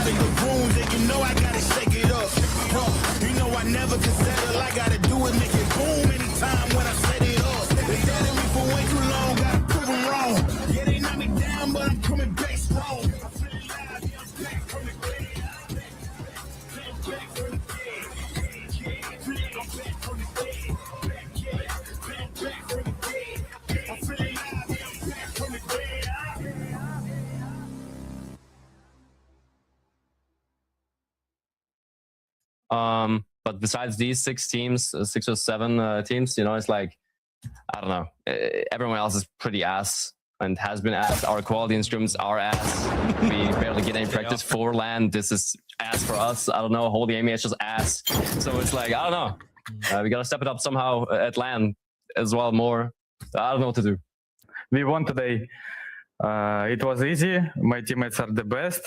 out of the rooms, and you know I gotta shake it up. You know I never can settle. I gotta do it, make it boom anytime when I set it up. They telling me for way too long, gotta prove them wrong. Yeah, they knock me down, but I'm coming back strong. I'm feeling live, yeah, I'm back from the dead. Back from the dead. I'm back from the dead. Back from the dead. I'm feeling live, yeah, I'm back from the dead. But besides these 6 teams, 6 or 7 teams, you know, it's like, I don't know. Everyone else is pretty ass and has been ass. Our quality instruments are ass. We barely get any practice for LAN. This is ass for us. I don't know. Holy EMEA is just ass. So it's like, I don't know. We got to step it up somehow at LAN as well more. I don't know what to do. We won today. It was easy. My teammates are the best.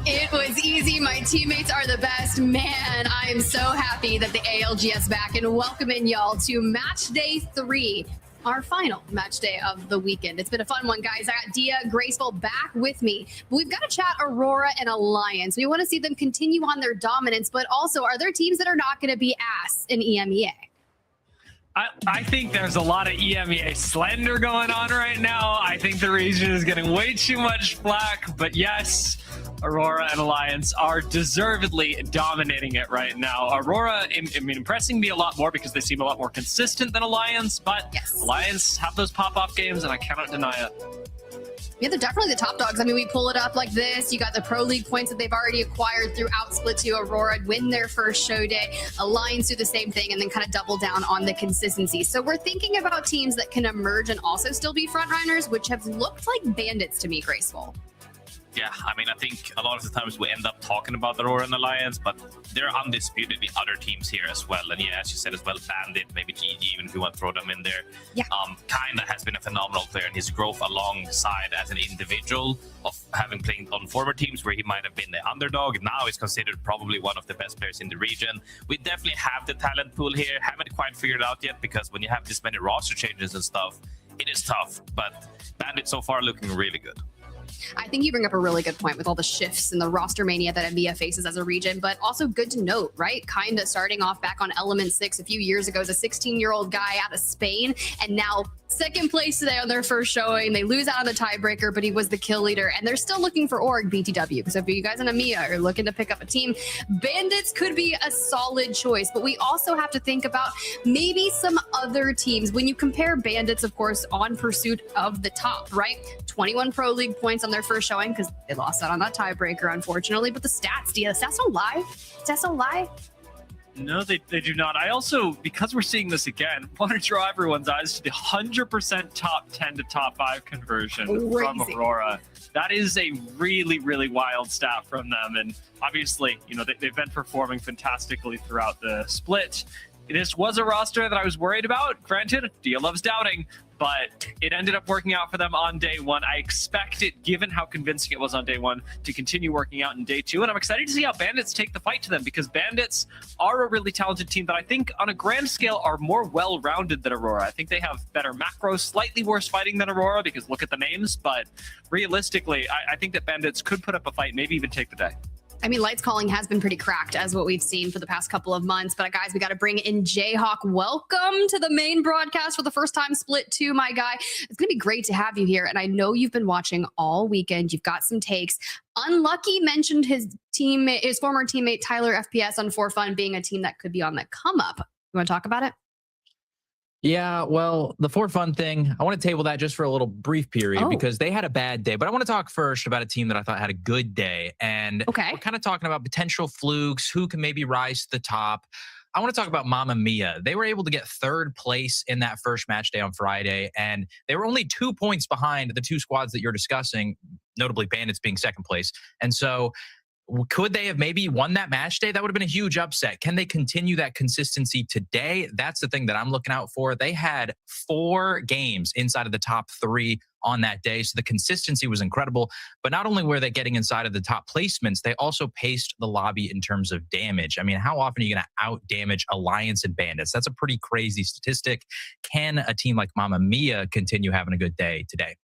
It was easy. My teammates are the best. Man, I am so happy that the ALGS back and welcoming y'all to match day 3, our final match day of the weekend. It's been a fun one, guys. I got Dia, Graceful back with me. But we've got to chat Aurora and Alliance. We want to see them continue on their dominance, but also are there teams that are not going to be ass in EMEA? I think there's a lot of EMEA slander going on right now. I think the region is getting way too much flack, but yes, Aurora and Alliance are deservedly dominating it right now. Aurora, I mean, impressing me a lot more because they seem a lot more consistent than Alliance, but yes, Alliance have those pop-off games, and I cannot deny it. Yeah, they're definitely the top dogs. I mean, we pull it up like this. You got the Pro League points that they've already acquired throughout Split 2. Aurora win their first show day. Alliance do the same thing and then kind of double down on the consistency. So we're thinking about teams that can emerge and also still be frontrunners, which have looked like bandits to me, Graceful. Yeah, I mean, I think a lot of the times we end up talking about the Aurora and Alliance, but they're undisputedly other teams here as well. And yeah, as you said as well, Bandit, maybe GG, even if you want to throw them in there. Yeah. Kinda has been a phenomenal player, and his growth alongside as an individual of having played on former teams where he might have been the underdog. Now he's considered probably one of the best players in the region. We definitely have the talent pool here. Haven't quite figured it out yet, because when you have this many roster changes and stuff, it is tough. But Bandit so far looking really good. I think you bring up a really good point with all the shifts and the roster mania that EMEA faces as a region, but also good to note, right? Kind of starting off back on Element 6 a few years ago as a 16-year-old guy out of Spain, and now second place today on their first showing. They lose out on the tiebreaker, but he was the kill leader, and they're still looking for org BTW. So if you guys in EMEA are looking to pick up a team, Bandits could be a solid choice, but we also have to think about maybe some other teams. When you compare Bandits, of course, on pursuit of the top, right? 21 Pro League points on their first showing because they lost out on that tiebreaker, unfortunately. But the stats, Dia, the stats don't lie. Stats don't lie. No, they do not. I also, because we're seeing this again, want to draw everyone's eyes to the 100% top 10 to top 5 conversion from Aurora. That is a really, really wild stat from them. And obviously, you know, they've been performing fantastically throughout the split. This was a roster that I was worried about. Granted, Dia loves doubting, but it ended up working out for them on day 1. I expect it, given how convincing it was on day 1, to continue working out in day 2. And I'm excited to see how Bandits take the fight to them, because Bandits are a really talented team that I think on a grand scale are more well-rounded than Aurora. I think they have better macros, slightly worse fighting than Aurora, because look at the names. But realistically, I think that Bandits could put up a fight, maybe even take the day. I mean, Lights Calling has been pretty cracked as what we've seen for the past couple of months. But guys, we got to bring in Jayhawk. Welcome to the main broadcast for the first time, Split 2, my guy. It's going to be great to have you here. And I know you've been watching all weekend. You've got some takes. Unlucky mentioned his former teammate Tyler FPS on For Fun being a team that could be on the come up. You want to talk about it? Yeah, well, the For Fun thing, I want to table that just for a little brief period because they had a bad day. But I want to talk first about a team that I thought had a good day. And we're kind of talking about potential flukes, who can maybe rise to the top. I want to talk about Mamma Mia. They were able to get 3rd place in that first match day on Friday, and they were only 2 points behind the 2 squads that you're discussing, notably Bandits being 2nd place. And so could they have maybe won that match day? That would have been a huge upset. Can they continue that consistency today? That's the thing that I'm looking out for. They had 4 games inside of the top 3 on that day. So the consistency was incredible. But not only were they getting inside of the top placements, they also paced the lobby in terms of damage. I mean, how often are you going to out damage Alliance and Bandits? That's a pretty crazy statistic. Can a team like Mamma Mia continue having a good day today?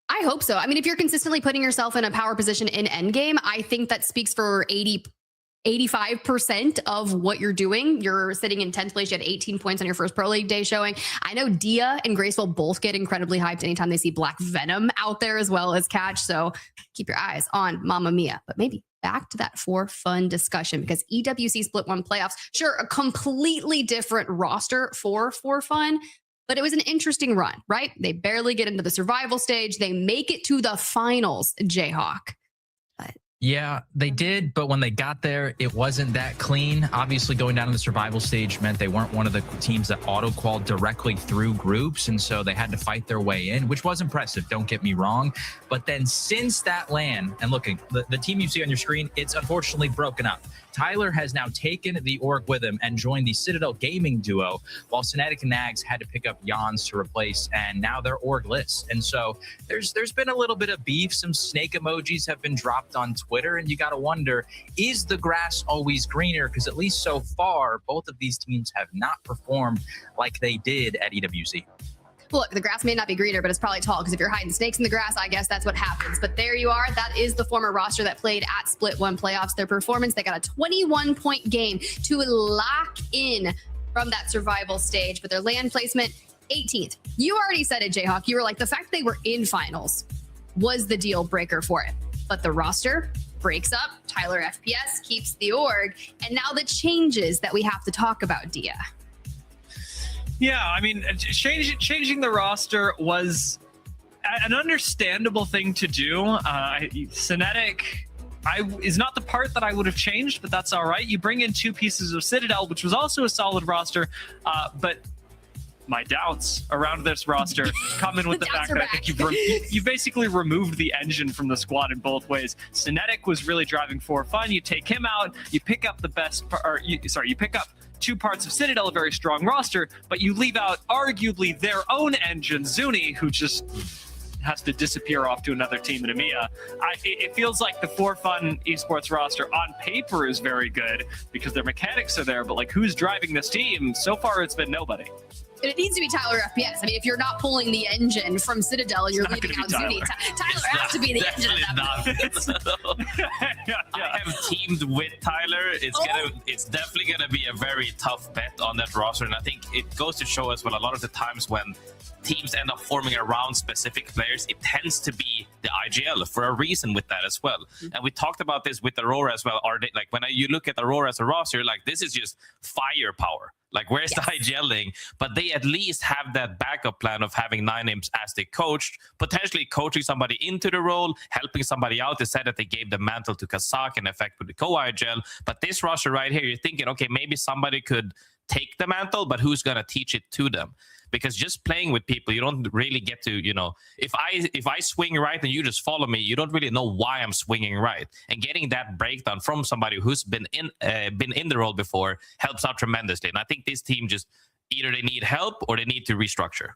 I hope so. I mean, if you're consistently putting yourself in a power position in endgame, I think that speaks for 85% of what you're doing. You're sitting in 10th place. You had 18 points on your first Pro League day showing. I know Dia and Graceful both get incredibly hyped anytime they see Black Venom out there as well as Catch. So keep your eyes on Mamma Mia. But maybe back to that for fun discussion, because EWC Split 1 playoffs, sure, a completely different roster for fun. But it was an interesting run, right? They barely get into the survival stage. They make it to the finals, Jayhawk. Yeah, they did, but when they got there, it wasn't that clean. Obviously, going down to the survival stage meant they weren't one of the teams that auto-qualified directly through groups, and so they had to fight their way in, which was impressive, don't get me wrong. But then since that LAN, and looking, the team you see on your screen, it's unfortunately broken up. Tyler has now taken the org with him and joined the Citadel gaming duo, while Synetic and Nags had to pick up Jans to replace, and now they're orgless. And so there's been a little bit of beef. Some snake emojis have been dropped on Twitter, and you got to wonder, is the grass always greener? Because at least so far, both of these teams have not performed like they did at EWC. Look, the grass may not be greener, but it's probably tall, because if you're hiding snakes in the grass, I guess that's what happens. But there you are. That is the former roster that played at Split 1 playoffs. Their performance, they got a 21-point game to lock in from that survival stage. But their land placement, 18th. You already said it, Jayhawk. You were like, the fact they were in finals was the deal breaker for it. But the roster breaks up. Tyler FPS keeps the org. And now the changes that we have to talk about, Dia. Yeah, I mean, changing the roster was an understandable thing to do. Synetic is not the part that I would have changed, but that's all right. You bring in 2 pieces of Citadel, which was also a solid roster, but my doubts around this roster come in with the fact that I think you've basically removed the engine from the squad in both ways. Synetic was really driving for fun. You take him out, you pick up you pick up 2 parts of Citadel, a very strong roster, but you leave out arguably their own engine, Zuni, who just has to disappear off to another team in EMEA. It feels like the For Fun esports roster on paper is very good because their mechanics are there, but like, who's driving this team? So far, it's been nobody. It needs to be Tyler FPS. I mean, if you're not pulling the engine from Citadel and you're leaving out Zuni, Tyler has to be the engine of that. I have teamed with Tyler. It's definitely gonna be a very tough bet on that roster, and I think it goes to show us, well, a lot of the times when teams end up forming around specific players, it tends to be the IGL for a reason with that as well. And we talked about this with Aurora as well. Are they, like, when you look at Aurora as a roster, like, this is just firepower. Like, where's the IGLing? But they at least have that backup plan of having 9imps as they coached, potentially coaching somebody into the role, helping somebody out. They said that they gave the mantle to Kazak in effect with the co-IGL. But this roster right here, you're thinking, okay, maybe somebody could take the mantle, but who's going to teach it to them? Because just playing with people, you don't really get to, you know, if I swing right and you just follow me, you don't really know why I'm swinging right. And getting that breakdown from somebody who's been in the role before helps out tremendously. And I think this team just either they need help or they need to restructure.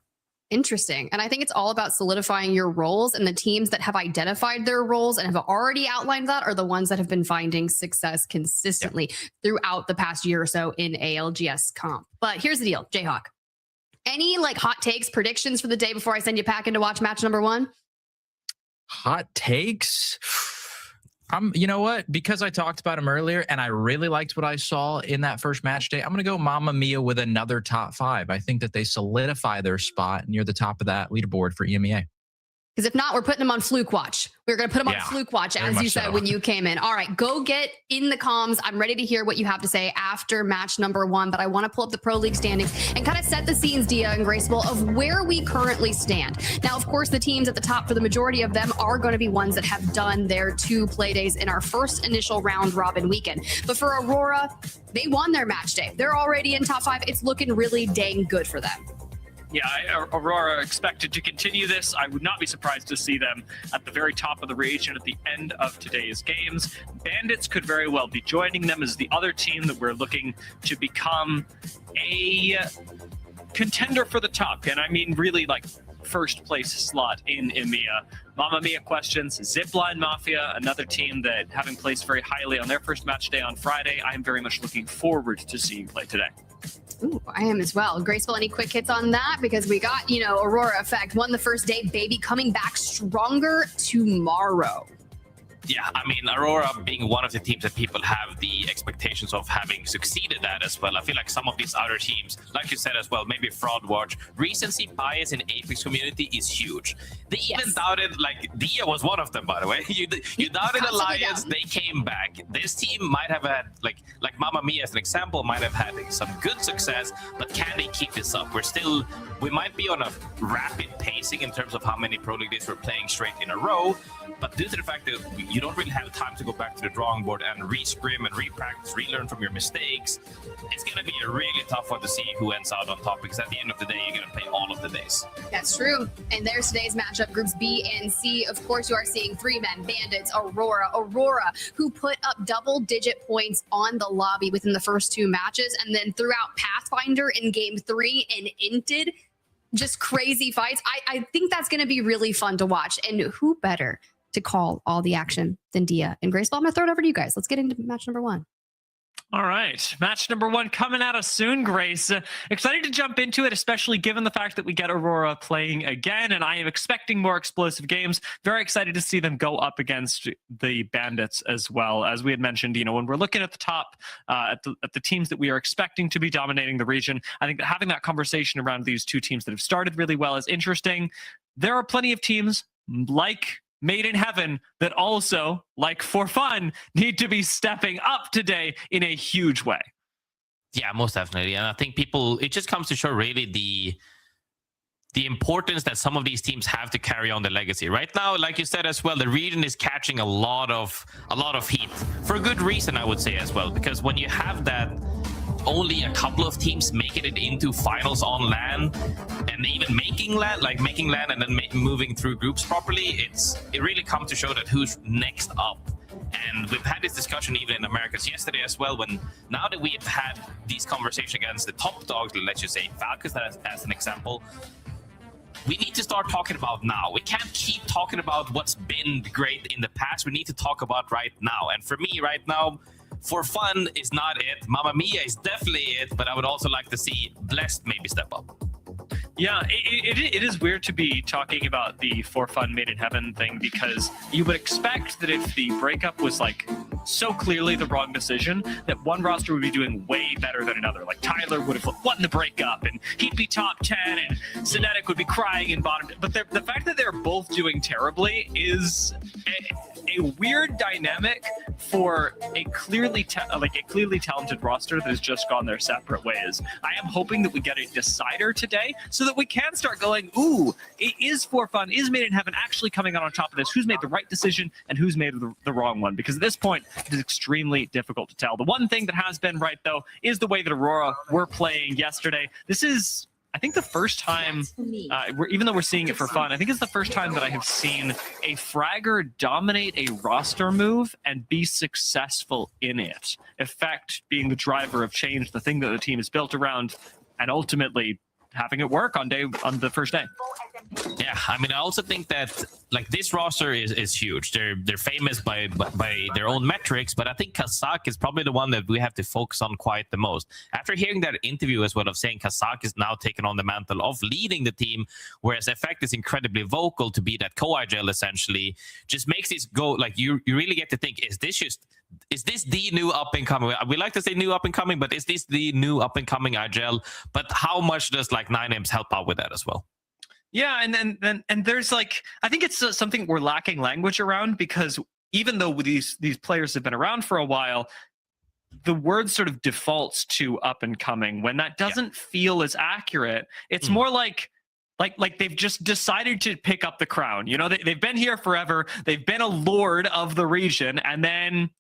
Interesting. And I think it's all about solidifying your roles, and the teams that have identified their roles and have already outlined that are the ones that have been finding success consistently throughout the past year or so in ALGS comp. But here's the deal, Jayhawk. Any like hot takes, predictions for the day before I send you packing to watch match number 1? Hot takes? You know what? Because I talked about him earlier and I really liked what I saw in that first match day, I'm going to go Mamma Mia with another top 5. I think that they solidify their spot near the top of that leaderboard for EMEA. Because if not, we're putting them on Fluke Watch. We're going to put them on Fluke Watch, as you said when you came in. All right, go get in the comms. I'm ready to hear what you have to say after match number 1, but I want to pull up the Pro League standings and kind of set the scenes, Dia and Graceful, of where we currently stand. Now, of course, the teams at the top, for the majority of them, are going to be ones that have done their 2 play days in our first initial round robin weekend. But for Aurora, they won their match day. They're already in top 5. It's looking really dang good for them. Yeah, Aurora expected to continue this. I would not be surprised to see them at the very top of the region at the end of today's games. Bandits could very well be joining them as the other team that we're looking to become a contender for the top. And I mean, really, like, first place slot in EMEA. Mamma Mia questions, Zipline Mafia, another team that having placed very highly on their first match day on Friday. I am very much looking forward to seeing play today. Ooh, I am as well. Graceful, any quick hits on that? Because we got, Aurora effect, won the first day, baby, coming back stronger tomorrow. Yeah, I mean, Aurora being one of the teams that people have the expectations of having succeeded at as well. I feel like some of these other teams, like you said as well, maybe Fraud Watch, recency bias in Apex community is huge. They even doubted, like, Dia was one of them, by the way. You doubted Alliance, they came back. This team might have had, like Mamma Mia as an example, might have had some good success, but can they keep this up? We might be on a rapid pacing in terms of how many Pro League days we're playing straight in a row, but due to the fact that you don't really have time to go back to the drawing board and re-scrim and re-practice, relearn from your mistakes, it's going to be a really tough one to see who ends out on top, because at the end of the day, you're going to play all of the days. That's true. And there's today's matchup, groups B and C. Of course, you are seeing 3 men, Bandits, Aurora, who put up double-digit points on the lobby within the first 2 matches, and then threw out Pathfinder in game 3 and inted. Just crazy fights. I think that's going to be really fun to watch. And who better to call all the action than Dia and Graceful? I'm going to throw it over to you guys. Let's get into match number 1. All right, match number 1 coming at us soon, Grace. Excited to jump into it, especially given the fact that we get Aurora playing again, and I am expecting more explosive games. Very excited to see them go up against the Bandits as well. As we had mentioned, when we're looking at the top, at the teams that we are expecting to be dominating the region, I think that having that conversation around these 2 teams that have started really well is interesting. There are plenty of teams like Made in Heaven that also, like For Fun, need to be stepping up today in a huge way. Yeah, most definitely. And I think it just comes to show really the importance that some of these teams have to carry on the legacy. Right now, like you said as well, the region is catching a lot of heat for a good reason, I would say as well, because when you have that only a couple of teams making it into finals on LAN, and even making LAN and then moving through groups properly, it really comes to show that who's next up. And we've had this discussion even in Americas yesterday as well, now that we've had these conversations against the top dogs, let's just say Falcons as an example, we need to start talking about now. We can't keep talking about what's been great in the past. We need to talk about right now. And for me right now, For Fun is not it. Mamma Mia is definitely it, but I would also like to see Blessed maybe step up. Yeah, it is weird to be talking about the For Fun Made in Heaven thing, because you would expect that if the breakup was like so clearly the wrong decision, that one roster would be doing way better than another. Like Tyler would have won the breakup and he'd be top 10, and Synetic would be crying in bottom. But the fact that they're both doing terribly is a weird dynamic for a clearly talented roster that has just gone their separate ways. I am hoping that we get a decider today so that we can start going, ooh, it is For Fun, is Made in Heaven actually coming out on top of this? Who's made the right decision and who's made the wrong one? Because at this point, it is extremely difficult to tell. The one thing that has been right, though, is the way that Aurora were playing yesterday. This is, I think, the first time, even though we're seeing it for fun, I think it's the first time that I have seen a fragger dominate a roster move and be successful in it. Effect being the driver of change, the thing that the team is built around, and ultimately having it work on the first day. Yeah, I mean, I also think that like this roster is huge. They're famous by their own metrics, but I think Kazak is probably the one that we have to focus on quite the most. After hearing that interview as well of saying Kazak is now taking on the mantle of leading the team, whereas Effect is incredibly vocal to be that co-IGL essentially, just makes this go like you really get to think, is this the new up-and-coming? We like to say new up-and-coming, but is this the new up-and-coming IGL? But how much does like 9M's help out with that as well? Yeah, and there's like, I think it's something we're lacking language around, because even though these players have been around for a while, the word sort of defaults to up and coming when that doesn't feel as accurate. It's more like they've just decided to pick up the crown. You know, they've been here forever. They've been a lord of the region, and then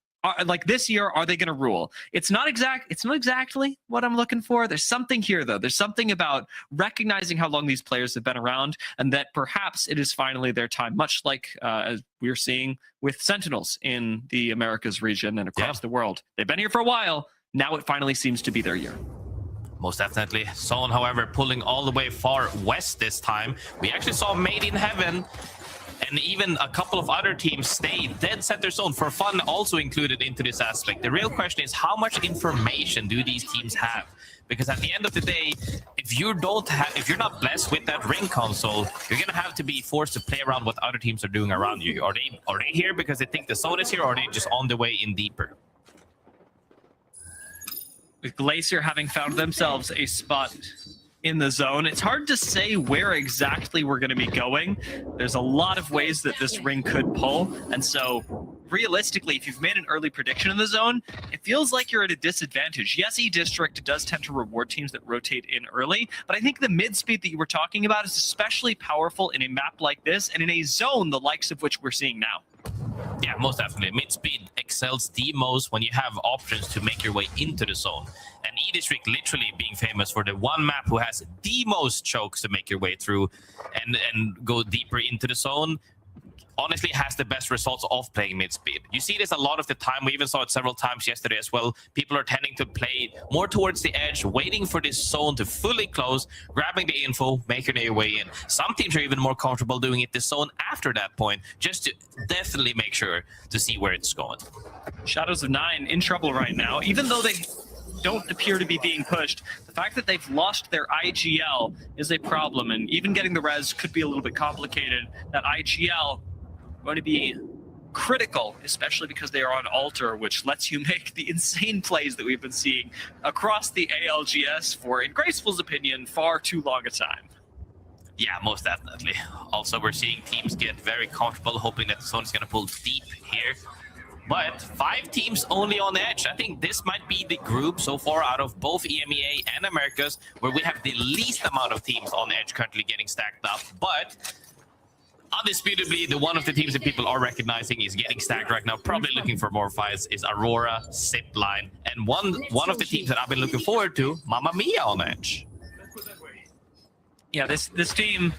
like this year, are they going to rule? It's not exactly what I'm looking for. There's something here, though. There's something about recognizing how long these players have been around, and that perhaps it is finally their time, much like as we're seeing with Sentinels in the Americas region and across the world. They've been here for a while. Now it finally seems to be their year. most definitely. Zone, however, pulling all the way far west this time. We actually saw Made in Heaven and even a couple of other teams stay dead center zone for fun, also included into this aspect. The real question is, how much information do these teams have? Because at the end of the day, if you're not blessed with that ring console, you're gonna have to be forced to play around what other teams are doing around you. Are they here because they think the zone is here, or are they just on the way in deeper? With Glacier having found themselves a spot in the zone, it's hard to say where exactly we're going to be going. There's a lot of ways that this ring could pull, and so realistically, if you've made an early prediction in the zone, it feels like you're at a disadvantage. Yes, E-District does tend to reward teams that rotate in early, but I think the mid-speed that you were talking about is especially powerful in a map like this and in a zone the likes of which we're seeing now. Yeah, most definitely. Mid-speed excels the most when you have options to make your way into the zone. And E-District literally being famous for the one map who has the most chokes to make your way through and go deeper into the zone, honestly has the best results of playing mid-speed. You see this a lot of the time. We even saw it several times yesterday as well. People are tending to play more towards the edge, waiting for this zone to fully close, grabbing the info, making their way in. Some teams are even more comfortable doing it this zone after that point, just to definitely make sure to see where it's going. Shadows of Nine in trouble right now, even though they don't appear to be being pushed. The fact that they've lost their IGL is a problem, and even getting the res could be a little bit complicated. That IGL going to be critical, especially because they are on altar, which lets you make the insane plays that we've been seeing across the ALGS for, in Graceful's opinion, far too long a time. Yeah, most definitely. Also, we're seeing teams get very comfortable, hoping that the zone is going to pull deep here. But 5 teams only on edge. I think this might be the group so far out of both EMEA and Americas where we have the least amount of teams on edge currently getting stacked up. But undisputably, the one of the teams that people are recognizing is getting stacked right now, probably looking for more fights, is Aurora, Zipline, and one of the teams that I've been looking forward to, Mamma Mia on edge. Yeah, this team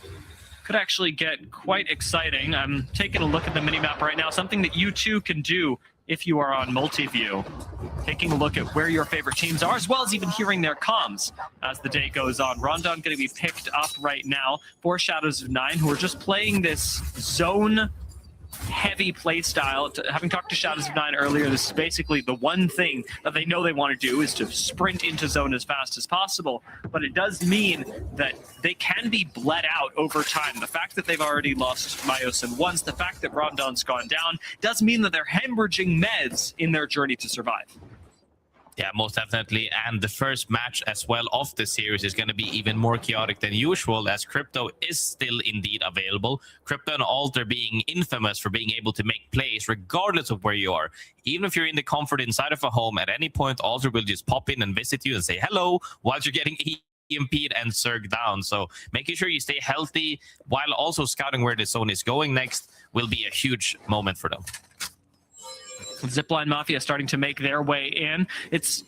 could actually get quite exciting. I'm taking a look at the minimap right now, something that you too can do if you are on multi-view. Taking a look at where your favorite teams are, as well as even hearing their comms as the day goes on. Rondon going to be picked up right now for Shadows of Nine, who are just playing this zone heavy play style. Having talked to Shadows of Nine earlier, this is basically the one thing that they know they want to do is to sprint into zone as fast as possible. But it does mean that they can be bled out over time. The fact that they've already lost Myosin once, the fact that Rondon's gone down, does mean that they're hemorrhaging meds in their journey to survive. Yeah, most definitely. And the first match as well of the series is going to be even more chaotic than usual, as Crypto is still indeed available. Crypto and Alter being infamous for being able to make plays regardless of where you are. Even if you're in the comfort inside of a home, at any point, Alter will just pop in and visit you and say hello while you're getting EMP'd and Zerg down. So making sure you stay healthy while also scouting where the zone is going next will be a huge moment for them. Zipline Mafia starting to make their way in. It's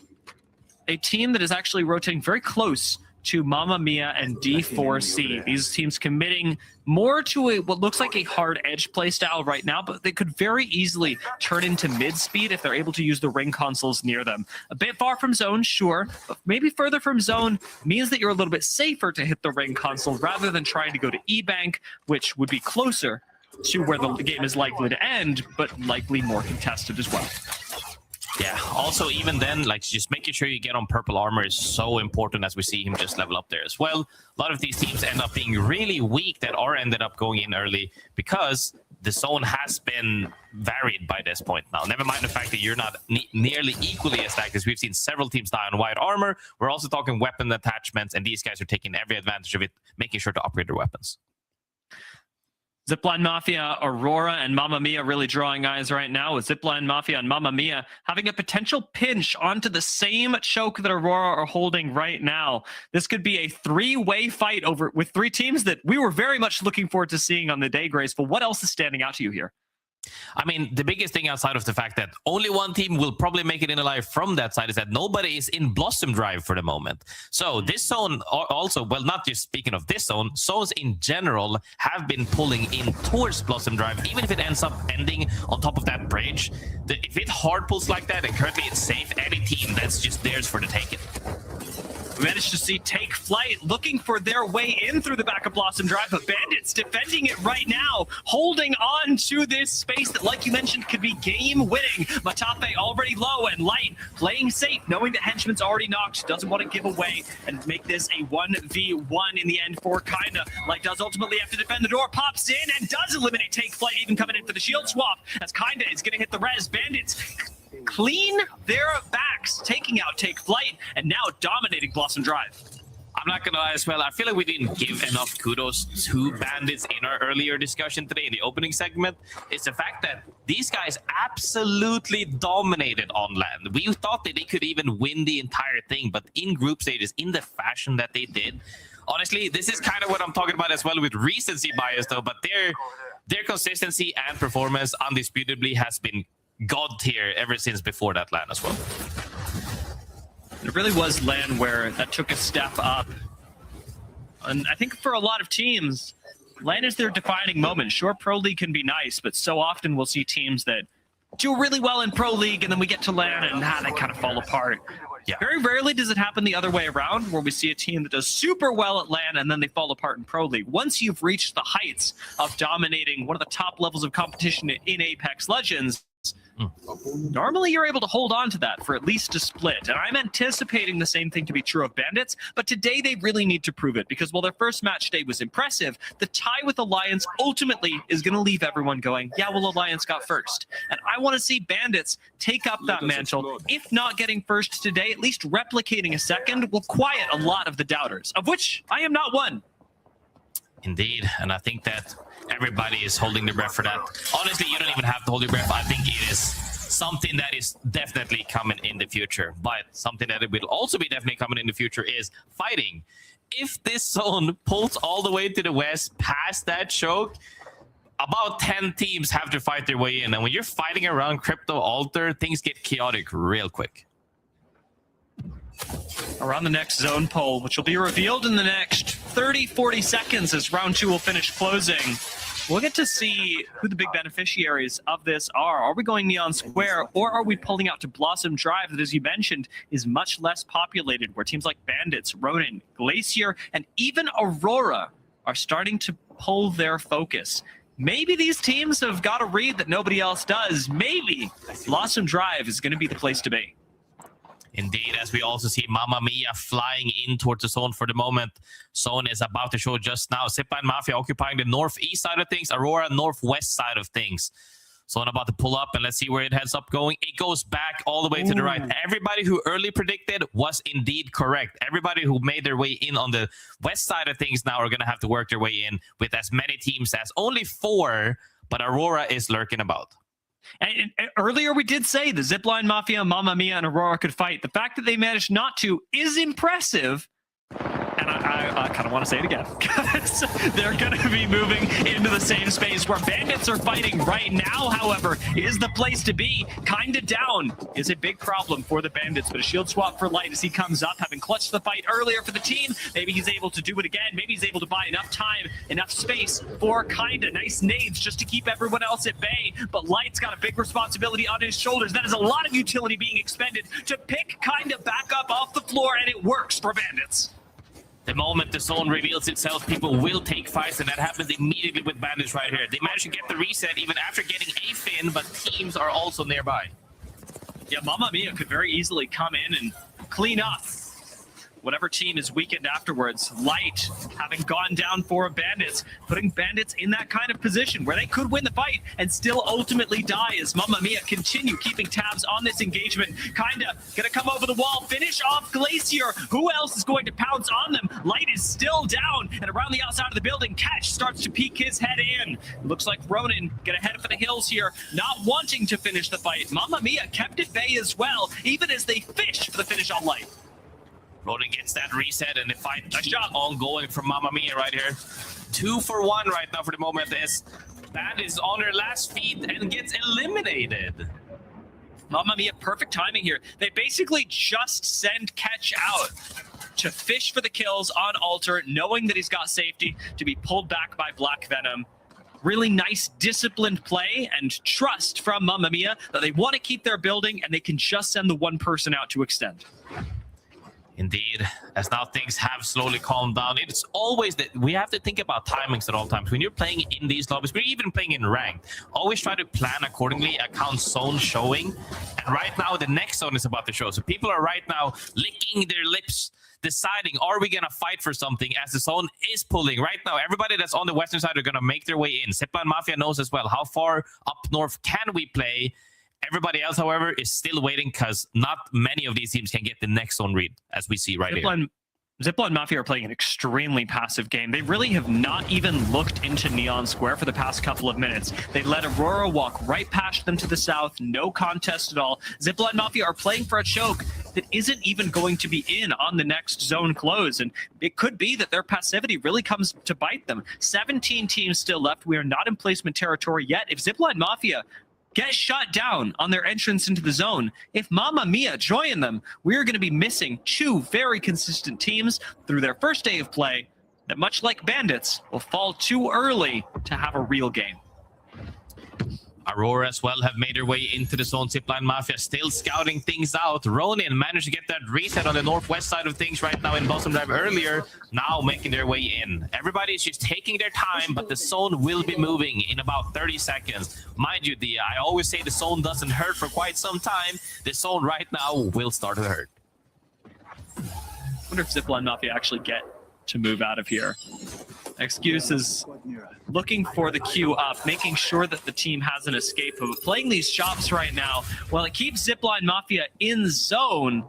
a team that is actually rotating very close to Mamma Mia and D4C. These teams committing more to what looks like a hard edge play style right now, but they could very easily turn into mid-speed if they're able to use the ring consoles near them. A bit far from zone, sure, but maybe further from zone means that you're a little bit safer to hit the ring console rather than trying to go to E-Bank, which would be closer to where the game is likely to end, but likely more contested as well. Yeah, also even then, like, just making sure you get on purple armor is so important, as we see him just level up there as well. A lot of these teams end up being really weak that are ended up going in early because the zone has been varied by this point now. Never mind the fact that you're not nearly equally as stacked, as we've seen several teams die on white armor. We're also talking weapon attachments, and these guys are taking every advantage of it, making sure to upgrade their weapons. Zipline Mafia, Aurora, and Mamma Mia really drawing eyes right now, with Zipline Mafia and Mamma Mia having a potential pinch onto the same choke that Aurora are holding right now. This could be a 3-way fight over with 3 teams that we were very much looking forward to seeing on the day, Graceful. What else is standing out to you here? I mean, the biggest thing outside of the fact that only one team will probably make it in alive from that side is that nobody is in Blossom Drive for the moment. So this zone also, well, not just speaking of this zone, zones in general have been pulling in towards Blossom Drive, even if it ends up ending on top of that bridge. If it hard pulls like that and currently it's safe, any team, that's just theirs for the taking. We managed to see Take Flight looking for their way in through the back of Blossom Drive, but Bandits defending it right now, holding on to this space that, like you mentioned, could be game-winning. Matape already low, and Light playing safe, knowing that Henchman's already knocked, doesn't want to give away and make this a 1v1 in the end for Kinda. Light does ultimately have to defend the door, pops in, and does eliminate Take Flight, even coming in for the shield swap, as Kinda is going to hit the res. Bandits clean their backs, taking out Take Flight, and now dominating Blossom Drive. I'm not gonna lie as well, I feel like we didn't give enough kudos to Bandits in our earlier discussion today in the opening segment. It's the fact that these guys absolutely dominated on land. We thought that they could even win the entire thing, but in group stages, in the fashion that they did, honestly, this is kind of what I'm talking about as well with recency bias though, but their consistency and performance undisputably has been god tier ever since before that LAN as well. It really was LAN where that took a step up. And I think for a lot of teams, LAN is their defining moment. Sure, Pro League can be nice, but so often we'll see teams that do really well in Pro League and then we get to LAN and they kind of fall apart. Yeah. Very rarely does it happen the other way around, where we see a team that does super well at LAN and then they fall apart in Pro League. Once you've reached the heights of dominating one of the top levels of competition in Apex Legends, normally you're able to hold on to that for at least a split. And I'm anticipating the same thing to be true of Bandits, but today they really need to prove it, because while their first match day was impressive, the tie with Alliance ultimately is going to leave everyone going, yeah, well, Alliance got first. And I want to see Bandits take up that mantle. If not getting first today, at least replicating a second will quiet a lot of the doubters, of which I am not one. Indeed, and I think that everybody is holding their breath for that. Honestly, you don't even have to hold your breath. I think it is something that is definitely coming in the future. But something that will also be definitely coming in the future is fighting. If this zone pulls all the way to the west past that choke, about 10 teams have to fight their way in. And when you're fighting around Crypto Altar, things get chaotic real quick. Around the next zone poll, which will be revealed in the next 30-40 seconds as round 2 will finish closing. We'll get to see who the big beneficiaries of this are. Are we going Neon Square, or are we pulling out to Blossom Drive that, as you mentioned, is much less populated, where teams like Bandits, Ronin, Glacier, and even Aurora are starting to pull their focus? Maybe these teams have got a read that nobody else does. Maybe Blossom Drive is going to be the place to be. Indeed, as we also see Mamma Mia flying in towards the zone for the moment. Zone is about to show just now. Zipline Mafia occupying the northeast side of things, Aurora northwest side of things. Zone about to pull up, and let's see where it heads up going. It goes back all the way to the right. Everybody who early predicted was indeed correct. Everybody who made their way in on the west side of things now are going to have to work their way in with as many teams as only 4, but Aurora is lurking about. And earlier we did say the Zipline Mafia, Mamma Mia, and Aurora could fight. The fact that they managed not to is impressive. And I kind of want to say it again, because they're going to be moving into the same space where Bandits are fighting right now, however, is the place to be. Kinda down is a big problem for the Bandits, but a shield swap for Light as he comes up, having clutched the fight earlier for the team. Maybe he's able to do it again. Maybe he's able to buy enough time, enough space for Kinda. Nice nades just to keep everyone else at bay, but Light's got a big responsibility on his shoulders. That is a lot of utility being expended to pick Kinda back up off the floor, and it works for Bandits. The moment the zone reveals itself, people will take fights, and that happens immediately with Bandits right here. They managed to get the reset even after getting a fin, but teams are also nearby. Yeah, Mamma Mia could very easily come in and clean up whatever team is weakened afterwards. Light having gone down for Bandits, putting Bandits in that kind of position where they could win the fight and still ultimately die as Mamma Mia continue keeping tabs on this engagement. Kinda gonna come over the wall, finish off Glacier. Who else is going to pounce on them? Light is still down, and around the outside of the building, Catch starts to peek his head in. Looks like Ronin gonna head for the hills here, not wanting to finish the fight. Mamma Mia kept at bay as well, even as they fish for the finish on Light. Ronin gets that reset, and the fight keeps ongoing from Mamma Mia right here. 2 for 1 right now for the moment, as Band is on her last feet and gets eliminated. Mamma Mia, perfect timing here. They basically just send Catch out to fish for the kills on Altar, knowing that he's got safety to be pulled back by Black Venom. Really nice, disciplined play and trust from Mamma Mia that they want to keep their building and they can just send the one person out to extend. Indeed, as now things have slowly calmed down. It's always that we have to think about timings at all times. When you're playing in these lobbies, we're even playing in ranked, always try to plan accordingly, account zone showing. And right now, the next zone is about to show. So people are right now licking their lips, deciding, are we going to fight for something as the zone is pulling? Right now, everybody that's on the western side are going to make their way in. Zipline Mafia knows as well, how far up north can we play? Everybody else, however, is still waiting because not many of these teams can get the next zone read, as we see right here. Zipline Mafia are playing an extremely passive game. They really have not even looked into Neon Square for the past couple of minutes. They let Aurora walk right past them to the south, no contest at all. Zipline Mafia are playing for a choke that isn't even going to be in on the next zone close, and it could be that their passivity really comes to bite them. 17 teams still left. We are not in placement territory yet. If Zipline Mafia get shut down on their entrance into the zone, if Mamma Mia join them, we're going to be missing two very consistent teams through their first day of play that, much like Bandits, will fall too early to have a real game. Aurora as well have made their way into the zone. Zipline Mafia still scouting things out. Ronin managed to get that reset on the northwest side of things right now in Bottom Drive earlier, now making their way in. Everybody's just taking their time, but the zone will be moving in about 30 seconds. Mind you, I always say the zone doesn't hurt for quite some time. The zone right now will start to hurt. I wonder if Zipline Mafia actually get to move out of here. Excuse is looking for the queue up, making sure that the team has an escape. But playing these shops right now, while it keeps Zipline Mafia in zone,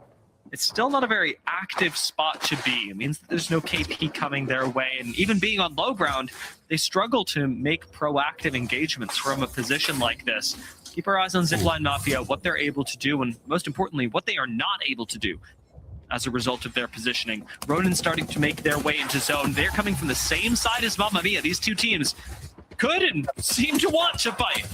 it's still not a very active spot to be. It means that there's no KP coming their way. And even being on low ground, they struggle to make proactive engagements from a position like this. Keep our eyes on Zipline Mafia, what they're able to do, and most importantly, what they are not able to do as a result of their positioning. Ronin starting to make their way into zone. They're coming from the same side as Mamma Mia. These two teams could and seem to want to fight.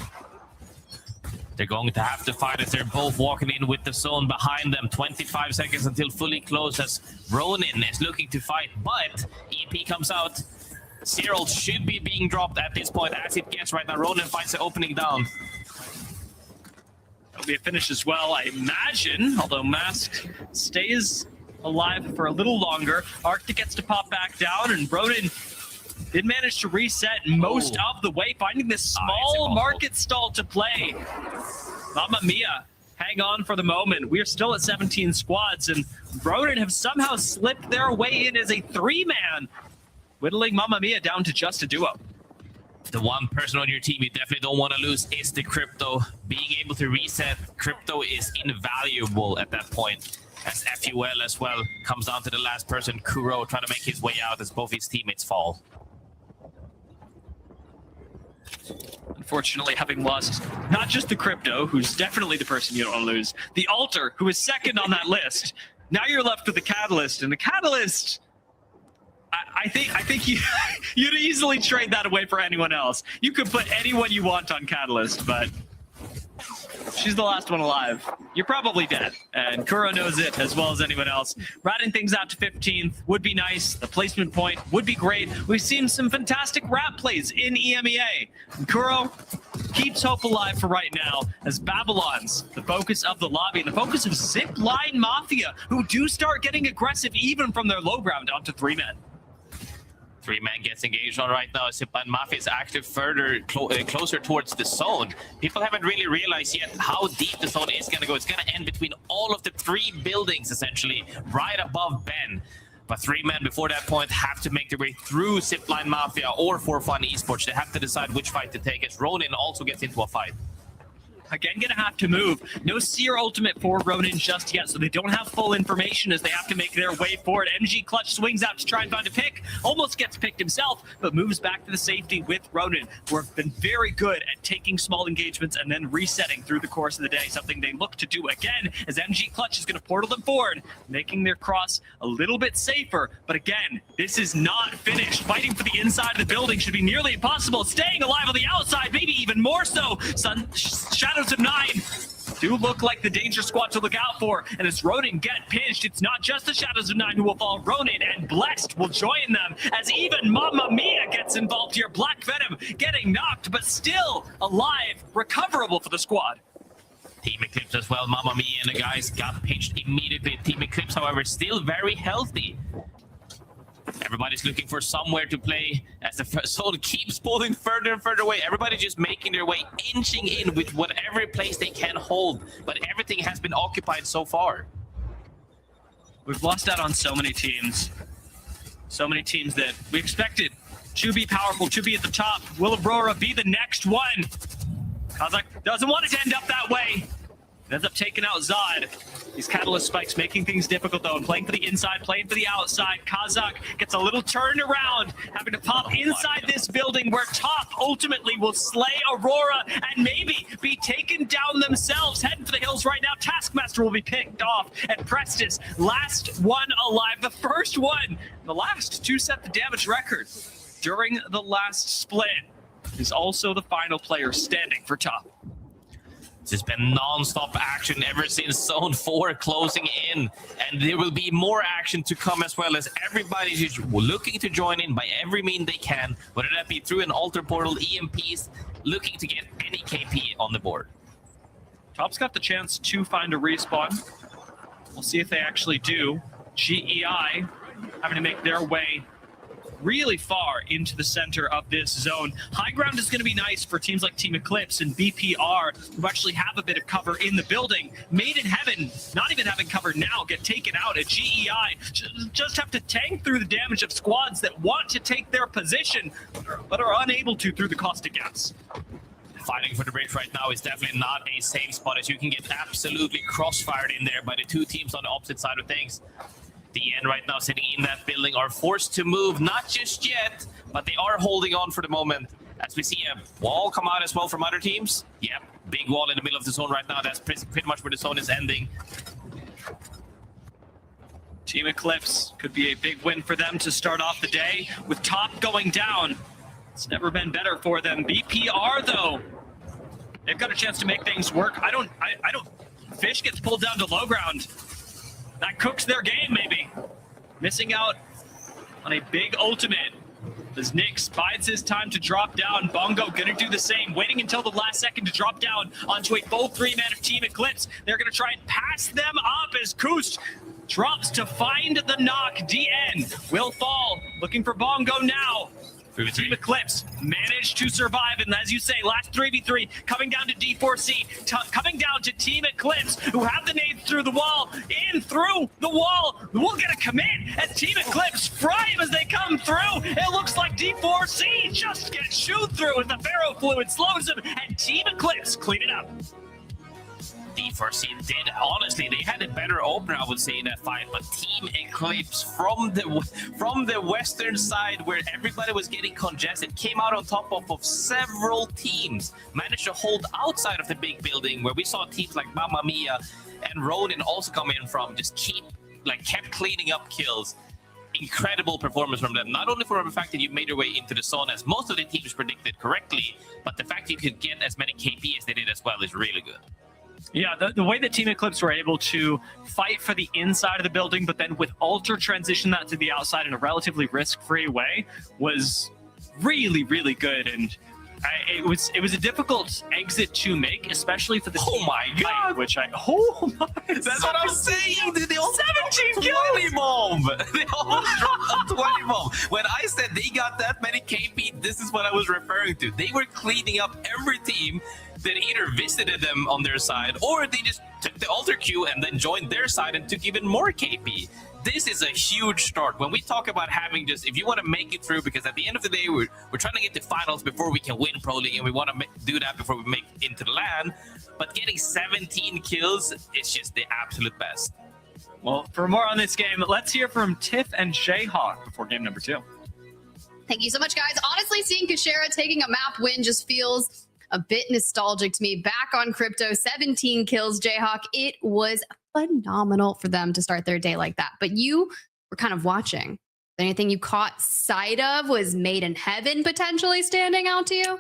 They're going to have to fight as they're both walking in with the zone behind them. 25 seconds until fully closed as Ronin is looking to fight, but EP comes out. Cyril should be being dropped at this point as it gets right now. Ronin finds the opening down. It'll be a finish as well, I imagine, although Mask stays alive for a little longer. Arctic gets to pop back down, and Ronin did manage to reset most of the way, finding this small market stall to play. Mamma Mia, hang on for the moment. We are still at 17 squads, and Ronin have somehow slipped their way in as a three-man, whittling Mamma Mia down to just a duo. The one person on your team you definitely don't want to lose is the Crypto. Being able to reset Crypto is invaluable at that point, as FUL as well comes down to the last person, Kuro, trying to make his way out as both his teammates fall. Unfortunately, having lost not just the Crypto, who's definitely the person you don't want to lose, the Alter, who is second on that list. Now you're left with the Catalyst, and the Catalyst, I think you'd easily trade that away for anyone else. You could put anyone you want on Catalyst, but she's the last one alive. You're probably dead, and Kuro knows it as well as anyone else. Ratting things out to 15th would be nice. The placement point would be great. We've seen some fantastic rat plays in EMEA. And Kuro keeps hope alive for right now, as Babylon's the focus of the lobby and the focus of Zipline Mafia, who do start getting aggressive even from their low ground onto three men. Three-man gets engaged on right now. Zipline Mafia is active further closer towards the zone. People haven't really realized yet how deep the zone is going to go. It's going to end between all of the three buildings, essentially, right above Ben. But three men before that point have to make their way through Zipline Mafia or For Fun Esports. They have to decide which fight to take, as Ronin also gets into a fight. Again, gonna have to move. No Seer ultimate for Ronin just yet, so they don't have full information as they have to make their way forward. MG Clutch swings out to try and find a pick, almost gets picked himself, but moves back to the safety with Ronin, who have been very good at taking small engagements and then resetting through the course of the day, something they look to do again as MG Clutch is gonna portal them forward, making their cross a little bit safer. But again, this is not finished. Fighting for the inside of the building should be nearly impossible. Staying alive on the outside, maybe even more so. Shadows of Nine do look like the danger squad to look out for, and as Ronin get pinched, it's not just the Shadows of Nine who will fall. Ronin and Blessed will join them, as even Mamma Mia gets involved here. Black Venom getting knocked, but still alive, recoverable for the squad. Team Eclipse as well. Mamma Mia and the guys got pinched immediately. Team Eclipse, however, still very healthy. Everybody's looking for somewhere to play as the zone keeps pulling further and further away. Everybody just making their way, inching in with whatever place they can hold. But everything has been occupied so far. We've lost out on so many teams. So many teams that we expected to be powerful, to be at the top. Will Aurora be the next one? Kazakh doesn't want it to end up that way. Ends up taking out Zod. These Catalyst spikes making things difficult, though. And playing for the inside, playing for the outside. Kazakh gets a little turned around, having to pop inside this building where Top ultimately will slay Aurora and maybe be taken down themselves. Heading for the hills right now. Taskmaster will be picked off. And Prestis, last one alive. The first one, the last to set the damage record during the last split, is also the final player standing for Top. This has been non-stop action ever since Zone 4 closing in, and there will be more action to come as well, as everybody's just looking to join in by every means they can, whether that be through an altar portal, EMPs, looking to get any KP on the board. Top's got the chance to find a respawn. We'll see if they actually do. GEI having to make their way really far into the center of this zone. High ground is going to be nice for teams like Team Eclipse and BPR, who actually have a bit of cover in the building. Made in Heaven, not even having cover now, get taken out at GEI. Just have to tank through the damage of squads that want to take their position, but are unable to through the caustic gas. Fighting for the bridge right now is definitely not a safe spot, as you can get absolutely crossfired in there by the two teams on the opposite side of things. The end right now sitting in that building are forced to move, not just yet, but they are holding on for the moment. As we see a wall come out as well from other teams. Yep, big wall in the middle of the zone right now. That's pretty much where the zone is ending. Team Eclipse could be a big win for them to start off the day with Top going down. It's never been better for them. BPR though, they've got a chance to make things work. I don't. Fish gets pulled down to low ground. That cooks their game, maybe. Missing out on a big ultimate as Nyx bides his time to drop down. Bongo gonna do the same, waiting until the last second to drop down onto a full 3-man of Team Eclipse. They're gonna try and pass them up as Kust drops to find the knock. DN will fall, looking for Bongo now. Team Eclipse managed to survive, and as you say, last 3v3 coming down to D4C, coming down to Team Eclipse, who have the nades through the wall, in through the wall. We'll get a commit as Team Eclipse fry him as they come through. It looks like D4C just gets chewed through as the Pharaoh fluid slows him, and Team Eclipse clean it up. D4C did, honestly, they had a better opener, I would say, in that fight, but Team Eclipse from the western side, where everybody was getting congested, came out on top of several teams, managed to hold outside of the big building, where we saw teams like Mamma Mia and Ronin also come in from, just kept cleaning up kills. Incredible performance from them, not only for the fact that you made your way into the zone, as most of the teams predicted correctly, but the fact that you could get as many KP as they did as well is really good. Yeah, the way that Team Eclipse were able to fight for the inside of the building, but then with Alter transition that to the outside in a relatively risk-free way was really, really good. And it was a difficult exit to make, especially for the oh team my god, fight, which that's what I'm saying. They all 17 kills. Bomb. They all dropped 20 bomb. When I said they got that many KP, this is what I was referring to. They were cleaning up every team that either visited them on their side, or they just took the altar queue and then joined their side and took even more KP. This is a huge start. When we talk about having just, if you want to make it through, because at the end of the day, we're trying to get to finals before we can win Pro League, and we want to do that before we make it into the LAN, but getting 17 kills is just the absolute best. Well, for more on this game, let's hear from Tiff and Jayhawk before game number 2. Thank you so much, guys. Honestly, seeing Kashera taking a map win just feels a bit nostalgic to me. Back on Crypto, 17 kills, Jayhawk. It was phenomenal for them to start their day like that. But you were kind of watching. Anything you caught sight of? Was Made in Heaven potentially standing out to you?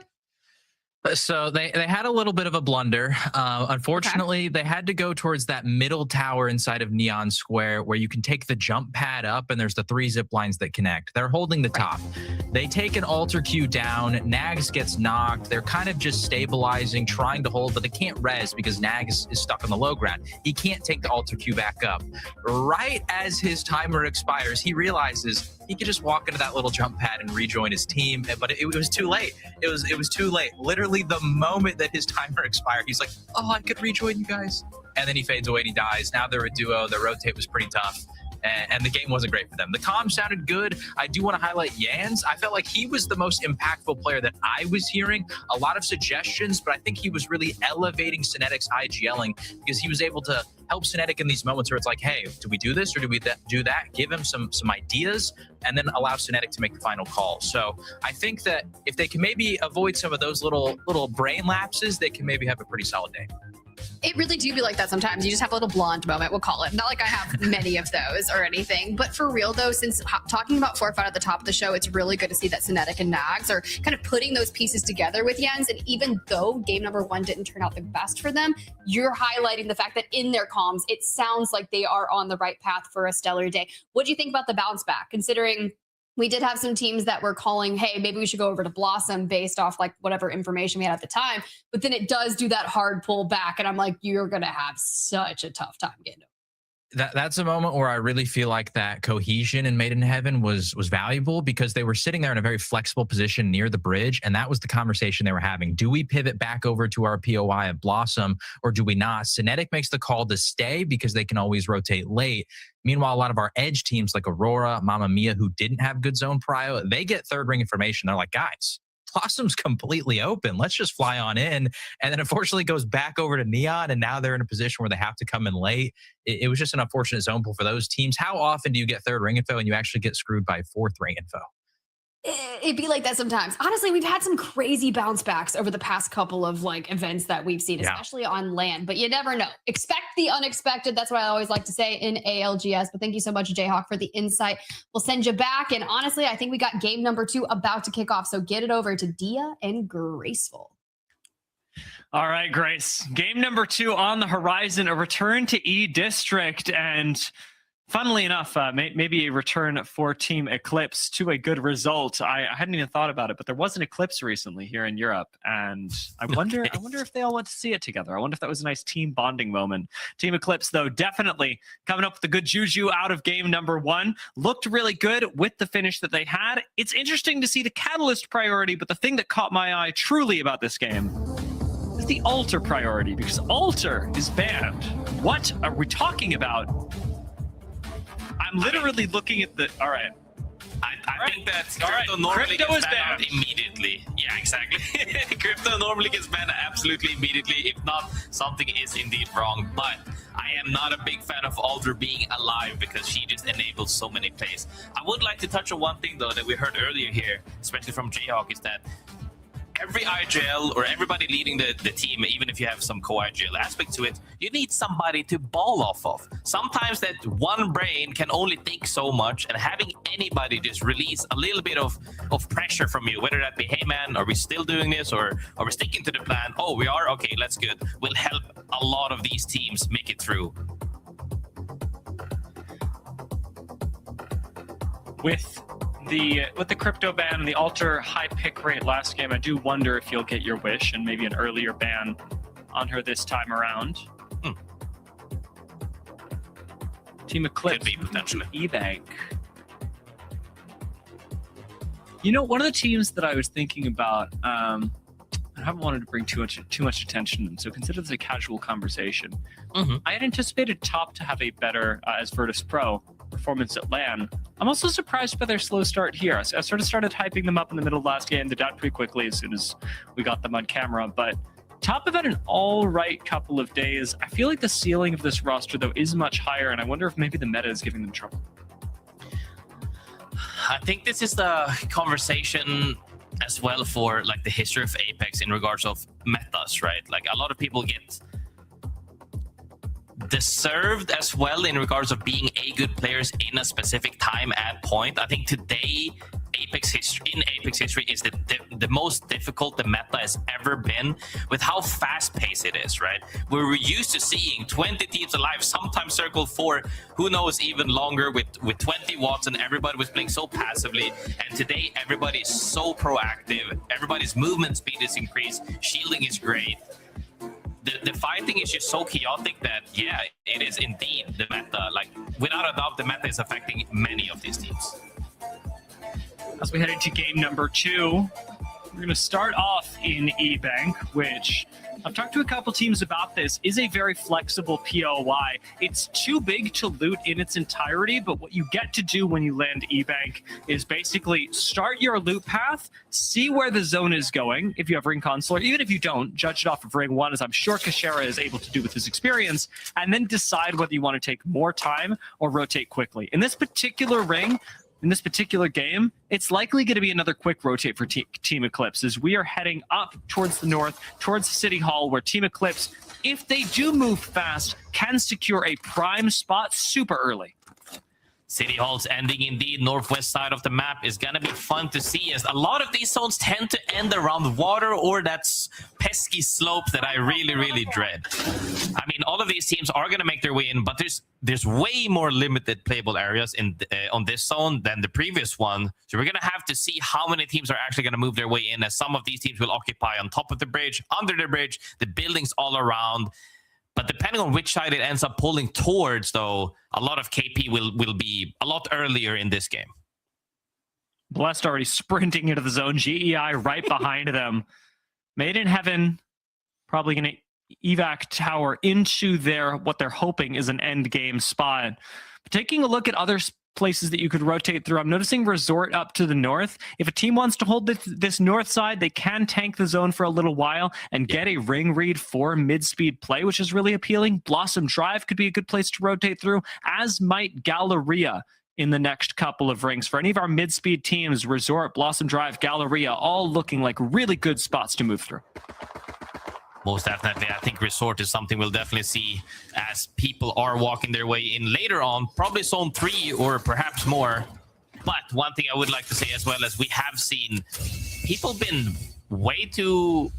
So they had a little bit of a blunder. Unfortunately, they had to go towards that middle tower inside of Neon Square where you can take the jump pad up and there's the 3 zip lines that connect. They're holding the top. They take an alter Q down. Nags gets knocked. They're kind of just stabilizing, trying to hold, but they can't res because Nags is stuck on the low ground. He can't take the alter Q back up. Right as his timer expires, he realizes he could just walk into that little jump pad and rejoin his team, but it was too late. It was too late. Literally the moment that his timer expired, he's like, oh, I could rejoin you guys. And then he fades away and he dies. Now they're a duo. Their rotate was pretty tough. And the game wasn't great for them. The comm sounded good. I do want to highlight Yans. I felt like he was the most impactful player that I was hearing. A lot of suggestions, but I think he was really elevating Synetic's IGLing because he was able to help Synetic in these moments where it's like, hey, do we do this or do we do that? Give him some ideas and then allow Synetic to make the final call. So I think that if they can maybe avoid some of those little brain lapses, they can maybe have a pretty solid day. It really do be like that sometimes. You just have a little blonde moment, we'll call it. Not like I have many of those or anything. But for real, though, since talking about Forefront at the top of the show, it's really good to see that Synetic and Nags are kind of putting those pieces together with Jens. And even though game number 1 didn't turn out the best for them, you're highlighting the fact that in their comms, it sounds like they are on the right path for a stellar day. What do you think about the bounce back, considering we did have some teams that were calling, hey, maybe we should go over to Blossom based off like whatever information we had at the time. But then it does do that hard pull back. And I'm like, you're going to have such a tough time getting over. That's a moment where I really feel like that cohesion in Made in Heaven was valuable because they were sitting there in a very flexible position near the bridge. And that was the conversation they were having. Do we pivot back over to our POI at Blossom or do we not? Synetic makes the call to stay because they can always rotate late. Meanwhile, a lot of our edge teams like Aurora, Mamma Mia, who didn't have good zone prio, they get third ring information. They're like, guys, Blossom's completely open. Let's just fly on in. And then unfortunately goes back over to Neon, and now they're in a position where they have to come in late. It was just an unfortunate zone pull for those teams. How often do you get third ring info and you actually get screwed by fourth ring info? It'd be like that sometimes. Honestly, we've had some crazy bounce backs over the past couple of like events that we've seen, especially on land, but you never know. Expect the unexpected. That's what I always like to say in ALGS. But thank you so much, Jayhawk, for the insight. We'll send you back. And honestly, I think we got game number 2 about to kick off. So get it over to Dia and Graceful. All right, Grace. Game number 2 on the horizon, a return to E District. And funnily enough, maybe a return for Team Eclipse to a good result. I hadn't even thought about it, but there was an eclipse recently here in Europe, and I wonder if they all went to see it together. I wonder if that was a nice team bonding moment. Team Eclipse, though, definitely coming up with a good juju out of game number 1. Looked really good with the finish that they had. It's interesting to see the Catalyst priority, but the thing that caught my eye truly about this game is the Alter priority, because Alter is banned. What are we talking about? I'm literally looking at the. All right. I think that Crypto normally gets banned immediately. Yeah, exactly. Crypto normally gets banned absolutely immediately. If not, something is indeed wrong. But I am not a big fan of Alter being alive because she just enables so many plays. I would like to touch on one thing, though, that we heard earlier here, especially from Jayhawk, is that every IGL or everybody leading the team, even if you have some co-IGL aspect to it, you need somebody to ball off of. Sometimes that one brain can only think so much, and having anybody just release a little bit of pressure from you, whether that be, hey man, are we still doing this, or are we sticking to the plan? Oh, we are? Okay, that's good. Will help a lot of these teams make it through. With the crypto ban and the Alter high pick rate last game, I do wonder if you'll get your wish and maybe an earlier ban on her this time around. Team Eclipse, could be potentially. eBank. You know, one of the teams that I was thinking about, I haven't wanted to bring too much attention to them, so consider this a casual conversation. I had anticipated Top to have a better, as Virtus Pro, performance at LAN. I'm also surprised by their slow start here. I sort of started hyping them up in the middle of last game. They died pretty quickly as soon as we got them on camera, but Top have had an all right couple of days. I feel like the ceiling of this roster, though, is much higher, and I wonder if maybe the meta is giving them trouble. I think this is the conversation as well for like the history of Apex in regards of metas, right? Like a lot of people get deserved as well in regards of being a good players in a specific time and point. I think today Apex history is the most difficult the meta has ever been, with how fast-paced it is, right? Where we're used to seeing 20 teams alive, sometimes circle 4, who knows, even longer, with 20 watts, and everybody was playing so passively. And today, everybody is so proactive. Everybody's movement speed is increased. Shielding is great. The fighting is just so chaotic that, yeah, it is indeed the meta. Like, without a doubt, the meta is affecting many of these teams. As we head into game number 2, we're going to start off in E-Bank, which I've talked to a couple teams about this, is a very flexible POI. It's too big to loot in its entirety, but what you get to do when you land E-Bank is basically start your loot path, see where the zone is going, if you have Ring Console, or even if you don't, judge it off of Ring 1, as I'm sure Kashera is able to do with his experience, and then decide whether you want to take more time or rotate quickly. In this particular ring, in this particular game, it's likely going to be another quick rotate for Team Eclipse, as we are heading up towards the north, towards City Hall, where Team Eclipse, if they do move fast, can secure a prime spot super early. City Hall's ending indeed. Northwest side of the map is gonna be fun to see, as a lot of these zones tend to end around water or that pesky slope that I really dread. I mean, all of these teams are gonna make their way in, but there's way more limited playable areas in on this zone than the previous one. So we're gonna have to see how many teams are actually gonna move their way in, as some of these teams will occupy on top of the bridge, under the bridge, the buildings all around. But depending on which side it ends up pulling towards, though, a lot of KP will be a lot earlier in this game. Blessed already sprinting into the zone. GEI right behind them. Made in Heaven probably going to evac tower into what they're hoping is an end game spot. But taking a look at other places that you could rotate through, I'm noticing Resort up to the north. If a team wants to hold this north side, they can tank the zone for a little while and get a ring read for mid-speed play, which is really appealing. Blossom Drive could be a good place to rotate through, as might Galleria in the next couple of rings. For any of our mid-speed teams, Resort, Blossom Drive, Galleria, all looking like really good spots to move through. Most definitely. I think Resort is something we'll definitely see as people are walking their way in later on, probably zone 3 or perhaps more. But one thing I would like to say as well, as we have seen people been way too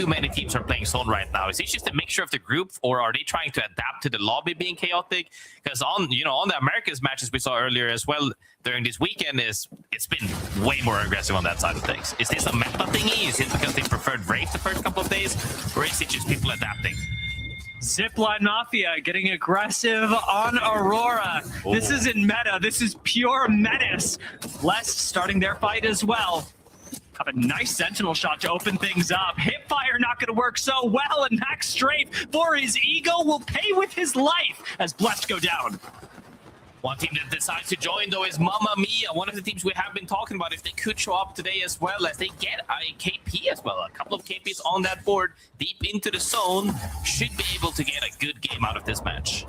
many teams are playing zone right now. Is it just a mixture of the group, or are they trying to adapt to the lobby being chaotic? Because on the Americas matches we saw earlier as well during this weekend, it's been way more aggressive on that side of things. Is this a meta thingy? Is it because they preferred Wraith the first couple of days, or is it just people adapting? Zipline Mafia getting aggressive on Aurora. Oh. This isn't meta. This is pure menace. Blessed starting their fight as well. Have a nice sentinel shot to open things up. Hipfire not going to work so well, and Max Strafe, for his ego, will pay with his life as Blessed go down. One team that decides to join, though, is Mamma Mia, one of the teams we have been talking about. If they could show up today as well, as they get a KP as well. A couple of KPs on that board, deep into the zone, should be able to get a good game out of this match.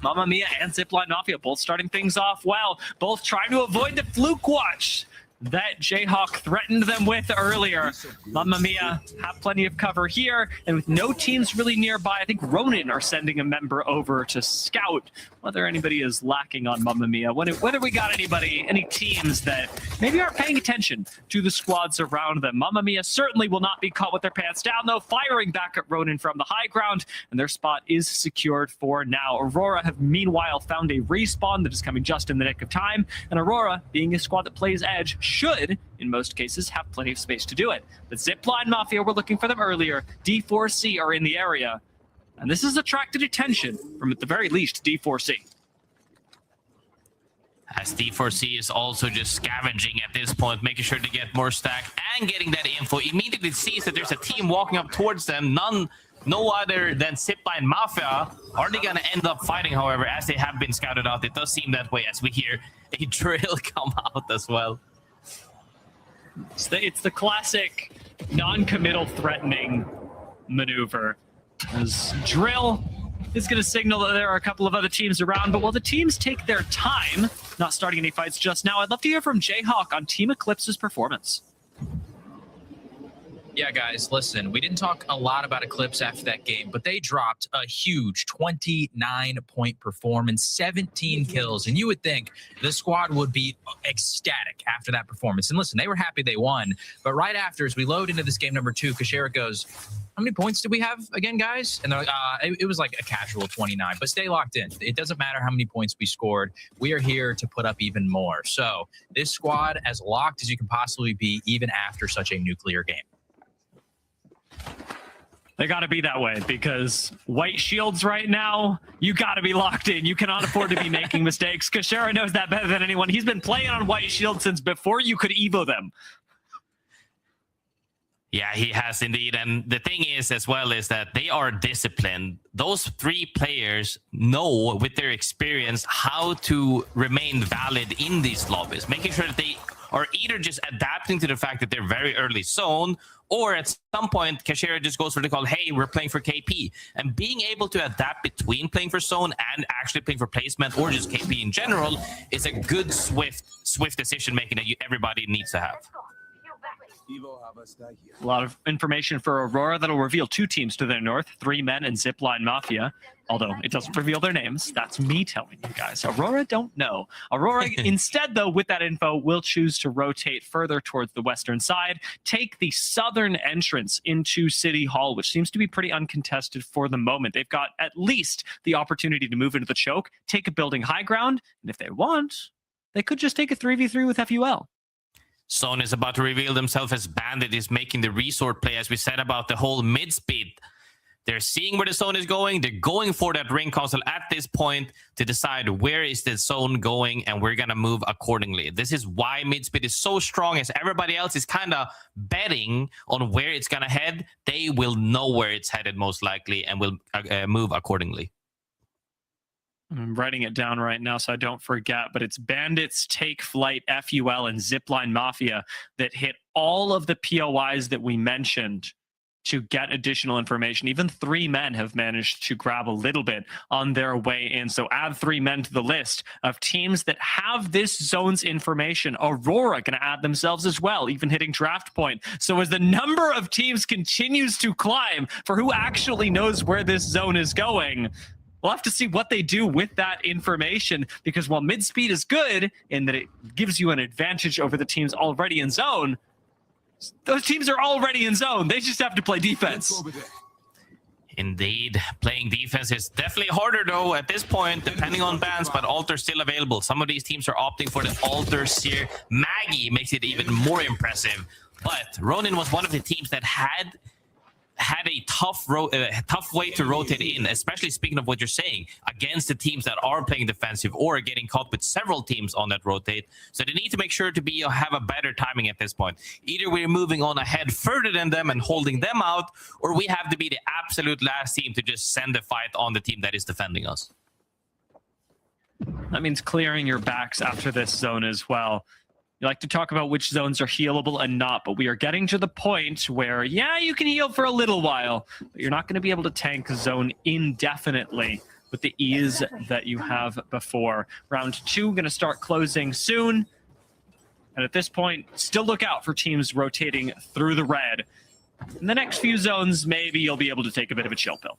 Mamma Mia and Zipline Mafia both starting things off well, both trying to avoid the fluke watch that Jayhawk threatened them with earlier. Mamma Mia have plenty of cover here, and with no teams really nearby, I think Ronin are sending a member over to scout whether anybody is lacking on Mamma Mia, whether we got any teams that maybe aren't paying attention to the squads around them. Mamma Mia certainly will not be caught with their pants down, though, firing back at Ronin from the high ground, and their spot is secured for now. Aurora have meanwhile found a respawn that is coming just in the nick of time, and Aurora, being a squad that plays edge, should, in most cases, have plenty of space to do it. But Zipline Mafia were looking for them earlier. D4C are in the area, and this has attracted attention from, at the very least, D4C. As D4C is also just scavenging at this point, making sure to get more stack and getting that info. Immediately sees that there's a team walking up towards them. No other than Zipline Mafia. Are they going to end up fighting, however, as they have been scouted out? It does seem that way as we hear a drill come out as well. It's the classic non-committal threatening maneuver. As drill is going to signal that there are a couple of other teams around, but while the teams take their time, not starting any fights just now, I'd love to hear from Jayhawk on Team Eclipse's performance. Yeah, guys, listen, we didn't talk a lot about Eclipse after that game, but they dropped a huge 29-point performance, 17 kills, and you would think the squad would be ecstatic after that performance. And listen, they were happy they won, but right after, as we load into this game number 2, Kashera goes, how many points did we have again, guys? And they're like, it was like a casual 29, but stay locked in. It doesn't matter how many points we scored. We are here to put up even more. So this squad as locked as you can possibly be, even after such a nuclear game. They got to be that way because white shields right now, you got to be locked in. You cannot afford to be making mistakes. Kashera knows that better than anyone. He's been playing on white shields since before you could evo them. Yeah, he has indeed. And the thing is as well is that they are disciplined. Those 3 players know with their experience how to remain valid in these lobbies, making sure that they are either just adapting to the fact that they're very early zone, or at some point, Kashera just goes for the call, hey, we're playing for KP. And being able to adapt between playing for zone and actually playing for placement or just KP in general is a good, swift decision-making that everybody needs to have. A lot of information for Aurora that'll reveal 2 teams to their north, 3 men and Zipline Mafia. Although it doesn't reveal their names. That's me telling you guys. Aurora don't know. Aurora instead, though, with that info, will choose to rotate further towards the western side, take the southern entrance into City Hall, which seems to be pretty uncontested for the moment. They've got at least the opportunity to move into the choke, take a building high ground, and if they want, they could just take a 3v3 with FUL. Zone is about to reveal themselves as Bandit is making the resort play, as we said about the whole mid-speed. They're seeing where the zone is going. They're going for that ring console at this point to decide where is the zone going, and we're going to move accordingly. This is why mid-speed is so strong, as everybody else is kind of betting on where it's going to head. They will know where it's headed most likely and will move accordingly. I'm writing it down right now so I don't forget, but it's Bandits, Take Flight, FUL, and Zipline Mafia that hit all of the POIs that we mentioned to get additional information. Even 3 men have managed to grab a little bit on their way in. So add 3 men to the list of teams that have this zone's information. Aurora going to add themselves as well, even hitting draft point. So as the number of teams continues to climb for who actually knows where this zone is going, we'll have to see what they do with that information, because while mid-speed is good in that it gives you an advantage over the teams already in zone, those teams are already in zone. They just have to play defense. Indeed. Playing defense is definitely harder, though, at this point, depending on bans, but Alter's still available. Some of these teams are opting for the Alter Seer. Maggie makes it even more impressive. But Ronin was one of the teams that had a tough way to rotate in, especially speaking of what you're saying, against the teams that are playing defensive or getting caught with several teams on that rotate. So they need to make sure to have a better timing at this point. Either we're moving on ahead further than them and holding them out, or we have to be the absolute last team to just send the fight on the team that is defending us. That means clearing your backs after this zone as well. You like to talk about which zones are healable and not, but we are getting to the point where, yeah, you can heal for a little while, but you're not going to be able to tank zone indefinitely with the ease that you have before. Round 2 going to start closing soon. And at this point, still look out for teams rotating through the red. In the next few zones, maybe you'll be able to take a bit of a chill pill.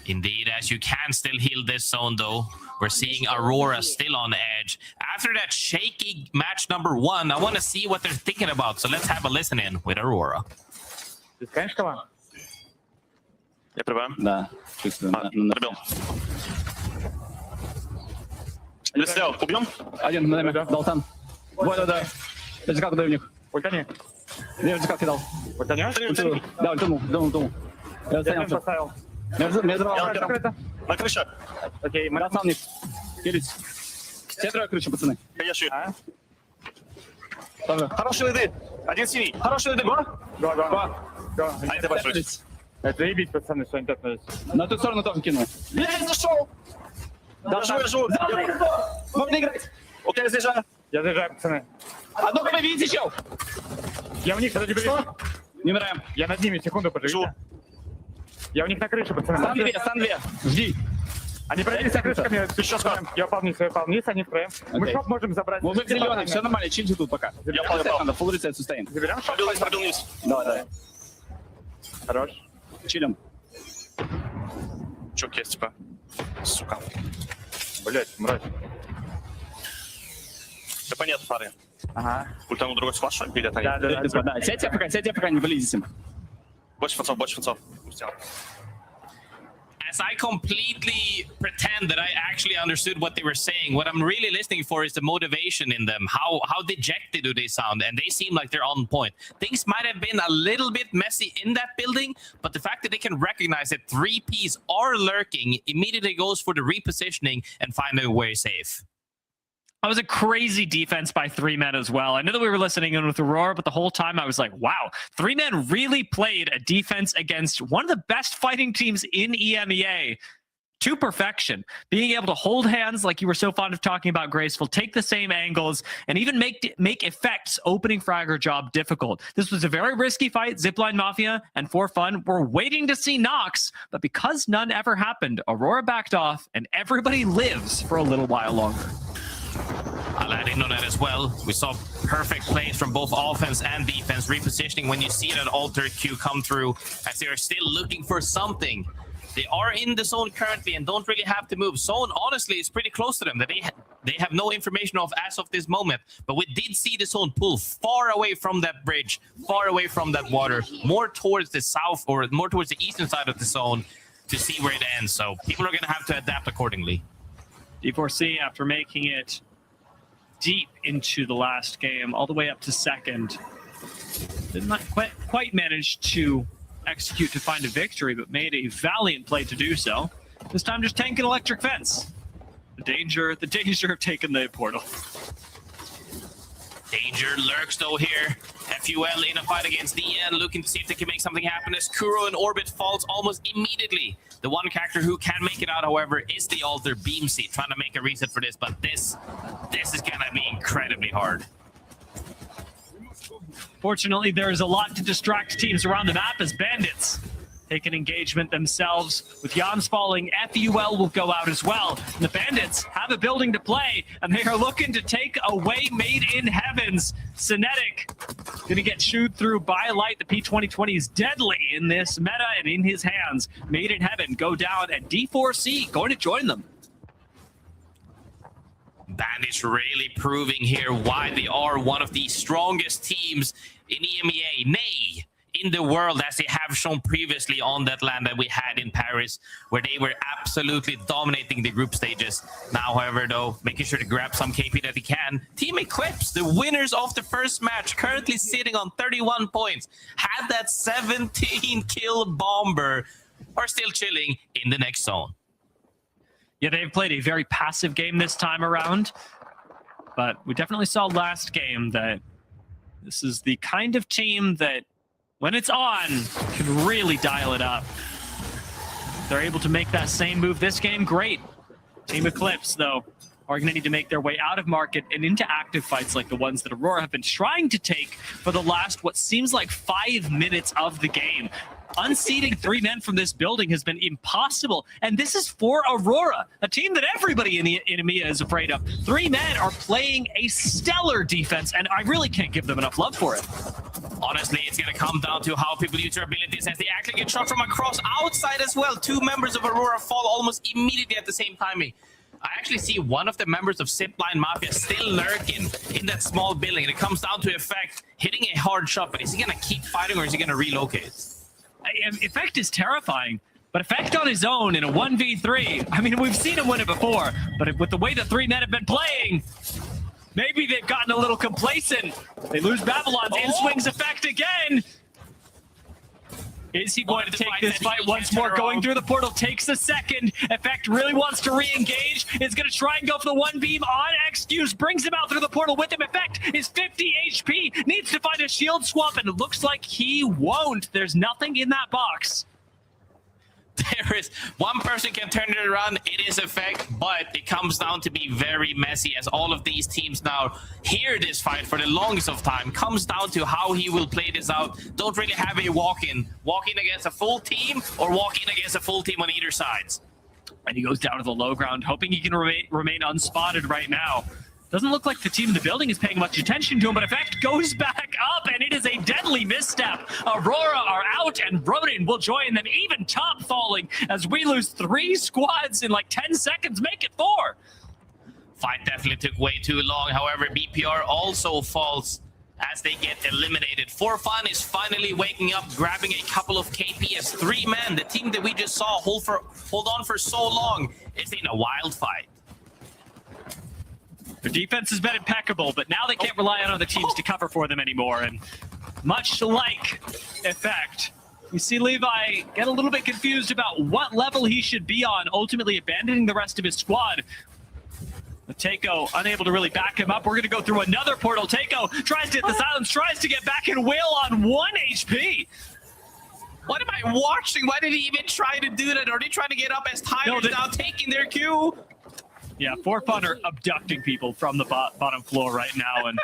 Indeed, as you can still heal this zone, though. We're seeing Aurora still on edge. After that shaky match number 1, I want to see what they're thinking about. So let's have a listen in with Aurora. Я пробуем? Да. Пробил. Сделал. Убьем? Один, на время. Дал там. Да. Языка куда у них? Ультани. Я языка кидал. Ультани? Да, ультанул. Я стоял. Меня взорвало. На крыше. Окей, мы Я сам не... Кирич. Все 3 крыши, пацаны. Я шью. Тоже. Хороший лиды. Один синий. Хороший лиды. Два. А это большой. Это заебись, пацаны, что они так надо. На ту сторону тоже кинул. Я зашел. Да, Я живу. можно играть. Окей, заезжаю. Я заезжаю, пацаны. Одну КП видите, чел? Я у них, подожди, Не умираем. Я над ними, секунду, подожди. Я у них на крыше, пацаны. Стан 2. Жди. Они пройдись за крышками, сейчас я упал вниз, они втроем. Мы шоп можем забрать. Мы в зеленых, все нормально, чильте тут пока. Я надо, full reset sustain. Заберем шоп? Пробил вниз. Давай. Хорош. Чилим. Чок есть, типа. Сука. Блять, мразь. Да понятно, пары. Ага. Ультану другой с флашом пилят они. Да. Сядьте пока, не вылезете. Больше фанцов. As I completely pretend that I actually understood what they were saying, what I'm really listening for is the motivation in them. How dejected do they sound? And they seem like they're on point. Things might have been a little bit messy in that building, but the fact that they can recognize that 3Ps are lurking immediately goes for the repositioning and find a way safe. That was a crazy defense by 3men as well. I know that we were listening in with Aurora, but the whole time I was like, wow, 3men really played a defense against one of the best fighting teams in EMEA to perfection. Being able to hold hands like you were so fond of talking about, Graceful, take the same angles, and even make effects opening Fragger job difficult. This was a very risky fight. Zipline Mafia and For Fun were waiting to see Nox, but because none ever happened, Aurora backed off, and everybody lives for a little while longer. I'll add in on that as well. We saw perfect plays from both offense and defense repositioning when you see that alter Q come through as they are still looking for something. They are in the zone currently and don't really have to move. Zone, honestly, is pretty close to them. That they have no information of as of this moment. But we did see the zone pull far away from that bridge, far away from that water, more towards the south or more towards the eastern side of the zone to see where it ends. So people are going to have to adapt accordingly. D4C, after making it deep into the last game, all the way up to second, did not quite manage to execute to find a victory, but made a valiant play to do so. This time just tank an electric fence. The danger of taking the portal. Danger lurks though here. FUL in a fight against DN, looking to see if they can make something happen as Kuro in orbit falls almost immediately. The one character who can make it out, however, is the Alter Beamseed, trying to make a reset for this, but this is gonna be incredibly hard. Fortunately, there is a lot to distract teams around the map as Bandits take an engagement themselves. With Jans falling, FUL will go out as well. And the Bandits have a building to play, and they are looking to take away Made in Heavens. Cinetic gonna get chewed through by Light. The P2020 is deadly in this meta and in his hands. Made in Heaven go down, and D4C going to join them. Bandits really proving here why they are one of the strongest teams in EMEA, nay, in the world, as they have shown previously on that land that we had in Paris, where they were absolutely dominating the group stages. Now, however, though, making sure to grab some KP that he can. Team Eclipse, the winners of the first match, currently sitting on 31 points, had that 17-kill bomber, are still chilling in the next zone. Yeah, they've played a very passive game this time around, but we definitely saw last game that this is the kind of team that, when it's on, can really dial it up. They're able to make that same move this game, great. Team Eclipse, though, are going to need to make their way out of market and into active fights like the ones that Aurora have been trying to take for the last, what seems like 5 minutes of the game. Unseating 3 men from this building has been impossible, and this is for Aurora, a team that everybody in EMEA is afraid of. 3 men are playing a stellar defense, and I really can't give them enough love for it. Honestly, it's going to come down to how people use their abilities as they actually get shot from across outside as well. 2 members of Aurora fall almost immediately at the same timing. I actually see one of the members of Zipline Mafia still lurking in that small building, and it comes down to Effect hitting a hard shot, but is he going to keep fighting or is he going to relocate? Effect is terrifying, but Effect on his own in a 1v3, I mean, we've seen him win it before, but with the way the 3 men have been playing, maybe they've gotten a little complacent. They lose Babylon's in swings Effect again. Is he going to take this fight once more? Going through the portal takes a second. Effect really wants to re-engage. Is going to try and go for the 1 beam on Excuse. Brings him out through the portal with him. Effect is 50 HP. Needs to find a shield swap, and it looks like he won't. There's nothing in that box. There is one person can turn it around. It is Effect, but it comes down to be very messy as all of these teams now hear this fight for the longest of time. Comes down to how he will play this out. Don't really have a walk-in against a full team or walk-in against a full team on either sides. And he goes down to the low ground, hoping he can remain unspotted right now. Doesn't look like the team in the building is paying much attention to him, but Effect goes back up, and it is a deadly misstep. Aurora are out, and Ronin will join them, even top falling, as we lose 3 squads in like 10 seconds, make it 4. Fight definitely took way too long. However, BPR also falls as they get eliminated. For Fun is finally waking up, grabbing a couple of KP as 3 men. The team that we just saw hold on for so long is in a wild fight. Their defense has been impeccable, but now they can't rely on other teams to cover for them anymore. And much like Effect, we see Levi get a little bit confused about what level he should be on, ultimately abandoning the rest of his squad. Takeo unable to really back him up. We're going to go through another portal. Takeo tries to hit the silence, tries to get back, and Will on 1 HP. What am I watching? Why did he even try to do that? Are they trying to get up as Tigers now taking their cue? Yeah, For Fun are abducting people from the bottom floor right now, and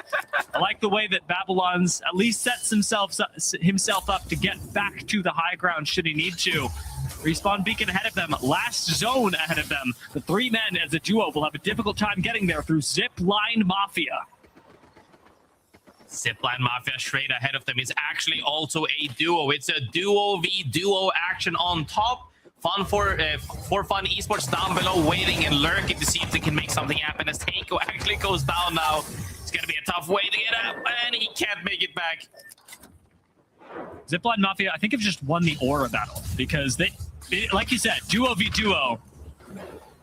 I like the way that Babylon's at least sets himself up to get back to the high ground should he need to. Respawn beacon ahead of them, last zone ahead of them. The 3 men as a duo will have a difficult time getting there through Zipline Mafia. Zipline Mafia straight ahead of them is actually also a duo. It's a duo v duo action on top. Fun for Fun Esports down below, waiting and lurking to see if they can make something happen as Takeo actually goes down now. It's going to be a tough way to get up, and he can't make it back. Zipline Mafia, I think, have just won the Aura battle because like you said, duo v duo.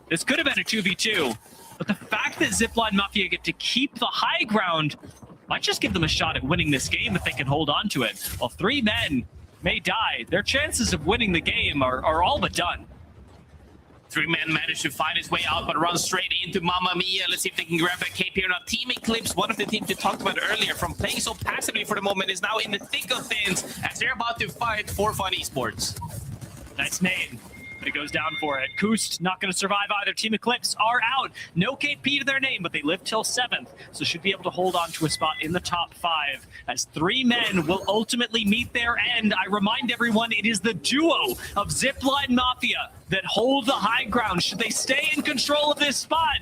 This could have been a 2v2, but the fact that Zipline Mafia get to keep the high ground might just give them a shot at winning this game if they can hold on to it. While 3 men may die, their chances of winning the game are all but done. 3 men managed to find his way out, but runs straight into Mamma Mia. Let's see if they can grab that KP or not. Team Eclipse, one of the teams we talked about earlier, from playing so passively for the moment, is now in the thick of things as they're about to fight For Fun Esports. Nice name, but it goes down for it. Koost not going to survive either. Team Eclipse are out. No KP to their name, but they live till 7th, so should be able to hold on to a spot in the top 5 as 3 men will ultimately meet their end. I remind everyone, it is the duo of Zipline Mafia that hold the high ground. Should they stay in control of this spot,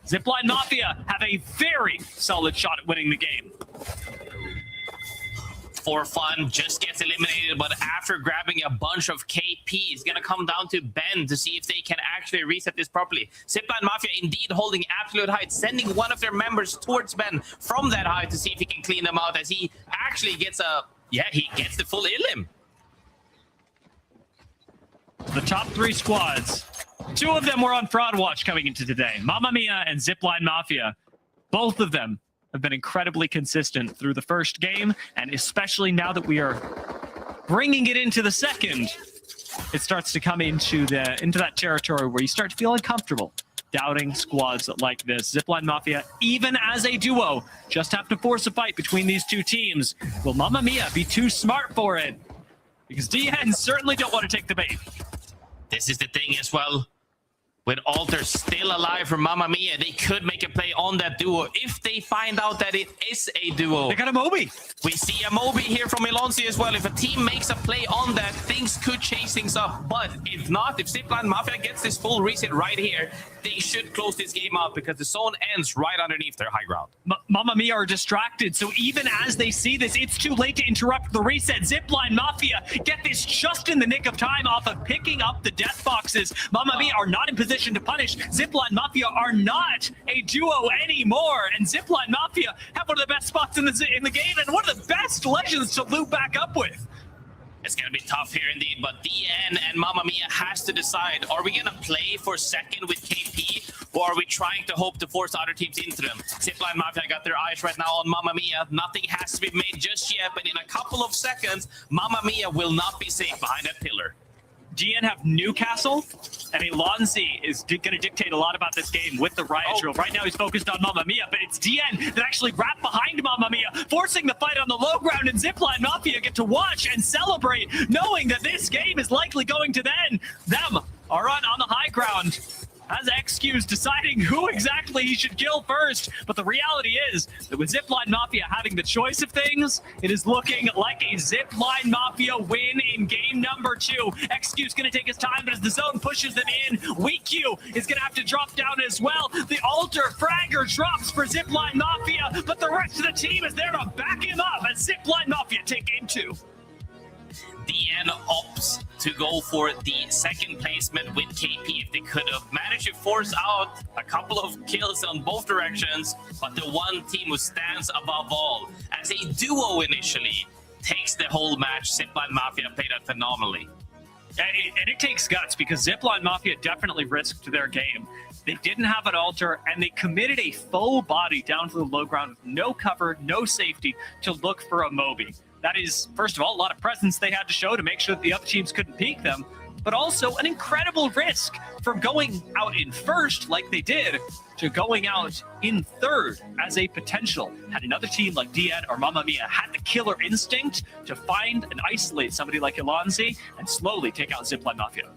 Zipline Mafia have a very solid shot at winning the game. For Fun just gets eliminated, but after grabbing a bunch of KP, it's going to come down to Ben to see if they can actually reset this properly. Zipline Mafia indeed holding absolute height, sending one of their members towards Ben from that height to see if he can clean them out as he actually gets he gets the full Illim. The top 3 squads, 2 of them were on Fraud Watch coming into today. Mamma Mia and Zipline Mafia, both of them have been incredibly consistent through the first game, and especially now that we are bringing it into the second, it starts to come into that territory where you start to feel uncomfortable doubting squads like this. Zipline Mafia, even as a duo, just have to force a fight between these 2 teams. Will Mamma Mia be too smart for it? Because DN certainly don't want to take the bait. This is the thing as well. With Alter still alive for Mamma Mia, they could make a play on that duo if they find out that it is a duo. They got a Moby. We see a Moby here from Elonzi as well. If a team makes a play on that, things could chase things up. But if not, if Zipline Mafia gets this full reset right here, they should close this game out because the zone ends right underneath their high ground. Mamma Mia are distracted, so even as they see this, it's too late to interrupt the reset. Zipline Mafia get this just in the nick of time off of picking up the death boxes. Mamma Mia are not in position to punish. Zipline Mafia are not a duo anymore, and Zipline Mafia have one of the best spots in the game and one of the best legends to loop back up with. It's going to be tough here indeed, but DN and Mamma Mia has to decide, are we going to play for second with KP, or are we trying to hope to force other teams into them? Zipline Mafia got their eyes right now on Mamma Mia. Nothing has to be made just yet, but in a couple of seconds, Mamma Mia will not be safe behind that pillar. GN have Newcastle, and Elonzi is going to dictate a lot about this game with the Riot Drill. Right now he's focused on Mamma Mia, but it's DN that actually wrapped behind Mamma Mia, forcing the fight on the low ground, and Zipline Mafia get to watch and celebrate, knowing that this game is likely going to end. Them are on the high ground. As XQ's deciding who exactly he should kill first. But the reality is that with Zipline Mafia having the choice of things, it is looking like a Zipline Mafia win in game number 2. XQ's going to take his time, but as the zone pushes them in, WeQ is going to have to drop down as well. The Alter Fragger drops for Zipline Mafia, but the rest of the team is there to back him up as Zipline Mafia take game 2. DN opts to go for the second placement with KP. If they could have managed to force out a couple of kills on both directions, but the one team who stands above all as a duo initially takes the whole match. Zipline Mafia played that phenomenally. And it takes guts because Zipline Mafia definitely risked their game. They didn't have an altar, and they committed a full body down to the low ground with no cover, no safety to look for a Moby. That is, first of all, a lot of presence they had to show to make sure that the other teams couldn't peek them, but also an incredible risk from going out in first like they did to going out in third as a potential. Had another team like DN or Mamma Mia had the killer instinct to find and isolate somebody like Elonzi and slowly take out Zipline Mafia.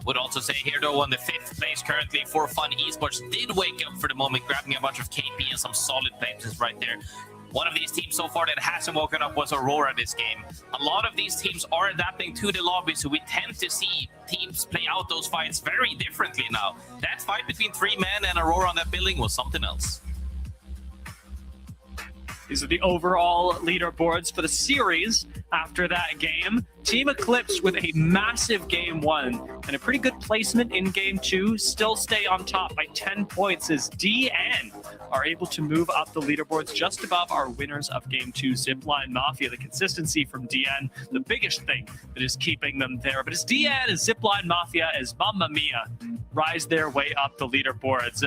Would also say here, though, on the 5th place currently for Fun Esports, did wake up for the moment, grabbing a bunch of KP and some solid places right there. One of these teams so far that hasn't woken up was Aurora this game. A lot of these teams are adapting to the lobby, so we tend to see teams play out those fights very differently now. That fight between 3 men and Aurora on that building was something else. These are the overall leaderboards for the series after that game. Team Eclipse with a massive game 1 and a pretty good placement in game 2 still stay on top by 10 points as DN are able to move up the leaderboards just above our winners of game 2, Zipline Mafia. The consistency from DN, the biggest thing that is keeping them there. But as DN, as Zipline Mafia, as Mamma Mia rise their way up the leaderboards,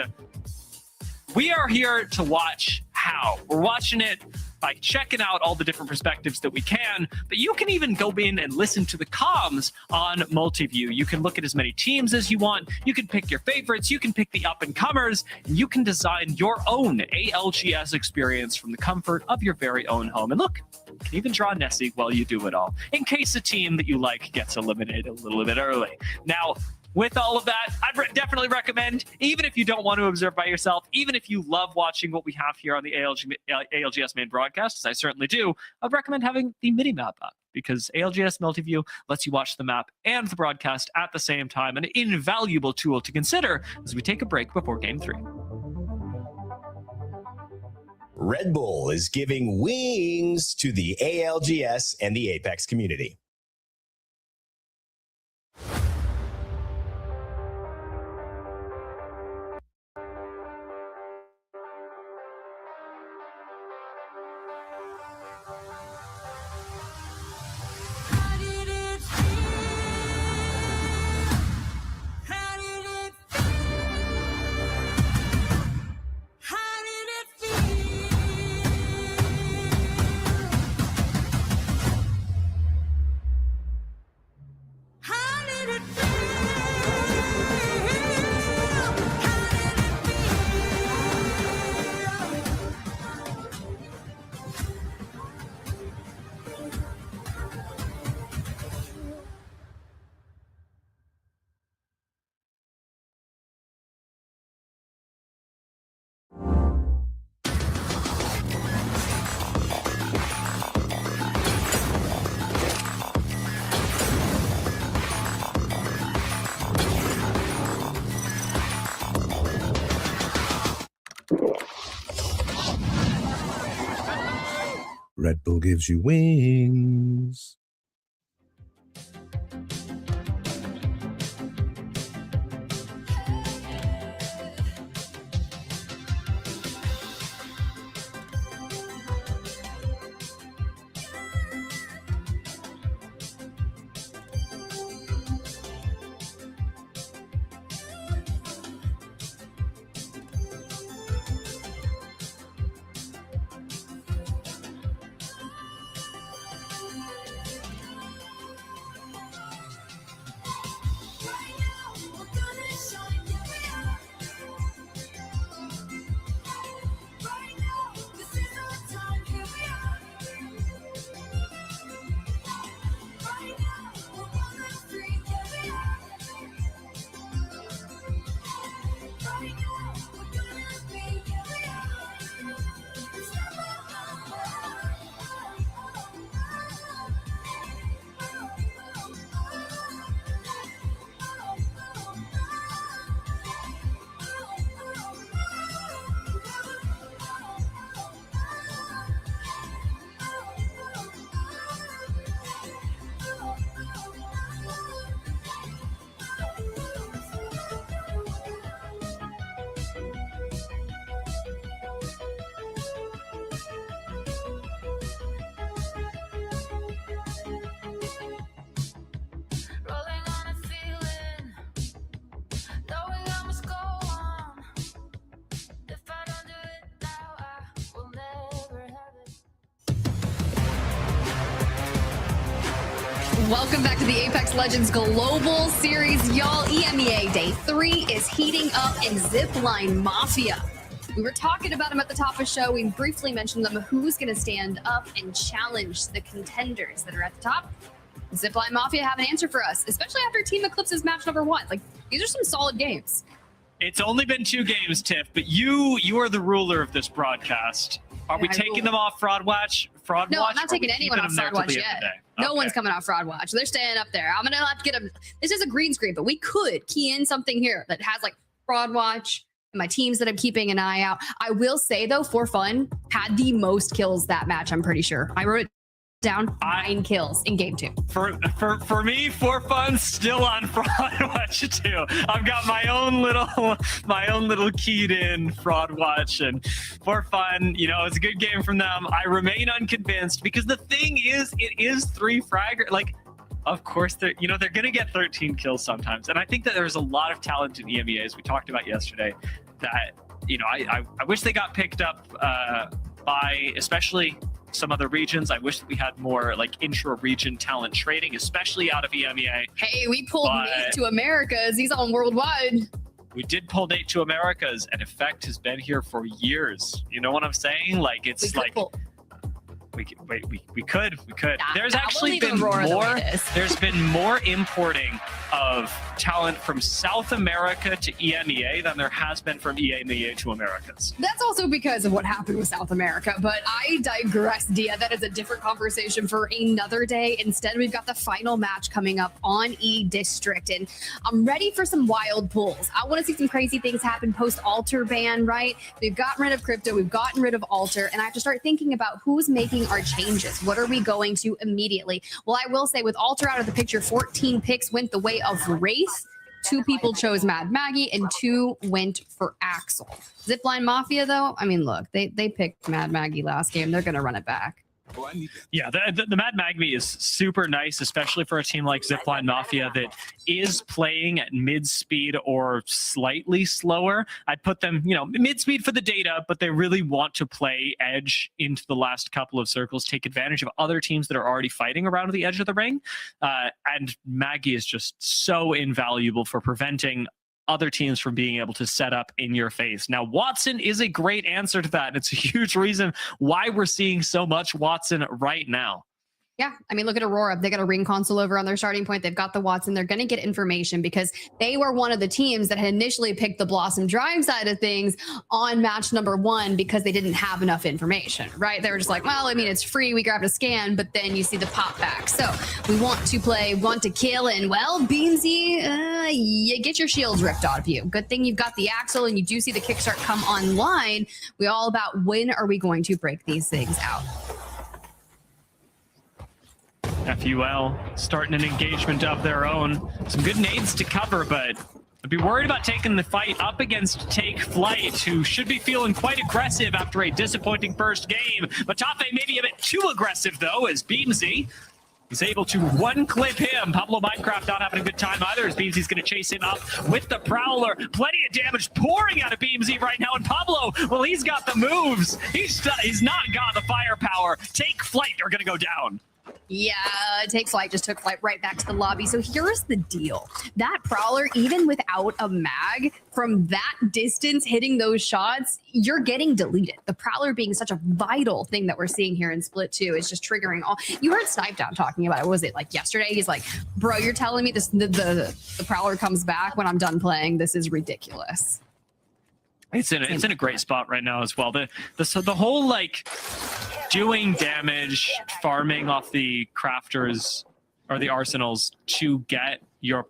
we are here to watch how. We're watching it by checking out all the different perspectives that we can, but you can even go in and listen to the comms on Multiview. You can look at as many teams as you want, you can pick your favorites, you can pick the up-and-comers, and you can design your own ALGS experience from the comfort of your very own home. And look, you can even draw Nessie while you do it all, in case a team that you like gets eliminated a little bit early. Now, with all of that, I'd definitely recommend, even if you don't want to observe by yourself, even if you love watching what we have here on the ALGS main broadcast, as I certainly do, I'd recommend having the mini-map up, because ALGS Multiview lets you watch the map and the broadcast at the same time, an invaluable tool to consider as we take a break before Game 3. Red Bull is giving wings to the ALGS and the Apex community. Red Bull gives you wings. Welcome back to the Apex Legends Global Series, y'all. EMEA Day 3 is heating up in Zipline Mafia. We were talking about them at the top of the show. We briefly mentioned them. Who's going to stand up and challenge the contenders that are at the top? Zipline Mafia have an answer for us, especially after Team Eclipse's match number 1. Like, these are some solid games. It's only been 2 games, Tiff, but you are the ruler of this broadcast. Are we taking them off Fraud Watch? No, I'm not taking anyone off Fraud Watch yet. No one's coming off Fraud Watch. They're staying up there. I'm going to have to get them. This is a green screen, but we could key in something here that has like Fraud Watch and my teams that I'm keeping an eye out. I will say, though, for fun, had the most kills that match, I'm pretty sure. I wrote it down, 9 kills in game 2. For me, for fun, still on Fraud Watch too. I've got my own little keyed in Fraud Watch, and for fun, you know, it's a good game from them. I remain unconvinced because the thing is, it is 3 fragger. Like, of course, they're gonna get 13 kills sometimes, and I think that there's a lot of talent in EMEA, as we talked about yesterday. That, you know, I wish they got picked up by especially some other regions. I wish that we had more like intra-region talent trading, especially out of EMEA. Hey, we pulled Nate to Americas. He's on worldwide. We did pull Nate to Americas, and Effect has been here for years. You know what I'm saying? Like, it's like we could. There's actually been more. There's been more importing of talent from South America to EMEA than there has been from EMEA to Americas. That's also because of what happened with South America, but I digress, Dia. That is a different conversation for another day. Instead, we've got the final match coming up on E-District, and I'm ready for some wild pulls. I want to see some crazy things happen post-Alter ban, right? We've gotten rid of Crypto, we've gotten rid of Alter, and I have to start thinking about who's making our changes. What are we going to immediately? Well, I will say with Alter out of the picture, 14 picks went the way of Wraith. 2 people chose Mad Maggie and 2 went for Axel. Zipline Mafia, though, I mean, look, they picked Mad Maggie last game. They're going to run it back. Yeah, the Mad Maggie is super nice, especially for a team like Zipline Mafia that is playing at mid-speed or slightly slower. I'd put them, you know, mid-speed for the data, but they really want to play edge into the last couple of circles, take advantage of other teams that are already fighting around the edge of the ring. And Maggie is just so invaluable for preventing other teams from being able to set up in your face. Now, Watson is a great answer to that. It's a huge reason why we're seeing so much Watson right now. Yeah, I mean, look at Aurora. They got a ring console over on their starting point. They've got the Watson. They're going to get information because they were one of the teams that had initially picked the Blossom Drive side of things on match number 1 because they didn't have enough information, right? They were just like, well, I mean, it's free. We grabbed a scan, but then you see the pop back. So we want to play, want to kill, and well, Beamsy, you get your shields ripped out of you. Good thing you've got the Axel and you do see the kickstart come online. We all about when are we going to break these things out? FUL starting an engagement of their own. Some good nades to cover, but I'd be worried about taking the fight up against Take Flight, who should be feeling quite aggressive after a disappointing first game. Matafe maybe a bit too aggressive, though, as Beamsy is able to one-clip him. Pablo Minecraft not having a good time either, as Beamsy's going to chase him up with the Prowler. Plenty of damage pouring out of Beamsy right now, and Pablo, well, he's got the moves. He's not got the firepower. Take Flight are going to go down. Yeah, Take Flight just took Flight right back to the lobby. So here's the deal. That Prowler, even without a mag, from that distance hitting those shots, you're getting deleted. The Prowler being such a vital thing that we're seeing here in Split 2 is just triggering all. You heard Snipe Down talking about it. Was it like yesterday? He's like, bro, you're telling me this the Prowler comes back when I'm done playing. This is ridiculous. It's in a great spot right now as well. The whole like doing damage, farming off the crafters or the arsenals to get your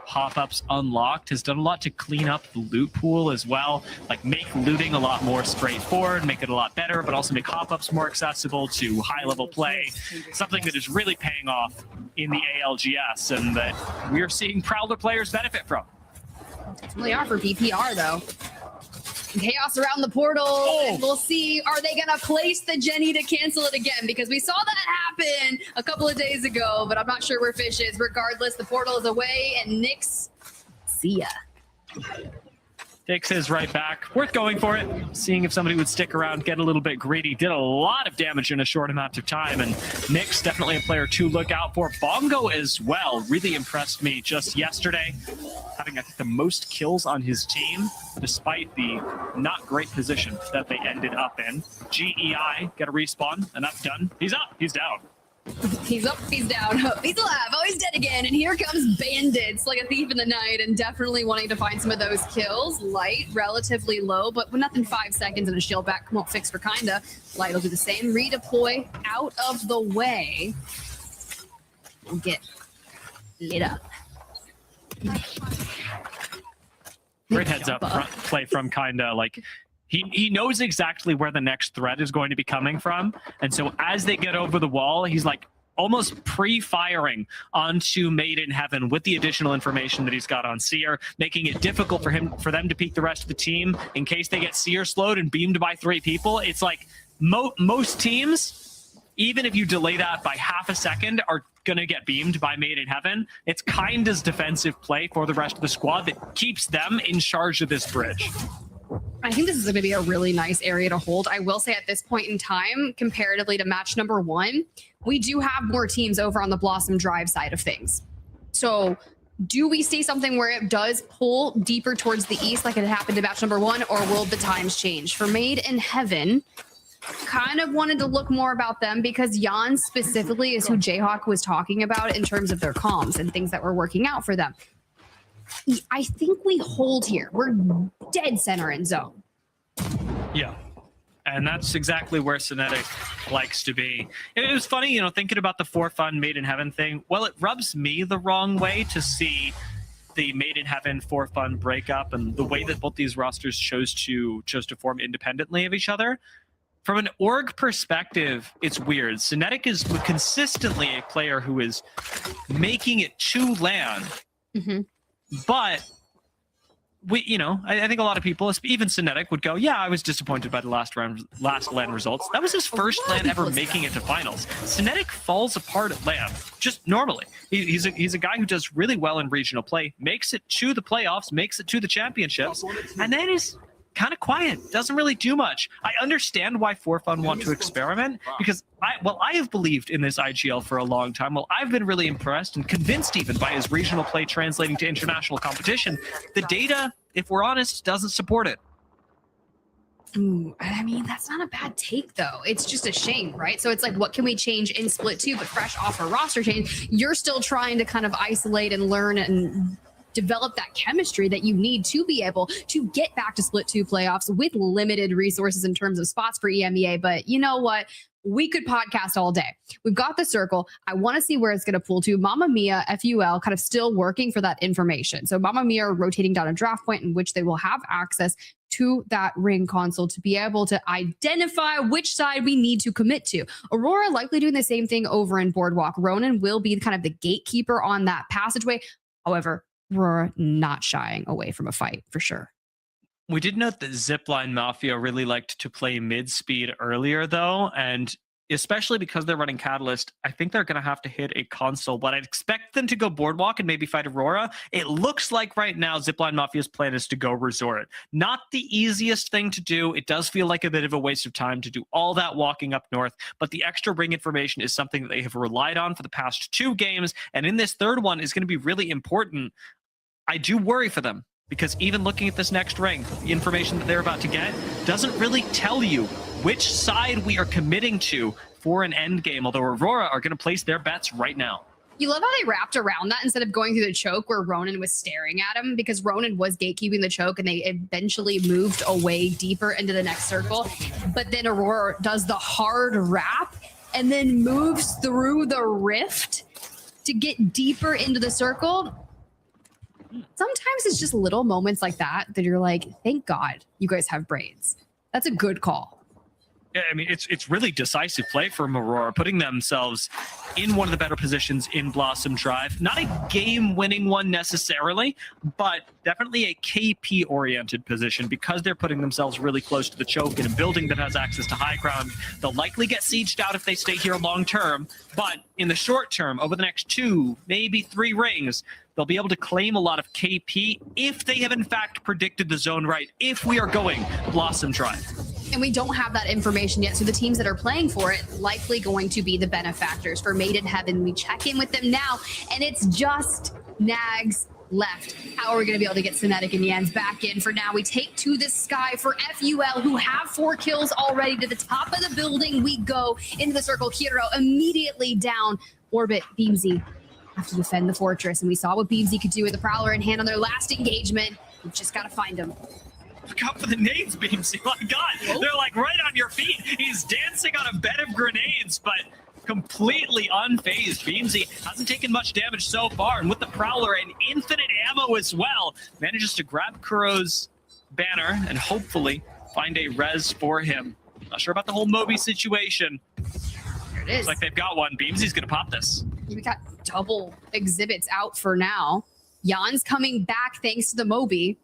pop-ups unlocked has done a lot to clean up the loot pool as well. Like make looting a lot more straightforward, make it a lot better, but also make hop-ups more accessible to high-level play. Something that is really paying off in the ALGS and that we're seeing Prowler players benefit from. They are for BPR though. Chaos around the portal, and we'll see, are they gonna place the Jenny to cancel it again? Because we saw that happen a couple of days ago, but I'm not sure where Fish is. Regardless, the portal is away, and Nyx, see ya. Takes his right back. Worth going for it. Seeing if somebody would stick around, get a little bit greedy. Did a lot of damage in a short amount of time. And Nick's definitely a player to look out for. Bongo as well. Really impressed me just yesterday. Having, I think, the most kills on his team, despite the not great position that they ended up in. GEI, get a respawn, and that's done. He's up, he's down. He's up, he's down, he's alive, oh, he's dead again. And here comes Bandits like a thief in the night and definitely wanting to find some of those kills. Light, relatively low, but with nothing 5 seconds and a shield back won't fix for Kinda. Light will do the same, redeploy out of the way. We'll get lit up. Great heads up front play from Kinda. Like, he knows exactly where the next threat is going to be coming from. And so as they get over the wall, he's like almost pre-firing onto Made in Heaven with the additional information that he's got on Seer, making it difficult for them to peek the rest of the team in case they get Seer slowed and beamed by 3 people. It's like most teams, even if you delay that by half a second, are going to get beamed by Made in Heaven. It's Kinda's defensive play for the rest of the squad that keeps them in charge of this bridge. I think this is going to be a really nice area to hold. I will say at this point in time, comparatively to match number 1, we do have more teams over on the Blossom Drive side of things. So do we see something where it does pull deeper towards the east like it happened to match number 1, or will the times change? For Made in Heaven, kind of wanted to look more about them because Jan specifically is who Jayhawk was talking about in terms of their comms and things that were working out for them. I think we hold here. We're dead center in zone. Yeah. And that's exactly where Cinetic likes to be. It was funny, you know, thinking about the for fun Made in Heaven thing. Well, it rubs me the wrong way to see the Made in Heaven for fun breakup and the way that both these rosters chose to form independently of each other. From an org perspective, it's weird. Cinetic is consistently a player who is making it to LAN. Mm-hmm. But I think a lot of people, even Cinetic, would go, yeah, I was disappointed by the last LAN results. That was his first LAN ever making it to finals. Cinetic falls apart at LAN, just normally. He's a guy who does really well in regional play, makes it to the playoffs, makes it to the championships, and then is kind of quiet, doesn't really do much. I understand why For Fun want to experiment, because I have believed in this IGL for a long time. Well, I've been really impressed and convinced even by his regional play translating to international competition. The data, if we're honest, doesn't support it. Ooh, I mean, that's not a bad take, though. It's just a shame, right? So it's like, what can we change in Split 2, but fresh off a roster change? You're still trying to kind of isolate and learn and develop that chemistry that you need to be able to get back to Split 2 playoffs with limited resources in terms of spots for EMEA. But you know what? We could podcast all day. We've got the circle. I want to see where it's going to pull to. Mamma Mia, FUL, kind of still working for that information. So Mamma Mia are rotating down a draft point in which they will have access to that ring console to be able to identify which side we need to commit to. Aurora likely doing the same thing over in Boardwalk. Ronan will be kind of the gatekeeper on that passageway. However, Aurora not shying away from a fight for sure. We did note that Zipline Mafia really liked to play mid-speed earlier, though, and especially because they're running Catalyst, I think they're going to have to hit a console, but I'd expect them to go Boardwalk and maybe fight Aurora. It looks like right now Zipline Mafia's plan is to go Resort. Not the easiest thing to do. It does feel like a bit of a waste of time to do all that walking up north, but the extra ring information is something that they have relied on for the past 2 games, and in this third one is going to be really important. I do worry for them, because even looking at this next ring, the information that they're about to get doesn't really tell you which side we are committing to for an end game, although Aurora are going to place their bets right now. You love how they wrapped around that instead of going through the choke where Ronan was staring at him, because Ronan was gatekeeping the choke and they eventually moved away deeper into the next circle. But then Aurora does the hard wrap and then moves through the rift to get deeper into the circle. Sometimes it's just little moments like that that you're like, thank God you guys have braids. That's a good call. I mean, it's really decisive play from Aurora, putting themselves in one of the better positions in Blossom Drive. Not a game-winning one necessarily, but definitely a KP-oriented position because they're putting themselves really close to the choke in a building that has access to high ground. They'll likely get sieged out if they stay here long-term, but in the short term, over the next 2, maybe 3 rings, they'll be able to claim a lot of KP if they have in fact predicted the zone right, if we are going Blossom Drive. And we don't have that information yet, so the teams that are playing for it likely going to be the benefactors. For Made in Heaven, we check in with them now, and it's just Nags left. How are we going to be able to get Cinetic and Yans back in? For now, we take to the sky for FUL, who have 4 kills already. To the top of the building we go, into the circle. Hero immediately down. Orbit, Beamsy have to defend the fortress, and we saw what Beamsy could do with the Prowler in hand on their last engagement. We've just got to find him. Look out for the nades, Beamsy. My God, they're like right on your feet. He's dancing on a bed of grenades, but completely unfazed. Beamsy hasn't taken much damage so far, and with the Prowler and infinite ammo as well, manages to grab Kuro's banner and hopefully find a res for him. Not sure about the whole Moby situation. There it is. Looks like they've got one. Beamsy's gonna pop this. We got double exhibits out for now. Jan's coming back thanks to the Moby.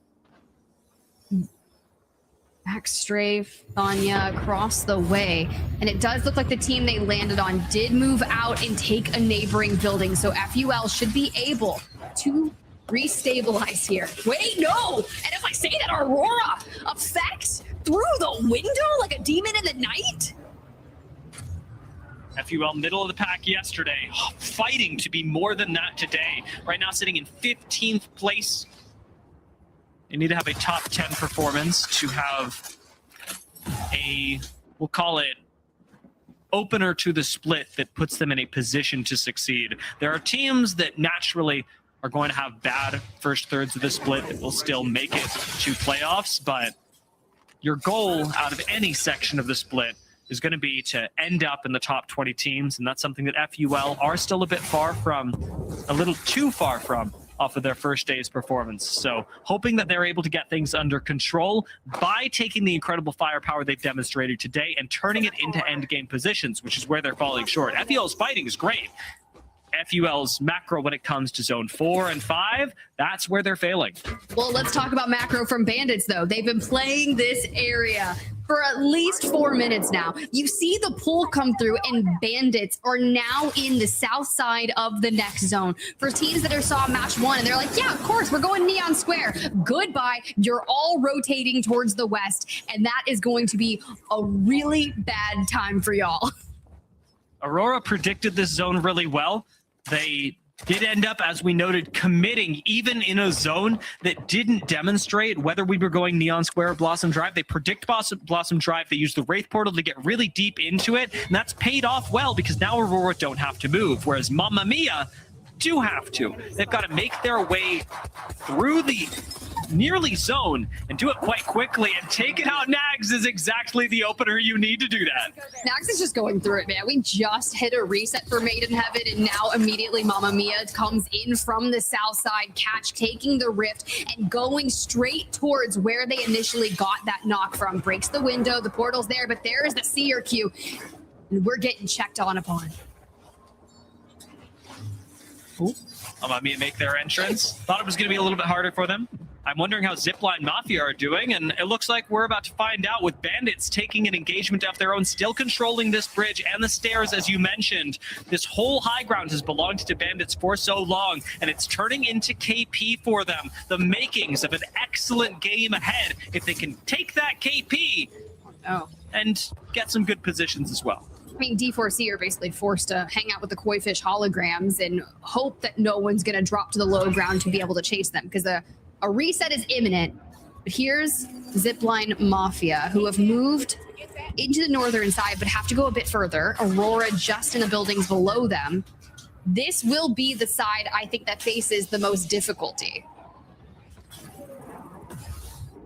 Back strafe, Thanya across the way. And it does look like the team they landed on did move out and take a neighboring building. So FUL should be able to restabilize here. Wait, no! And if I say that Aurora effect through the window like a demon in the night? FUL middle of the pack yesterday, fighting to be more than that today. Right now sitting in 15th place. You need to have a top 10 performance to have a, we'll call it, opener to the split that puts them in a position to succeed. There are teams that naturally are going to have bad first thirds of the split that will still make it to playoffs, but your goal out of any section of the split is going to be to end up in the top 20 teams, and that's something that FUL are still a bit far from, a little too far from, off of their first day's performance. So hoping that they're able to get things under control by taking the incredible firepower they've demonstrated today and turning it into end game positions, which is where they're falling short. FUL's fighting is great. FUL's macro when it comes to zone 4 and 5, that's where they're failing. Well, let's talk about macro from Bandits, though. They've been playing this area for at least 4 minutes now. You see the pull come through, and Bandits are now in the south side of the next zone. For teams that saw match 1, and they're like, yeah, of course, we're going Neon Square. Goodbye. You're all rotating towards the west, and that is going to be a really bad time for y'all. Aurora predicted this zone really well. They did end up, as we noted, committing even in a zone that didn't demonstrate whether we were going Neon Square or Blossom Drive. They predict Blossom Drive. They used the Wraith Portal to get really deep into it, and that's paid off well because now Aurora don't have to move, whereas Mamma Mia do have to. They've got to make their way through the nearly zone and do it quite quickly, and taking out Nags is exactly the opener you need to do that. Nags is just going through it, man. We just hit a reset for Made in Heaven, and now immediately Mamma Mia comes in from the south side, Catch taking the rift and going straight towards where they initially got that knock from. Breaks the window, the portal's there, but there is the seer queue, and we're getting checked on upon. Mamma Mia make their entrance. Thought it was going to be a little bit harder for them. I'm wondering how Zipline Mafia are doing, and it looks like we're about to find out with Bandits taking an engagement of their own, still controlling this bridge and the stairs, as you mentioned. This whole high ground has belonged to Bandits for so long, and it's turning into KP for them. The makings of an excellent game ahead if they can take that KP and get some good positions as well. I mean, D4C are basically forced to hang out with the koi fish holograms and hope that no one's going to drop to the low ground to be able to chase them, because a reset is imminent. But here's Zipline Mafia, who have moved into the northern side but have to go a bit further. Aurora just in the buildings below them. This will be the side I think that faces the most difficulty.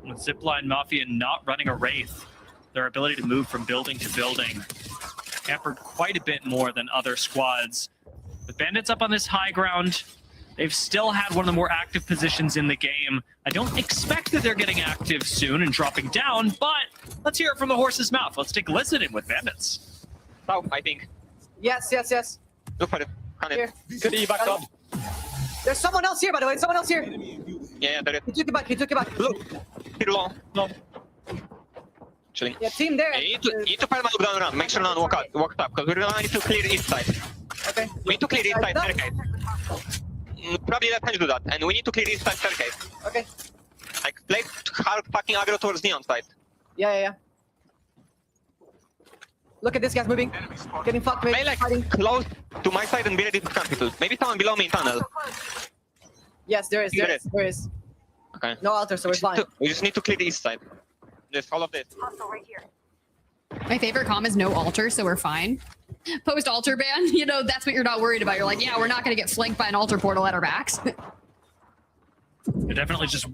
With Zipline Mafia not running a Wraith, their ability to move from building to building hampered quite a bit more than other squads. With Bandits up on this high ground, They've still had one of the more active positions in the game. I don't expect that they're getting active soon and dropping down, but let's hear it from the horse's mouth. Let's take a listen in with Bandits. South, I think. Yes. Look for it. Here. Good see you back up. There's someone else here, by the way. Someone else here. Yeah, there is. He took it back. Look. Too long. Chilling. Yeah, team there. You need to perma look down around. Make sure no one walk up, because we're gonna need to clear east side. Okay. We need to clear east side staircase. Probably let Hench do that, and we need to clear east side staircase. Okay. Like, play hard fucking aggro towards Neon side. Yeah. Look at this guy's moving. Getting fucked with. Play like close to my side and be ready to camp people. Maybe someone below me in tunnel. Yes, there is. Okay. No altar, so we're fine. We just need to clear the east side. Just all of this. My favorite comm is no altar, so we're fine. Post altar ban, you know, that's what you're not worried about. You're like, yeah, we're not going to get flanked by an altar portal at our backs. They're definitely just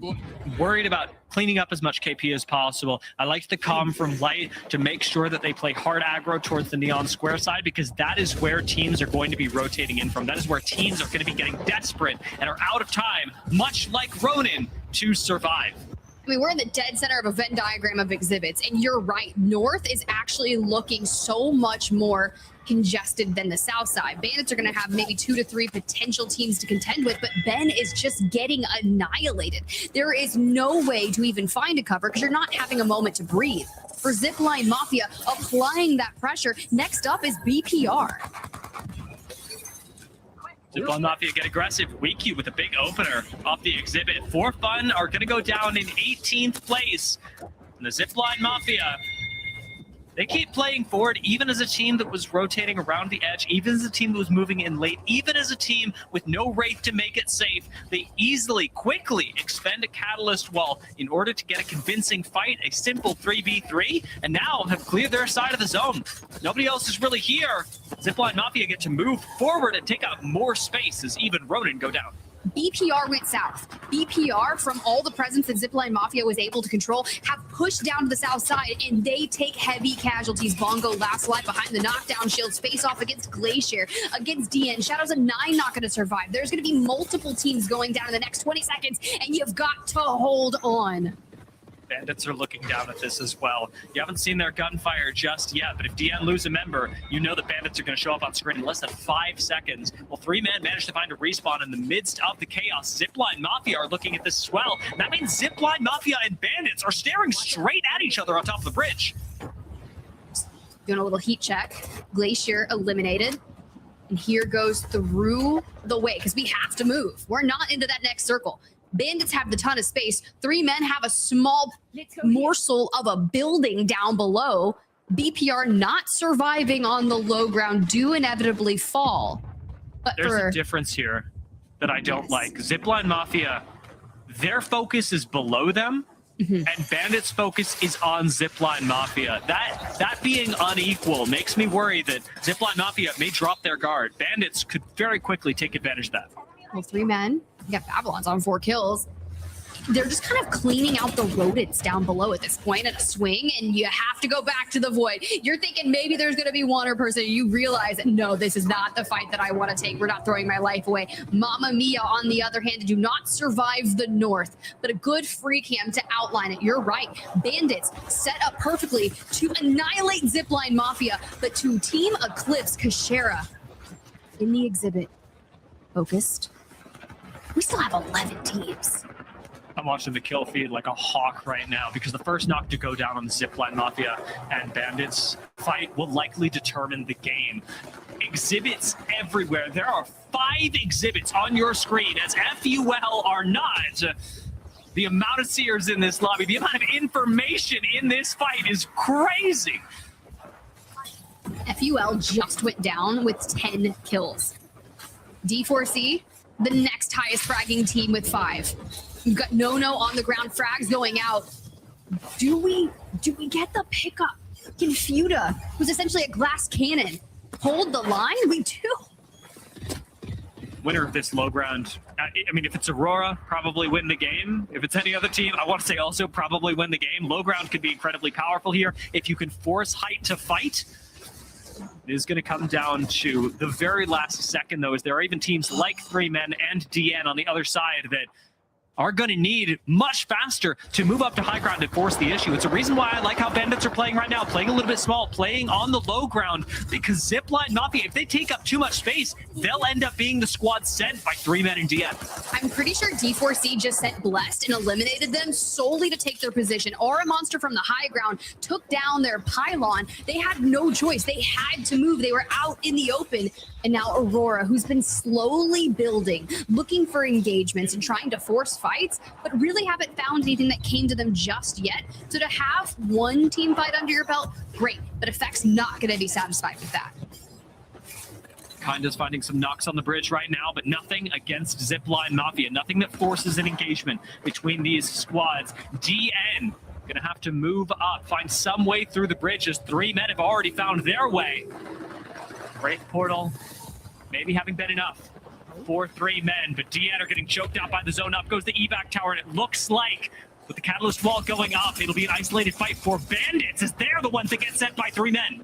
worried about cleaning up as much KP as possible. I like the comm from Light to make sure that they play hard aggro towards the Neon Square side, because that is where teams are going to be rotating in from. That is where teams are going to be getting desperate and are out of time, much like Ronin, to survive. I mean, we're in the dead center of a Venn diagram of exhibits, and you're right. North is actually looking so much more congested than the south side. Bandits are going to have maybe 2 to 3 potential teams to contend with, but Ben is just getting annihilated. There is no way to even find a cover because you're not having a moment to breathe. For Zipline Mafia, applying that pressure, next up is BPR. Zipline Mafia get aggressive. WeQ with a big opener off the exhibit. For Fun are going to go down in 18th place. And the Zipline Mafia, they keep playing forward, even as a team that was rotating around the edge, even as a team that was moving in late, even as a team with no Wraith to make it safe. They easily, quickly expend a Catalyst wall in order to get a convincing fight, a simple 3v3, and now have cleared their side of the zone. Nobody else is really here. Zipline Mafia get to move forward and take up more space as even Ronin go down. BPR went south. BPR, from all the presence that Zipline Mafia was able to control, have pushed down to the south side, and they take heavy casualties. Bongo last life behind the knockdown shields, face off against Glacier, against DN. Shadows of 9 not going to survive. There's going to be multiple teams going down in the next 20 seconds, and you've got to hold on. Bandits are looking down at this as well. You haven't seen their gunfire just yet, but if DN lose a member, you know the Bandits are going to show up on screen in less than 5 seconds. Well, 3 men managed to find a respawn in the midst of the chaos. Zipline Mafia are looking at this as well. That means Zipline Mafia and Bandits are staring straight at each other on top of the bridge. Doing a little heat check. Glacier eliminated. And here goes through the way, because we have to move. We're not into that next circle. Bandits have the ton of space. 3 men have a small morsel of a building down below. BPR not surviving on the low ground, do inevitably fall. But there's a difference here that I don't like. Zipline Mafia, their focus is below them, and Bandits' focus is on Zipline Mafia. That being unequal makes me worry that Zipline Mafia may drop their guard. Bandits could very quickly take advantage of that. Well, 3 men. You got Babylon's on 4 kills. They're just kind of cleaning out the rodents down below at this point at a swing, and you have to go back to the void. You're thinking maybe there's going to be one person. You realize, no, this is not the fight that I want to take. We're not throwing my life away. Mamma Mia, on the other hand, do not survive the north, but a good free cam to outline it. You're right. Bandits set up perfectly to annihilate Zipline Mafia, but to Team Eclipse Kashera in the exhibit, focused. We still have 11 teams. I'm watching the kill feed like a hawk right now, because the first knock to go down on the Zipline Mafia and Bandits fight will likely determine the game. Exhibits everywhere. There are 5 exhibits on your screen, as FUL are not. The amount of seers in this lobby, the amount of information in this fight is crazy. FUL just went down with 10 kills. D4C, the next highest fragging team with 5. You've got No on the ground, frags going out. Do we get the pickup? Confuta, who's essentially a glass cannon, hold the line? We do. Winner of this low ground, I mean, if it's Aurora, probably win the game. If it's any other team, I want to say also probably win the game. Low ground could be incredibly powerful here. If you can force Height to fight, It is going to come down to the very last second, though, as there are even teams like 3men and DN on the other side that are going to need much faster to move up to high ground and force the issue. It's a reason why I like how Bandits are playing right now, playing a little bit small, playing on the low ground, because Zipline Mafia, if they take up too much space, they'll end up being the squad sent by 3men and DN. I'm pretty sure D4C just sent Blessed and eliminated them solely to take their position. Aura Monster from the high ground took down their pylon. They had no choice. They had to move. They were out in the open. And now Aurora, who's been slowly building, looking for engagements and trying to force fights, but really haven't found anything that came to them just yet. So to have one team fight under your belt, great. But Effect's not going to be satisfied with that. Kinda's finding some knocks on the bridge right now, but nothing against Zipline Mafia. Nothing that forces an engagement between these squads. DN gonna have to move up, find some way through the bridge as 3men have already found their way. Break portal, maybe having been enough for 3men, but DN are getting choked out by the zone. Up goes the evac tower, and it looks like with the catalyst wall going up, it'll be an isolated fight for Bandits as they're the ones that get sent by 3men.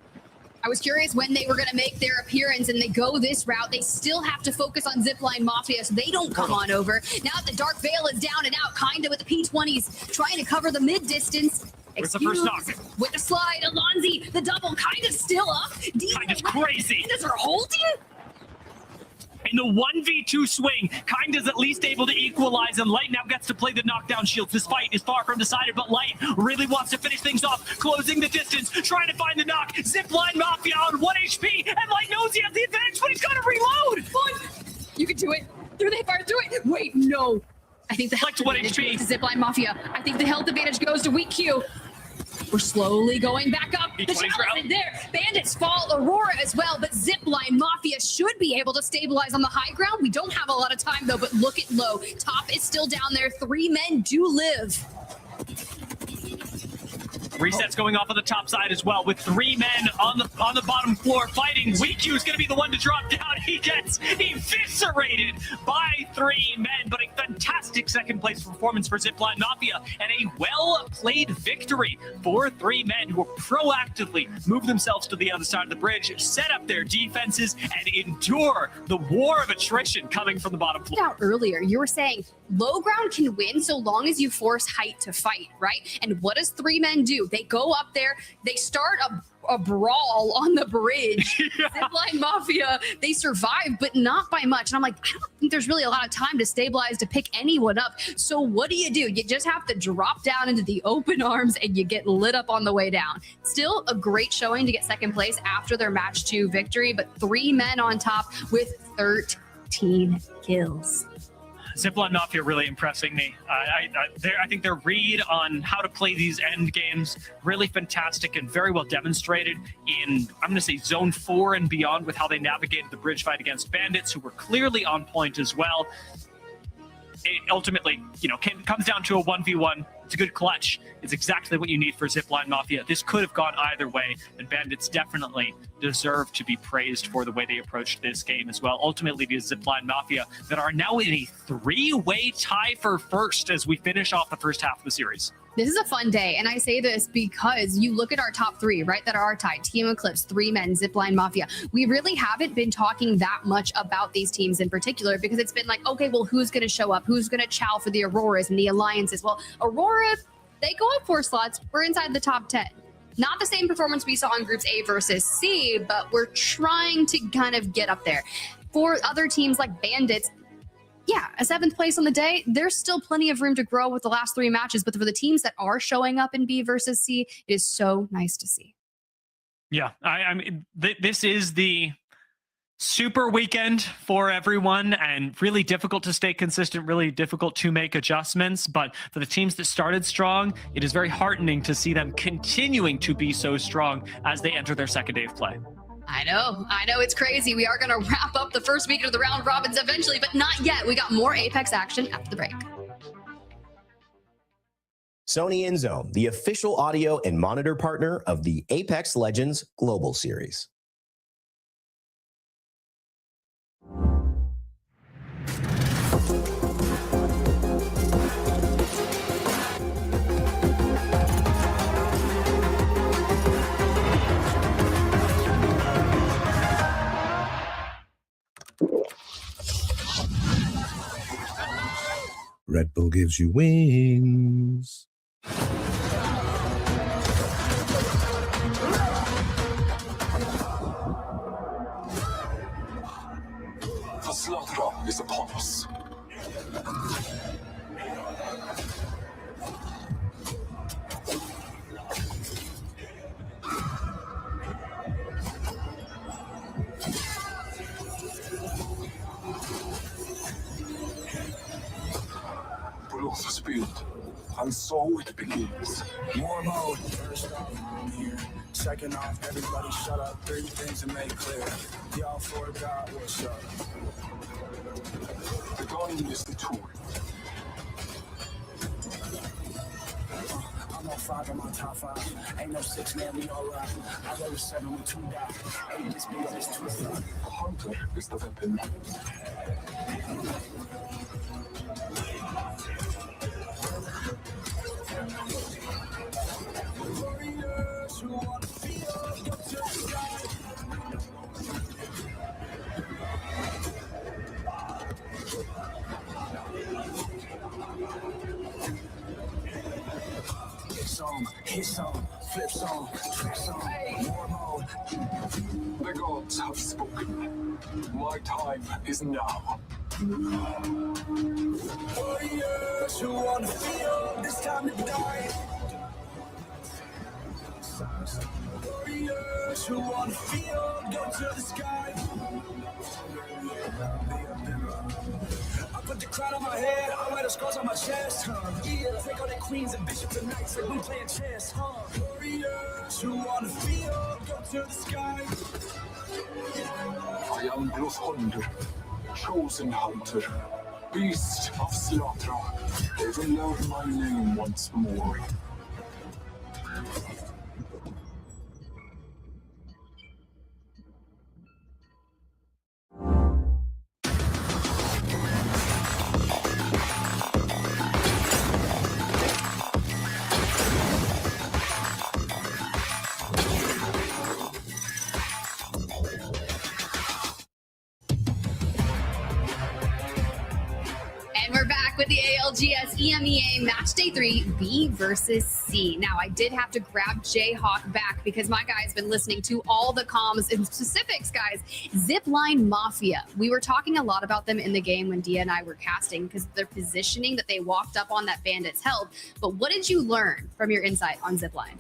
I was curious when they were going to make their appearance, and they go this route. They still have to focus on Zipline Mafia so they don't come on over. Now the Dark Veil is down and out, Kinda with the P20s trying to cover the mid-distance. Where's the first knock? With the slide, Alonzi, the double, Kinda's still up. Kinda's crazy. Kinda's are holding? In the 1v2 swing, Kinda's at least able to equalize, and Light now gets to play the knockdown shields. This fight is far from decided, but Light really wants to finish things off, closing the distance, trying to find the knock. Zipline Mafia on 1 HP, and Light knows he has the advantage, but he's got to reload. You can do it. Through they fire through it. Wait, no. I think the health advantage goes to Zipline Mafia. I think the health advantage goes to Weak Q. We're slowly going back up. The challenge is there. Bandits fall, Aurora as well, but Zipline Mafia should be able to stabilize on the high ground. We don't have a lot of time though, but look at low. Top is still down there. 3men do live. Resets going off on the top side as well, with 3 men on the bottom floor fighting. Weeq is going to be the one to drop down. He gets eviscerated by 3 men, but a fantastic second place performance for Zipline Mafia and a well-played victory for 3 men who will proactively move themselves to the other side of the bridge, set up their defenses, and endure the war of attrition coming from the bottom floor. Out earlier, you were saying low ground can win so long as you force height to fight, right? And what does 3 men do? They go up there, they start a brawl on the bridge. Zipline Mafia, they survive, but not by much. And I'm like, I don't think there's really a lot of time to stabilize to pick anyone up. So what do? You just have to drop down into the open arms and you get lit up on the way down. Still a great showing to get second place after their match 2 victory, but 3 men on top with 13 kills. Zipline Mafia really impressing me. I think their read on how to play these end games really fantastic and very well demonstrated in, I'm going to say, Zone 4 and beyond, with how they navigated the bridge fight against Bandits, who were clearly on point as well. It ultimately, comes down to a 1v1. It's a good clutch. It's exactly what you need for Zipline Mafia. This could have gone either way, and Bandits definitely deserve to be praised for the way they approached this game as well. Ultimately, the Zipline Mafia that are now in a 3-way tie for first as we finish off the first half of the series. This is a fun day, and I say this because you look at our top 3, right, that are tied. Team Eclipse, 3 men, Zipline Mafia. We really haven't been talking that much about these teams in particular because it's been like, okay, well, who's going to show up? Who's going to chow for the Auroras and the Alliances? Well, Aurora, they go up 4 slots. We're inside the top 10. Not the same performance we saw in Groups A versus C, but we're trying to kind of get up there. For other teams like Bandits, yeah, a 7th place on the day, there's still plenty of room to grow with the last 3 matches. But for the teams that are showing up in B versus C, it is so nice to see. Yeah, I mean, this is the super weekend for everyone, and really difficult to stay consistent, really difficult to make adjustments. But for the teams that started strong, it is very heartening to see them continuing to be so strong as they enter their second day of play. I know it's crazy. We are going to wrap up the first week of the round robins eventually, but not yet. We got more Apex action after the break. Sony InZone, the official audio and monitor partner of the Apex Legends Global Series. Red Bull gives you wings. The slaughter is upon us. Blood spilled, and so it begins. War mode. First off, I'm here. Second off, everybody shut up. Three things to make clear. Y'all forgot what's up. The gun is the tool. I'm on 5 in my top 5. Ain't no 6, man, we all right. I roll a 7 with 2 dots. 8 this beat, this 2 o'clock. Hunter is the weapon. Warriors who wanna feel, go to the sky. Hit song, flip song, track song, war mode. The gods have spoken. My time is now. Warriors who wanna feel, this time to die. Warriors who wanna feel, go to the sky. I put the crown on my head, I wear the scars on my chest. Yeah, take all the queens and bishops and knights like we playing chess. Warriors who wanna feel, go to the sky. I am Blood Hunter, chosen hunter, beast of slaughter. They will learn my name once more. And we're back with the ALGS EMEA Match Day 3, B versus C. Now, I did have to grab Jayhawk back because my guy's been listening to all the comms and specifics, guys. Zipline Mafia. We were talking a lot about them in the game when Dia and I were casting because their positioning that they walked up on that Bandits held. But what did you learn from your insight on Zipline?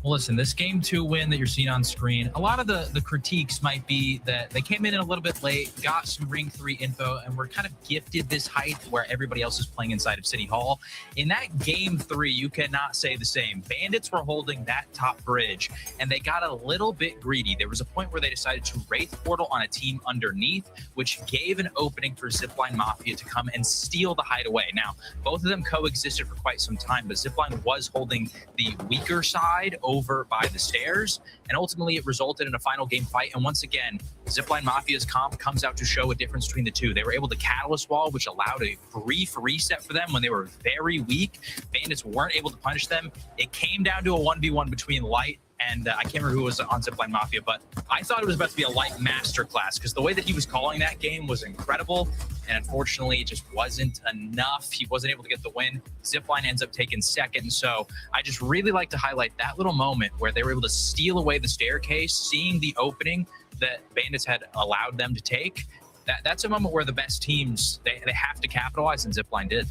Well, listen, this game 2 win that you're seeing on screen, a lot of the critiques might be that they came in a little bit late, got some Ring 3 info, and were kind of gifted this height where everybody else is playing inside of City Hall. In that game 3, you cannot say the same. Bandits were holding that top bridge, and they got a little bit greedy. There was a point where they decided to Wraith Portal on a team underneath, which gave an opening for Zipline Mafia to come and steal the hideaway. Now, both of them coexisted for quite some time, but Zipline was holding the weaker side over by the stairs, and ultimately it resulted in a final game fight. And once again, Zipline Mafia's comp comes out to show a difference between the two. They were able to Catalyst Wall, which allowed a brief reset for them when they were very weak. Bandits weren't able to punish them. It came down to a 1v1 between Light and I can't remember who was on Zipline Mafia, but I thought it was about to be a Light masterclass because the way that he was calling that game was incredible. And unfortunately, it just wasn't enough. He wasn't able to get the win. Zipline ends up taking second. So I just really like to highlight that little moment where they were able to steal away the staircase, seeing the opening that Bandits had allowed them to take. That's a moment where the best teams, they have to capitalize, and Zipline did.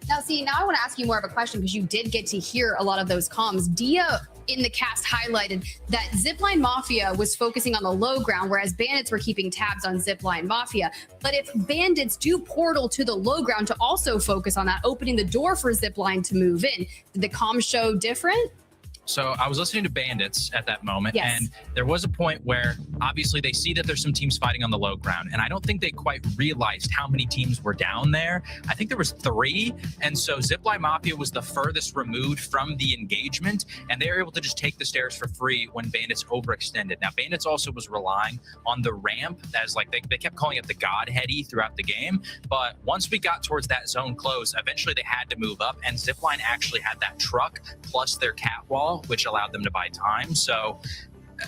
Now, see, now I want to ask you more of a question because you did get to hear a lot of those comms. Dia in the cast highlighted that Zipline Mafia was focusing on the low ground, whereas Bandits were keeping tabs on Zipline Mafia. But if Bandits do portal to the low ground to also focus on that, opening the door for Zipline to move in, did the comms show different? So I was listening to Bandits at that moment, yes. And there was a point where obviously they see that there's some teams fighting on the low ground, and I don't think they quite realized how many teams were down there. I think there was 3, and so Zipline Mafia was the furthest removed from the engagement, and they were able to just take the stairs for free when Bandits overextended. Now, Bandits also was relying on the ramp as like they kept calling it the Godheady throughout the game, but once we got towards that zone close, eventually they had to move up, and Zipline actually had that truck plus their catwall, which allowed them to buy time. So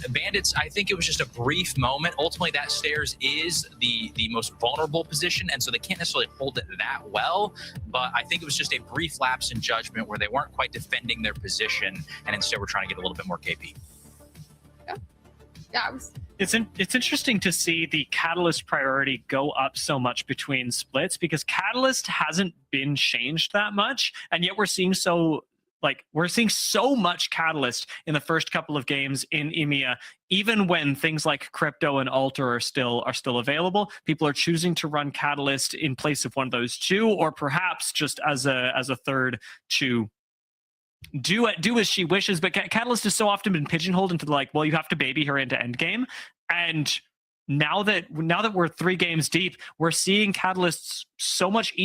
Bandits, I think it was just a brief moment. Ultimately, that stairs is the most vulnerable position, and so they can't necessarily hold it that well. But I think it was just a brief lapse in judgment where they weren't quite defending their position, and instead were trying to get a little bit more KP. Yeah. It's interesting to see the Catalyst priority go up so much between splits, because Catalyst hasn't been changed that much, and yet we're seeing so much Catalyst in the first couple of games in EMEA. Even when things like Crypto and Alter are still available, people are choosing to run Catalyst in place of one of those two, or perhaps just as a third to do as she wishes. But Catalyst has so often been pigeonholed into well, you have to baby her into endgame. And now that we're 3 games deep, we're seeing Catalysts so much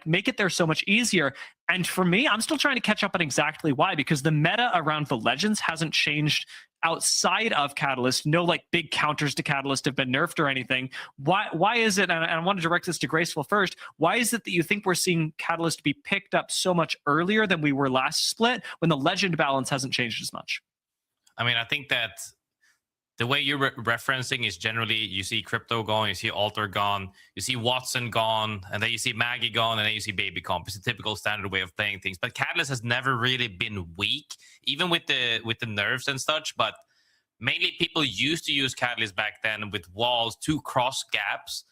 make it there so much easier. And for me, I'm still trying to catch up on exactly why, because the meta around the Legends hasn't changed outside of Catalyst. No big counters to Catalyst have been nerfed or anything. Why is it, and I want to direct this to Graceful first, why is it that you think we're seeing Catalyst be picked up so much earlier than we were last split, when the Legend balance hasn't changed as much? I mean, I think that the way you're referencing is generally you see Crypto gone, you see Alter gone, you see Watson gone, and then you see Maggie gone, and then you see Baby Comp. It's a typical standard way of playing things. But Catalyst has never really been weak, even with the nerfs and such. But mainly people used to use Catalyst back then with walls, 2 cross gaps.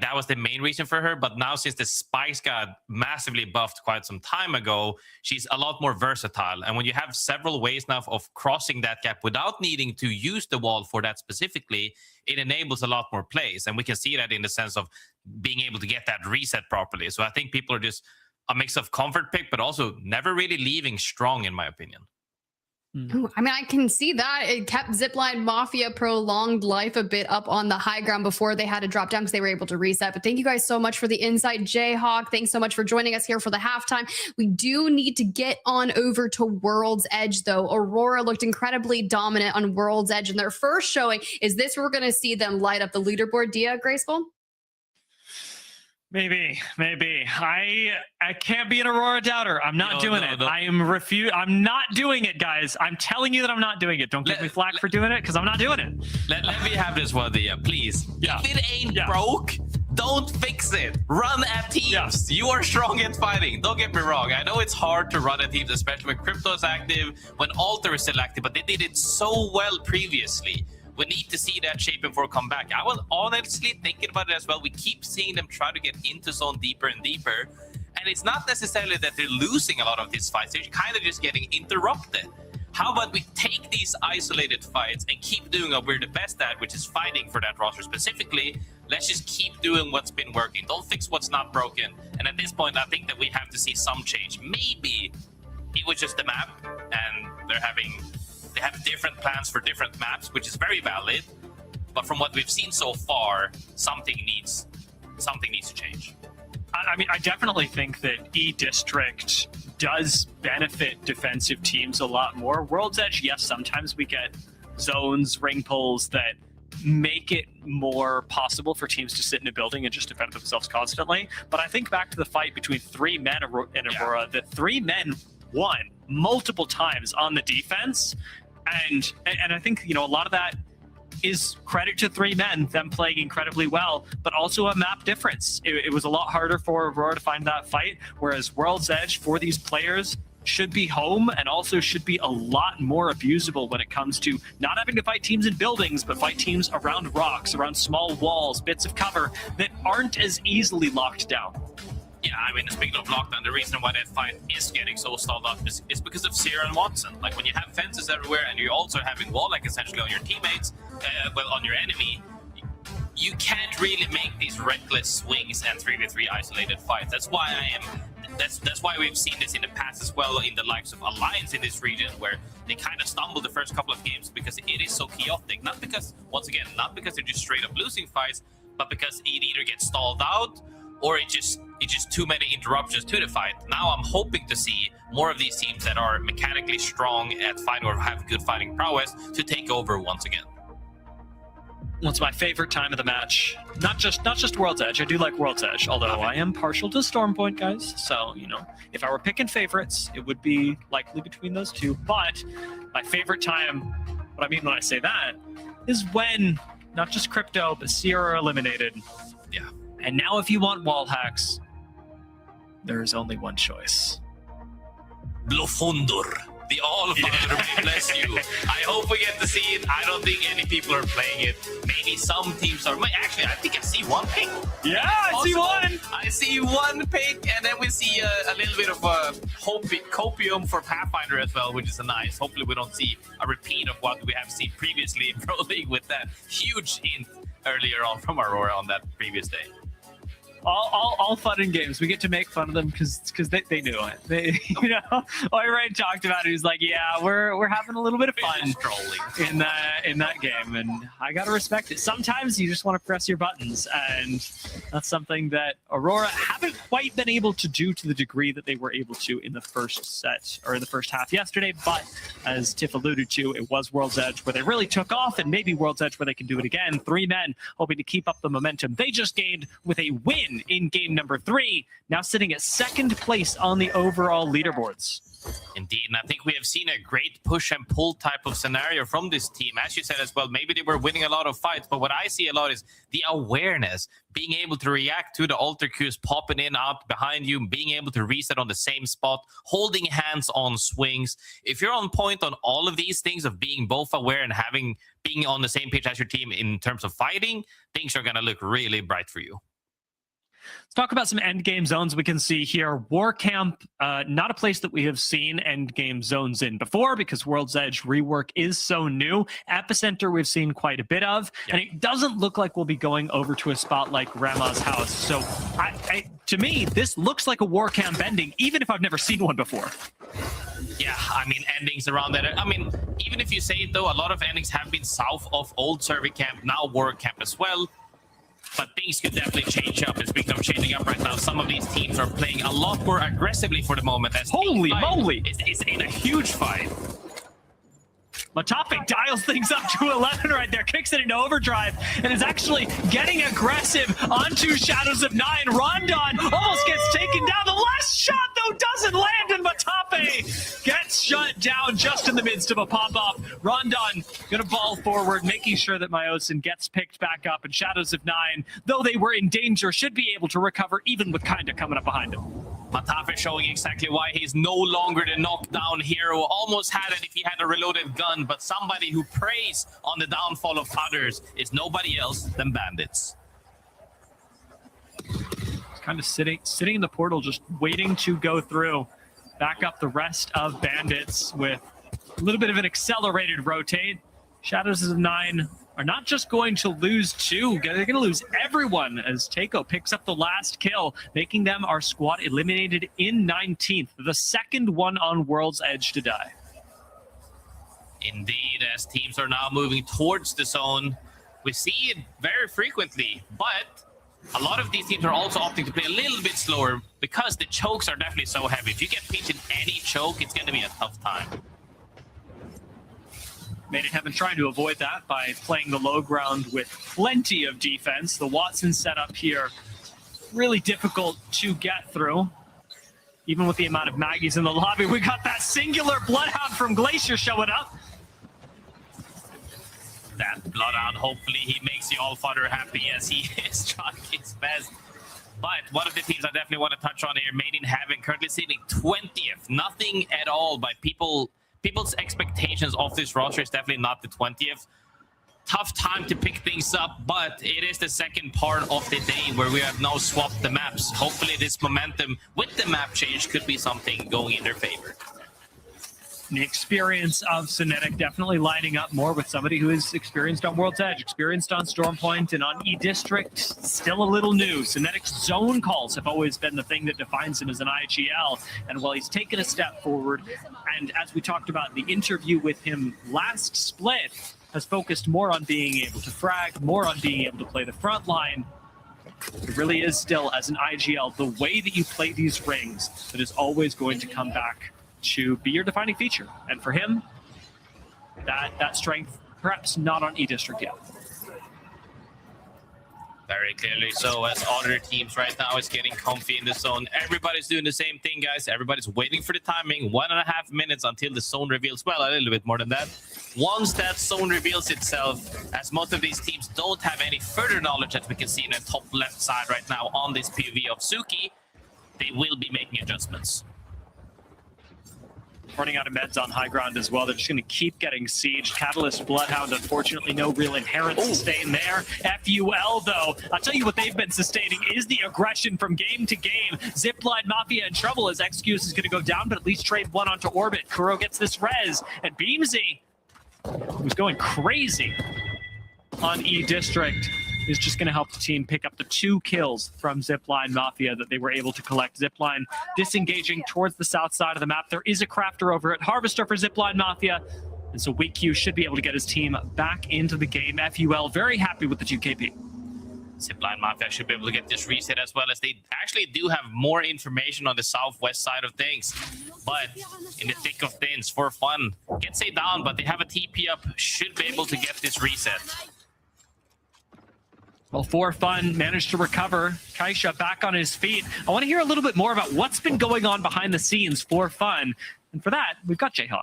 That was the main reason for her. But now, since the spikes got massively buffed quite some time ago, she's a lot more versatile. And when you have several ways now of crossing that gap without needing to use the wall for that specifically, it enables a lot more plays. And we can see that in the sense of being able to get that reset properly. So I think people are just a mix of comfort pick, but also never really leaving strong, in my opinion. Ooh, I mean, I can see that. It kept Zipline Mafia prolonged life a bit up on the high ground before they had to drop down because they were able to reset. But thank you guys so much for the insight, Jayhawk. Thanks so much for joining us here for the halftime. We do need to get on over to World's Edge, though. Aurora looked incredibly dominant on World's Edge in their first showing. Is this where we're going to see them light up the leaderboard, Dia, Graceful? Maybe. I can't be an Aurora doubter. I'm not doing it. I'm not doing it, guys. I'm telling you that I'm not doing it. Don't give me flack for doing it, because I'm not doing it. Let me have this one, Dia, please. Yeah. If it ain't broke, don't fix it. Run at teams. Yeah. You are strong at fighting. Don't get me wrong. I know it's hard to run at teams, especially when Crypto is active, when Alter is still active, but they did it so well previously. We need to see that shape before come back. I was honestly thinking about it as well. We keep seeing them try to get into zone deeper and deeper. And it's not necessarily that they're losing a lot of these fights. They're kind of just getting interrupted. How about we take these isolated fights and keep doing what we're the best at, which is fighting for that roster specifically. Let's just keep doing what's been working. Don't fix what's not broken. And at this point, I think that we have to see some change. Maybe it was just the map, and they have different plans for different maps, which is very valid. But from what we've seen so far, something needs to change. I mean, I definitely think that E-District does benefit defensive teams a lot more. World's Edge, yes, sometimes we get zones, ring pulls that make it more possible for teams to sit in a building and just defend themselves constantly. But I think back to the fight between 3 men and Aurora, the 3 men won multiple times on the defense. And I think, a lot of that is credit to 3 men, them playing incredibly well, but also a map difference. It was a lot harder for Aurora to find that fight, whereas World's Edge for these players should be home and also should be a lot more abusable when it comes to not having to fight teams in buildings, but fight teams around rocks, around small walls, bits of cover that aren't as easily locked down. Yeah, I mean, speaking of lockdown, the reason why that fight is getting so stalled up is because of Sierra and Watson. Like, when you have fences everywhere and you're also having wall like essentially on your teammates, on your enemy, you can't really make these reckless swings and 3v3 isolated fights. That's why that's why we've seen this in the past as well in the likes of Alliance in this region, where they kind of stumbled the first couple of games because it is so chaotic. Not because they're just straight up losing fights, but because it either gets stalled out or it's just too many interruptions to the fight. Now I'm hoping to see more of these teams that are mechanically strong at fighting or have good fighting prowess to take over once again. Well, it's my favorite time of the match. Not just World's Edge. I do like World's Edge, although I am partial to Stormpoint, guys. So, if I were picking favorites, it would be likely between those two. But my favorite time what I mean when I say that is when not just Crypto, but Sierra are eliminated. Yeah. And now if you want wall hacks, there is only one choice. Blofundur. The All-Father may bless you. I hope we get to see it. I don't think any people are playing it. Maybe some teams are. Actually, I think I see one pick. Yeah, I see one. I see one pick, and then we see a little bit of a copium for Pathfinder as well, which is nice. Hopefully, we don't see a repeat of what we have seen previously in Pro League with that huge hint earlier on from Aurora on that previous day. All fun and games. We get to make fun of them because they knew it. They, you know, Oyride talked about it. He's like, yeah, we're having a little bit of fun in that game, and I gotta respect it. Sometimes you just want to press your buttons, and that's something that Aurora haven't quite been able to do to the degree that they were able to in the first set or in the first half yesterday. But as Tiff alluded to, it was World's Edge where they really took off, and maybe World's Edge where they can do it again. 3 men hoping to keep up the momentum they just gained with a win in game number 3, now sitting at 2nd place on the overall leaderboards. Indeed, and I think we have seen a great push and pull type of scenario from this team. As you said as well, maybe they were winning a lot of fights, but what I see a lot is the awareness, being able to react to the alter Qs popping in out behind you, being able to reset on the same spot, holding hands on swings. If you're on point on all of these things of being both aware and being on the same page as your team in terms of fighting, things are going to look really bright for you. Let's talk about some end game zones we can see here. War Camp, not a place that we have seen end game zones in before because World's Edge rework is so new. Epicenter we've seen quite a bit of, and it doesn't look like we'll be going over to a spot like Grandma's house. So to me, this looks like a War Camp ending, even if I've never seen one before. Yeah, I mean, endings around that. I mean, even if you say it though, a lot of endings have been south of old Survey Camp, now War Camp as well. But things could definitely change up. And speaking of changing up right now, some of these teams are playing a lot more aggressively for the moment. As Holy moly! It's in a huge fight. Matafe dials things up to 11 right there, kicks it into overdrive, and is actually getting aggressive onto Shadows of 9. Rondon almost gets taken down. The last shot, though, doesn't land, and Matafe gets shut down just in the midst of a pop-up. Rondon gonna ball forward, making sure that Myosin gets picked back up, and Shadows of 9, though they were in danger, should be able to recover, even with Kinda coming up behind him. Matafe showing exactly why he's no longer the knockdown hero. Almost had it if he had a reloaded gun, but somebody who preys on the downfall of others is nobody else than bandits. Kind of sitting in the portal, just waiting to go through. Back up the rest of bandits with a little bit of an accelerated rotate. Shadows of 9 are not just going to lose 2, they're going to lose everyone as Takeo picks up the last kill, making them our squad eliminated in 19th, the second one on World's Edge to die. Indeed, as teams are now moving towards the zone, we see it very frequently, but a lot of these teams are also opting to play a little bit slower because the chokes are definitely so heavy. If you get pinched in any choke, it's going to be a tough time. Made it Heaven trying to avoid that by playing the low ground with plenty of defense. The Watson setup here, really difficult to get through. Even with the amount of Maggies in the lobby, we got that singular Bloodhound from Glacier showing up. That Bloodhound, hopefully he makes the All-Father happy as he is trying his best. But one of the teams I definitely want to touch on here, Made in Heaven, currently sitting 20th. Nothing at all by people's expectations of this roster is definitely not the 20th. Tough time to pick things up, but it is the second part of the day where we have now swapped the maps. Hopefully this momentum with the map change could be something going in their favor. The experience of Synetic definitely lining up more with somebody who is experienced on World's Edge, experienced on Stormpoint, and on E-District, still a little new. Synetic's zone calls have always been the thing that defines him as an IGL, and while he's taken a step forward, and as we talked about in the interview with him last split, has focused more on being able to frag, more on being able to play the front line. It really is still, as an IGL, the way that you play these rings that is always going to come back to be your defining feature. And for him, that strength, perhaps not on E-District yet. Very clearly so, as other teams right now is getting comfy in the zone. Everybody's doing the same thing, guys. Everybody's waiting for the timing. 1.5 minutes until the zone reveals. Well, a little bit more than that. Once that zone reveals itself, as most of these teams don't have any further knowledge that we can see in the top left side right now on this POV of Suki, they will be making adjustments. Running out of meds on high ground as well. They're just going to keep getting sieged. Catalyst, Bloodhound, unfortunately, no real inherent sustain there. FUL, though, I'll tell you what they've been sustaining is the aggression from game to game. Zipline Mafia in trouble as XQs is going to go down, but at least trade one onto Orbit. Kuro gets this res, and Beamsy, who's going crazy on E-District, is just going to help the team pick up the 2 kills from Zipline Mafia that they were able to collect. Zipline disengaging towards the south side of the map. There is a crafter over at Harvester for Zipline Mafia, and so WeakQ should be able to get his team back into the game. FUL very happy with the 2KP. Zipline Mafia should be able to get this reset as well, as they actually do have more information on the southwest side of things. But in the thick of things, for fun, gets a down, but they have a TP up, should be able to get this reset. Well, for fun, managed to recover. Kaisha back on his feet. I want to hear a little bit more about what's been going on behind the scenes for fun. And for that, we've got Jayhawk.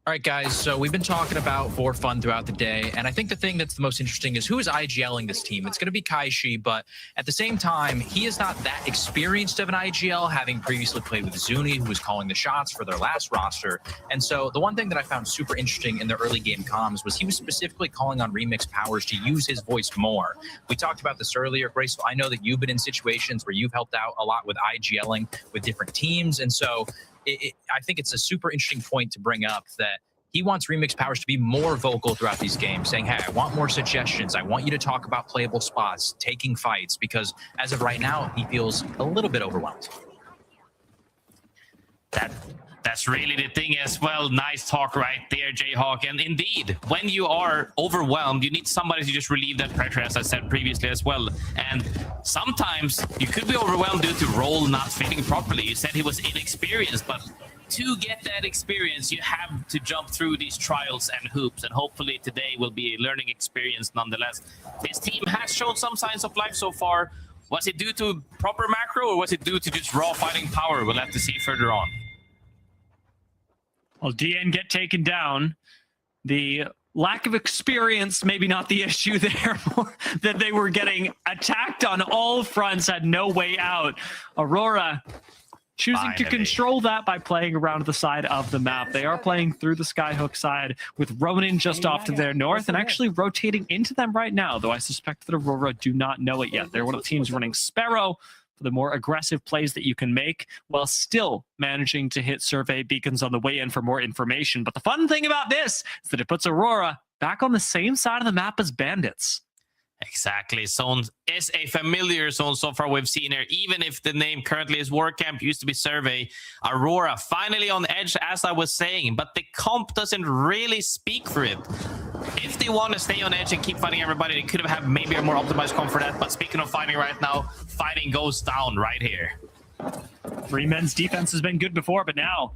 All right, guys. So we've been talking about for fun throughout the day, and I think the thing that's the most interesting is who is IGLing this team. It's going to be Kaishi, but at the same time, he is not that experienced of an IGL, having previously played with Zuni, who was calling the shots for their last roster. And so the one thing that I found super interesting in the early game comms was he was specifically calling on Remix Powers to use his voice more. We talked about this earlier, Grace. I know that you've been in situations where you've helped out a lot with IGLing with different teams, and so I think it's a super interesting point to bring up that he wants Remix Powers to be more vocal throughout these games, saying, hey, I want more suggestions. I want you to talk about playable spots, taking fights, because as of right now, he feels a little bit overwhelmed. That's really the thing as well. Nice talk right there, Jayhawk. And indeed, when you are overwhelmed, you need somebody to just relieve that pressure, as I said previously as well. And sometimes you could be overwhelmed due to role not fitting properly. You said he was inexperienced, but to get that experience, you have to jump through these trials and hoops, and hopefully today will be a learning experience nonetheless. His team has shown some signs of life so far. Was it due to proper macro, or was it due to just raw fighting power? We'll have to see further on. Well, DN get taken down. The lack of experience, maybe not the issue there, that they were getting attacked on all fronts, had no way out. Aurora choosing to control that by playing around the side of the map. They are playing through the Skyhook side with Ronin just off to their north and actually rotating into them right now, though I suspect that Aurora do not know it yet. They're one of the teams running Sparrow for the more aggressive plays that you can make while still managing to hit survey beacons on the way in for more information. But the fun thing about this is that it puts Aurora back on the same side of the map as Bandits. Exactly. Zone is a familiar zone so far we've seen here. Even if the name currently is Warcamp, used to be Survey. Aurora finally on edge, as I was saying, but the comp doesn't really speak for it. If they want to stay on edge and keep fighting everybody, they could have had maybe a more optimized comp for that. But speaking of fighting right now, fighting goes down right here. Three men's defense has been good before, but now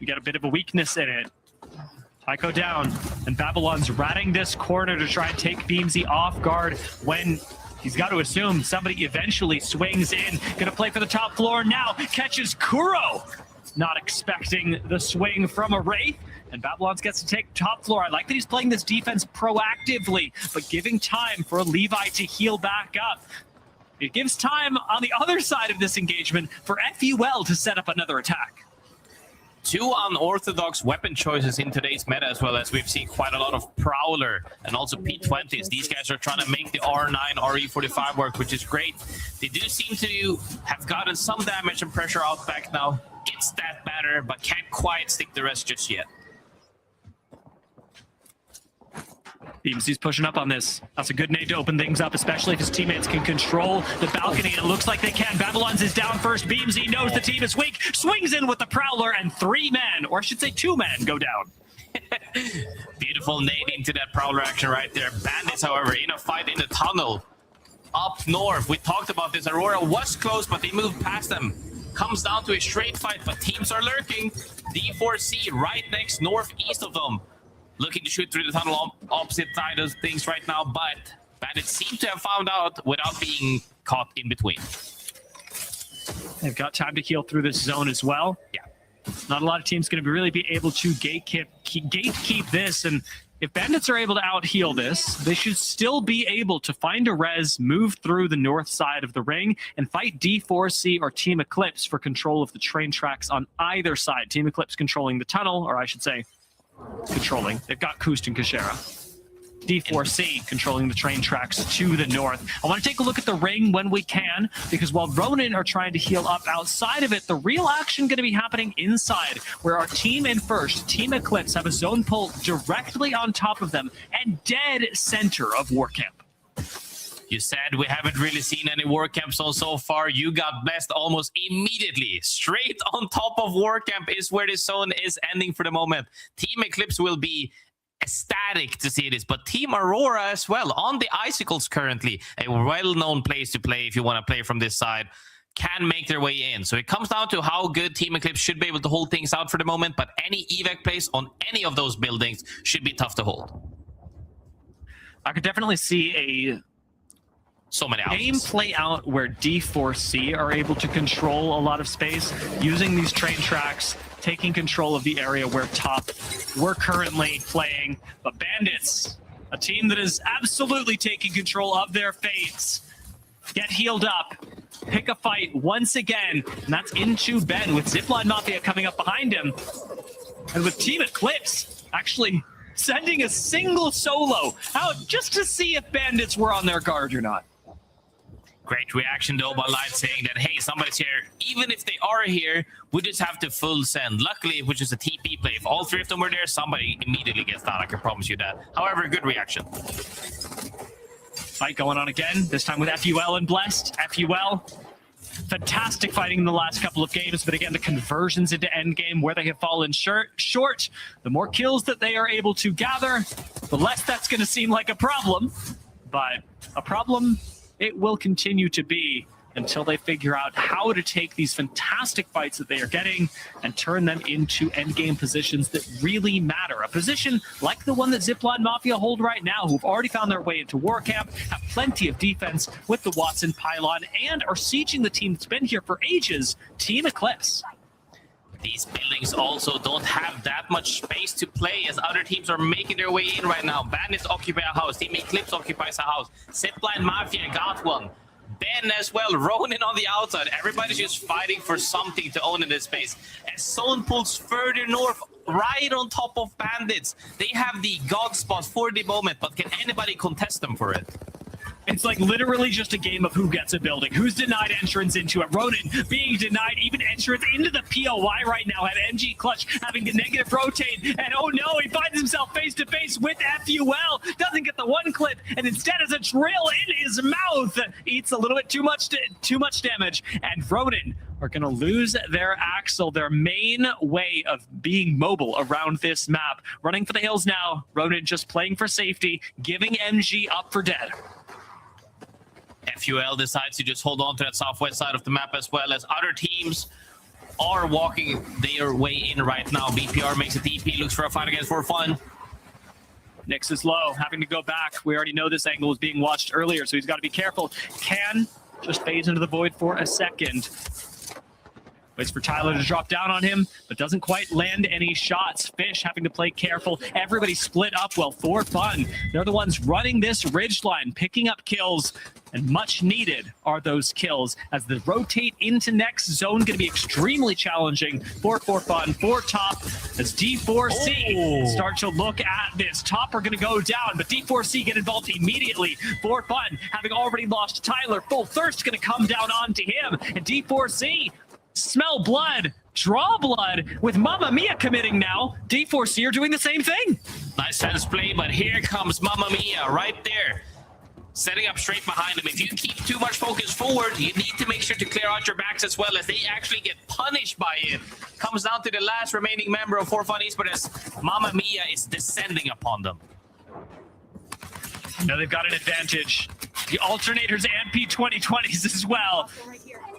we got a bit of a weakness in it. Tycho down, and Babylon's ratting this corner to try and take Beamsy off guard when he's got to assume somebody eventually swings in. Gonna play for the top floor now, catches Kuro. Not expecting the swing from a Wraith, and Babylon's gets to take top floor. I like that he's playing this defense proactively, but giving time for Levi to heal back up. It gives time on the other side of this engagement for FUL to set up another attack. Two unorthodox weapon choices in today's meta, as well as we've seen quite a lot of Prowler and also P20s. These guys are trying to make the R9, RE45 work, which is great. They do seem to have gotten some damage and pressure out back now. Gets that better, but can't quite stick the rest just yet. Beamsy's pushing up on this. That's a good nade to open things up, especially if his teammates can control the balcony. It looks like they can. Babylon's is down first. Beamsy knows the team is weak. Swings in with the Prowler, and 3 men, or I should say 2 men, go down. Beautiful nade into that Prowler action right there. Bandits, however, in a fight in the tunnel. Up north, we talked about this. Aurora was close, but they moved past them. Comes down to a straight fight, but teams are lurking. D4C right next northeast of them. looking to shoot through the tunnel on opposite side of things right now, but Bandits seem to have found out without being caught in between. They've got time to heal through this zone as well. Yeah. Not a lot of teams going to really be able to gatekeep this, and if Bandits are able to out-heal this, they should still be able to find a res, move through the north side of the ring, and fight D4C or Team Eclipse for control of the train tracks on either side. Team Eclipse controlling the tunnel, or I should say, controlling. They've got Kust and Kashera. D4C controlling the train tracks to the north. I want to take a look at the ring when we can, because while Ronin are trying to heal up outside of it, the real action going to be happening inside, where our team in first, Team Eclipse, have a zone pull directly on top of them and dead center of War Camp. You said we haven't really seen any War Camp zone so far. You got blessed almost immediately. Straight on top of War Camp is where this zone is ending for the moment. Team Eclipse will be ecstatic to see this, but Team Aurora as well on the Icicles currently, a well-known place to play if you want to play from this side, can make their way in. So it comes down to how good Team Eclipse should be able to hold things out for the moment, but any evac place on any of those buildings should be tough to hold. I could definitely see so many game play out where D4C are able to control a lot of space using these train tracks, taking control of the area where top we're currently playing. But Bandits, a team that is absolutely taking control of their fates, get healed up, pick a fight once again, and that's into Ben with Zipline Mafia coming up behind him. And with Team Eclipse actually sending a single solo out just to see if Bandits were on their guard or not. Great reaction though by Light saying that, hey, somebody's here. Even if they are here, we just have to full send. Luckily, which is a TP play. If all three of them were there, somebody immediately gets down. I can promise you that. However, good reaction. Fight going on again, this time with FUL and Blessed. FUL, fantastic fighting in the last couple of games, but again, the conversions into endgame where they have fallen short. The more kills that they are able to gather, the less that's going to seem like a problem. But a problem it will continue to be until they figure out how to take these fantastic fights that they are getting and turn them into endgame positions that really matter. A position like the one that Zipline Mafia hold right now, who've already found their way into War Camp, have plenty of defense with the Watson pylon, and are sieging the team that's been here for ages, Team Eclipse. These buildings also don't have that much space to play as other teams are making their way in right now. Bandits occupy a house. Team Eclipse occupies a house. Zipline Mafia got one. Ben as well, Ronin on the outside. Everybody's just fighting for something to own in this space. As zone pulls further north, right on top of Bandits. They have the god spot for the moment, but can anybody contest them for it? It's like literally just a game of who gets a building, who's denied entrance into it. Ronin being denied even entrance into the POI right now. Had MG Clutch having a negative rotate, and oh no, he finds himself face to face with FUL. Doesn't get the one clip, and instead has a drill in his mouth. Eats a little bit too much damage, and Ronin are going to lose their Axel, their main way of being mobile around this map. Running for the hills now. Ronin just playing for safety, giving MG up for dead. FUL decides to just hold on to that southwest side of the map, as well as other teams are walking their way in right now. BPR makes a TP, looks for a fight against for fun. Nyx is low, having to go back. We already know this angle was being watched earlier, so he's got to be careful. Can just phase into the void for a second. Waits for Tyler to drop down on him, but doesn't quite land any shots. Fish having to play careful. Everybody split up well for fun. They're the ones running this ridge line, picking up kills, and much needed are those kills as they rotate into next zone. Going to be extremely challenging for fun, for top, as D4C start to look at this. Top are going to go down, but D4C get involved immediately. For fun, having already lost Tyler, full thirst going to come down onto him, and D4C smell blood, draw blood, with Mamma Mia committing now. D4C are doing the same thing. Nice sense play, but here comes Mamma Mia right there, setting up straight behind him. If you keep too much focus forward, you need to make sure to clear out your backs as well, as they actually get punished by it. Comes down to the last remaining member of For Fun Esports as Mamma Mia is descending upon them. Now they've got an advantage. the alternators and P2020s as well.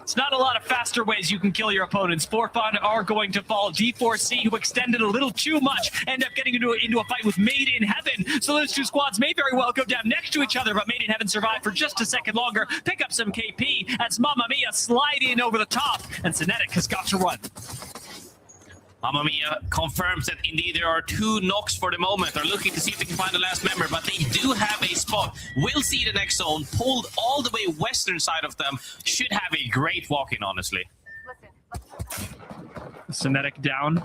It's not a lot of faster ways you can kill your opponents. 4Fun are going to fall. D4C, who extended a little too much, end up getting into a fight with Made in Heaven. So those two squads may very well go down next to each other, but Made in Heaven survive for just a second longer. Pick up some KP as Mamma Mia slide in over the top, and Synetic has got to run. Mamma Mia confirms that indeed there are 2 knocks for the moment. They're looking to see if they can find the last member, but they do have a spot. Will see the next zone, pulled all the way western side of them. Should have a great walk-in, honestly. Synetic down.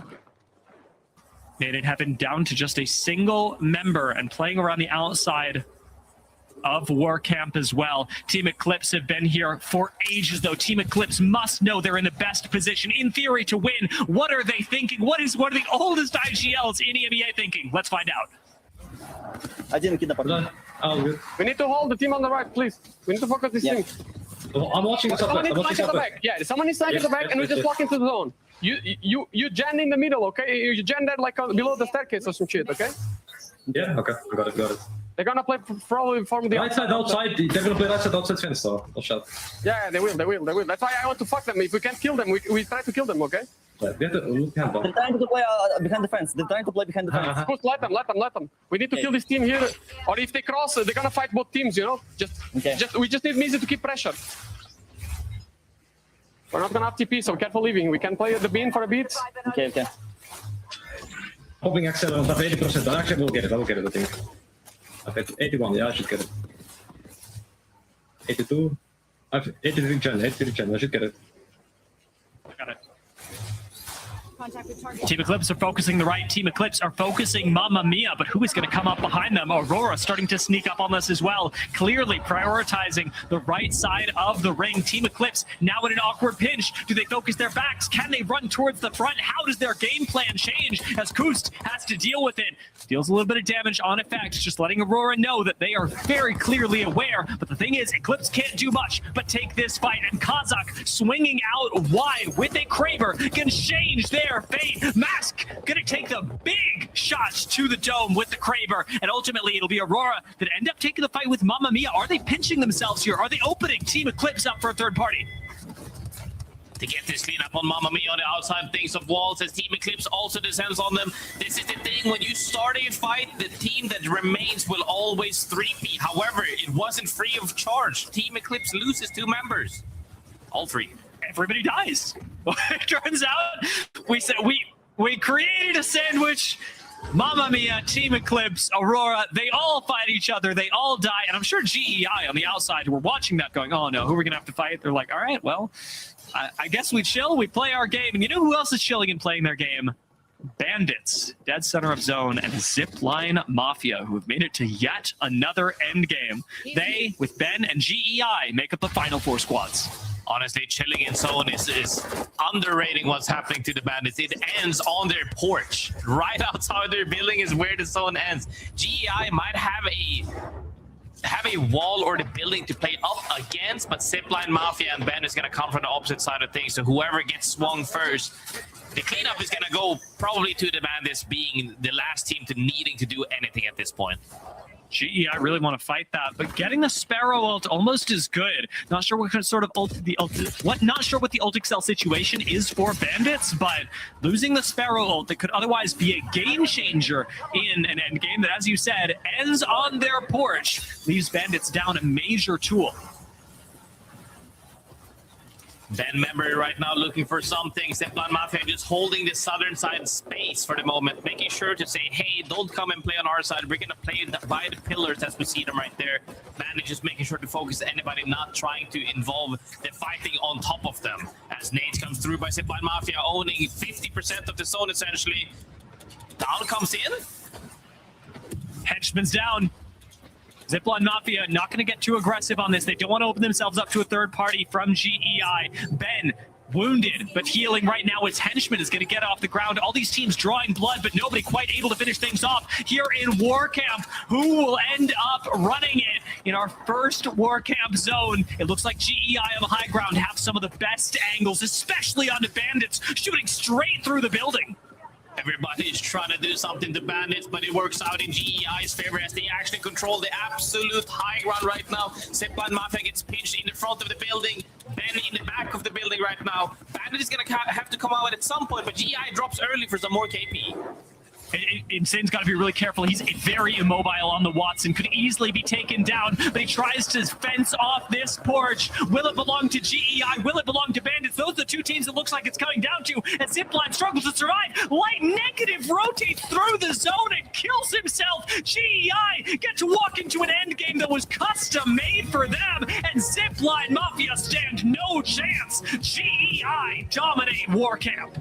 Made it happen down to just a single member and playing around the outside of War Camp as well. Team Eclipse have been here for ages, though. Team Eclipse must know they're in the best position, in theory, to win. What are they thinking? What are the oldest IGLs in EMEA thinking? Let's find out. I didn't get the button. We need to hold the team on the right, please. We need to focus this team. I'm watching the someone needs to at the back. Yeah, someone needs to at the back, and we just walk into the zone. You gen in the middle, okay? You gen that like below the staircase or some shit, okay? Yeah, okay. Got it. They're gonna play probably from the right side outside. They're gonna play right side outside fence, though. No shot. Yeah, they will. That's why I want to fuck them. If we can't kill them, we try to kill them, okay? Right, we have to look behind. They're trying to play behind the fence. They're trying to play behind the fence. Just let them. We need to kill this team here. Or if they cross, they're gonna fight both teams, you know? We just need Mizi to keep pressure. We're not gonna have TP, so careful leaving. We can play the bean for a bit. Okay. Hoping Axel on top 80%. I actually will get it, I think. I've hit 81, yeah, I should get it. 82. I've 83 gen, I should get it. Got it. Team Eclipse are focusing the right. Team Eclipse are focusing Mamma Mia, but who is going to come up behind them? Aurora starting to sneak up on this as well. Clearly prioritizing the right side of the ring. Team Eclipse now in an awkward pinch. Do they focus their backs? Can they run towards the front? How does their game plan change as Kust has to deal with it? Deals a little bit of damage on effect, just letting Aurora know that they are very clearly aware. But the thing is, Eclipse can't do much but take this fight. And Kazakh swinging out wide with a Kraber can change their fate. Mask gonna take the big shots to the dome with the Kraber. And ultimately, it'll be Aurora that end up taking the fight with Mamma Mia. Are they pinching themselves here? Are they opening Team Eclipse up for a third party? To get this clean up on Mamma Mia on the outside things of walls as Team Eclipse also descends on them. This is the thing, when you start a fight, the team that remains will always 3P. However, it wasn't free of charge. Team Eclipse loses 2 members. All 3. Everybody dies. It turns out we created a sandwich. Mamma Mia, Team Eclipse, Aurora, they all fight each other. They all die. And I'm sure GEI on the outside were watching that going, oh no, who are we going to have to fight? They're like, all right, well, I guess we chill. We play our game. And you know who else is chilling and playing their game? Bandits, dead center of zone, and Zipline Mafia, who have made it to yet another end game. They, with Ben and GEI, make up the final 4 squads. Honestly, chilling in zone is underrating what's happening to the Bandits. It ends on their porch. Right outside their building is where the zone ends. GEI might have a wall or the building to play up against, but Zipline Mafia and Ben is going to come from the opposite side of things. So whoever gets swung first, the cleanup is going to go probably to the Bandits being the last team to needing to do anything at this point. Gee, I really want to fight that, but getting the Sparrow ult almost is good. Not sure what sort of not sure what the ult excel situation is for Bandits, but losing the Sparrow ult that could otherwise be a game changer in an end game that, as you said, ends on their porch, leaves Bandits down a major tool. Ben member right now looking for something. Zipline Mafia just holding the southern side space for the moment, making sure to say, hey, don't come and play on our side. We're going to play by the pillars as we see them right there. Bandit just making sure to focus anybody not trying to involve the fighting on top of them. As nades comes through by Zipline Mafia, owning 50% of the zone essentially. Down comes in. Henchman's down. Zipline Mafia not going to get too aggressive on this. They don't want to open themselves up to a third party from GEI. Ben, wounded, but healing right now. His henchman is going to get off the ground. All these teams drawing blood, but nobody quite able to finish things off here in War Camp. Who will end up running it in our first War Camp zone? It looks like GEI on the high ground have some of the best angles, especially on the Bandits, shooting straight through the building. Everybody's trying to do something to Bandits, but it works out in GEI's favor as they actually control the absolute high ground right now. Zipline Mafia gets pinched in the front of the building, Ben in the back of the building right now. Bandit is going to have to come out at some point, but GEI drops early for some more KP. Insane's got to be really careful. He's very immobile on the Watson. Could easily be taken down, but he tries to fence off this porch. Will it belong to GEI? Will it belong to Bandits? Those are the two teams it looks like it's coming down to. And Zipline struggles to survive. Light Negative rotates through the zone and kills himself. GEI get to walk into an end game that was custom made for them. And Zipline Mafia stand no chance. GEI dominate Warcamp.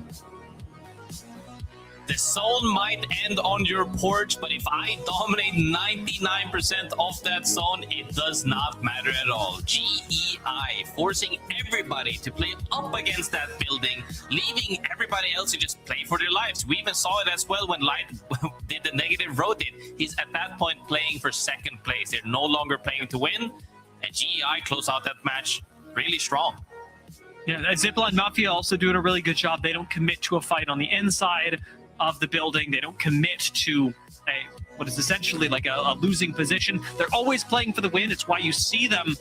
The zone might end on your porch, but if I dominate 99% of that zone, it does not matter at all. GEI forcing everybody to play up against that building, leaving everybody else to just play for their lives. We even saw it as well when Light did the negative rotate. He's at that point playing for second place. They're no longer playing to win, and GEI close out that match really strong. Yeah, Zipline Mafia also doing a really good job. They don't commit to a fight on the inside of the building. They don't commit to what is essentially like a losing position. They're always playing for the win. It's why you see them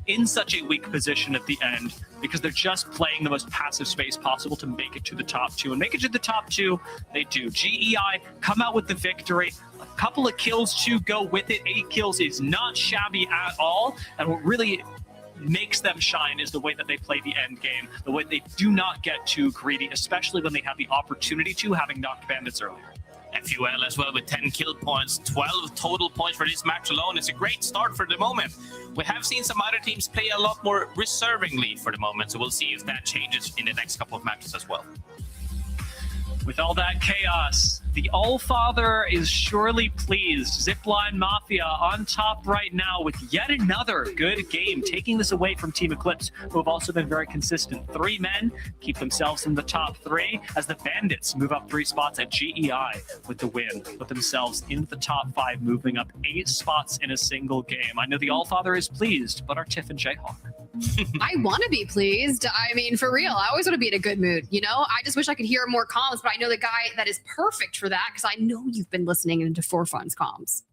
in such a weak position at the end, because they're just playing the most passive space possible to make it to the top two. And make it to the top two, they do. GEI come out with the victory. A couple of kills to go with it. 8 kills is not shabby at all. And what really makes them shine is the way that they play the end game, the way they do not get too greedy, especially when they have the opportunity to, having knocked Bandits earlier. FUL as well with 10 kill points, 12 total points for this match alone. It's a great start for the moment. We have seen some other teams play a lot more reservingly for the moment, so we'll see if that changes in the next couple of matches as well. With all that chaos, the Allfather is surely pleased. Zipline Mafia on top right now with yet another good game, taking this away from Team Eclipse, who have also been very consistent. 3 men keep themselves in the top 3 as the Bandits move up 3 spots at GEI with the win, put themselves in the top 5, moving up 8 spots in a single game. I know the Allfather is pleased, but are Tiff and Jayhawk? I want to be pleased. I mean, for real, I always want to be in a good mood, you know? I just wish I could hear more comms, but I know the guy that is perfect for that, because I know you've been listening into For Fun's comms.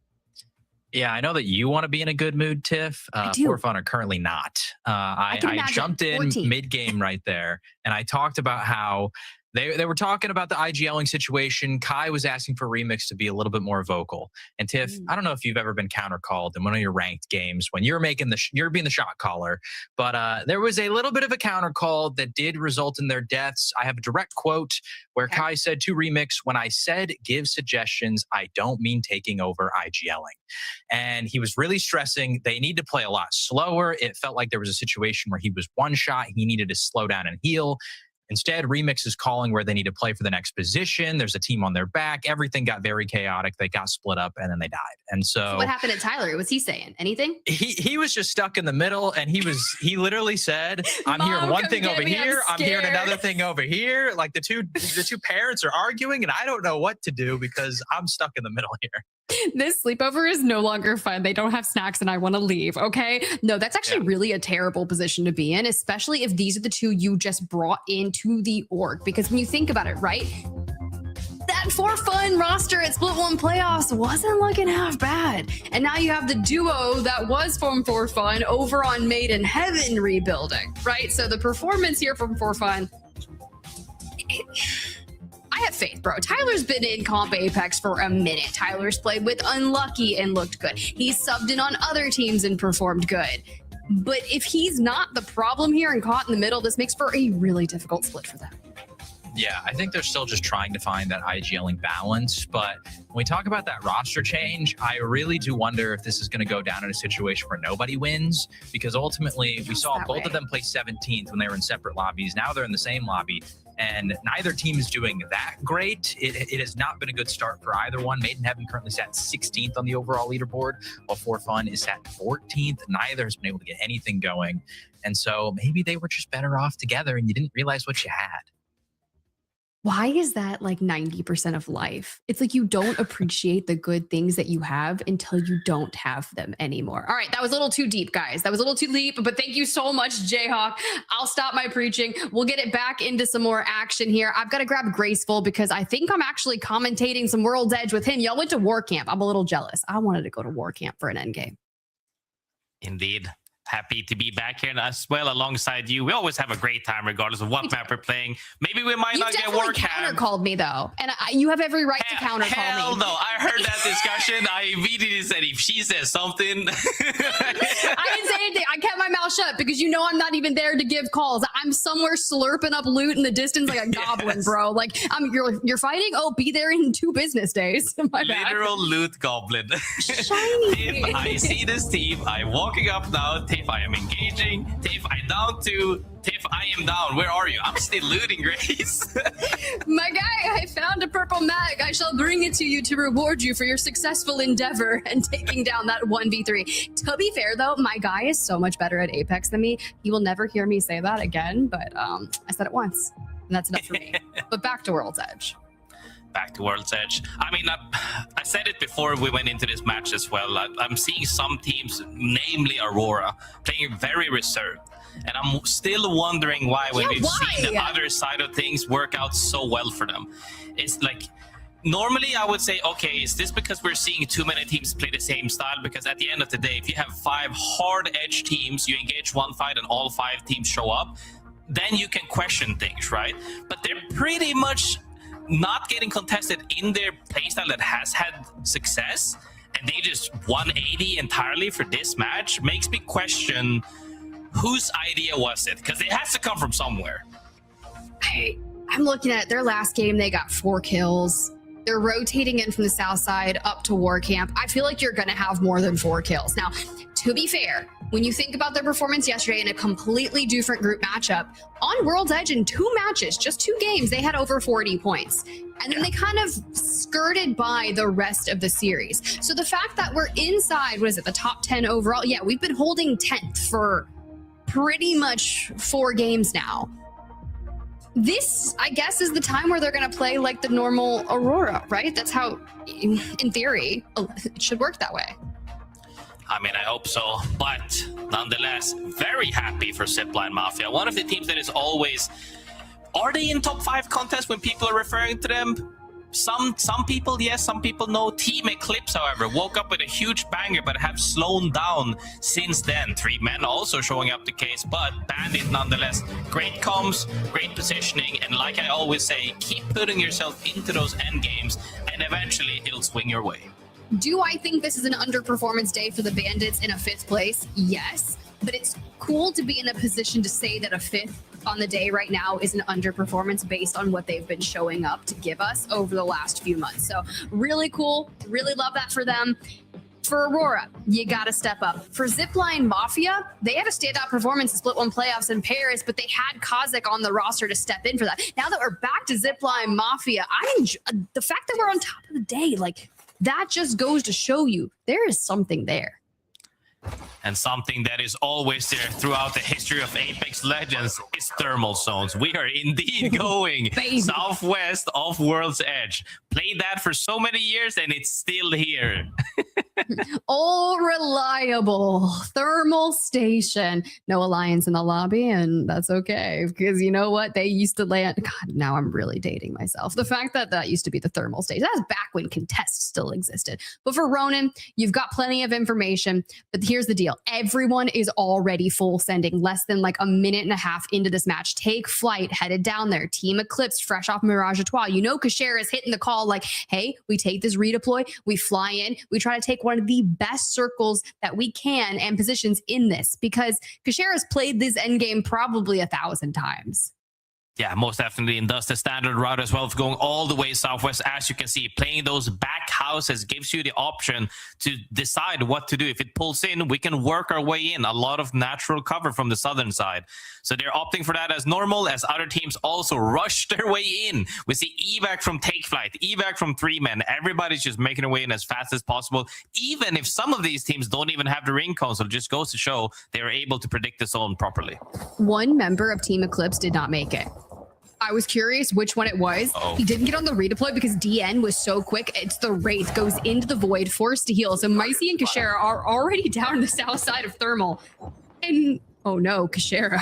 Yeah, I know that you want to be in a good mood, Tiff. For Fun are currently not. I jumped in mid-game right there, and I talked about how they were talking about the IGLing situation. Kai was asking for Remix to be a little bit more vocal. And Tiff, I don't know if you've ever been countercalled in one of your ranked games when you're making you're being the shot caller, but there was a little bit of a countercall that did result in their deaths. I have a direct quote where Kai said to Remix, "When I said give suggestions, I don't mean taking over IGLing." And he was really stressing they need to play a lot slower. It felt like there was a situation where he was one shot. He needed to slow down and heal. Instead, Remix is calling where they need to play for the next position. There's a team on their back. Everything got very chaotic. They got split up, and then they died. And so what happened to Tyler? Was he saying anything? He was just stuck in the middle, and he literally said, "I'm hearing one thing over here. I'm hearing another thing over here." Like the two parents are arguing, and I don't know what to do because I'm stuck in the middle here. This sleepover is no longer fun. They don't have snacks and I want to leave. Okay. No, that's actually really a terrible position to be in, especially if these are the two you just brought into the org. Because when you think about it, right? That For Fun roster at Split 1 playoffs wasn't looking half bad. And now you have the duo that was from For Fun over on Made in Heaven rebuilding, right? So the performance here from For Fun, I have faith, bro. Tyler's been in Comp Apex for a minute. Tyler's played with Unlucky and looked good. He's subbed in on other teams and performed good. But if he's not the problem here and caught in the middle, this makes for a really difficult split for them. Yeah, I think they're still just trying to find that IGLing balance. But when we talk about that roster change, I really do wonder if this is going to go down in a situation where nobody wins. Because ultimately, we saw both of them play 17th when they were in separate lobbies. Now they're in the same lobby. And neither team is doing that great. It has not been a good start for either one. Made in Heaven currently sat 16th on the overall leaderboard, while For Fun is at 14th. Neither has been able to get anything going. And so maybe they were just better off together and you didn't realize what you had. Why is that like 90% of life? It's like you don't appreciate the good things that you have until you don't have them anymore. All right, that was a little too deep, guys. That was a little too deep, but thank you so much, Jayhawk. I'll stop my preaching. We'll get it back into some more action here. I've got to grab Graceful because I think I'm actually commentating some World's Edge with him. Y'all went to War Camp. I'm a little jealous. I wanted to go to War Camp for an endgame. Indeed. Happy to be back here as well alongside you. We always have a great time regardless of what map we're playing. Maybe we might not get War Camp. You called me though, and you have every right to counter call me. Hell no! I heard that discussion. I immediately said if she says something. I didn't say anything. I kept my mouth shut because you know I'm not even there to give calls. I'm somewhere slurping up loot in the distance like a goblin, bro. Like you're fighting. Oh, be there in 2 business days. My bad. Literal loot goblin. Shiny. If I see this team, I'm walking up now. If I am engaging, if I down 2, if I am down, where are you? I'm still looting, Grace. My guy, I found a purple mag. I shall bring it to you to reward you for your successful endeavor and taking down that 1v3. To be fair, though, my guy is so much better at Apex than me. He will never hear me say that again, but I said it once, and that's enough for me. But back to World's Edge. Back to World's Edge. I mean, I said it before we went into this match as well. I'm seeing some teams, namely Aurora, playing very reserved. And I'm still wondering why when we've seen the other side of things work out so well for them. It's like, normally I would say, okay, is this because we're seeing too many teams play the same style? Because at the end of the day, if you have 5 hard edge teams, you engage one fight and all 5 teams show up, then you can question things, right? But they're pretty much not getting contested in their playstyle that has had success, and they just 180 entirely for this match. Makes me question whose idea was it, because it has to come from somewhere. I'm looking at their last game. They got 4 kills. They're rotating in from the south side up to War Camp. I feel like you're going to have more than 4 kills. Now, to be fair, when you think about their performance yesterday in a completely different group matchup, on World's Edge in 2 matches, just 2 games, they had over 40 points. And then they kind of skirted by the rest of the series. So the fact that we're inside, what is it, the top 10 overall? Yeah, we've been holding 10th for pretty much 4 games now. This, I guess, is the time where they're going to play like the normal Aurora, right? That's how, in theory, it should work that way. I mean, I hope so. But nonetheless, very happy for Zipline Mafia. One of the teams that is always... Are they in top 5 contests when people are referring to them? Some people, yes, some people no. Team Eclipse, however, woke up with a huge banger, but have slowed down since then. 3 men also showing up the case, but Bandit nonetheless. Great comms, great positioning, and like I always say, keep putting yourself into those end games, and eventually it'll swing your way. Do I think this is an underperformance day for the Bandits in a 5th place? Yes, but it's cool to be in a position to say that a 5th on the day right now is an underperformance based on what they've been showing up to give us over the last few months. So really cool. Really love that for them. For Aurora, you got to step up. For Zipline Mafia, they had a standout performance in Split 1 playoffs in Paris, but they had Kozak on the roster to step in for that. Now that we're back to Zipline Mafia, the fact that we're on top of the day, like, that just goes to show you there is something there. And something that is always there throughout the history of Apex Legends is thermal zones. We are indeed going southwest of World's Edge. Played that for so many years and it's still here. All reliable thermal station. No alliance in the lobby, and that's okay because you know what? They used to land. God, now I'm really dating myself. The fact that that used to be the thermal station, that was back when contests still existed. But for Ronin, you've got plenty of information. But here's the deal. Everyone is already full sending less than like a minute and a half into this match. Take flight, headed down there. Team Eclipse, fresh off Mirage Etoile. You know, Kashara is hitting the call like, hey, we take this redeploy, we fly in, we try to take one of the best circles that we can and positions in this because Kashara's played this endgame probably 1,000 times. Yeah, most definitely, and thus the standard route as well of going all the way southwest. As you can see, playing those back houses gives you the option to decide what to do. If it pulls in, we can work our way in. A lot of natural cover from the southern side. So they're opting for that as normal, as other teams also rush their way in. We see evac from Take Flight, evac from 3 men. Everybody's just making their way in as fast as possible. Even if some of these teams don't even have the ring console, it just goes to show they are able to predict the zone properly. 1 member of Team Eclipse did not make it. I was curious which one it was. He didn't get on the redeploy because DN was so quick. It's the Wraith goes into the void, forced to heal. So Micey and Kashera are already down the south side of Thermal. And oh no, Kashera.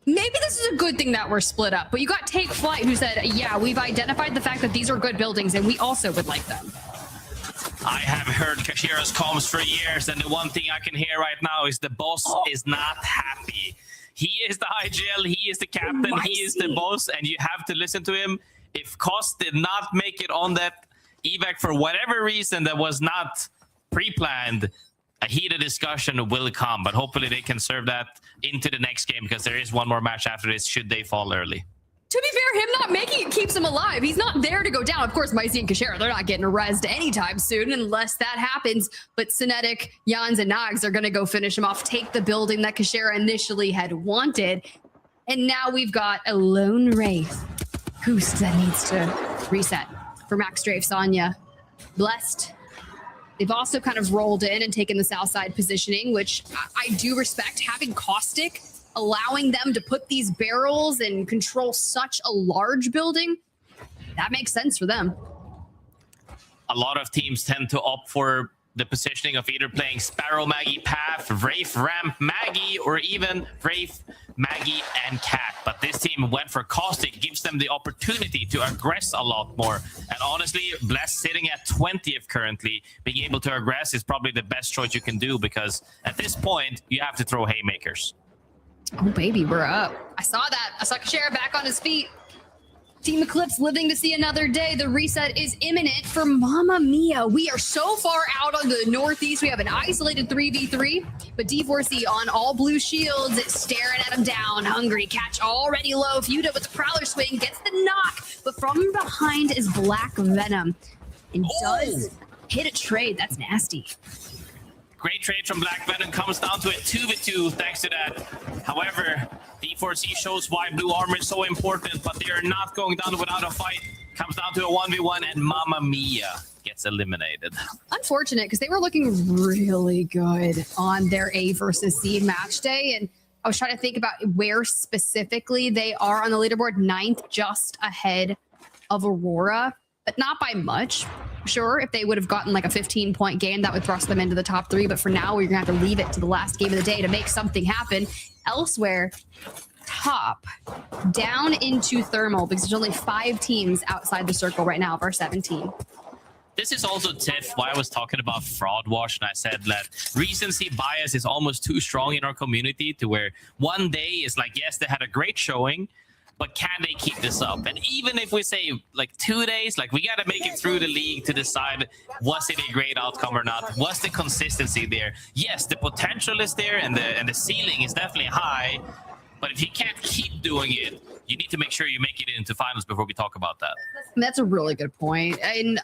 Maybe this is a good thing that we're split up, but you got Take Flight who said, yeah, we've identified the fact that these are good buildings and we also would like them. I have heard Kashira's comms for years, and the one thing I can hear right now is the boss is not happy. He is the IGL, he is the captain, he is the boss, and you have to listen to him. If Kost did not make it on that evac for whatever reason that was not pre-planned, a heated discussion will come, but hopefully they can serve that into the next game because there is one more match after this should they fall early. To be fair, him not making it keeps him alive. He's not there to go down. Of course, Micey and Kashera, they're not getting rezzed anytime soon unless that happens. But Cinetic, Jans, and Nags are going to go finish him off, take the building that Kashera initially had wanted. And now we've got a lone Wraith. Koost that needs to reset for Max Strafe, Sonya. Blessed. They've also kind of rolled in and taken the south side positioning, which I do respect. Having Caustic, allowing them to put these barrels and control such a large building, that makes sense for them. A lot of teams tend to opt for the positioning of either playing Sparrow, Maggie, Path, Wraith, Ramp, Maggie, or even Wraith, Maggie, and Cat. But this team went for Caustic, gives them the opportunity to aggress a lot more. And honestly, Bless sitting at 20th currently, being able to aggress is probably the best choice you can do because at this point, you have to throw haymakers. Oh, baby, we're up. I saw that. I saw Kashera back on his feet. Team Eclipse living to see another day. The reset is imminent for Mamma Mia. We are so far out on the northeast. We have an isolated 3v3, but D4C on all blue shields, staring at him down. Hungry Catch already low. Fuda with the Prowler swing gets the knock, but from behind is Black Venom and does hit a trade. That's nasty. Great trade from Black Venom, comes down to a 2v2 thanks to that. However, D4C shows why blue armor is so important, but they are not going down without a fight. Comes down to a 1v1 and Mamma Mia gets eliminated. Unfortunate because they were looking really good on their A versus C match day. And I was trying to think about where specifically they are on the leaderboard. 9th, just ahead of Aurora, but not by much. Sure, if they would have gotten like a 15-point game, that would thrust them into the top 3. But for now, we're going to have to leave it to the last game of the day to make something happen. Elsewhere, top, down into Thermal, because there's only 5 teams outside the circle right now of our 17. This is also, Tiff, why I was talking about fraud wash, and I said that recency bias is almost too strong in our community to where one day is like, yes, they had a great showing, but can they keep this up? And even if we say like 2 days, like we got to make it through the league to decide, was it a great outcome or not? Was the consistency there? Yes, the potential is there and the ceiling is definitely high, but if you can't keep doing it, you need to make sure you make it into finals before we talk about that. That's a really good point. And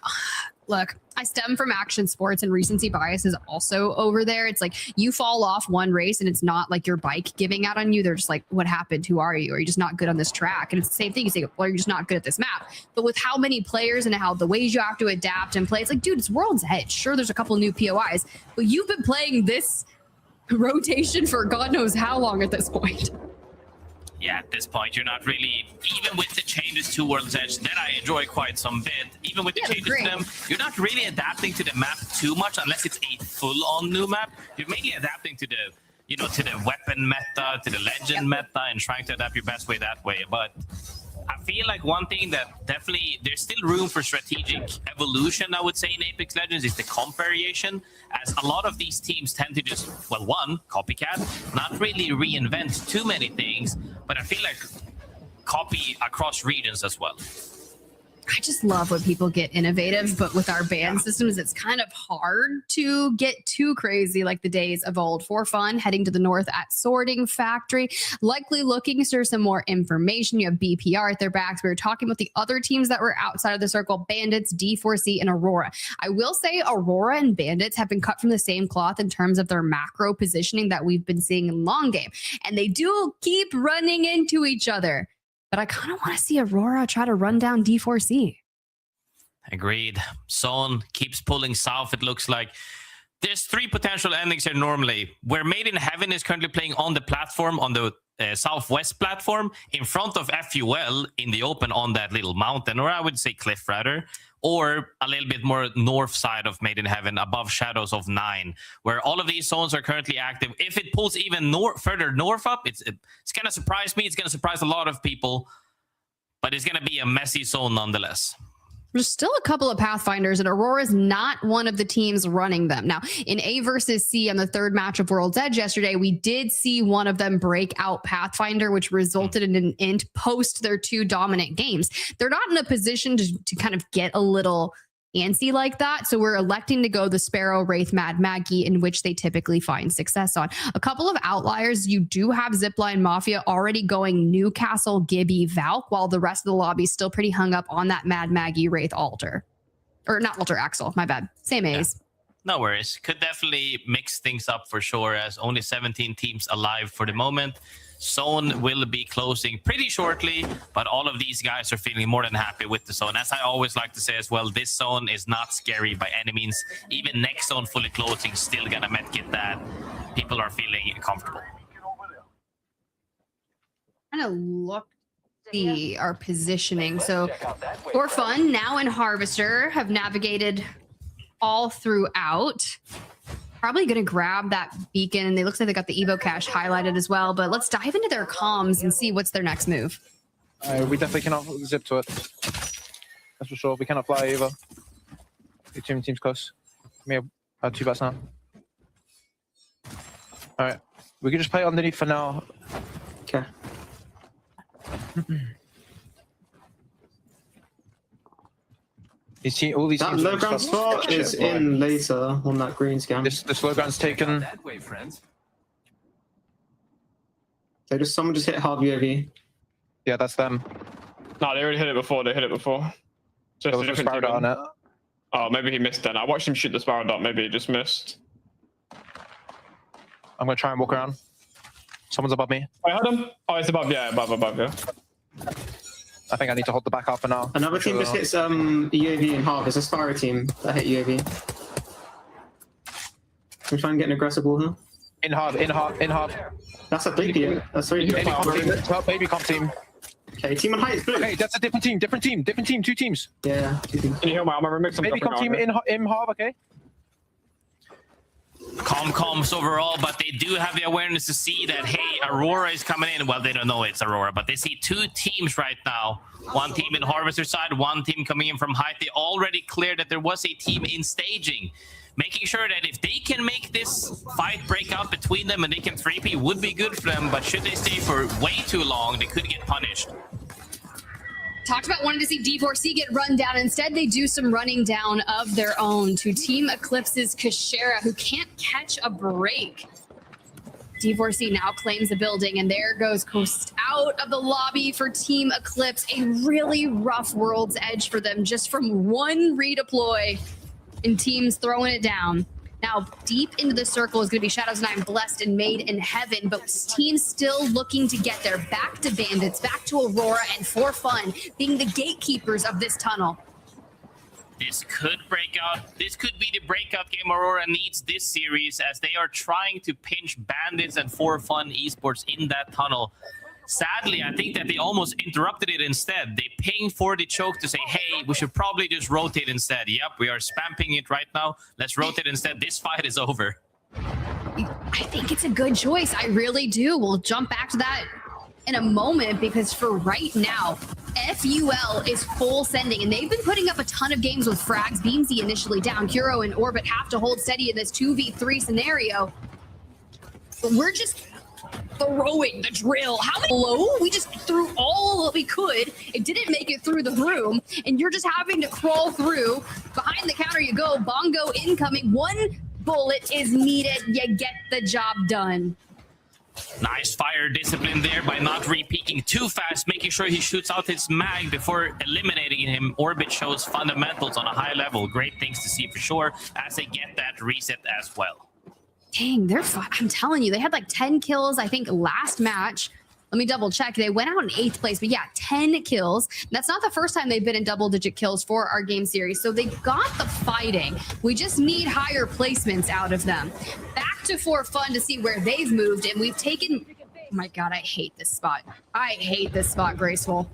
look, I stem from action sports and recency bias is also over there. It's like you fall off one race and it's not like your bike giving out on you. They're just like, what happened? Who are you? Are you just not good on this track? And it's the same thing. You say, well, you're just not good at this map. But with how many players and how the ways you have to adapt and play, it's like, dude, it's World's Edge. Sure, there's a couple new POIs, but you've been playing this rotation for God knows how long at this point. Yeah, at this point, you're not really, even with the changes to World's Edge that I enjoy quite some bit, even with the changes to them, you're not really adapting to the map too much unless it's a full-on new map. You're mainly adapting to the, you know, to the weapon meta, to the legend meta, and trying to adapt your best way that way. But I feel like one thing that definitely, there's still room for strategic evolution, I would say, in Apex Legends is the comp variation, as a lot of these teams tend to just, well, one, copycat, not really reinvent too many things, but I feel like copy across regions as well. I just love when people get innovative, but with our ban systems, it's kind of hard to get too crazy like the days of old. For fun, heading to the north at Sorting Factory, likely looking for some more information. You have BPR at their backs. We were talking about the other teams that were outside of the circle, Bandits, D4C, and Aurora. I will say Aurora and Bandits have been cut from the same cloth in terms of their macro positioning that we've been seeing in long game. And they do keep running into each other. But I kind of want to see Aurora try to run down D4C. Agreed. Zone keeps pulling south, it looks like. There's 3 potential endings here normally, where Made in Heaven is currently playing on the platform on the southwest platform in front of FUL in the open on that little mountain, or I would say cliff rather, or a little bit more north side of Made in Heaven above Shadows of 9, where all of these zones are currently active. If it pulls even further north up, it's going to surprise me. It's going to surprise a lot of people, but it's going to be a messy zone nonetheless. There's still a couple of Pathfinders, and Aurora's not one of the teams running them. Now, in A versus C on the third match of World's Edge yesterday, we did see one of them break out Pathfinder, which resulted in an int post their 2 dominant games. They're not in a position to kind of get a little antsy like that, so we're electing to go the Sparrow, Wraith, Mad Maggie, in which they typically find success on. A couple of outliers, you do have Zipline Mafia already going Newcastle, Gibby, Valk, while the rest of the lobby is still pretty hung up on that Mad Maggie, Wraith, Alter. Or not Alter, Axel, my bad. Same A's. No worries. Could definitely mix things up for sure, as only 17 teams alive for the moment. Zone will be closing pretty shortly, but all of these guys are feeling more than happy with the zone. As I always like to say as well, this zone is not scary by any means. Even next zone fully closing, still gonna medkit that. People are feeling comfortable. Kind of look see our positioning. So for fun, now and Harvester have navigated all throughout. Probably going to grab that beacon, and they looks like they got the Evo cache highlighted as well, but let's dive into their comms and see what's their next move. We definitely cannot zip to it. That's for sure. We cannot fly either. Too many teams close. We have 2 bats now. Alright. We can just play underneath for now. Okay. All these that low ground spot is in later on that green scan. This low ground's taken. That way, friends. So someone just hit hard UAV. Yeah, that's them. No, they already hit it before. They hit it before. Just a different team on it. Oh, maybe he missed then. I watched him shoot the Sparrow dot. Maybe he just missed. I'm gonna try and walk around. Someone's above me. Wait, hold on. Oh, it's above. Yeah, above, yeah. I think I need to hold the back up for now. Another team just hits UAV in half. There's a Sparrow team that hit UAV. I'm trying to get an aggressive ball here. In half. That's a big team. That's very good. Baby comp team. Okay, team on height is blue. Okay, that's a different team. 2 teams. Yeah, 2 teams. Can you hear my armor remix? Baby comp team in half, okay? Comms overall, but they do have the awareness to see that, hey, Aurora is coming in. Well, they don't know it's Aurora, but they see 2 teams right now. One team in Harvester side, one team coming in from height. They already cleared that there was a team in staging, making sure that if they can make this fight break out between them and they can 3P, would be good for them, but should they stay for way too long, they could get punished. Talked about wanting to see D4C get run down. Instead, they do some running down of their own to Team Eclipse's Kashera, who can't catch a break. D4C now claims the building, and there goes Coast out of the lobby for Team Eclipse. A really rough World's Edge for them, just from one redeploy and teams throwing it down. Now, deep into the circle is going to be Shadows 9, Blessed, and Made in Heaven, but teams still looking to get there. Back to Bandits, back to Aurora, and For Fun being the gatekeepers of this tunnel. This could break out. This could be the breakout game Aurora needs this series, as they are trying to pinch Bandits and For Fun Esports in that tunnel. Sadly, I think that they almost interrupted it instead. They pinged for the choke to say, hey, we should probably just rotate instead. Yep, we are spamming it right now. Let's rotate instead. This fight is over. I think it's a good choice. I really do. We'll jump back to that in a moment, because for right now, FUL is full sending, and they've been putting up a ton of games with frags. Beamsy initially down. Kuro and Orbit have to hold steady in this 2v3 scenario. But we're just throwing the drill. How many low? We just threw all that we could. It didn't make it through the room, and you're just having to crawl through. Behind the counter you go. Bongo incoming. 1 bullet is needed. You get the job done. Nice fire discipline there by not re-peeking too fast, making sure he shoots out his mag before eliminating him. Orbit shows fundamentals on a high level. Great things to see for sure, as they get that reset as well. Dang, they're I'm telling you, they had like 10 kills, I think, last match. Let me double check. They went out in 8th place, but yeah, 10 kills. That's not the first time they've been in double-digit kills for our game series, so they got the fighting. We just need higher placements out of them. Back to For Fun to see where they've moved, and we've taken my God, I hate this spot. I hate this spot, Graceful.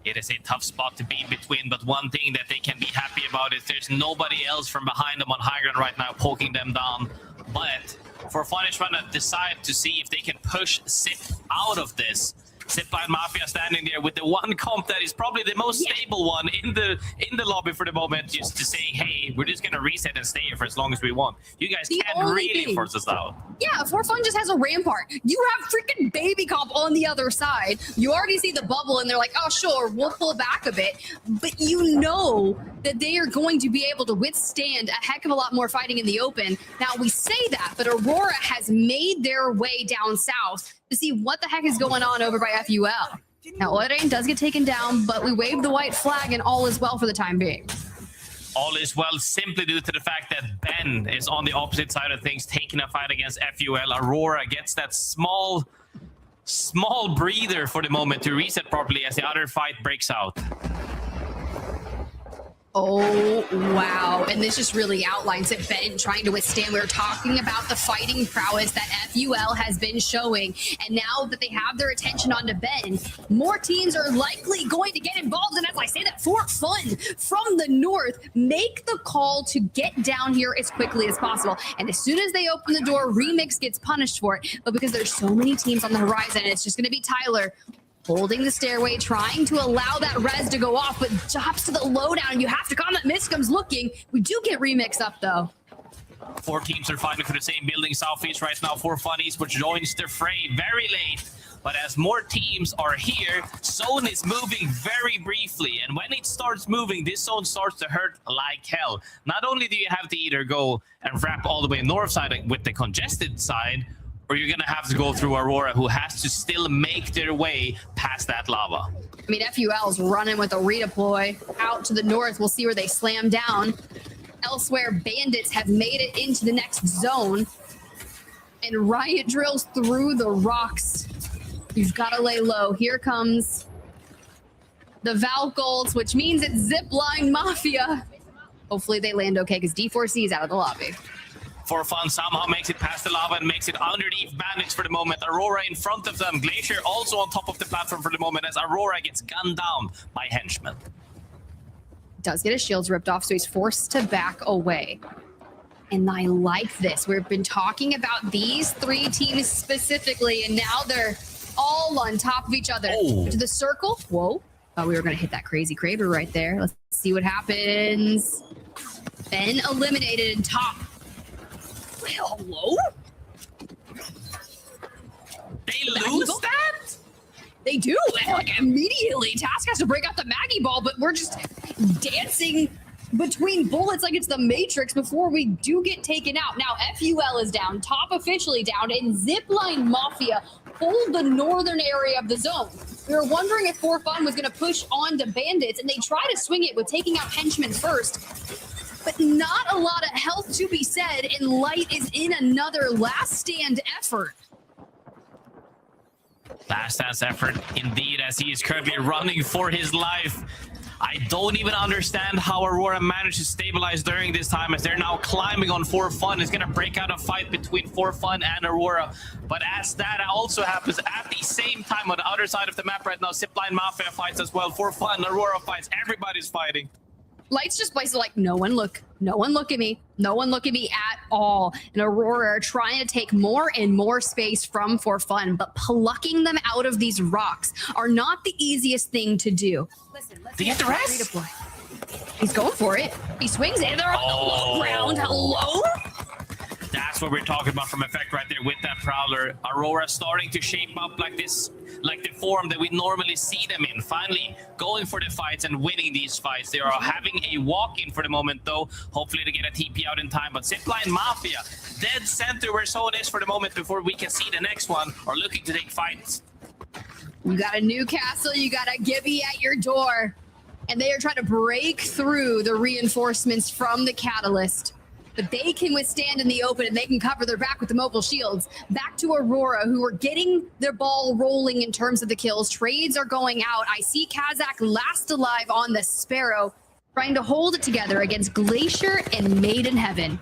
It is a tough spot to be between, but one thing that they can be happy about is there's nobody else from behind them on high ground right now poking them down. But for Fun is trying to decide to see if they can push Zip out of this. Zipline Mafia standing there with the one comp that is probably the most stable one in the lobby for the moment, just to say, hey, we're just gonna reset and stay here for as long as we want. You guys can't really force us out. Yeah, For Fun just has a rampart. You have freaking baby comp on the other side. You already see the bubble and they're like, oh sure, we'll pull back a bit. But you know that they are going to be able to withstand a heck of a lot more fighting in the open. Now we say that, but Aurora has made their way down south to see what the heck is going on over by FUL. Now, Oirein does get taken down, but we wave the white flag and all is well for the time being. All is well simply due to the fact that Ben is on the opposite side of things, taking a fight against FUL. Aurora gets that small breather for the moment to reset properly as the other fight breaks out. Oh, wow. And this just really outlines it, Ben trying to withstand. We were talking about the fighting prowess that FUL has been showing. And now that they have their attention onto Ben, more teams are likely going to get involved. And as I say that, For Fun from the north make the call to get down here as quickly as possible. And as soon as they open the door, Remix gets punished for it. But because there's so many teams on the horizon, it's just going to be Tyler holding the stairway, trying to allow that res to go off, but drops to the lowdown. You have to come that Miscom's looking. We do get Remix up, though. 4 teams are fighting for the same building southeast right now. For Fun Esports joins the fray very late. But as more teams are here, zone is moving very briefly. And when it starts moving, this zone starts to hurt like hell. Not only do you have to either go and wrap all the way north side with the congested side, or you're gonna have to go through Aurora, who has to still make their way past that lava. I mean, FUL's running with a redeploy out to the north. We'll see where they slam down. Elsewhere, Bandits have made it into the next zone. And Riot drills through the rocks. You've got to lay low. Here comes the Valkyries, which means it's Zipline Mafia. Hopefully they land okay, because D4C is out of the lobby. For Fun somehow makes it past the lava and makes it underneath Bandits for the moment. Aurora in front of them. Glacier also on top of the platform for the moment as Aurora gets gunned down by henchmen. Does get his shields ripped off, so he's forced to back away. And I like this. We've been talking about these 3 teams specifically, and now they're all on top of each other. Oh. To the circle. Whoa. Thought we were going to hit that crazy Kraber right there. Let's see what happens. Ben eliminated in top. Hello? They lose that? They do. And like immediately, Task has to break out the Maggie ball, but we're just dancing between bullets like it's the Matrix before we do get taken out. Now, FUL is down, top officially down, and Zipline Mafia hold the northern area of the zone. We were wondering if For Fun was going to push on to Bandits, and they try to swing it with taking out henchmen first. But not a lot of health to be said, and Light is in another last stand effort. Last stand effort indeed, as he is currently running for his life. I don't even understand how Aurora managed to stabilize during this time, as they're now climbing on For Fun. It's gonna break out a fight between For Fun and Aurora. But as that also happens at the same time on the other side of the map right now, Zipline Mafia fights as well. For Fun, Aurora fights, everybody's fighting. Light's just basically like, no one look at me. No one look at me at all. And Aurora are trying to take more and more space from For Fun, but plucking them out of these rocks are not the easiest thing to do. Listen, let's get the rest. He's going for it. He swings it. They're on the low ground. Hello? That's what we're talking about from Effect right there with that Prowler. Aurora starting to shape up like this, like the form that we normally see them in. Finally going for the fights and winning these fights. They are having a walk-in for the moment though. Hopefully to get a TP out in time. But Zipline Mafia, dead center where zone is for the moment before we can see the next one, are looking to take fights. You got a Newcastle, you got a Gibby at your door. And they are trying to break through the reinforcements from the Catalyst. But they can withstand in the open and they can cover their back with the mobile shields. Back to Aurora, who are getting their ball rolling in terms of the kills. Trades are going out. I see Kazakh last alive on the Sparrow, trying to hold it together against Glacier and Made in Heaven.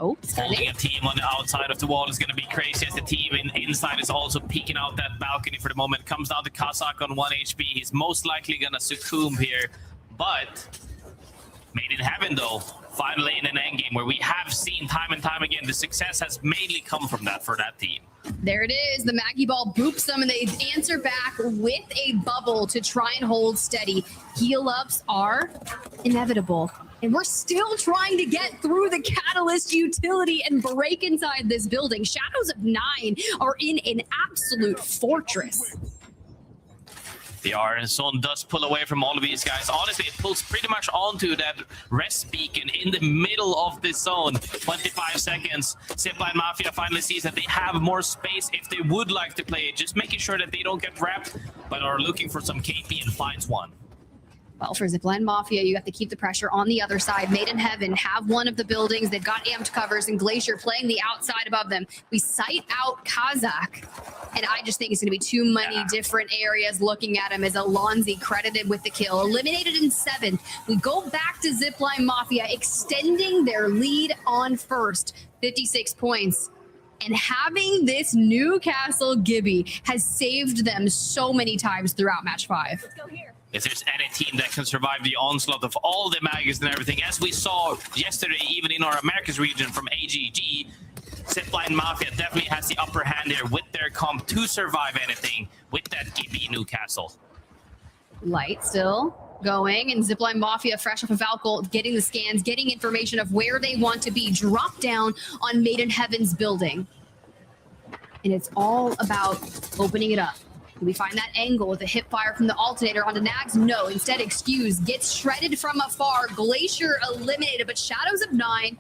Oh, holding a team on the outside of the wall is going to be crazy, as the team inside is also peeking out that balcony for the moment. Comes down to Kazakh on 1 HP. He's most likely going to succumb here. But Made in Heaven, though, finally in an endgame where we have seen time and time again the success has mainly come from that for that team. There it is. The Maggie Ball boops them, and they answer back with a bubble to try and hold steady. Heal-ups are inevitable. And we're still trying to get through the Catalyst utility and break inside this building. Shadows of 9 are in an absolute fortress. The RN zone does pull away from all of these guys. Honestly, it pulls pretty much onto that rest beacon in the middle of this zone. 25 seconds. Zipline Mafia finally sees that they have more space if they would like to play it. Just making sure that they don't get wrapped, but are looking for some KP and finds one. Well, for Zipline Mafia, you have to keep the pressure on the other side. Made in Heaven have one of the buildings. They've got amped covers, and Glacier playing the outside above them. We sight out Kazakh, and I just think it's going to be too many different areas looking at him as Alonzi credited with the kill. Eliminated in 7. We go back to Zipline Mafia, extending their lead on first. 56 points. And having this Newcastle Gibby has saved them so many times throughout match 5. Let's go here. If there's any team that can survive the onslaught of all the maggots and everything, as we saw yesterday, even in our Americas region from AGG, Zipline Mafia definitely has the upper hand here with their comp to survive anything with that Gibby Newcastle. Light still going, and Zipline Mafia fresh off of Valkyl, getting the scans, getting information of where they want to be. Drop down on Made in Heaven's building. And it's all about opening it up. We find that angle with a hip fire from the alternator onto Nags. No, instead Excuse gets shredded from afar. Glacier eliminated, but Shadows of 9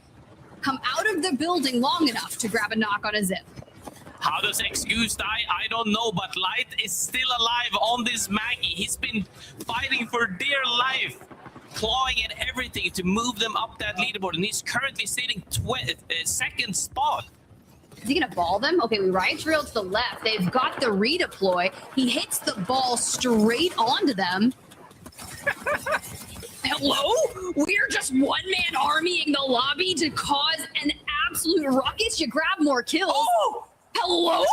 come out of the building long enough to grab a knock on a Zip. How does Excuse die? I don't know, but Light is still alive on this Maggie. He's been fighting for dear life, clawing at everything to move them up that leaderboard, and he's currently sitting second spot. Is he gonna ball them? Okay, we right drill to the left. They've got the redeploy. He hits the ball straight onto them. Hello? We're just one-man armying the lobby to cause an absolute ruckus. You grab more kills. Oh! Hello?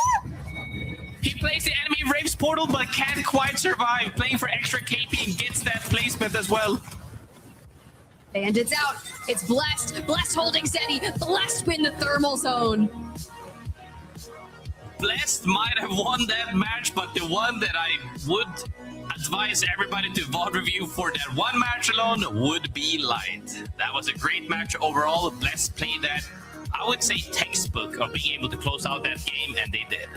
He plays the enemy Raves portal, but can't quite survive. Playing for extra KP and gets that placement as well. Bandits out. It's Blessed. Blessed holding steady. Blessed win the thermal zone. Blessed might have won that match, but the one that I would advise everybody to VOD review for that one match alone would be Light. That was a great match overall. Blessed played that, I would say, textbook of being able to close out that game, and they did.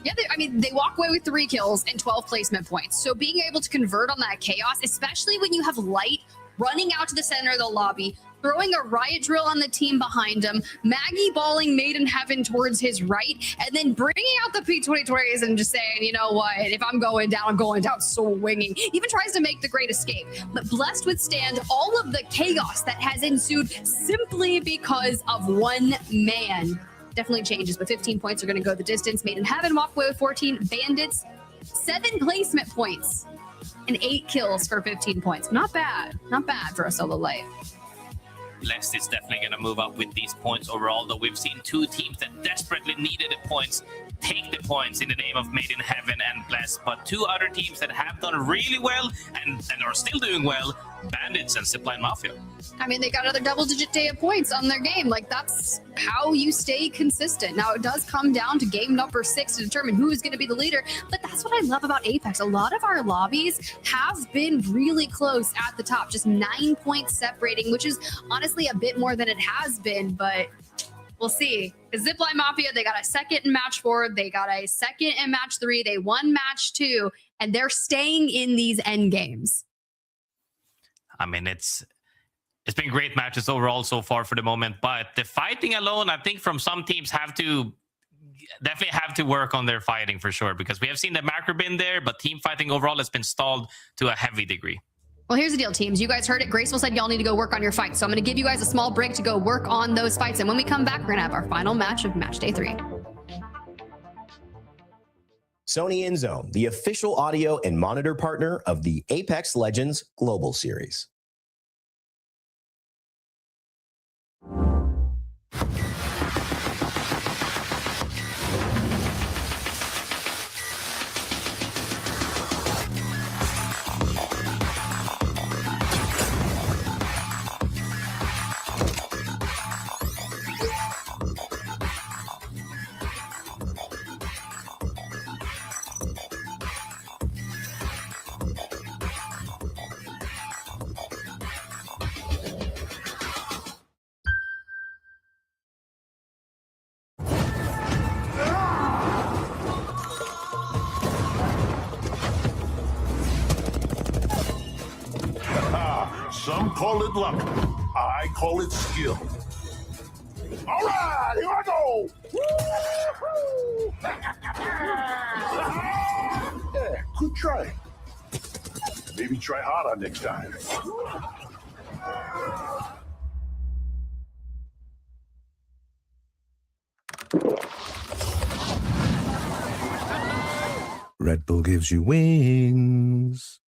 Yeah, they walk away with 3 kills and 12 placement points. So being able to convert on that chaos, especially when you have Light running out to the center of the lobby, throwing a riot drill on the team behind him, Maggie balling Made in Heaven towards his right, and then bringing out the P2020s and just saying, you know what, if I'm going down swinging. Even tries to make the great escape, but Blessed withstand all of the chaos that has ensued simply because of one man. Definitely changes, but 15 points are going to go the distance. Made in Heaven walk away with 14. Bandits, 7 placement points and 8 kills for 15 points. Not bad. Not bad for a solo Light. Blessed is definitely going to move up with these points overall, though we've seen 2 teams that desperately needed the points take the points in the name of Made in Heaven and Blessed, but 2 other teams that have done really well and are still doing well, Bandits and Zipline Mafia. I mean, they got another double-digit day of points on their game. Like, that's how you stay consistent. Now, it does come down to game number 6 to determine who is going to be the leader, but that's what I love about Apex. A lot of our lobbies have been really close at the top, just 9 points separating, which is honestly a bit more than it has been, but we'll see. Because Zipline Mafia, they got a second in match 4, they got a second in match 3, they won match 2, and they're staying in these end games. I mean, it's been great matches overall so far for the moment, but the fighting alone, I think from some teams definitely have to work on their fighting for sure, because we have seen the macro been there, but team fighting overall has been stalled to a heavy degree. Well, here's the deal, teams. You guys heard it. Graceful said y'all need to go work on your fights. So I'm going to give you guys a small break to go work on those fights. And when we come back, we're going to have our final match of match day 3. Sony InZone, the official audio and monitor partner of the Apex Legends Global Series. call it luck. I call it skill. All right, here I go. Woo-hoo! Yeah, good try. Maybe try harder next time. Red Bull gives you wings.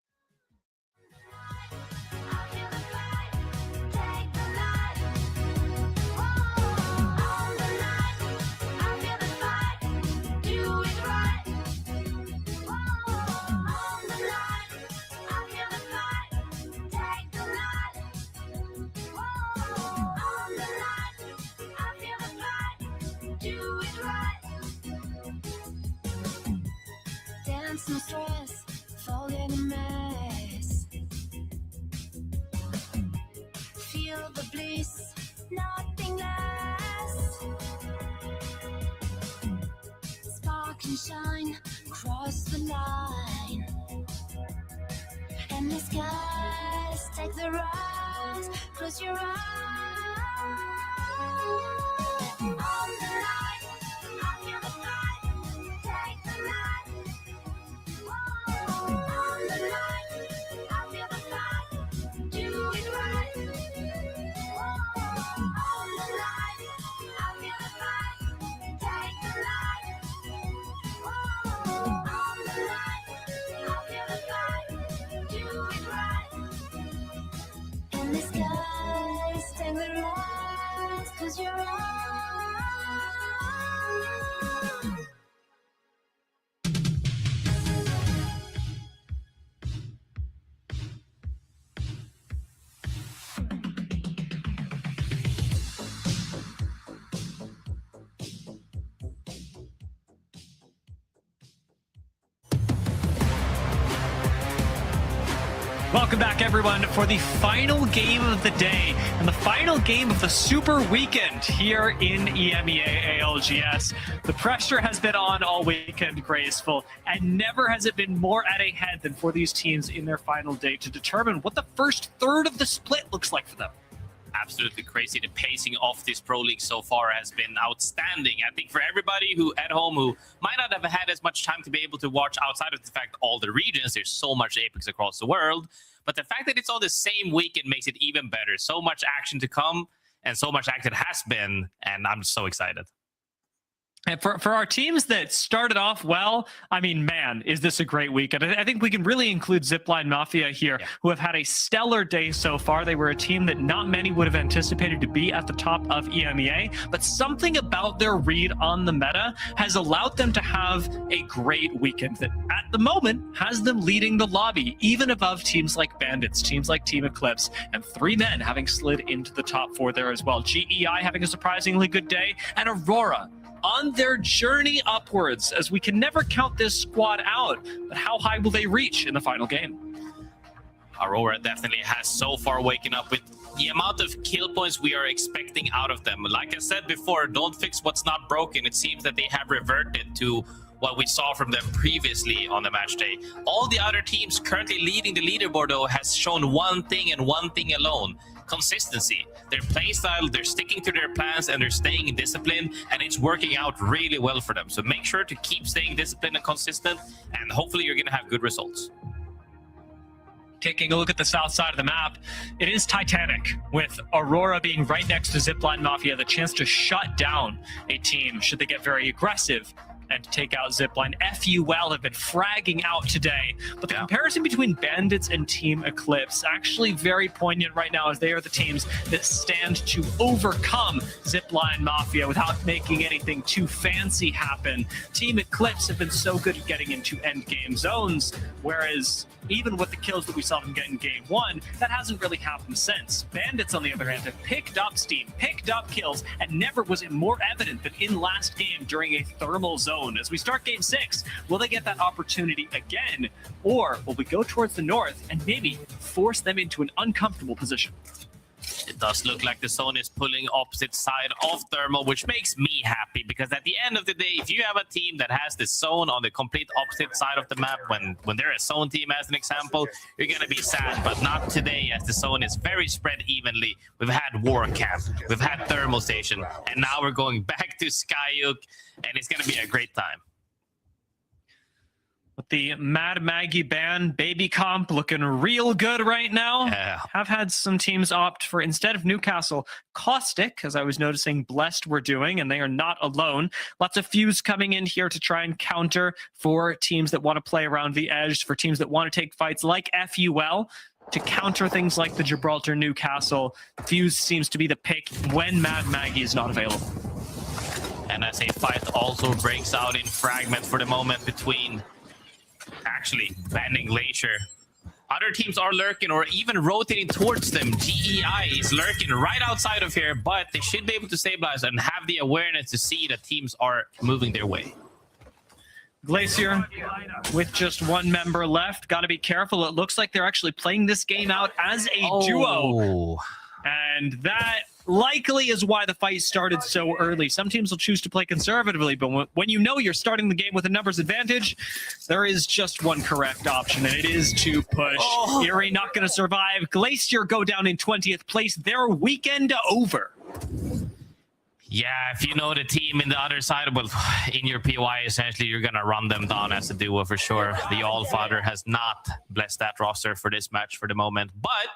Dance no stress, forget a mess. Feel the bliss, nothing less. Spark and shine, cross the line. And the skies take the rise, close your eyes. On the line, I feel the fight, take the line. On the line, I feel the fight, do it right. On the line, I feel the fight, take the line. On the line, I feel the fight, do it right. And the skies take the rise, 'cause you're on. Welcome back, everyone, for the final game of the day and the final game of the Super Weekend here in EMEA ALGS. The pressure has been on all weekend, Graceful, and never has it been more at a head than for these teams in their final day to determine what the first third of the split looks like for them. Absolutely crazy. The pacing of this Pro League so far has been outstanding. I think for everybody who at home who might not have had as much time to be able to watch outside of the fact all the regions, there's so much Apex across the world. But the fact that it's all the same weekend makes it even better. So much action to come and so much action has been, and I'm so excited. And for our teams that started off well, I mean, man, is this a great weekend. I think we can really include Zipline Mafia here, who have had a stellar day so far. They were a team that not many would have anticipated to be at the top of EMEA, but something about their read on the meta has allowed them to have a great weekend that at the moment has them leading the lobby, even above teams like Bandits, teams like Team Eclipse, and 3men having slid into the top 4 there as well. GEI having a surprisingly good day, and Aurora on their journey upwards, as we can never count this squad out. But how high will they reach in the final game? Aurora definitely has so far waken up with the amount of kill points we are expecting out of them. Like I said before, don't fix what's not broken. It seems that they have reverted to what we saw from them previously on the match day. All the other teams currently leading the leaderboard, though, has shown one thing and one thing alone: consistency. Their playstyle, they're sticking to their plans, and they're staying in discipline, and it's working out really well for them. So make sure to keep staying disciplined and consistent, and hopefully you're going to have good results. Taking a look at the south side of the map, it is Titanic, with Aurora being right next to Zipline Mafia, the chance to shut down a team should they get very aggressive and take out Zipline. FUL have been fragging out today, but the comparison between Bandits and Team Eclipse actually very poignant right now, as they are the teams that stand to overcome Zipline Mafia without making anything too fancy happen. Team Eclipse have been so good at getting into end game zones, whereas even with the kills that we saw them get in game 1, that hasn't really happened since. Bandits, on the other hand, have picked up steam, picked up kills, and never was it more evident than in last game during a thermal zone. As we start game 6, will they get that opportunity again, or will we go towards the north and maybe force them into an uncomfortable position? does look like the zone is pulling opposite side of Thermal, which makes me happy, because at the end of the day, if you have a team that has the zone on the complete opposite side of the map, when they're a zone team as an example, you're going to be sad, but not today, as the zone is very spread evenly. We've had War Camp, we've had Thermal Station, and now we're going back to Skyhook, and it's going to be a great time. With the Mad Maggie ban, Baby Comp looking real good right now. Yeah. Have had some teams opt for, instead of Newcastle, Caustic, as I was noticing Blessed were doing, and they are not alone. Lots of Fuse coming in here to try and counter for teams that want to play around the edge, for teams that want to take fights like FUL, to counter things like the Gibraltar Newcastle. Fuse seems to be the pick when Mad Maggie is not available. And as a fight also breaks out in Fragment for the moment between actually banning Glacier. Other teams are lurking or even rotating towards them. GEI is lurking right outside of here, but they should be able to stabilize and have the awareness to see that teams are moving their way. Glacier, with just one member left, got to be careful. It looks like they're actually playing this game out as a duo. And that likely is why the fight started so early. Some teams will choose to play conservatively, but when you know you're starting the game with a numbers advantage, there is just one correct option, and it is to push. Erie not going to survive. Glacier go down in 20th place. Their weekend over. Yeah, if you know the team in the other side, well, in your PY, essentially, you're going to run them down as a duo for sure. The Allfather has not blessed that roster for this match for the moment, but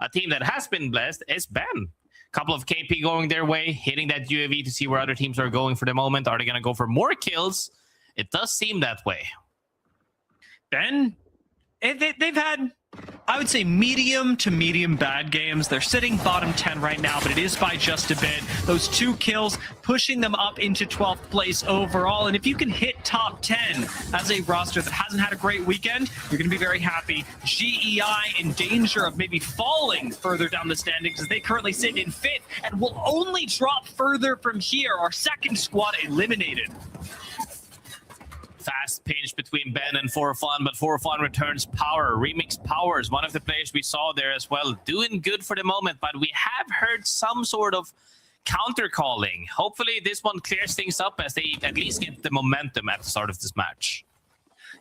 a team that has been blessed is Ben. Couple of KP going their way, hitting that UAV to see where other teams are going for the moment. Are they going to go for more kills? It does seem that way. Ben, they've had, I would say, medium to medium bad games. They're sitting bottom 10 right now, but it is by just a bit. Those 2 kills pushing them up into 12th place overall. And if you can hit top 10 as a roster that hasn't had a great weekend, you're going to be very happy. GEI in danger of maybe falling further down the standings as they currently sit in 5th and will only drop further from here. Our second squad eliminated. Fast pinch between Ben and ForFun, but ForFun returns Power. Remix Power is one of the players we saw there as well. Doing good for the moment, but we have heard some sort of counter calling. Hopefully this one clears things up as they at least get the momentum at the start of this match.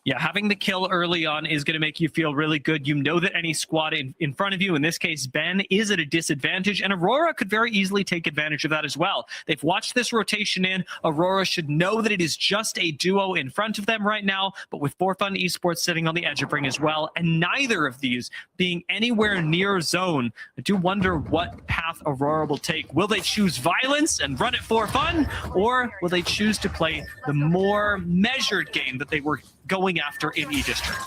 Yeah, having the kill early on is going to make you feel really good. You know that any squad in front of you, in this case, Ben, is at a disadvantage, and Aurora could very easily take advantage of that as well. They've watched this rotation in. Aurora should know that it is just a duo in front of them right now, but with ForFun Esports sitting on the edge of ring as well, and neither of these being anywhere near zone, I do wonder what path Aurora will take. Will they choose violence and run it for fun, or will they choose to play the more measured game that they were going after in E-District?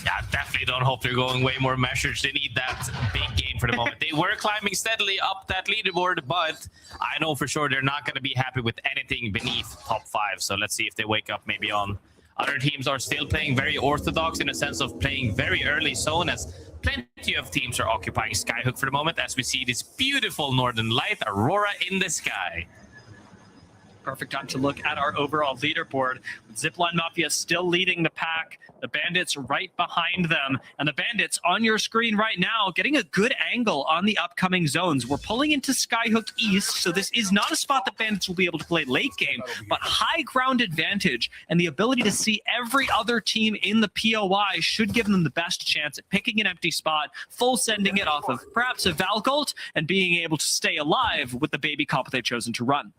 Yeah, definitely don't hope they're going way more measured. They need that big game for the moment. They were climbing steadily up that leaderboard, but I know for sure they're not going to be happy with anything beneath top 5. So let's see if they wake up maybe on. Other teams are still playing very orthodox in a sense of playing very early zone, as plenty of teams are occupying Skyhook for the moment, as we see this beautiful northern light, Aurora in the sky. Perfect time to look at our overall leaderboard. Zipline Mafia still leading the pack. The Bandits right behind them. And the Bandits on your screen right now getting a good angle on the upcoming zones. We're pulling into Skyhook East, so this is not a spot that Bandits will be able to play late game, but high ground advantage and the ability to see every other team in the POI should give them the best chance at picking an empty spot, full sending it off of perhaps a Valgolt, and being able to stay alive with the baby comp they've chosen to run.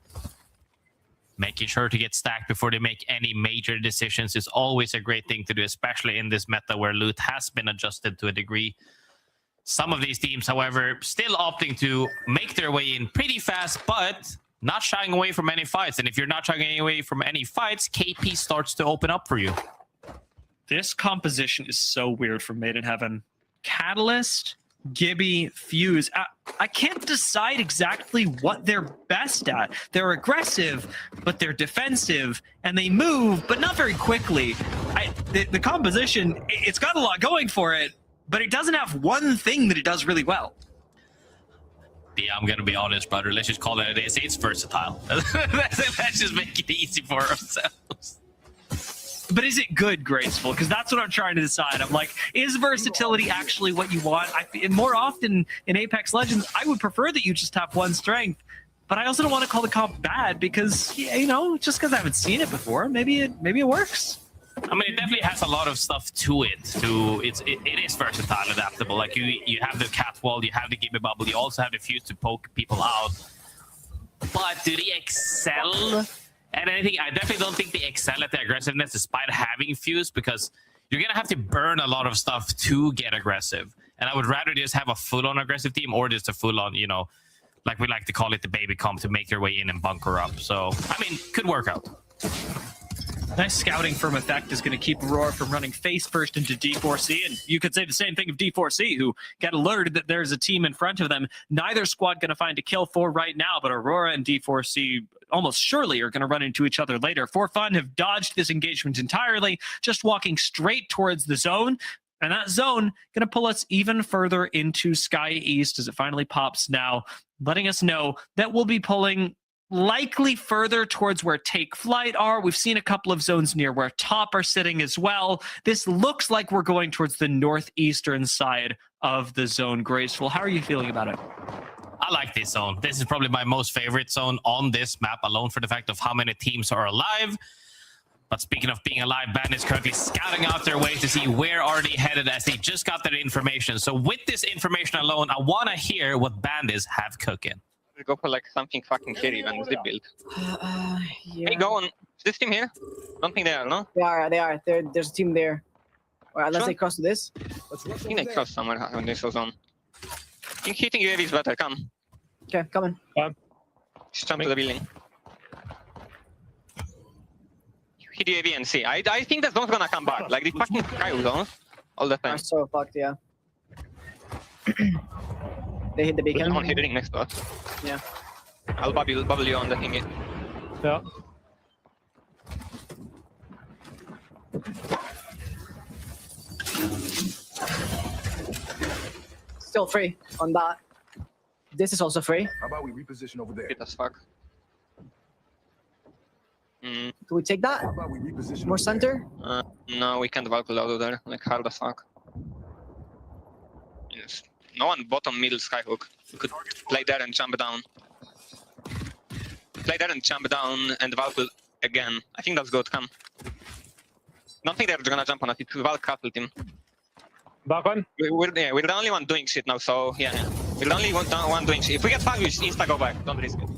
Making sure to get stacked before they make any major decisions is always a great thing to do, especially in this meta where loot has been adjusted to a degree. Some of these teams, however, still opting to make their way in pretty fast, but not shying away from any fights. And if you're not shying away from any fights, KP starts to open up for you. This composition is so weird for Made in Heaven. Catalyst, Gibby, Fuse. I can't decide exactly what they're best at. They're aggressive, but they're defensive, and they move, but not very quickly. The composition, it's got a lot going for it, but it doesn't have one thing that it does really well. Yeah, I'm going to be honest, brother. Let's just call it it's versatile. Let's just make it easy for ourselves. But is it good, Graceful? Because that's what I'm trying to decide. I'm like, is versatility actually what you want? More often in Apex Legends, I would prefer that you just have one strength. But I also don't want to call the comp bad because, you know, just because I haven't seen it before, maybe it works. I mean, it definitely has a lot of stuff to it. It is versatile, adaptable. Like you have the cat wall, you have the Gibby bubble, you also have the fuse to poke people out. But do they excel at anything? I definitely don't think they excel at the aggressiveness despite having fuse, because you're gonna have to burn a lot of stuff to get aggressive. And I would rather just have a full-on aggressive team or just a full-on, you know, like we like to call it, the baby comp, to make your way in and bunker up. So, I mean, could work out. Nice scouting from Effect is going to keep Aurora from running face first into D4C. And you could say the same thing of D4C, who get alerted that there's a team in front of them. Neither squad going to find a kill for right now, but Aurora and D4C almost surely are going to run into each other later. For Fun have dodged this engagement entirely, just walking straight towards the zone. And that zone going to pull us even further into Sky East as it finally pops now, letting us know that we'll be pulling likely further towards where Take Flight are. We've seen a couple of zones near where Top are sitting as well. This looks like we're going towards the northeastern side of the zone. Graceful, how are you feeling about it? I like this zone. This is probably my most favorite zone on this map, alone for the fact of how many teams are alive. But speaking of being alive, Bandit's currently scouting out their way to see where are they headed, as they just got that information. So with this information alone, I want to hear what Bandits have cooking. We go for like something fucking carry when zip build. Yeah. Hey, go on. Is this team here? Don't think they are, no? They are. There's a team there. All right, unless they cross to this. I think they cross somewhere on this zone. I think hitting UAV is better. Come. Okay, coming. Just jump to the building. Hit UAV and see. I think that zone's gonna come back. Like the fucking cryo zones all the time. I'm so fucked, yeah. They hit the beacon. Someone hitting next to us. Yeah. I'll bubble you on the thingy. Yeah. Still free on that. This is also free. How about we reposition over there? Hit as fuck. Can we take that? How about we reposition More center? No, we can't Valkyrie out of there. Like hard as fuck. Yes. No one bottom middle skyhook. We could play there and jump down. Play there and jump down and Valkyrie again. I think that's good. Come. Don't think they're gonna jump on it. It's Valk castle team. Back on? We're the only one doing shit now, so yeah. We're the only one doing shit. If we get fucked, we just insta go back. Don't risk it.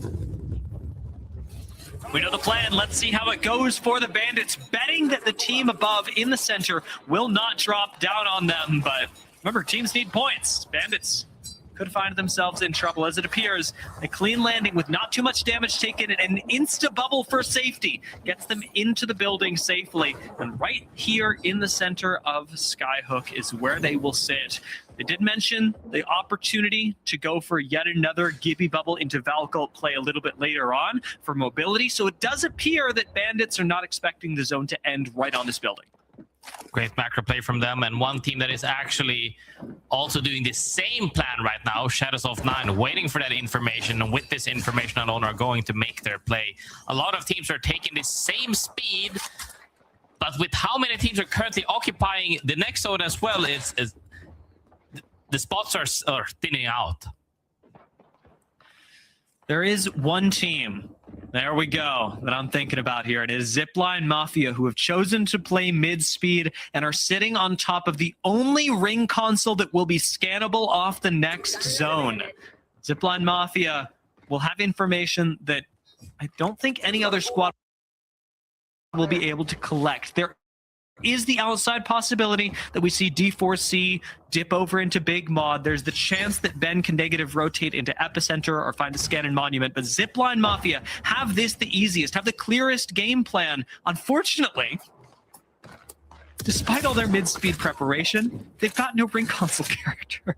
We know the plan. Let's see how it goes for the Bandits. Betting that the team above in the center will not drop down on them. But remember, teams need points. Bandits could find themselves in trouble. As it appears, a clean landing with not too much damage taken and an insta-bubble for safety gets them into the building safely. And right here in the center of Skyhook is where they will sit. They did mention the opportunity to go for yet another Gibby bubble into Valkyrie play a little bit later on for mobility. So it does appear that Bandits are not expecting the zone to end right on this building. Great macro play from them, and one team that is actually also doing the same plan right now, Shadows of 9, waiting for that information, and with this information alone are going to make their play. A lot of teams are taking the same speed, but with how many teams are currently occupying the next zone as well, it's the spots are thinning out. There is one team, there we go, that I'm thinking about here. It is Zipline Mafia, who have chosen to play mid-speed and are sitting on top of the only ring console that will be scannable off the next zone. Zipline Mafia will have information that I don't think any other squad will be able to collect. There is the outside possibility that we see D4C dip over into Big Mod. There's the chance that Ben can negative rotate into Epicenter or find a scan in Monument. But Zipline Mafia have this the easiest, have the clearest game plan. Unfortunately, despite all their mid-speed preparation, they've got no ring console character.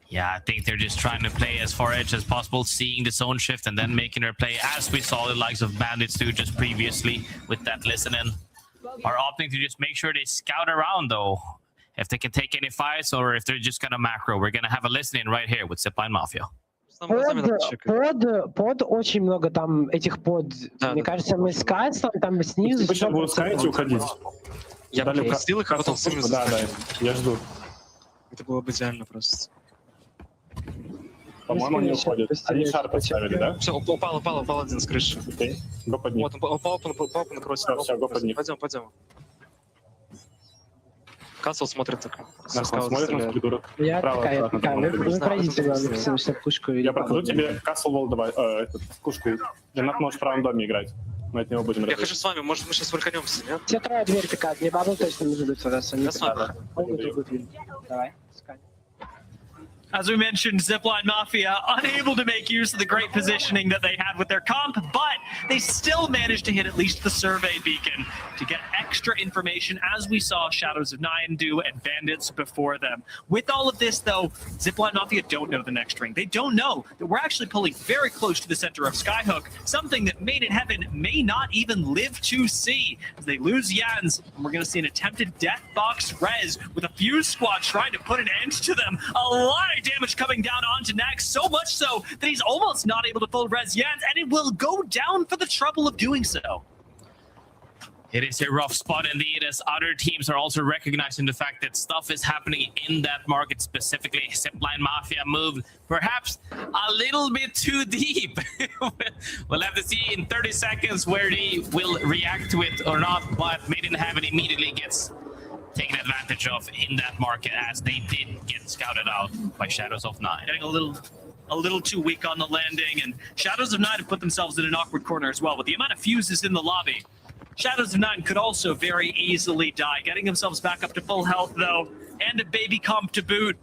Yeah, I think they're just trying to play as far edge as possible, seeing the zone shift and then making their play, as we saw the likes of Bandits do just previously with that listening. Are opting to just make sure they scout around, though, if they can take any fights or if they're just going to macro. We're going to have a listening right here with Zipline Mafia. Под очень много там этих под. Мне кажется, мы скатим, там снизу. Вы сейчас будут сканить и уходить. Я бы пропустил их, а потом сами Да, я жду. Это было бы идеально просто. По-моему, они уходят. Они шар поставили, да? Все, упал один с крыши. Окей, го под них. Вот, он упал напротив. Все, го под них. Пойдем. Кассел смотрит так. Нас он смотрит, нас придурок. Я Право, такая, аккуратно, вы пройдите, главное, чтобы пушку... Я прохожу тебе Castle Wall давай, пушку. Ренат может в правом доме играть. Мы от него будем Я разрывать. хочу с вами, может мы сейчас вальканемся, нет? Все трое дверь такая, мне бабл точно нужно быть, раз они... Я с вами. Давай. As we mentioned, Zipline Mafia unable to make use of the great positioning that they had with their comp, but they still managed to hit at least the survey beacon to get extra information, as we saw Shadows of Nine do and Bandits before them. With all of this, though, Zipline Mafia don't know the next ring. They don't know that we're actually pulling very close to the center of Skyhook, something that Made in Heaven may not even live to see. As they lose Jans, and we're going to see an attempted death box res with a fuse squad trying to put an end to them. A lot of damage coming down onto Nax, so much so that he's almost not able to full res Jans, and it will go down for the trouble of doing so. It is a rough spot indeed, as other teams are also recognizing the fact that stuff is happening in that market specifically. Zipline Mafia moved perhaps a little bit too deep. We'll have to see in 30 seconds where they will react to it or not, but Made in Heaven immediately gets taken advantage of in that market, as they did get scouted out by Shadows of Nine. Getting a little too weak on the landing, and Shadows of Nine have put themselves in an awkward corner as well. With the amount of fuses in the lobby, Shadows of Nine could also very easily die. Getting themselves back up to full health, though, and a baby comp to boot.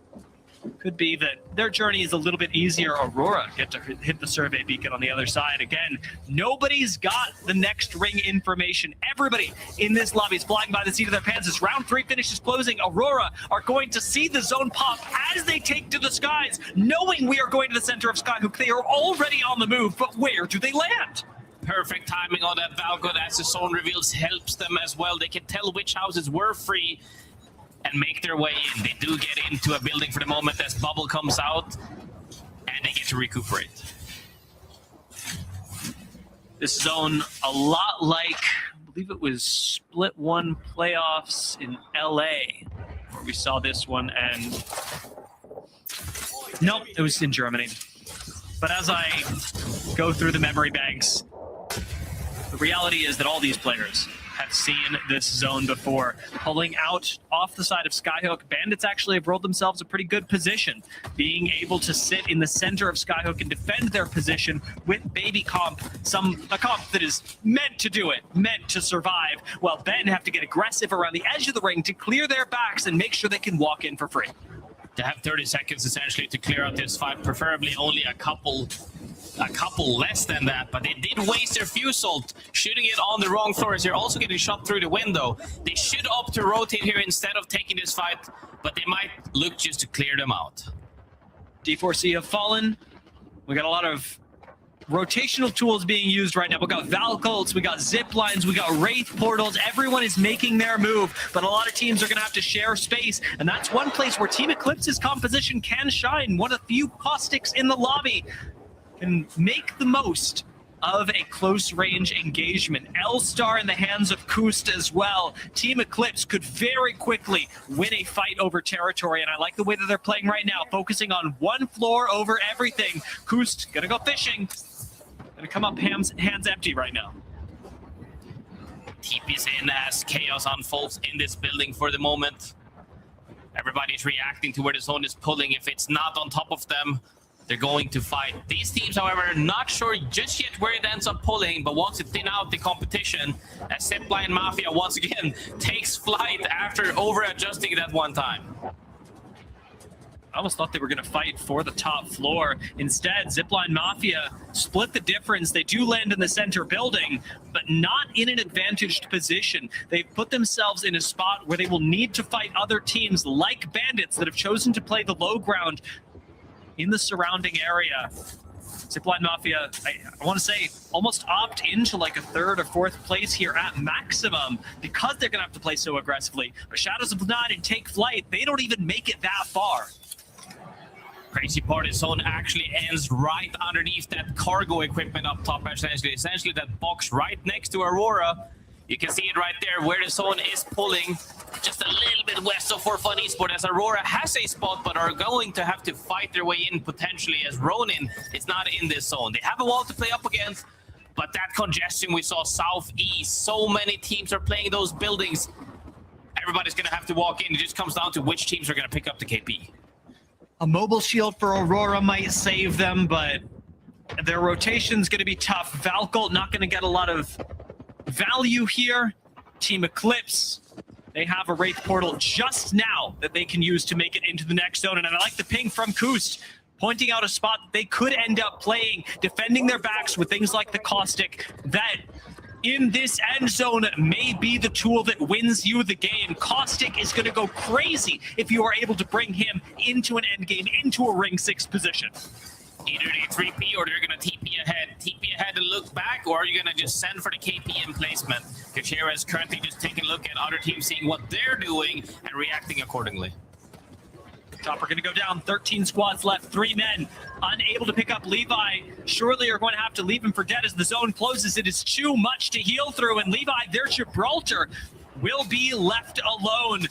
Could be that their journey is a little bit easier. Aurora get to hit the survey beacon on the other side. Again, nobody's got the next ring information. Everybody in this lobby is flying by the seat of their pants. As round 3 finishes closing, Aurora are going to see the zone pop as they take to the skies, knowing we are going to the center of Skyhook. They are already on the move, but where do they land? Perfect timing on that Valcon, as the zone reveals helps them as well. They can tell which houses were free and make their way in. They do get into a building for the moment as Bubble comes out, and they get to recuperate. This zone, a lot like, I believe it was Split 1 playoffs in LA, where we saw this one, and nope, it was in Germany. But as I go through the memory banks, the reality is that all these players have seen this zone before. Pulling out off the side of Skyhook, Bandits actually have rolled themselves a pretty good position, being able to sit in the center of Skyhook and defend their position with Baby Comp, a comp that is meant to do it, meant to survive, while Ben have to get aggressive around the edge of the ring to clear their backs and make sure they can walk in for free. To have 30 seconds essentially to clear out this fight, preferably only a couple less than that, but they did waste their fuse ult, shooting it on the wrong floor as they're also getting shot through the window. They should opt to rotate here instead of taking this fight, but they might look just to clear them out. D4C have fallen. We got a lot of rotational tools being used right now. We got Valcults, we got zip lines, we got Wraith portals. Everyone is making their move, but a lot of teams are going to have to share space, and that's one place where Team Eclipse's composition can shine. One of the few caustics in the lobby can make the most of a close-range engagement. L-Star in the hands of Koost as well. Team Eclipse could very quickly win a fight over territory, and I like the way that they're playing right now, focusing on one floor over everything. Koost gonna go fishing. Gonna come up hands empty right now. TP's in as chaos unfolds in this building for the moment. Everybody's reacting to where the zone is pulling. If it's not on top of them, they're going to fight. These teams, however, are not sure just yet where it ends up pulling, but wants to thin out the competition as Zipline Mafia once again takes flight after over-adjusting that one time. I almost thought they were going to fight for the top floor. Instead, Zipline Mafia split the difference. They do land in the center building, but not in an advantaged position. They've put themselves in a spot where they will need to fight other teams like Bandits that have chosen to play the low ground in the surrounding area. Zipline Mafia, I want to say, almost opt into like a 3rd or 4th place here at maximum because they're going to have to play so aggressively. But Shadows of Nine and take flight, they don't even make it that far. Crazy part is Zone actually ends right underneath that cargo equipment up top, essentially that box right next to Aurora. You can see it right there where the Zone is pulling just a little bit west of For Fun Esports, as Aurora has a spot but are going to have to fight their way in potentially, as Ronin is not in this zone. They have a wall to play up against, but that congestion we saw southeast, so many teams are playing those buildings. Everybody's going to have to walk in. It just comes down to which teams are going to pick up the KP. A mobile shield for Aurora might save them, but their rotation's going to be tough. Valcolt not going to get a lot of value here. Team Eclipse, they have a Wraith Portal just now that they can use to make it into the next zone. And I like the ping from Koost, pointing out a spot that they could end up playing, defending their backs with things like the Caustic, that in this end zone may be the tool that wins you the game. Caustic is going to go crazy if you are able to bring him into an end game, into a ring 6 position. Either they 3P or they're going to TP ahead and look back, or are you going to just send for the KP in placement? Kashira is currently just taking a look at other teams, seeing what they're doing and reacting accordingly. Top are going to go down. 13 squads left. 3 men unable to pick up Levi. Surely are going to have to leave him for dead as the zone closes. It is too much to heal through, and Levi, their Gibraltar, will be left alone.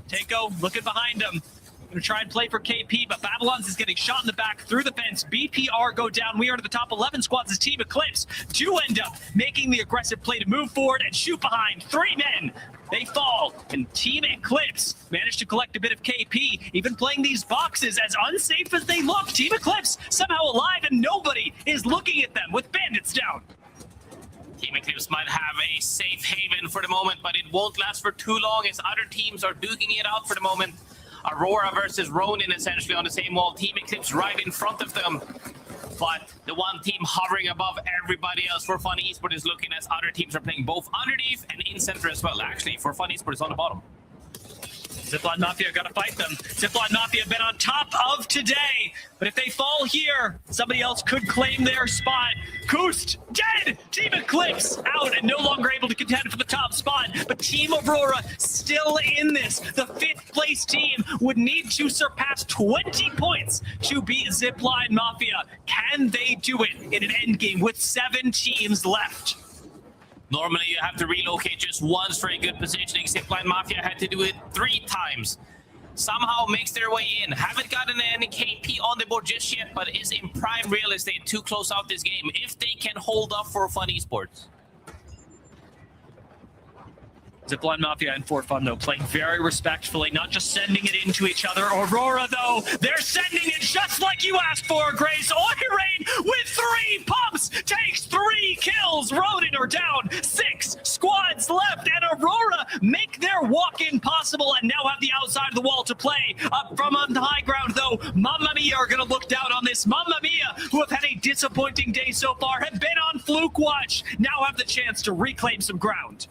Takeo looking behind him. Going to try and play for KP, but Babylon's is getting shot in the back through the fence. BPR go down. We are to the top 11 squads as Team Eclipse do end up making the aggressive play to move forward and shoot behind. 3 men. They fall, and Team Eclipse managed to collect a bit of KP, even playing these boxes as unsafe as they look. Team Eclipse somehow alive, and nobody is looking at them with bandits down. Team Eclipse might have a safe haven for the moment, but it won't last for too long as other teams are duking it out for the moment. Aurora versus Ronin essentially on the same wall. Team Eclipse right in front of them. But the one team hovering above everybody else, For Fun Esports, is looking as other teams are playing both underneath and in center as well. Actually, For Fun Esports is on the bottom. Zipline Mafia got to fight them. Zipline Mafia have been on top of today, but if they fall here, somebody else could claim their spot. Koost dead! Team Eclipse out and no longer able to contend for the top spot, but Team Aurora still in this. The 5th place team would need to surpass 20 points to beat Zipline Mafia. Can they do it in an endgame with 7 teams left? Normally, you have to relocate just once for a good positioning. Zipline Mafia had to do it 3 times. Somehow makes their way in. Haven't gotten any KP on the board just yet, but is in prime real estate to close out this game if they can hold up For Fun Esports. Zipline Mafia and For Fun, though, playing very respectfully, not just sending it into each other. Aurora, though, they're sending it just like you asked for, Grace. Oirain with 3 pumps takes 3 kills. Ronin are down. 6 squads left, and Aurora make their walk-in possible and now have the outside of the wall to play. Up from on the high ground, though, Mamma Mia are going to look down on this. Mamma Mia, who have had a disappointing day so far, have been on fluke watch, now have the chance to reclaim some ground.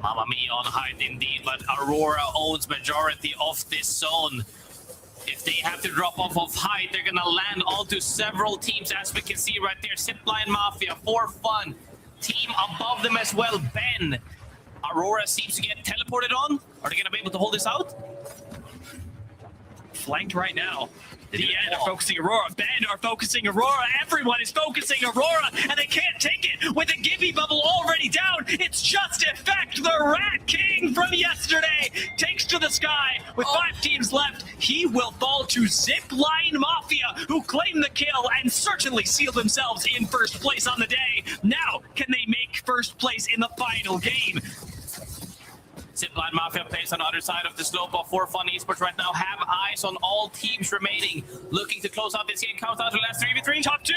Mamma Mia on height indeed, but Aurora owns majority of this zone. If they have to drop off of height, they're gonna land onto several teams, as we can see right there. Zipline Mafia, For Fun, team above them as well, Ben. Aurora seems to get teleported on. Are they gonna be able to hold this out? Flanked right now. The end are focusing Aurora. Ben are focusing Aurora. Everyone is focusing Aurora, and they can't take it with a Gibby bubble already down. It's just Effect, the Rat King from yesterday, takes to the sky with 5 teams left. He will fall to Zipline Mafia, who claim the kill and certainly seal themselves in first place on the day. Now, can they make first place in the final game? Zipline Mafia plays on the other side of the slope of For Fun Esports right now. Have eyes on all teams remaining. Looking to close out this game. Comes down to the last 3v3. Top 2.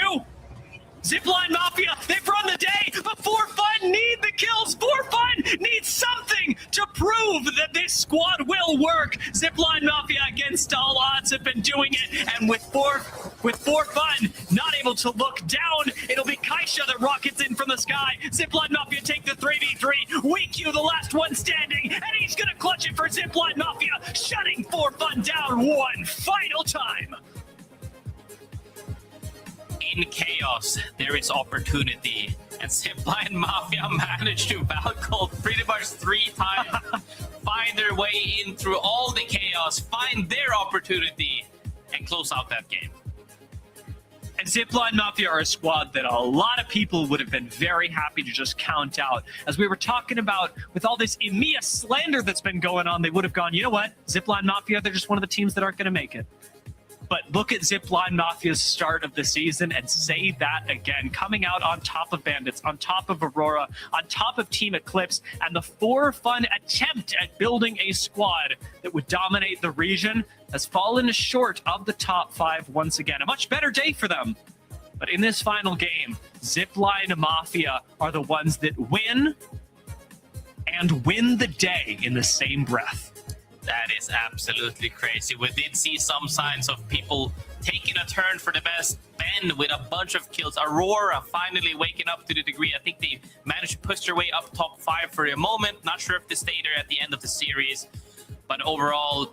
Zipline Mafia, they've run the day, but For Fun need the kills. For Fun needs something to prove that this squad will work. Zipline Mafia against all odds have been doing it, and with For Fun not able to look down, it'll be Kaisha that rockets in from the sky. Zipline Mafia take the 3v3. WeQ, the last one standing, and he's gonna clutch it for Zipline Mafia, shutting For Fun down one final time. In chaos, there is opportunity, and Zipline Mafia managed to Valcolt pretty much 3 times, find their way in through all the chaos, find their opportunity, and can close out that game. And Zipline Mafia are a squad that a lot of people would have been very happy to just count out. As we were talking about, with all this EMEA slander that's been going on, they would have gone, you know what? Zipline Mafia, they're just one of the teams that aren't going to make it. But look at Zipline Mafia's start of the season and say that again. Coming out on top of Bandits, on top of Aurora, on top of Team Eclipse, and the for-fun attempt at building a squad that would dominate the region has fallen short of the top 5 once again. A much better day for them. But in this final game, Zipline Mafia are the ones that win and win the day in the same breath. That is absolutely crazy. We did see some signs of people taking a turn for the best. Ben with a bunch of kills. Aurora finally waking up to the degree. I think they managed to push their way up top 5 for a moment. Not sure if they stay there at the end of the series. But overall,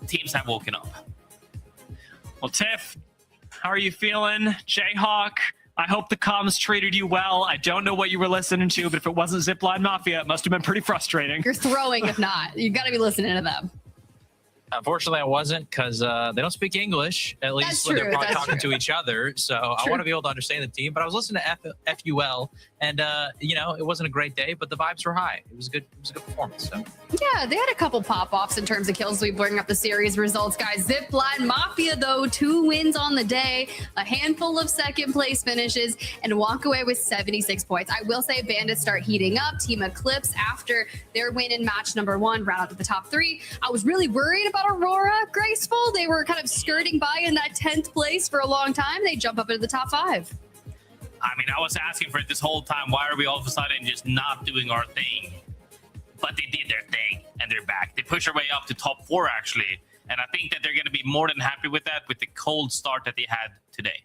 teams have woken up. Well, Tiff, how are you feeling? Jayhawk, I hope the comms treated you well. I don't know what you were listening to, but if it wasn't Zipline Mafia, it must have been pretty frustrating. You're throwing if not. You got to be listening to them. Unfortunately, I wasn't, because they don't speak English, at least when they're probably talking to each other. So I want to be able to understand the team. But I was listening to FUL, and you know, it wasn't a great day, but the vibes were high. It was a good performance. So. Yeah, they had a couple pop-offs in terms of kills. We bring up the series results, guys. Zipline Mafia, though, 2 wins on the day, a handful of second-place finishes, and walk away with 76 points. I will say Bandits start heating up. Team Eclipse, after their win in match number 1, round out to the top 3. I was really worried about Aurora Graceful. They were kind of skirting by in that 10th place for a long time. They jump up into the top 5. I mean, I was asking for it this whole time. Why are we all of a sudden just not doing our thing? But they did their thing, and they're back. They pushed their way up to top 4, actually. And I think that they're going to be more than happy with that, with the cold start that they had today.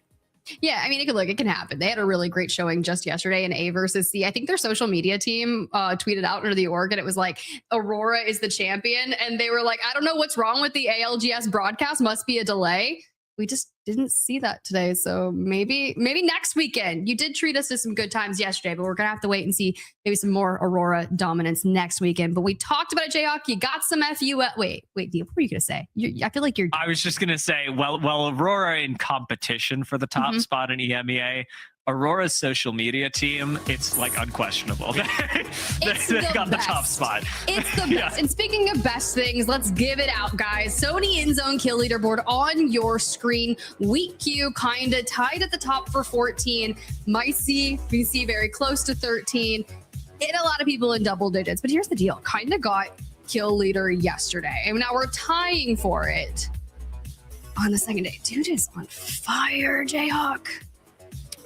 Yeah, I mean, it can happen. They had a really great showing just yesterday in A versus C. I think their social media team tweeted out under the org, and it was like, Aurora is the champion. And they were like, I don't know what's wrong with the ALGS broadcast. Must be a delay. We just didn't see that today. So maybe next weekend. You did treat us to some good times yesterday, but we're going to have to wait and see maybe some more Aurora dominance next weekend. But we talked about it, Jayhawk. You got some FU. Wait, Deep, what were you going to say? I feel like you're... I was just going to say, well, Aurora in competition for the top spot in EMEA, Aurora's social media team, it's like unquestionable. They got the top spot. It's the best. Yeah. And speaking of best things, let's give it out, guys. Sony in-zone kill leaderboard on your screen. Weak Q kind of tied at the top for 14. Micey, we see very close to 13. Hit a lot of people in double digits. But here's the deal. Kind of got kill leader yesterday. And now we're tying for it on the second day. Dude is on fire, Jayhawk.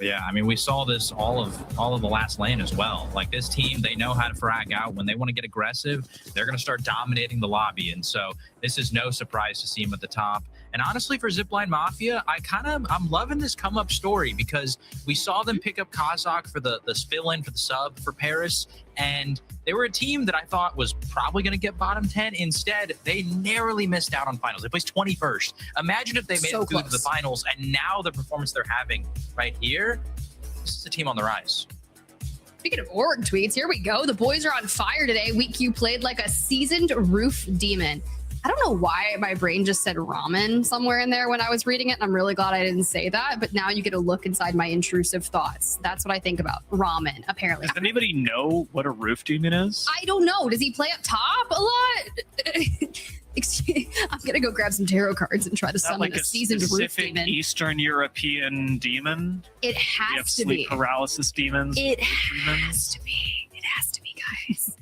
Yeah, I mean, we saw this all of the last lane as well. Like, this team, they know how to frag out. When they want to get aggressive, they're going to start dominating the lobby. And so this is no surprise to see them at the top. And honestly, for Zipline Mafia, I'm loving this come up story, because we saw them pick up Kazakh for the spill in for the sub for Paris. And they were a team that I thought was probably going to get bottom 10. Instead, they narrowly missed out on finals. They placed 21st. Imagine if they made it through to the finals, and now the performance they're having right here, this is a team on the rise. Speaking of org tweets, here we go. The boys are on fire today. Weak Q played like a seasoned roof demon. I don't know why my brain just said ramen somewhere in there when I was reading it, and I'm really glad I didn't say that. But now you get a look inside my intrusive thoughts. That's what I think about ramen, apparently. Does anybody know what a roof demon is? I don't know. Does he play up top a lot? I'm going to go grab some tarot cards and try to summon like a seasoned roof demon. Eastern European demon? It has to be. Sleep paralysis demons? It has to be. It has to be, guys.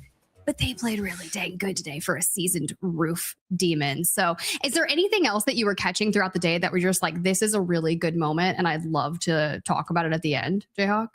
But they played really dang good today for a seasoned roof demon. So is there anything else that you were catching throughout the day that were just like, this is a really good moment and I'd love to talk about it at the end, Jayhawk?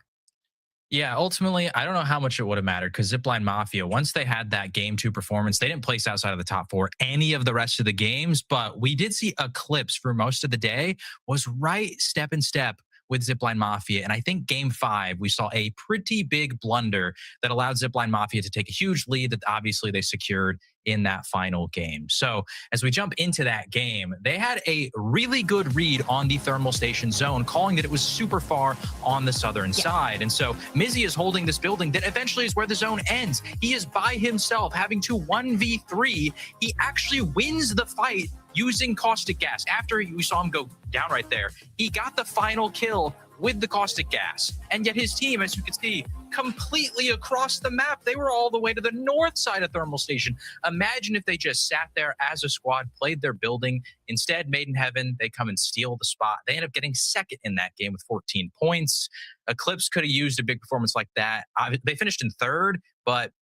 Yeah, ultimately, I don't know how much it would have mattered, because Zipline Mafia, once they had that game 2 performance, they didn't place outside of the top 4 any of the rest of the games. But we did see Eclipse for most of the day was right step in step with Zipline Mafia. And I think game 5, we saw a pretty big blunder that allowed Zipline Mafia to take a huge lead that obviously they secured in that final game. So as we jump into that game, they had a really good read on the thermal station zone, calling that it was super far on the southern side. And so Mizzy is holding this building that eventually is where the zone ends. He is by himself, having to 1v3. He actually wins the fight using caustic gas. After we saw him go down right there, he got the final kill with the caustic gas. And yet his team, as you can see, completely across the map. They were all the way to the north side of Thermal Station. Imagine if they just sat there as a squad, played their building. Instead, Made in Heaven, they come and steal the spot. They end up getting second in that game with 14 points. Eclipse could have used a big performance like that. They finished in third, but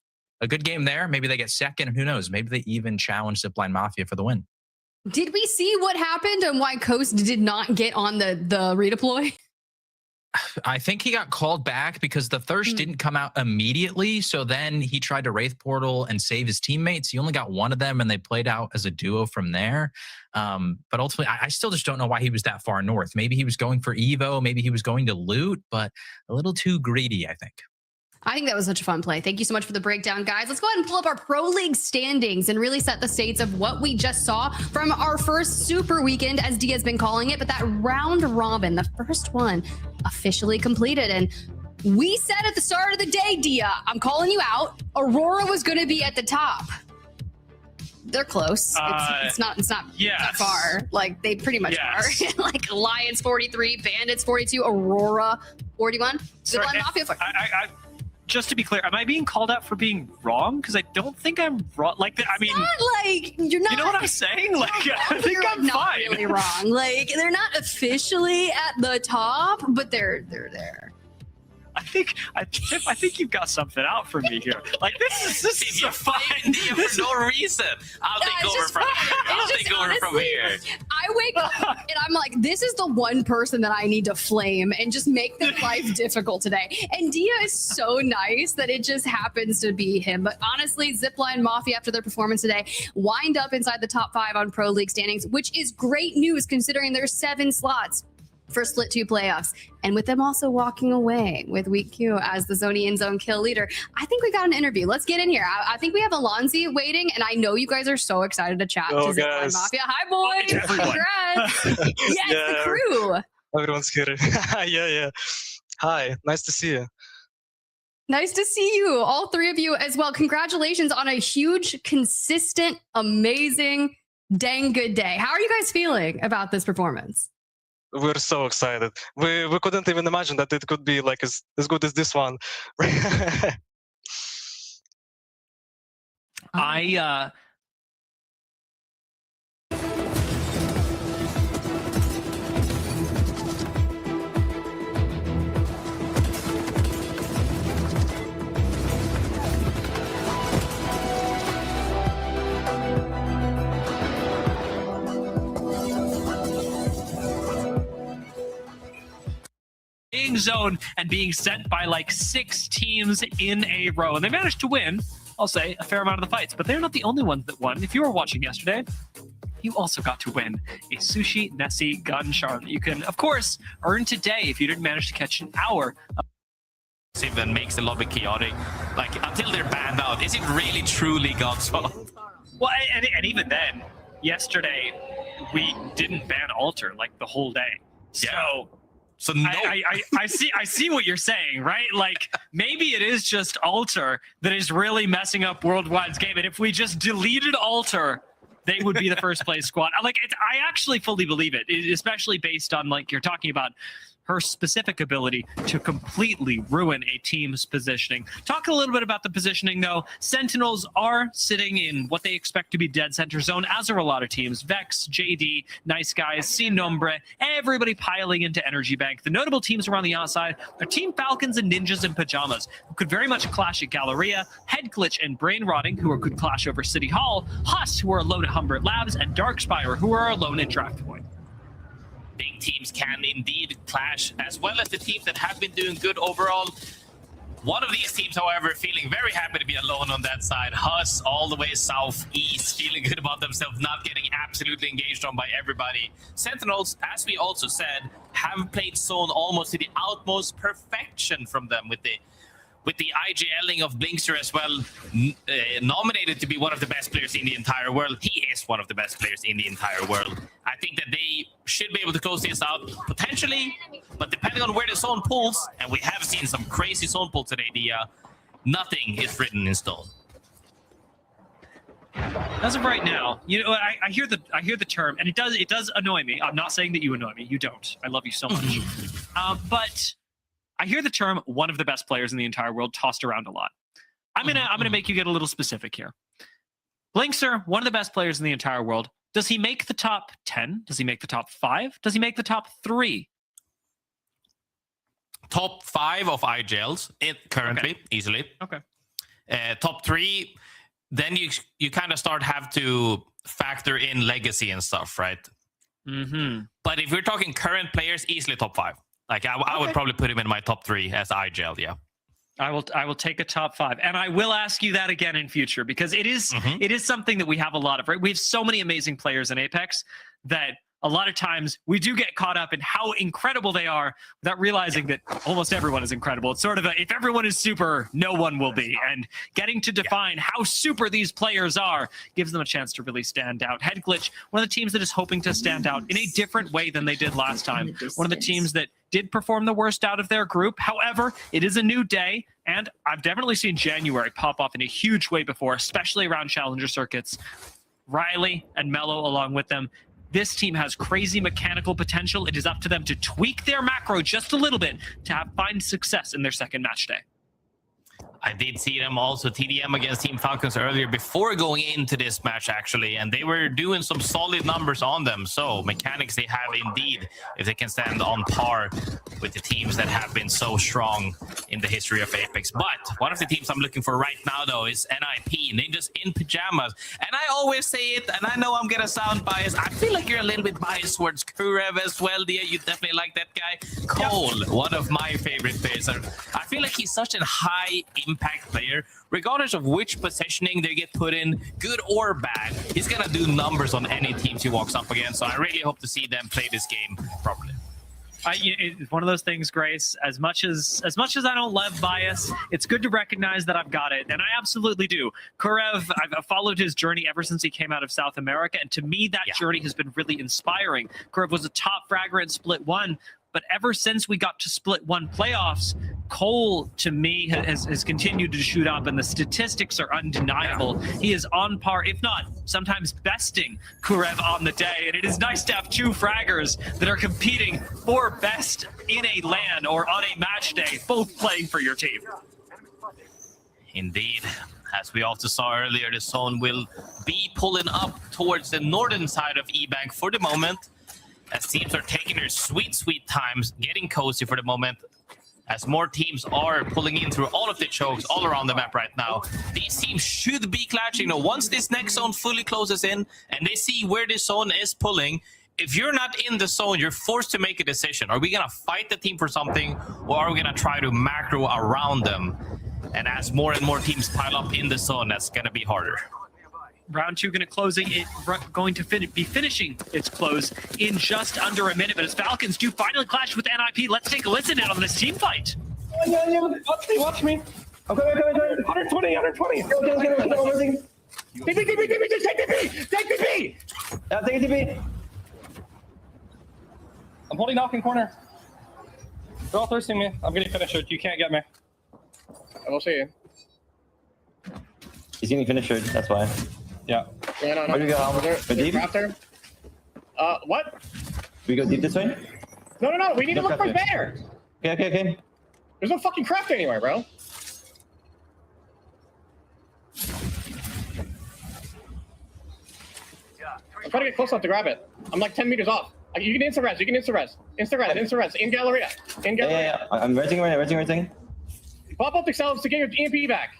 a good game there. Maybe they get second, and who knows? Maybe they even challenge Zipline Mafia for the win. Did we see what happened and why Coast did not get on the redeploy? I think he got called back because the thirst didn't come out immediately. So then he tried to Wraith Portal and save his teammates. He only got one of them, and they played out as a duo from there. But ultimately, I still just don't know why he was that far north. Maybe he was going for Evo. Maybe he was going to loot, but a little too greedy, I think. I think that was such a fun play. Thank you so much for the breakdown, guys. Let's go ahead and pull up our Pro League standings and really set the states of what we just saw from our first super weekend, as Dia's been calling it. But that round robin, the first one, officially completed. And we said at the start of the day, Dia, I'm calling you out. Aurora was going to be at the top. They're close. It's not that far. Like, they pretty much are. Like, Alliance 43, Bandits 42, Aurora 41. Mafia. Just to be clear, am I being called out for being wrong? Because I don't think I'm wrong. Like, I mean, not like you're not. You know what I'm saying? Like, I think I'm not fine. really wrong. Like, they're not officially at the top, but they're there. I think you've got something out for me here. Like, this is a fine idea for no reason. I'll take over from here. I wake up and I'm like, this is the one person that I need to flame and just make their life difficult today. And Dia is so nice that it just happens to be him. But honestly, Zipline Mafia, after their performance today, wind up inside the top 5 on Pro League standings, which is great news considering there's 7 slots for Split 2 playoffs. And with them also walking away with Week Q as the Zony in zone kill leader, I think we got an interview. Let's get in here. I think we have Alonzi waiting, and I know you guys are so excited to chat to Zipline Mafia. Hi, boys. Congrats. Yes, the crew. Everyone's here. Yeah. Hi, nice to see you. Nice to see you, all 3 of you as well. Congratulations on a huge, consistent, amazing, dang good day. How are you guys feeling about this performance? We're so excited. We couldn't even imagine that it could be like as good as this one. zone and being sent by like 6 teams in a row. And they managed to win, I'll say, a fair amount of the fights, but they're not the only ones that won. If you were watching yesterday, you also got to win a Sushi Nessie gun charm that you can, of course, earn today if you didn't manage to catch an hour. Even makes the lobby chaotic. Like, until they're banned out, is it really truly Godfall? Well, and even then, yesterday, we didn't ban Alter like the whole day. So no. I see what you're saying, right? Like, maybe it is just Alter that is really messing up Worldwide's game. And if we just deleted Alter, they would be the first place squad. Like, I actually fully believe it, especially based on, like, you're talking about her specific ability to completely ruin a team's positioning. Talk a little bit about the positioning, though. Sentinels are sitting in what they expect to be dead center zone, as are a lot of teams. Vex, JD, Nice Guys, Sin Nombre, everybody piling into Energy Bank. The notable teams around the outside are Team Falcons and Ninjas in Pajamas, who could very much clash at Galleria, Head Glitch and Brain Rotting, who could clash over City Hall, Huss, who are alone at Humbert Labs, and Darkspire, who are alone at Draft Point. Big teams can indeed clash, as well as the teams that have been doing good overall. One of these teams, however, feeling very happy to be alone on that side. Huss, all the way southeast, feeling good about themselves, not getting absolutely engaged on by everybody. Sentinels, as we also said, have played zone almost to the utmost perfection from them, with the IGLing of Blinkster as well, nominated to be one of the best players in the entire world. He is one of the best players in the entire world. I think that they should be able to close this out, potentially, but depending on where the zone pulls, and we have seen some crazy zone pulls today, nothing is written in stone. As of right now, you know, I hear the term, and it does annoy me. I'm not saying that you annoy me. You don't. I love you so much. But I hear the term "one of the best players in the entire world" tossed around a lot. I'm gonna make you get a little specific here. Blinkster, one of the best players in the entire world. Does he make the top 10? Does he make the top 5? Does he make the top 3? Top 5 of IGLs currently, easily. Okay. Top 3, then you kind of have to factor in legacy and stuff, right? Mm-hmm. But if we're talking current players, easily top 5. Like I would probably put him in my top 3 as IGL, yeah. I will take a top 5, and I will ask you that again in future, because it is something that we have a lot of, right? We have so many amazing players in Apex that a lot of times we do get caught up in how incredible they are without realizing that almost everyone is incredible. It's sort of if everyone is super, no one will be. And getting to define how super these players are gives them a chance to really stand out. Head Glitch, one of the teams that is hoping to stand out in a different way than they did last time. One of the teams that did perform the worst out of their group. However, it is a new day, and I've definitely seen January pop off in a huge way before, especially around challenger circuits. Riley and Mello along with them. This team has crazy mechanical potential. It is up to them to tweak their macro just a little bit to find success in their second match day. I did see them also TDM against Team Falcons earlier before going into this match, actually, and they were doing some solid numbers on them. So mechanics they have indeed, if they can stand on par with the teams that have been so strong in the history of Apex. But one of the teams I'm looking for right now, though, is NIP, Ninjas in Pajamas. And I always say it, and I know I'm going to sound biased. I feel like you're a little bit biased towards Kurev as well, Dia. You definitely like that guy. Cole, one of my favorite players. I feel like he's such a high impact player, regardless of which positioning they get put in, good or bad. He's gonna do numbers on any teams he walks up against. So I really hope to see them play this game properly. It's one of those things, Grace. As much as I don't love bias, it's good to recognize that I've got it, and I absolutely do. Kurev, I've followed his journey ever since he came out of South America, and to me, that journey has been really inspiring. Kurev was a top fragger in Split 1, but ever since we got to Split 1 playoffs, Cole, to me, has continued to shoot up, and the statistics are undeniable. He is on par, if not sometimes besting Kurev on the day, and it is nice to have two fraggers that are competing for best in a LAN or on a match day, both playing for your team. Indeed. As we also saw earlier, the zone will be pulling up towards the northern side of E-Bank for the moment, as teams are taking their sweet, sweet times, getting cozy for the moment, as more teams are pulling in through all of the chokes all around the map right now. These teams should be clashing. Now, once this next zone fully closes in and they see where this zone is pulling, if you're not in the zone, you're forced to make a decision. Are we going to fight the team for something, or are we going to try to macro around them? And as more and more teams pile up in the zone, that's going to be harder. Round 2 going to be finishing its close in just under a minute. But as Falcons do finally clash with NIP, let's take a listen in on this team fight. Watch me. Okay, 120. Go. Take TP! Yeah, take TP! I'm holding knock in corner. They're all thirsting me. I'm getting finished. You can't get me. I will see you. He's getting finished, that's why. Yeah. Where do we go? Go deep? What? We go deep this way? No. We need to look for bear. Okay. There's no fucking craft anywhere, bro. I'm trying to get close enough to grab it. I'm like 10 meters off. You can insta-res. Insta-res. In Galleria. Yeah. I'm resing. Pop up yourselves to get your EMP back.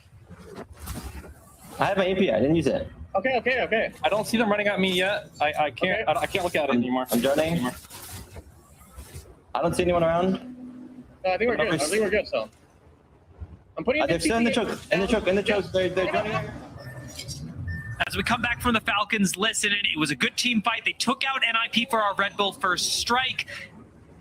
I have my EMP. I didn't use it. Okay. I don't see them running at me yet. I can't. Okay. I can't look at it anymore. I'm joining. I don't see anyone around. No, I think we're good. So I'm putting. They're still in the choke. In the choke. They're joining. As we come back from the Falcons, listen, it was a good team fight. They took out NIP for our Red Bull first strike.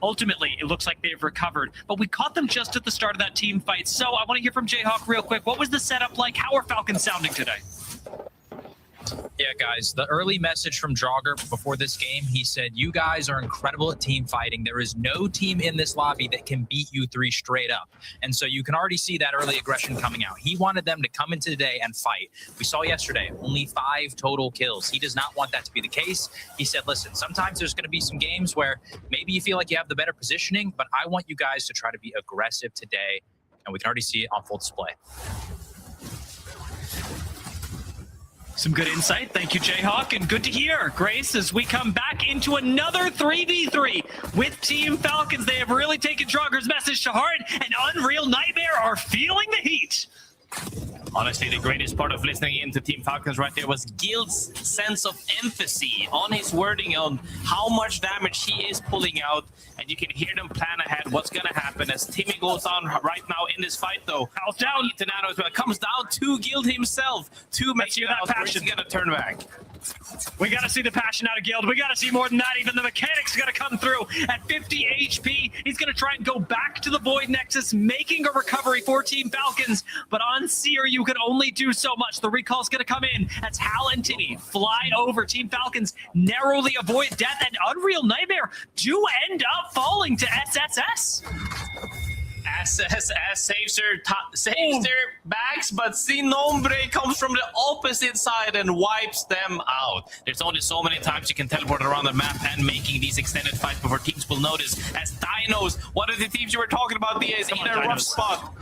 Ultimately, it looks like they've recovered, but we caught them just at the start of that team fight. So I want to hear from Jayhawk real quick. What was the setup like? How are Falcons sounding today? Yeah, guys, the early message from Jogger before this game, he said, you guys are incredible at team fighting. There is no team in this lobby that can beat you 3 straight up. And so you can already see that early aggression coming out. He wanted them to come into today and fight. We saw yesterday, only 5 total kills. He does not want that to be the case. He said, listen, sometimes there's going to be some games where maybe you feel like you have the better positioning, but I want you guys to try to be aggressive today. And we can already see it on full display. Some good insight. Thank you, Jayhawk, and good to hear, Grace, as we come back into another 3v3 with Team Falcons. They have really taken Jogger's message to heart, and Unreal Nightmare are feeling the heat. Honestly, the greatest part of listening into Team Falcons right there was Guild's sense of empathy on his wording on how much damage he is pulling out. And you can hear them plan ahead what's going to happen as Timmy goes on right now in this fight, though. House down. Tornado as well. It comes down to Guild himself to make sure that passion going to turn back. We got to see the passion out of Guild. We got to see more than that. Even the mechanics got to come through at 50 HP. He's going to try and go back to the Void Nexus, making a recovery for Team Falcons. But on Seer, you can only do so much. The recall's going to come in as Hal and Tinny fly over. Team Falcons narrowly avoid death, and Unreal Nightmare do end up falling to SSS. SSS saves their backs, but Sin Nombre comes from the opposite side and wipes them out. There's only so many times you can teleport around the map and making these extended fights before teams will notice. As Dinos, one of the teams you were talking about, is in a rough spot.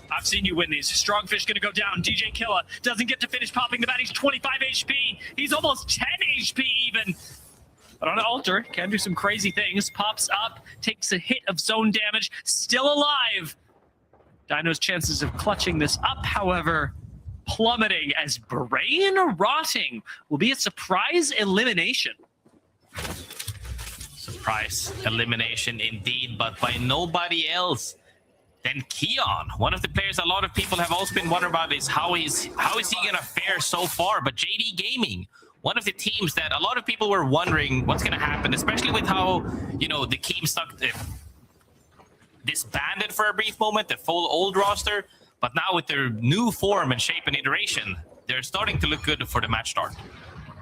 I've seen you win these. Strongfish gonna go down. DJ Killa doesn't get to finish popping the bat. He's 25 HP. He's almost 10 HP even. But on an altar, can do some crazy things. Pops up, takes a hit of zone damage, still alive. Dino's chances of clutching this up, however, plummeting as Brain Rotting will be a surprise elimination. Surprise elimination indeed, but by nobody else than Keon. One of the players a lot of people have also been wondering about is how is he gonna fare so far, but JD Gaming, one of the teams that a lot of people were wondering what's going to happen, especially with how, you know, the team stuck disbanded for a brief moment, the full old roster, but now with their new form and shape and iteration, they're starting to look good for the match start.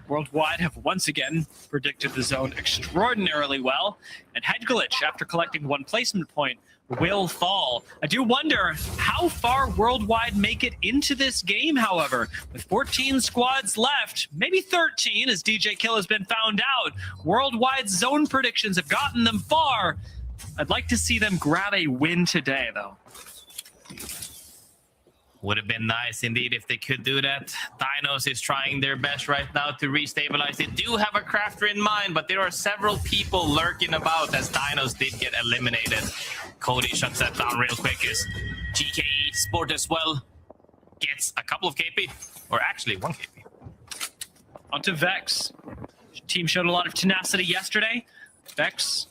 Worldwide have once again predicted the zone extraordinarily well, and Head Glitch, after collecting 1 placement point, will fall. I do wonder how far Worldwide make it into this game, however. With 14 squads left, maybe 13 as DJ Kill has been found out. Worldwide's zone predictions have gotten them far. I'd like to see them grab a win today, though. Would have been nice indeed if they could do that. Dinos is trying their best right now to restabilize. They do have a crafter in mind, but there are several people lurking about as Dinos did get eliminated. Cody shuts that down real quick as GKE Sport as well gets a couple of KP, or actually 1 KP. Onto Vex. Team showed a lot of tenacity yesterday. Vex,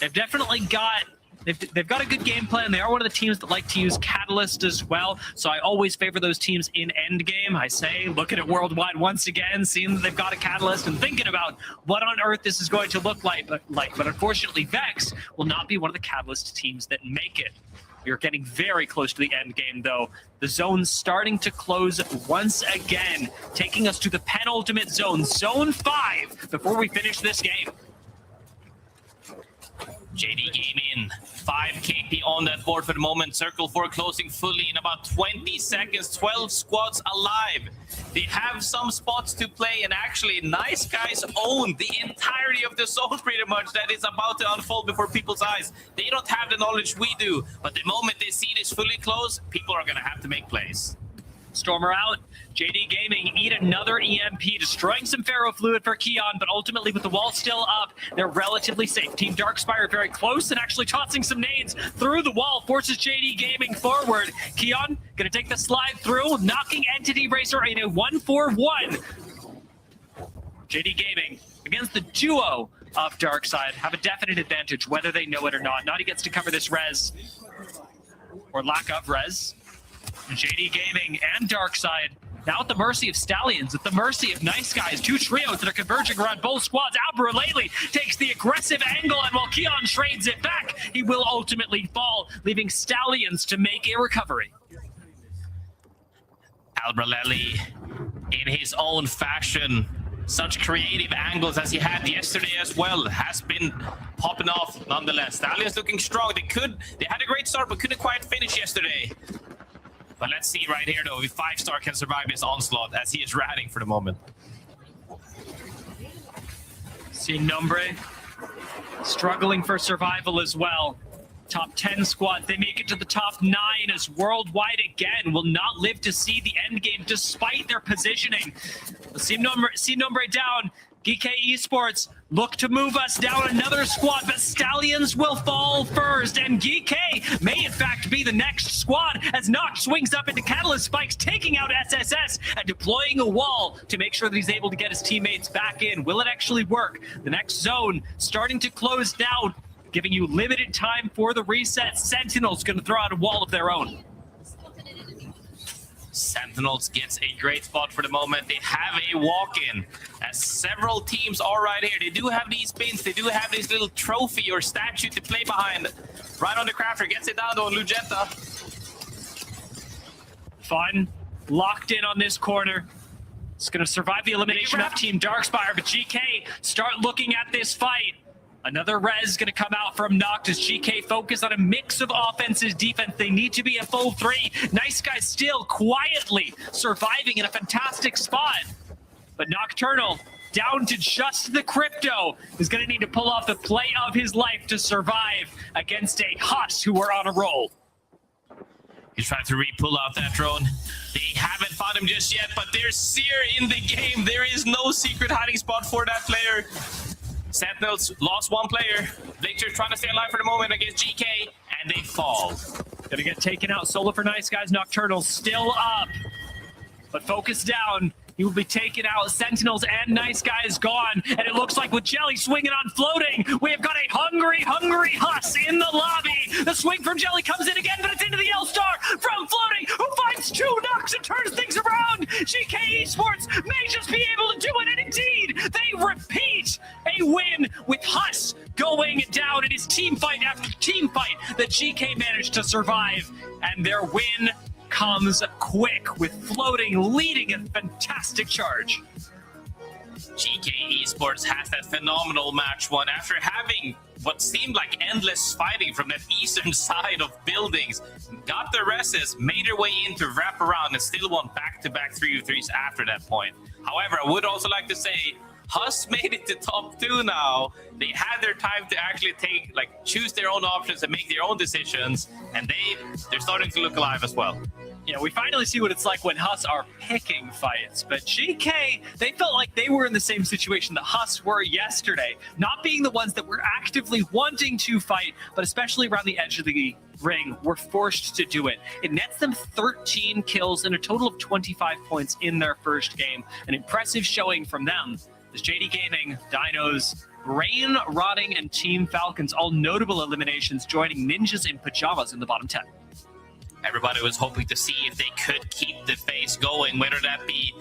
they've definitely got They've got a good game plan. They are one of the teams that like to use Catalyst as well, so I always favor those teams in endgame. I say, looking at Worldwide once again, seeing that they've got a Catalyst and thinking about what on earth this is going to look like. But unfortunately, Vex will not be one of the Catalyst teams that make it. We are getting very close to the end game, though. The zone's starting to close once again, taking us to the penultimate zone, Zone 5, before we finish this game. JD game in. 5 KP on that board for the moment. Circle 4 closing fully in about 20 seconds. 12 squads alive. They have some spots to play, and actually, Nice Guys own the entirety of the zone pretty much that is about to unfold before people's eyes. They don't have the knowledge we do, but the moment they see this fully closed, people are going to have to make plays. Stormer out. JD Gaming eat another EMP, destroying some Pharaoh Fluid for Keon, but ultimately with the wall still up, they're relatively safe. Team Darkspire very close and actually tossing some nades through the wall, forces JD Gaming forward. Keon gonna take the slide through, knocking Entity Racer in a 1-4-1. JD Gaming against the duo of Darkside have a definite advantage, whether they know it or not. Naughty gets to cover this res, or lack of res. JD Gaming and Darkside now at the mercy of Stallions, at the mercy of Nice Guys. 2 trios that are converging around both squads. Albert Laley takes the aggressive angle, and while Keon trades it back, he will ultimately fall, leaving Stallions to make a recovery. Albralelli in his own fashion. Such creative angles as he had yesterday as well has been popping off nonetheless. Stallions looking strong. They had a great start but couldn't quite finish yesterday. But let's see right here though if 5-star can survive this onslaught as he is ratting for the moment. See Nombre struggling for survival as well. Top 10 squad, they make it to the top 9 as Worldwide again will not live to see the end game despite their positioning. See Nombre down. GK Esports look to move us down another squad, but Stallions will fall first, and GK may in fact be the next squad as Noct swings up into Catalyst Spikes, taking out SSS and deploying a wall to make sure that he's able to get his teammates back in. Will it actually work? The next zone starting to close down, giving you limited time for the reset. Sentinels going to throw out a wall of their own. Sentinels gets a great spot for the moment. They have a walk-in as several teams are right here. They do have these pins. They do have this little trophy or statue to play behind. Right on the Crafter. Gets it down on Lugenta. Fun. Locked in on this corner. It's going to survive the elimination of Team Darkspire, but GK start looking at this fight. Another res going to come out from Noct as GK focus on a mix of offenses, defense. They need to be a full 3. Nice Guy still quietly surviving in a fantastic spot. But Nocturnal down to just the Crypto is going to need to pull off the play of his life to survive against a Huss who are on a roll. He's trying to re-pull out that drone. They haven't found him just yet, but there's Seer in the game. There is no secret hiding spot for that player. Sentinels lost one player. Victor's trying to stay alive for the moment against GK, and they fall. Gonna get taken out. Solo for Nice Guys. Nocturnal still up, but focus down. He will be taken out. Sentinels and Nice Guys gone, and it looks like with Jelly swinging on floating, we have got a hungry Huss in the lobby. The swing from Jelly comes in again, but it's into the L-Star from floating, who finds 2 knocks and turns things around. GK Esports may just be able to do it, and indeed, they repeat a win with Huss going down. It is team fight after team fight that GK managed to survive, and their win comes quick with floating leading a fantastic charge. GK Esports has that phenomenal match one after having what seemed like endless fighting from that eastern side of buildings. Got the reses, made their way in to wrap around, and still won back-to-back 3v3s after that point. However, I would also like to say Huss made it to top 2 now. They had their time to actually choose their own options and make their own decisions, and they're starting to look alive as well. Yeah, we finally see what it's like when Huss are picking fights, but GK, they felt like they were in the same situation that Huss were yesterday, not being the ones that were actively wanting to fight, but especially around the edge of the ring, were forced to do it. It nets them 13 kills and a total of 25 points in their first game. An impressive showing from them. As JD Gaming, Dinos, Brain Rotting, and Team Falcons, all notable eliminations, joining Ninjas in Pajamas in the bottom 10. Everybody was hoping to see if they could keep the phase going, whether that be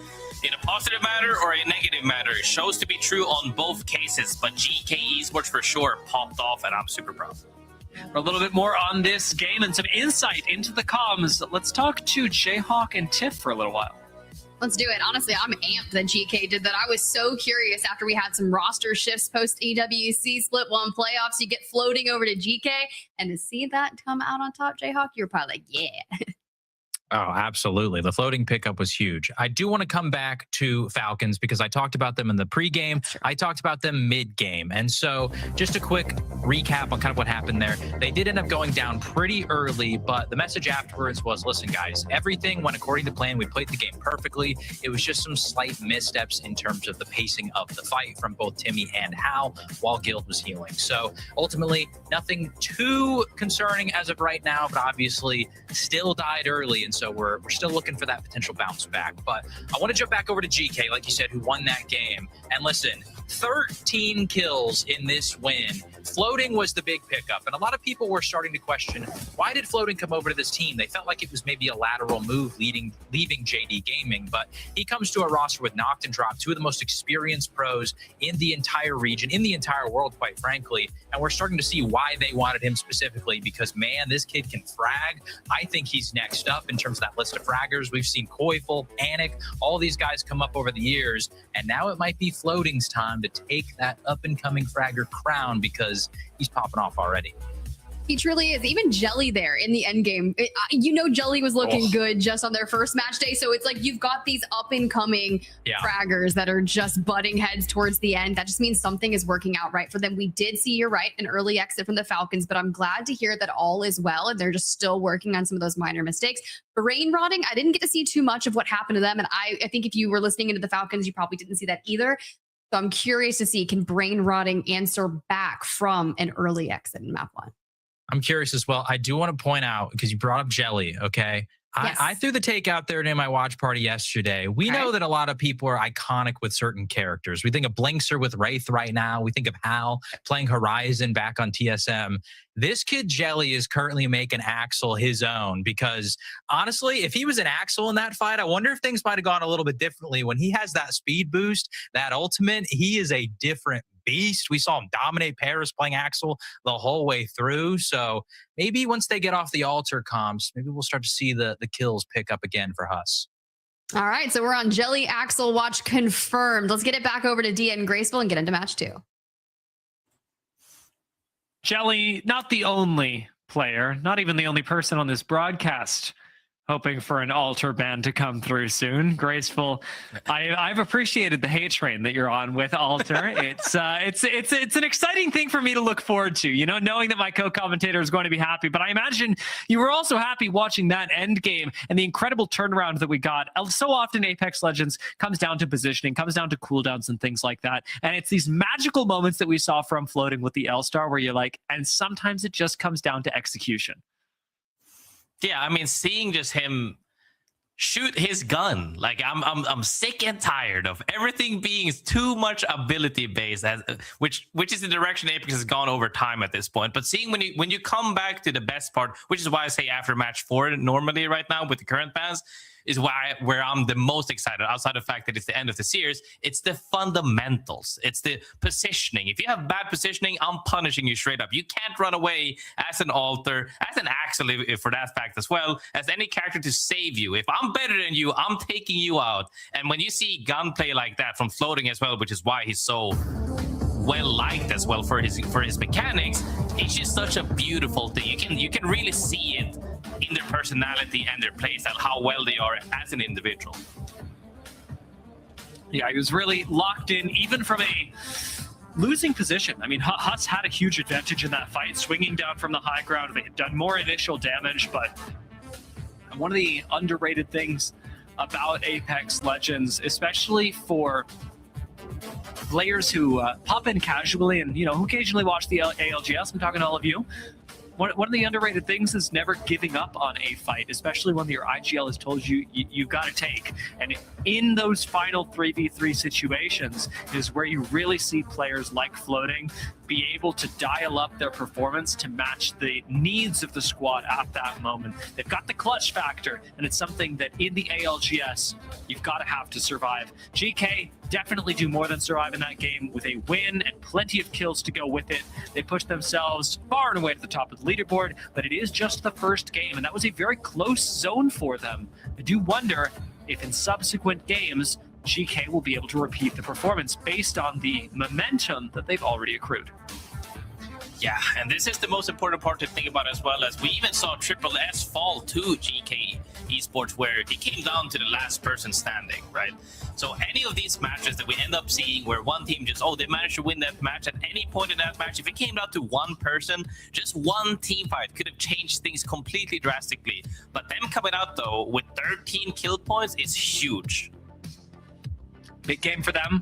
in a positive manner or a negative manner. It shows to be true on both cases, but GK Esports for sure popped off, and I'm super proud. For a little bit more on this game and some insight into the comms, let's talk to Jayhawk and Tiff for a little while. Let's do it. Honestly, I'm amped that GK did that. I was so curious after we had some roster shifts post EWC split 1 playoffs. You get floating over to GK, and to see that come out on top, Jayhawk, you're probably like, yeah. Oh, absolutely. The floating pickup was huge. I do want to come back to Falcons because I talked about them in the pregame. I talked about them mid-game. And so just a quick recap on kind of what happened there. They did end up going down pretty early, but the message afterwards was, listen, guys, everything went according to plan. We played the game perfectly. It was just some slight missteps in terms of the pacing of the fight from both Timmy and Hal while Guild was healing. So ultimately, nothing too concerning as of right now, but obviously still died early. And so we're still looking for that potential bounce back. But I want to jump back over to GK, like you said, who won that game. And listen, 13 kills in this win. Floating was the big pickup, and a lot of people were starting to question, why did Floating come over to this team? They felt like it was maybe a lateral move leaving JD Gaming, but he comes to a roster with Knocked and Dropped, two of the most experienced pros in the entire region, in the entire world, quite frankly, and we're starting to see why they wanted him specifically, because, man, this kid can frag. I think he's next up in terms of that list of fraggers. We've seen Koifel, Panic, all these guys come up over the years, and now it might be Floating's time to take that up-and-coming fragger crown, because he's popping off already. He truly is. Even Jelly there in the end game. Jelly was looking good just on their first match day. So it's like you've got these up and coming fraggers that are just butting heads towards the end. That just means something is working out right for them. We did see, you're right, an early exit from the Falcons, but I'm glad to hear that all is well and they're just still working on some of those minor mistakes. Brain rotting, I didn't get to see too much of what happened to them. And I think if you were listening into the Falcons, you probably didn't see that either. So I'm curious to see, can brain rotting answer back from an early exit in map 1? I'm curious as well. I do want to point out, because you brought up Jelly, okay? Yes. I threw the take out there in my watch party yesterday. We know that a lot of people are iconic with certain characters. We think of Blinkster with Wraith right now. We think of Hal playing Horizon back on TSM. This kid Jelly is currently making Axel his own, because honestly, if he was an Axel in that fight, I wonder if things might have gone a little bit differently. When he has that speed boost, that ultimate, he is a different beast. We saw him dominate Paris playing Axel the whole way through. So maybe once they get off the altar comps, maybe we'll start to see the kills pick up again for Huss. All right, so we're on Jelly Axel watch confirmed. Let's get it back over to Dia and Graceful and get into match 2. Jelly, not the only player, not even the only person on this broadcast hoping for an altar ban to come through soon. Graceful, I've appreciated the hate train that you're on with altar. It's an exciting thing for me to look forward to, knowing that my co-commentator is going to be happy. But I imagine you were also happy watching that end game and the incredible turnaround that we got. So often Apex Legends comes down to positioning, comes down to cooldowns and things like that. And it's these magical moments that we saw from Floating with the L-Star where you're like, and sometimes it just comes down to execution. Yeah, I mean, seeing just him shoot his gun, like I'm sick and tired of everything being too much ability based, which is the direction Apex has gone over time at this point. But seeing when you come back to the best part, which is why I say after match 4 normally right now with the current bans, is where I'm the most excited, outside of the fact that it's the end of the series. It's the fundamentals. It's the positioning. If you have bad positioning, I'm punishing you straight up. You can't run away as an altar, as an Axel, for that fact as well, as any character to save you. If I'm better than you, I'm taking you out. And when you see gunplay like that from Floating as well, which is why he's so well liked as well for his mechanics, it's just such a beautiful thing. You can really see it in their personality and their playstyle, how well they are as an individual. Yeah, he was really locked in, even from a losing position. I mean, Huss had a huge advantage in that fight, swinging down from the high ground. They had done more initial damage, but one of the underrated things about Apex Legends, especially for players who pop in casually and, who occasionally watch the ALGS, I'm talking to all of you, one of the underrated things is never giving up on a fight, especially when your IGL has told you you've got to take. And in those final 3v3 situations is where you really see players like Floating be able to dial up their performance to match the needs of the squad at that moment. They've got the clutch factor, and it's something that in the ALGS, you've got to have to survive. GK definitely do more than survive in that game with a win and plenty of kills to go with it. They pushed themselves far and away to the top of the leaderboard, but it is just the first game, and that was a very close zone for them. I do wonder if in subsequent games, GK will be able to repeat the performance based on the momentum that they've already accrued. Yeah, and this is the most important part to think about as well, as we even saw Triple S fall to GK Esports, where it came down to the last person standing, right? So any of these matches that we end up seeing where one team just, they managed to win that match at any point in that match, if it came down to one person, just one team fight could have changed things completely drastically. But them coming out, though, with 13 kill points is huge. Big game for them.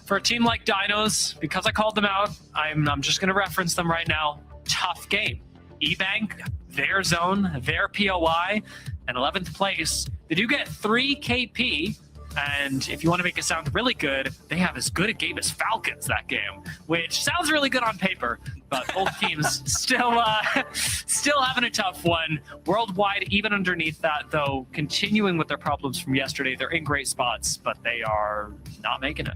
For a team like Dinos, because I called them out, I'm just going to reference them right now. Tough game. E-Bank, their zone, their POI, and 11th place. They do get 3 KP, And if you want to make it sound really good, they have as good a game as Falcons that game, which sounds really good on paper, but both teams still having a tough one. Worldwide, even underneath that, though, continuing with their problems from yesterday, they're in great spots, but they are not making it.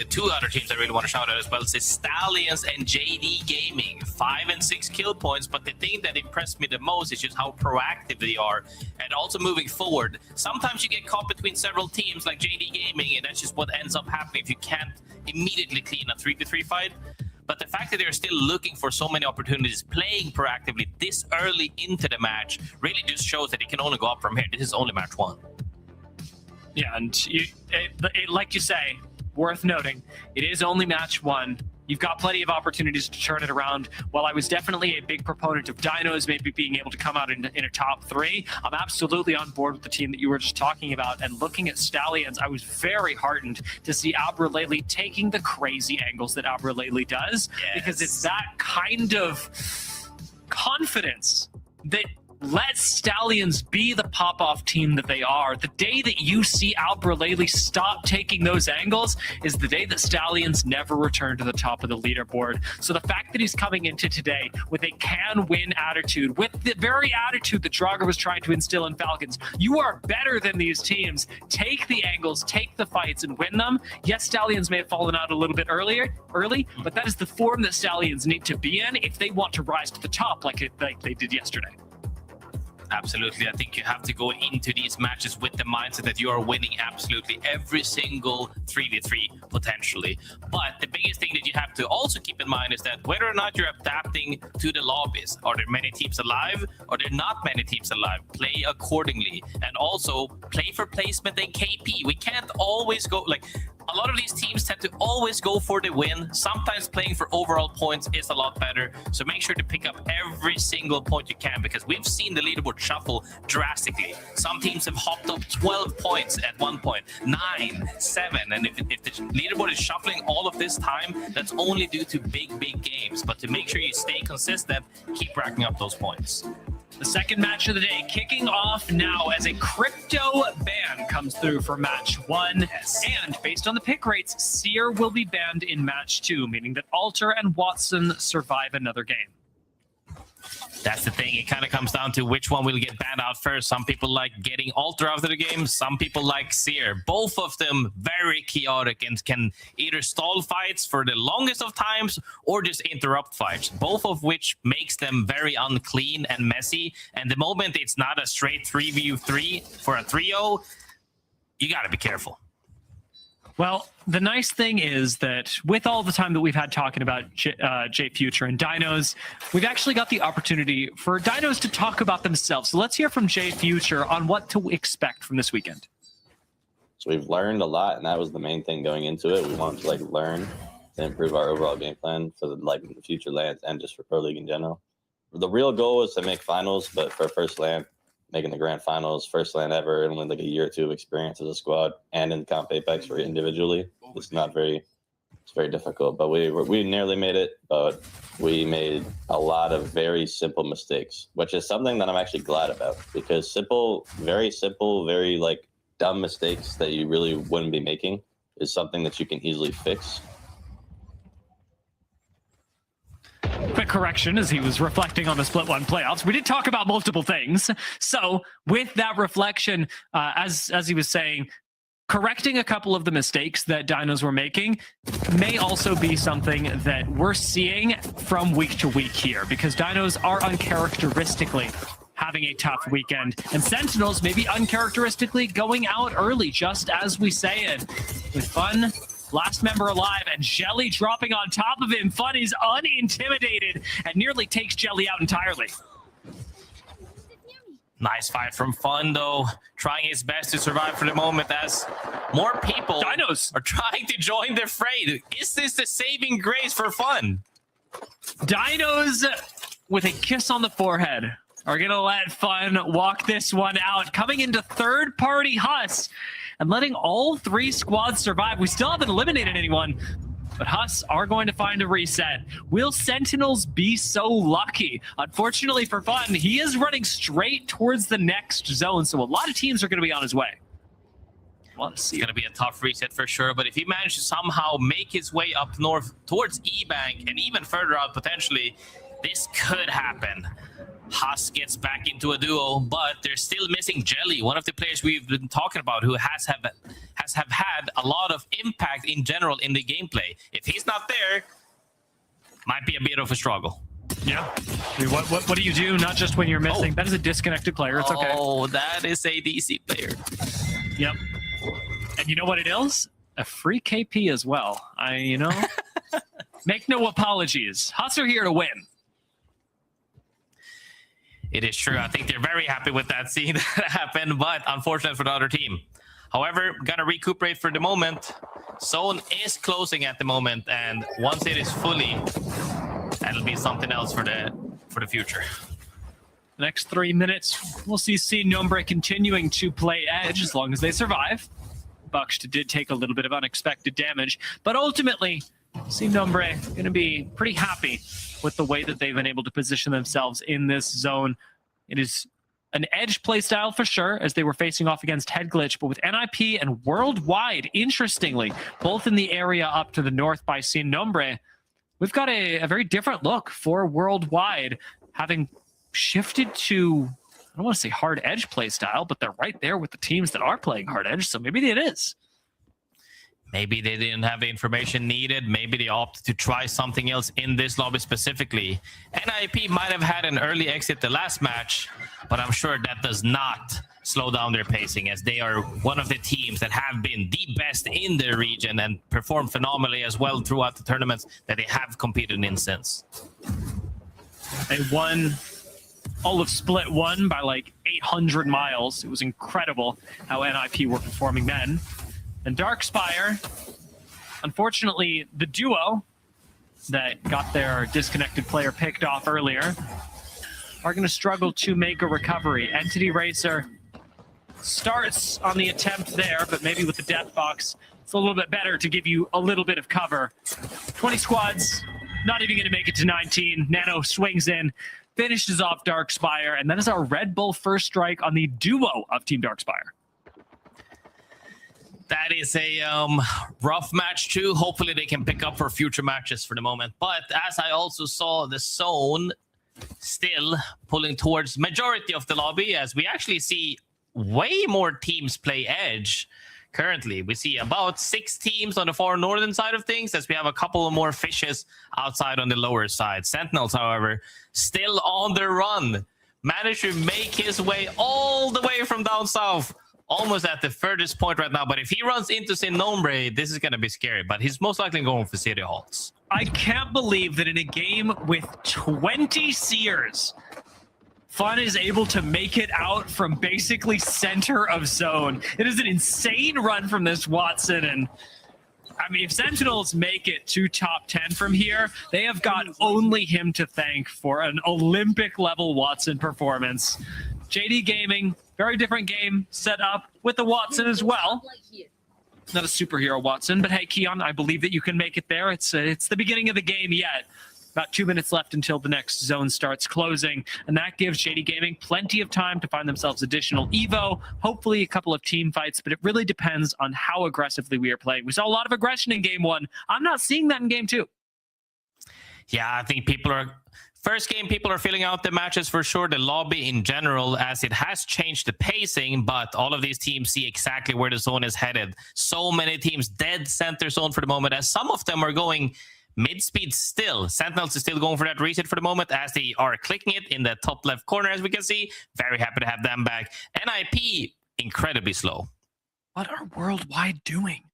Two other teams I really want to shout out as well is Stallions and JD Gaming. 5 and 6 kill points, but the thing that impressed me the most is just how proactive they are and also moving forward. Sometimes you get caught between several teams like JD Gaming, and that's just what ends up happening if you can't immediately clean a 3v3 fight. But the fact that they're still looking for so many opportunities, playing proactively this early into the match, really just shows that it can only go up from here. This is only match 1. Yeah, and like you say, worth noting, it is only match 1. You've got plenty of opportunities to turn it around. While I was definitely a big proponent of Dinos maybe being able to come out in a top 3, I'm absolutely on board with the team that you were just talking about. And looking at Stallions, I was very heartened to see Abraleli taking the crazy angles that Abraleli does, because it's that kind of confidence that let Stallions be the pop-off team that they are. The day that you see Abraleli stop taking those angles is the day that Stallions never return to the top of the leaderboard. So the fact that he's coming into today with a can-win attitude, with the very attitude that Draugr was trying to instill in Falcons, you are better than these teams. Take the angles, take the fights, and win them. Yes, Stallions may have fallen out a little bit early, but that is the form that Stallions need to be in if they want to rise to the top like they did yesterday. Absolutely. I think you have to go into these matches with the mindset that you are winning absolutely every single 3v3 potentially. But the biggest thing that you have to also keep in mind is that whether or not you're adapting to the lobbies, are there many teams alive? Are there not many teams alive? Play accordingly. And also play for placement and KP. We can't always go like... A lot of these teams tend to always go for the win. Sometimes playing for overall points is a lot better. So make sure to pick up every single point you can, because we've seen the leaderboard shuffle drastically. Some teams have hopped up 12 points at one point, 9, 7. And if the leaderboard is shuffling all of this time, that's only due to big games. But to make sure you stay consistent, keep racking up those points. The second match of the day kicking off now as a crypto ban comes through for match 1. Yes. And based on the pick rates, Seer will be banned in match 2, meaning that Alter and Watson survive another game. That's the thing. It kind of comes down to which one will get banned out first. Some people like getting Alter after the game. Some people like Seer. Both of them very chaotic and can either stall fights for the longest of times or just interrupt fights. Both of which makes them very unclean and messy. And the moment it's not a straight 3v3 for a 3-0, you got to be careful. Well, the nice thing is that with all the time that we've had talking about J Future and Dinos, we've actually got the opportunity for Dinos to talk about themselves. So let's hear from J Future on what to expect from this weekend. So we've learned a lot, and that was the main thing going into it. We wanted to learn to improve our overall game plan for the future lands and just for Pro League in general. The real goal was to make finals, but for first land, making the grand finals, first land ever, and with a year or 2 of experience as a squad and in Comp Apex for individually. It's very difficult, but we nearly made it, but we made a lot of very simple mistakes, which is something that I'm actually glad about, because very simple, very dumb mistakes that you really wouldn't be making is something that you can easily fix. Quick correction as he was reflecting on the Split 1 playoffs. We did talk about multiple things. So with that reflection, as he was saying, correcting a couple of the mistakes that Dinos were making may also be something that we're seeing from week to week here, because Dinos are uncharacteristically having a tough weekend, and Sentinels may be uncharacteristically going out early, just as we say it. With Fun, last member alive, and Jelly dropping on top of him. Fun is unintimidated and nearly takes Jelly out entirely. Nice fight from Fun, though. Trying his best to survive for the moment as more people are trying to join the fray. Is this the saving grace for Fun? Dinos, with a kiss on the forehead, are going to let Fun walk this one out. Coming into third-party Huss and letting all 3 squads survive. We still haven't eliminated anyone, but Huss are going to find a reset. Will Sentinels be so lucky? Unfortunately for Fun, he is running straight towards the next zone, so a lot of teams are going to be on his way. Let's see. It's going to be a tough reset for sure, but if he manages to somehow make his way up north towards E-Bank and even further out potentially, this could happen. Haas gets back into a duo, but they're still missing Jelly, one of the players we've been talking about who has had a lot of impact in general in the gameplay. If he's not there, might be a bit of a struggle. Yeah. I mean, what do you do? Not just when you're missing. That is a disconnected player. It's okay. Oh, that is a DC player. Yep. And you know what it is? A free KP as well. Make no apologies. Haas are here to win. It is true. I think they're very happy with that scene that happened, but unfortunate for the other team. However, gonna recuperate for the moment. Zone is closing at the moment, and once it is fully, that'll be something else for the future. The next 3 minutes, we'll see Sin Nombre continuing to play edge as long as they survive. Baksh did take a little bit of unexpected damage, but ultimately, Sin Nombre going to be pretty happy with the way that they've been able to position themselves in this zone. It is an edge playstyle for sure, as they were facing off against Head Glitch, but with NIP and Worldwide, interestingly, both in the area up to the north by Sin Nombre, we've got a very different look for Worldwide, having shifted to, I don't want to say hard edge playstyle, but they're right there with the teams that are playing hard edge, so maybe it is. Maybe they didn't have the information needed. Maybe they opted to try something else in this lobby specifically. NIP might have had an early exit the last match, but I'm sure that does not slow down their pacing, as they are one of the teams that have been the best in their region and performed phenomenally as well throughout the tournaments that they have competed in since. They won all of Split 1 by like 800 miles. It was incredible how NIP were performing then. And Darkspire, unfortunately, the duo that got their disconnected player picked off earlier are going to struggle to make a recovery. Entity Racer starts on the attempt there, but maybe with the death box, it's a little bit better to give you a little bit of cover. 20 squads, not even going to make it to 19. Nano swings in, finishes off Darkspire, and that is our Red Bull first strike on the duo of Team Darkspire. That is a rough match too. Hopefully they can pick up for future matches for the moment. But as I also saw, the zone still pulling towards majority of the lobby, as we actually see way more teams play edge currently. We see about 6 teams on the far northern side of things, as we have a couple of more fishes outside on the lower side. Sentinels, however, still on the run. Managed to make his way all the way from down south, almost at the furthest point right now. But if he runs into Sin Nombre, this is going to be scary. But he's most likely going for City Halls. I can't believe that in a game with 20 Seers, Fun is able to make it out from basically center of zone. It is an insane run from this Watson. And I mean, if Sentinels make it to top 10 from here, they have got only him to thank for an Olympic level Watson performance. JD Gaming, very different game set up with the Watson as well. Not a superhero Watson, but hey, Keon, I believe that you can make it there. It's the beginning of the game yet. About 2 minutes left until the next zone starts closing, and that gives JD Gaming plenty of time to find themselves additional Evo, hopefully a couple of team fights, but it really depends on how aggressively we are playing. We saw a lot of aggression in game 1. I'm not seeing that in game 2. Yeah, I think first game, people are filling out the matches for sure, the lobby in general, as it has changed the pacing, but all of these teams see exactly where the zone is headed. So many teams dead center zone for the moment, as some of them are going mid-speed still. Sentinels is still going for that reset for the moment, as they are clicking it in the top left corner, as we can see. Very happy to have them back. NIP, incredibly slow. What are Worldwide doing?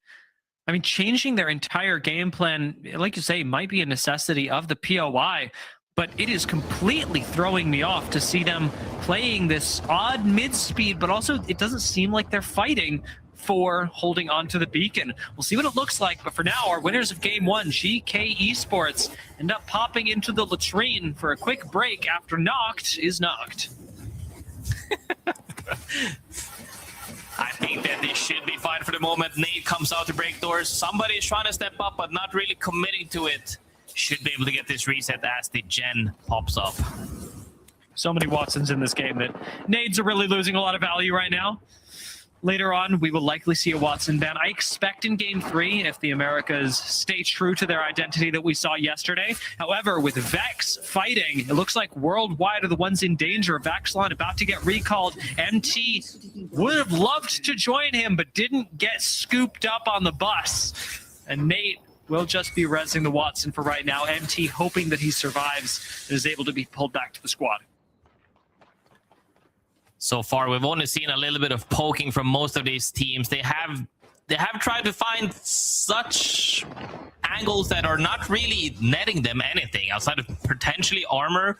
I mean, changing their entire game plan, like you say, might be a necessity of the POI, but it is completely throwing me off to see them playing this odd mid-speed, but also it doesn't seem like they're fighting for holding on to the beacon. We'll see what it looks like, but for now, our winners of game 1, GK Esports, end up popping into the latrine for a quick break after Knocked is knocked. I think that they should be fine for the moment. Nate comes out to break doors. Somebody is trying to step up, but not really committing to it. Should be able to get this reset as the gen pops up. So many Watsons in this game that nades are really losing a lot of value right now. Later on, we will likely see a Watson ban. I expect in Game 3, if the Americas stay true to their identity that we saw yesterday. However, with Vex fighting, it looks like Worldwide are the ones in danger. Vaxlon about to get recalled. MT would have loved to join him, but didn't get scooped up on the bus. And Nate will just be rezzing the Watson for right now. MT hoping that he survives and is able to be pulled back to the squad. So far, we've only seen a little bit of poking from most of these teams. They have tried to find such angles that are not really netting them anything outside of potentially armor.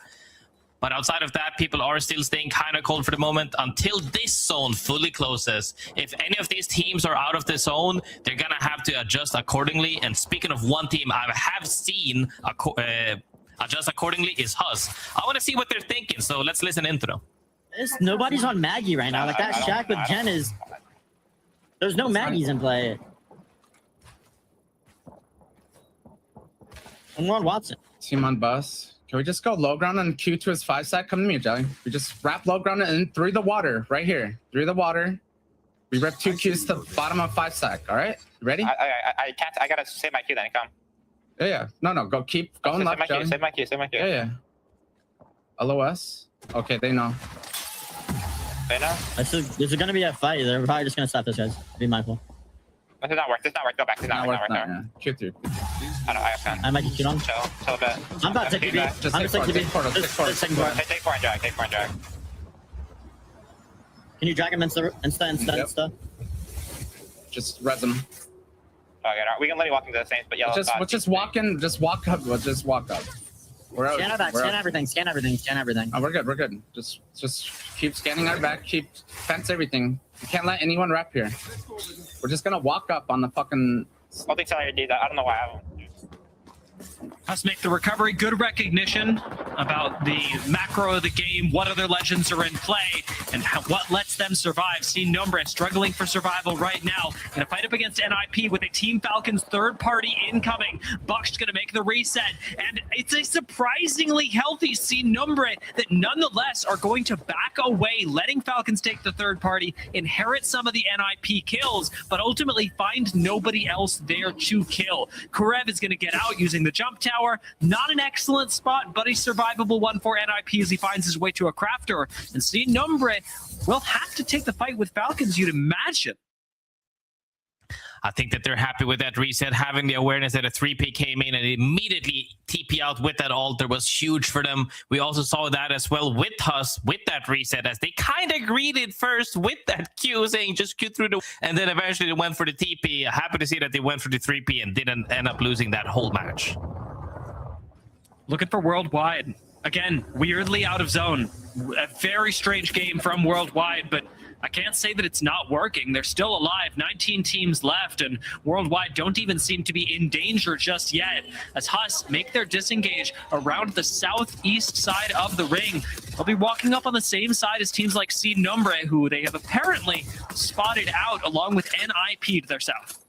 But outside of that, people are still staying kind of cold for the moment until this zone fully closes. If any of these teams are out of the zone, they're going to have to adjust accordingly. And speaking of one team I have seen adjust accordingly is Hus. I want to see what they're thinking, so let's listen into them. Nobody's on Maggie right now. Like that Shack with Jen is... There's no Maggies in play. And we're on Watson. Team on bus. Can we just go low ground and Q to his 5-stack? Come to me, Jelly. We just wrap low ground and through the water, right here. Through the water. We rep 2 Qs to the bottom of 5-stack, all right? You ready? I can't. I gotta save my Q then. Come. Yeah. No. Go keep going left, Jelly. Save my Q. Yeah. LOS. Okay, they know. They know? There's gonna be a fight. They're probably just gonna stop this, guys. Be mindful. This does not work. Go back. This does not work. Yeah. Q through. I might get you on. Chill a bit. I'm about to take TP. I'm just taking TP. Take forward. Take 4 and drag. Can you drag him insta? Just res him. Okay, we can let you walk into the Saints, but yellow. We'll just walk in. Just walk up. We'll just walk up. Scan our back. Scan everything. Oh, we're good. Just keep scanning our back. Keep fence everything. You can't let anyone rep here. We're just gonna walk up on the fucking. Holding Cellular D. I don't know why I haven't. Let's make the recovery. Good recognition about the macro of the game, what other legends are in play, and what lets them survive. See Nombre struggling for survival right now. Gonna fight up against NIP with a Team Falcons third party incoming. Buck's gonna make the reset, and it's a surprisingly healthy See Nombre that nonetheless are going to back away, letting Falcons take the third party, inherit some of the NIP kills, but ultimately find nobody else there to kill. Kurev is gonna get out using the jump tower. Not an excellent spot, but a survivable one for NIP as he finds his way to a crafter. And See Nombre will have to take the fight with Falcons, you'd imagine. I think that they're happy with that reset. Having the awareness that a 3P came in and immediately TP out with that altar was huge for them. We also saw that as well with Hus, with that reset, as they kind of greeted first with that Q, saying just Q through the... And then eventually they went for the TP. Happy to see that they went for the 3P and didn't end up losing that whole match. Looking for Worldwide. Again, weirdly out of zone. A very strange game from Worldwide, but I can't say that it's not working. They're still alive. 19 teams left, and Worldwide don't even seem to be in danger just yet. As Hus make their disengage around the southeast side of the ring. They'll be walking up on the same side as teams like See Nombre, who they have apparently spotted out along with NIP to their south.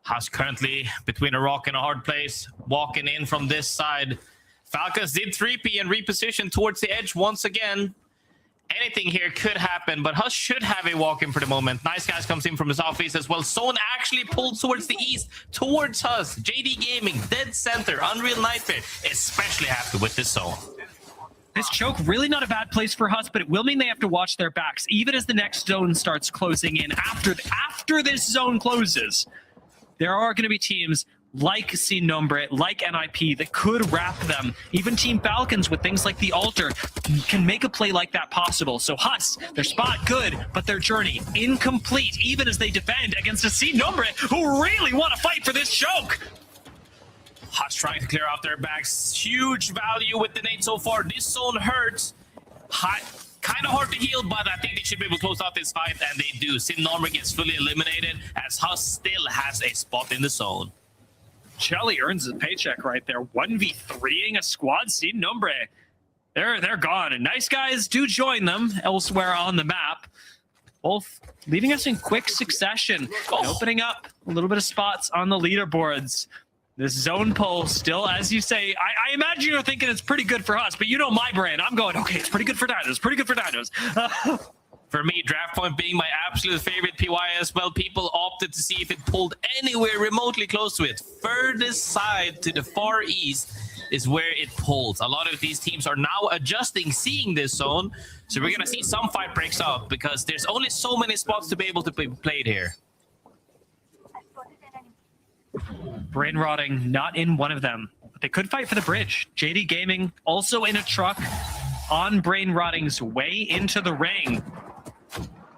Hus currently between a rock and a hard place, walking in from this side. Falcons did 3P and reposition towards the edge once again. Anything here could happen, but Hus should have a walk-in for the moment. Nice Guys comes in from the southeast as well. Zone actually pulled towards the east, towards Hus. JD Gaming, dead center, Unreal Nightmare, especially happy with this zone. This choke, really not a bad place for Hus, but it will mean they have to watch their backs, even as the next zone starts closing in. After this zone closes, there are going to be teams like See Nombre, like NIP, that could wrap them. Even Team Falcons with things like the altar can make a play like that possible. So Hus, their spot good, but their journey incomplete, even as they defend against a See Nombre who really want to fight for this choke. Hus trying to clear out their backs. Huge value with the nade so far. This zone hurts. Kind of hard to heal, but I think they should be able to close out this fight, and they do. See Nombre gets fully eliminated as Hus still has a spot in the zone. Jelly earns a paycheck right there. 1v3ing a squad. See Nombre. They're gone. And Nice Guys do join them elsewhere on the map. Both leaving us in quick succession. And opening up a little bit of spots on the leaderboards. This zone pull still, as you say, I imagine you're thinking it's pretty good for us, but you know my brand. I'm going, okay, it's pretty good for Dinos. Pretty good for Dinos. For me, Draft Point being my absolute favorite PY as well, people opted to see if it pulled anywhere remotely close to it. Furthest side to the far east is where it pulls. A lot of these teams are now adjusting, seeing this zone. So we're going to see some fight breaks out because there's only so many spots to be able to be played here. Brain rotting, not in one of them. But they could fight for the bridge. JD Gaming also in a truck on Brain Rotting's way into the ring.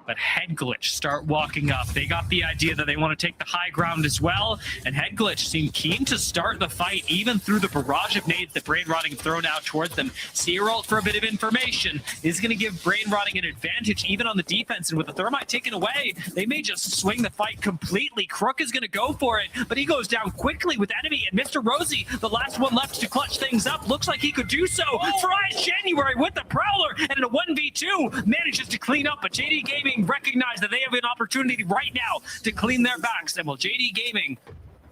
But Head Glitch start walking up. They got the idea that they want to take the high ground as well. And Head Glitch seemed keen to start the fight, even through the barrage of nades that Brain Rotting thrown out towards them. Seeralt, for a bit of information, is going to give Brain Rotting an advantage, even on the defense. And with the Thermite taken away, they may just swing the fight completely. Crook is going to go for it, but he goes down quickly with enemy. And Mr. Rosie, the last one left to clutch things up, looks like he could do so. Fries January with the Prowler, and in a 1v2, manages to clean up. But JD Gaming recognize that they have an opportunity right now to clean their backs. And while JD Gaming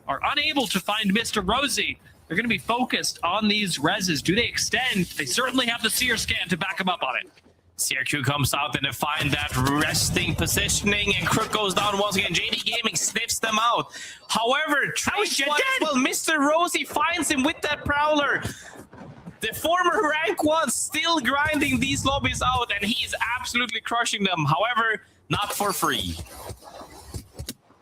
are unable to find Mr. Rosie, they're going to be focused on these reses. Do they extend? They certainly have the Seer scan to back them up on it. CRQ comes out and they find that resting positioning, and Crook goes down once again. JD Gaming sniffs them out. However, well, Mr. Rosie finds him with that Prowler. The former rank 1 still grinding these lobbies out, and he is absolutely crushing them. However, not for free.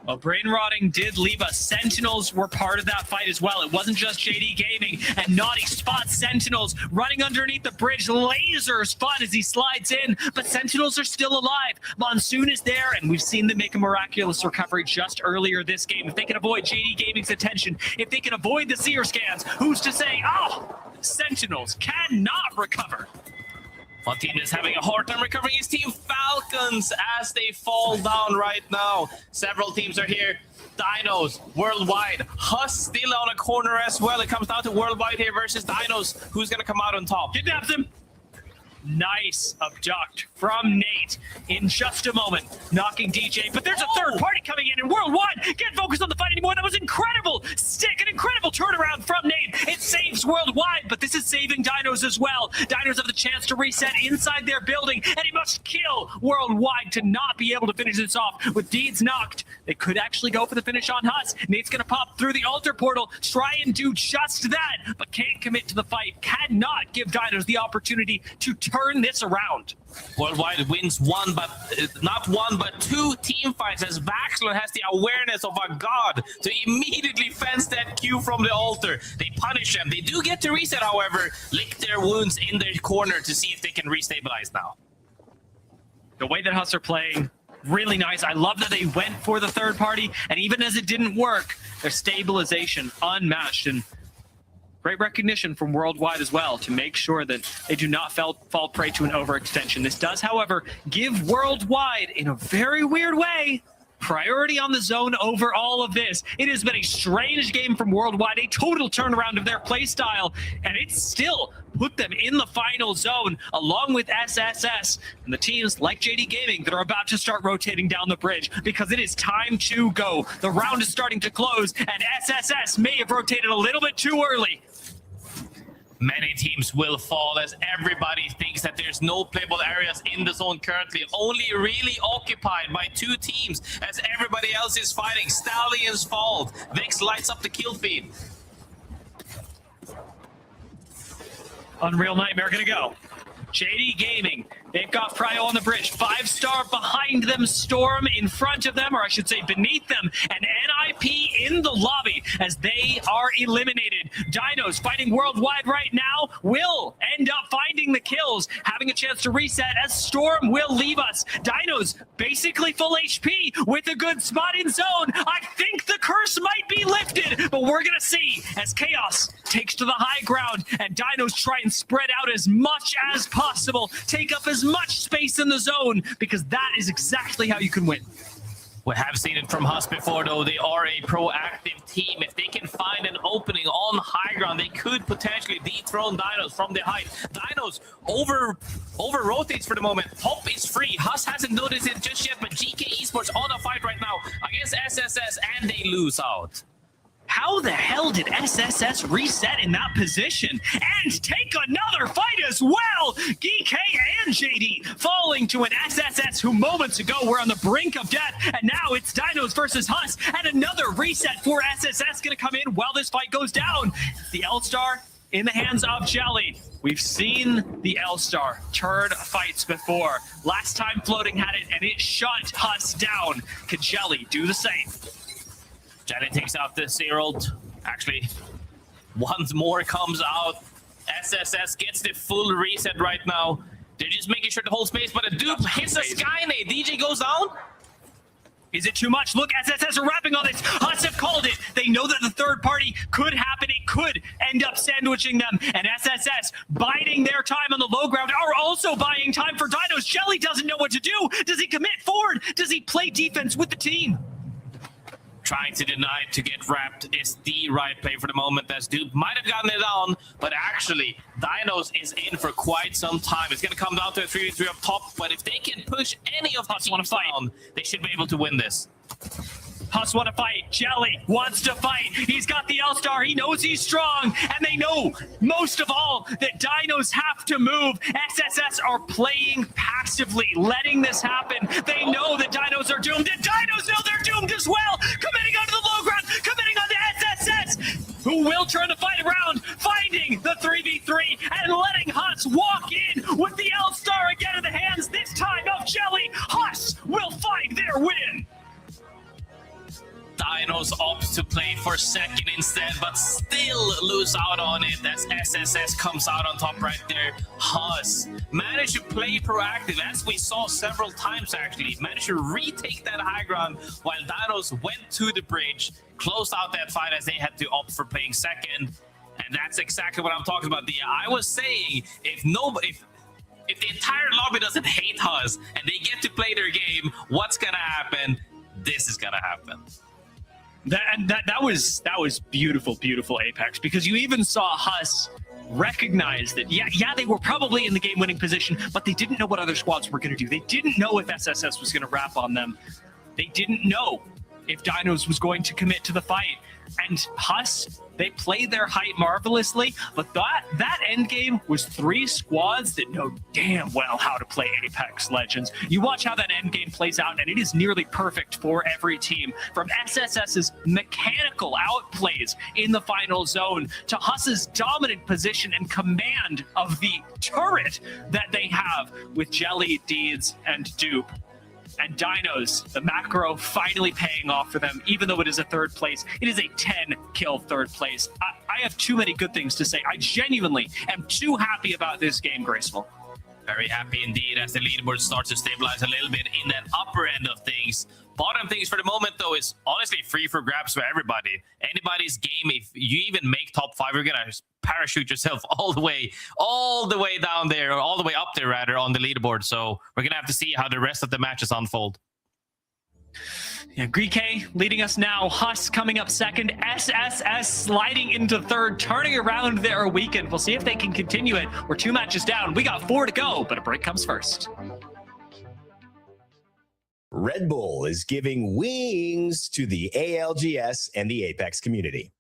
Well, Brain Rotting did leave us. Sentinels were part of that fight as well. It wasn't just JD Gaming, and Naughty spots Sentinels running underneath the bridge. Lasers fun as he slides in, but Sentinels are still alive. Monsoon is there, and we've seen them make a miraculous recovery just earlier this game. If they can avoid JD Gaming's attention, if they can avoid the Seer scans, who's to say, oh, Sentinels cannot recover. One team is having a hard time recovering is Team Falcons as they fall down right now. Several teams are here. Dinos, Worldwide, Huss still on a corner as well. It comes down to Worldwide here versus Dinos. Who's going to come out on top? Kidnaps him. Nice abduct from Nate in just a moment, knocking DJ, but there's a third party coming in, and Worldwide can't focus on the fight anymore. That was incredible. Stick, an incredible turnaround from Nate. It saves Worldwide, but this is saving Dinos as well. Dinos have the chance to reset inside their building, and he must kill Worldwide to not be able to finish this off. With Deeds knocked, they could actually go for the finish on Huss. Nate's gonna pop through the altar portal, try and do just that, but can't commit to the fight. Cannot give Dinos the opportunity to turn this around. Worldwide wins not one, but 2 team fights as Vaxler has the awareness of a god to immediately fence that Q from the altar. They punish them. They do get to reset, however, lick their wounds in their corner to see if they can restabilize now. The way that Huss are playing, really nice. I love that they went for the third party, and even as it didn't work, their stabilization unmatched, and great recognition from Worldwide as well to make sure that they do not fall prey to an overextension. This does, however, give Worldwide, in a very weird way, priority on the zone over all of this. It has been a strange game from Worldwide, a total turnaround of their playstyle, and it's still put them in the final zone along with SSS and the teams like JD Gaming that are about to start rotating down the bridge because it is time to go. The round is starting to close, and SSS may have rotated a little bit too early. Many teams will fall as everybody thinks that there's no playable areas in the zone currently. Only really occupied by 2 teams as everybody else is fighting. Stallions fall. Vix lights up the kill feed. Unreal Nightmare gonna go. JD Gaming, they've got Pryo on the bridge. 5-star behind them, Storm in front of them, or I should say beneath them, and NIP in the lobby as they are eliminated. Dinos fighting Worldwide right now will end up finding the kills, having a chance to reset as Storm will leave us. Dinos basically full HP with a good spot in zone. I think the curse might be lifted, but we're gonna see as Chaos takes to the high ground and Dinos try and spread out as much as possible, take up as much space in the zone, because that is exactly how you can win. We have seen it from Huss before, though. They are a proactive team. If they can find an opening on high ground, they could potentially dethrone Dinos from the height. Dinos over rotates for the moment. Hop is free. Huss hasn't noticed it just yet, but GK Esports on a fight right now against SSS, and they lose out. How the hell did SSS reset in that position and take another fight as well? GK and JD falling to an SSS who moments ago were on the brink of death, and now it's Dinos versus Huss, and another reset for SSS gonna come in while this fight goes down. The L-Star in the hands of Jelly. We've seen the L-Star turn fights before. Last time Floating had it, and it shut Huss down. Could Jelly do the same? Jelly takes out the Zerald. Actually, once more comes out. SSS gets the full reset right now. They're just making sure to hold space, but a dupe hits a Skynade. DJ goes down. Is it too much? Look, SSS are wrapping on this. Huss have called it. They know that the third party could happen. It could end up sandwiching them. And SSS, biding their time on the low ground, are also buying time for Dinos. Jelly doesn't know what to do. Does he commit forward? Does he play defense with the team? Trying to deny to get wrapped is the right play for the moment, as Dupe might have gotten it down, but actually, Dinos is in for quite some time. It's going to come down to a 3v3 up top, but if they can push any of the teams down, they should be able to win this. Huss want to fight. Jelly wants to fight. He's got the L-Star. He knows he's strong. And they know, most of all, that Dinos have to move. SSS are playing passively, letting this happen. They know that Dinos are doomed. And Dinos know they're doomed as well. Committing onto the low ground. Committing on the SSS, who will turn the fight around, finding the 3v3 and letting Huss walk in with the L-Star again in the hands, this time of Jelly. Huss will find their win. Dinos opts to play for second instead, but still lose out on it as SSS comes out on top right there. Huss managed to play proactive, as we saw several times actually. Managed to retake that high ground while Dinos went to the bridge, closed out that fight as they had to opt for playing second. And that's exactly what I'm talking about. I was saying, if the entire lobby doesn't hate Huss and they get to play their game, what's gonna happen? This is gonna happen. That was beautiful Apex, because you even saw Huss recognize that yeah they were probably in the game-winning position, but they didn't know what other squads were going to do. They didn't know if SSS was going to wrap on them. They didn't know if Dinos was going to commit to the fight. And Huss, they played their height marvelously, but that end game was 3 squads that know damn well how to play Apex Legends. You watch how that end game plays out, and it is nearly perfect for every team. From SSS's mechanical outplays in the final zone to Huss's dominant position and command of the turret that they have with Jelly, Deeds, and Dupe. And Dinos, the macro finally paying off for them, even though it is a third place. It is a 10-kill third place. I have too many good things to say. I genuinely am too happy about this game, Graceful. Very happy indeed as the leaderboard starts to stabilize a little bit in that upper end of things. Bottom things for the moment, though, is honestly free for grabs for everybody. Anybody's game, if you even make top 5, you're going to parachute yourself all the way down there, or all the way up there, rather, on the leaderboard. So we're going to have to see how the rest of the matches unfold. Yeah, Greek leading us now. Huss coming up second. SSS sliding into third, turning around their weekend. We'll see if they can continue it. We're 2 matches down. We got 4 to go, but a break comes first. Red Bull is giving wings to the ALGS and the Apex community.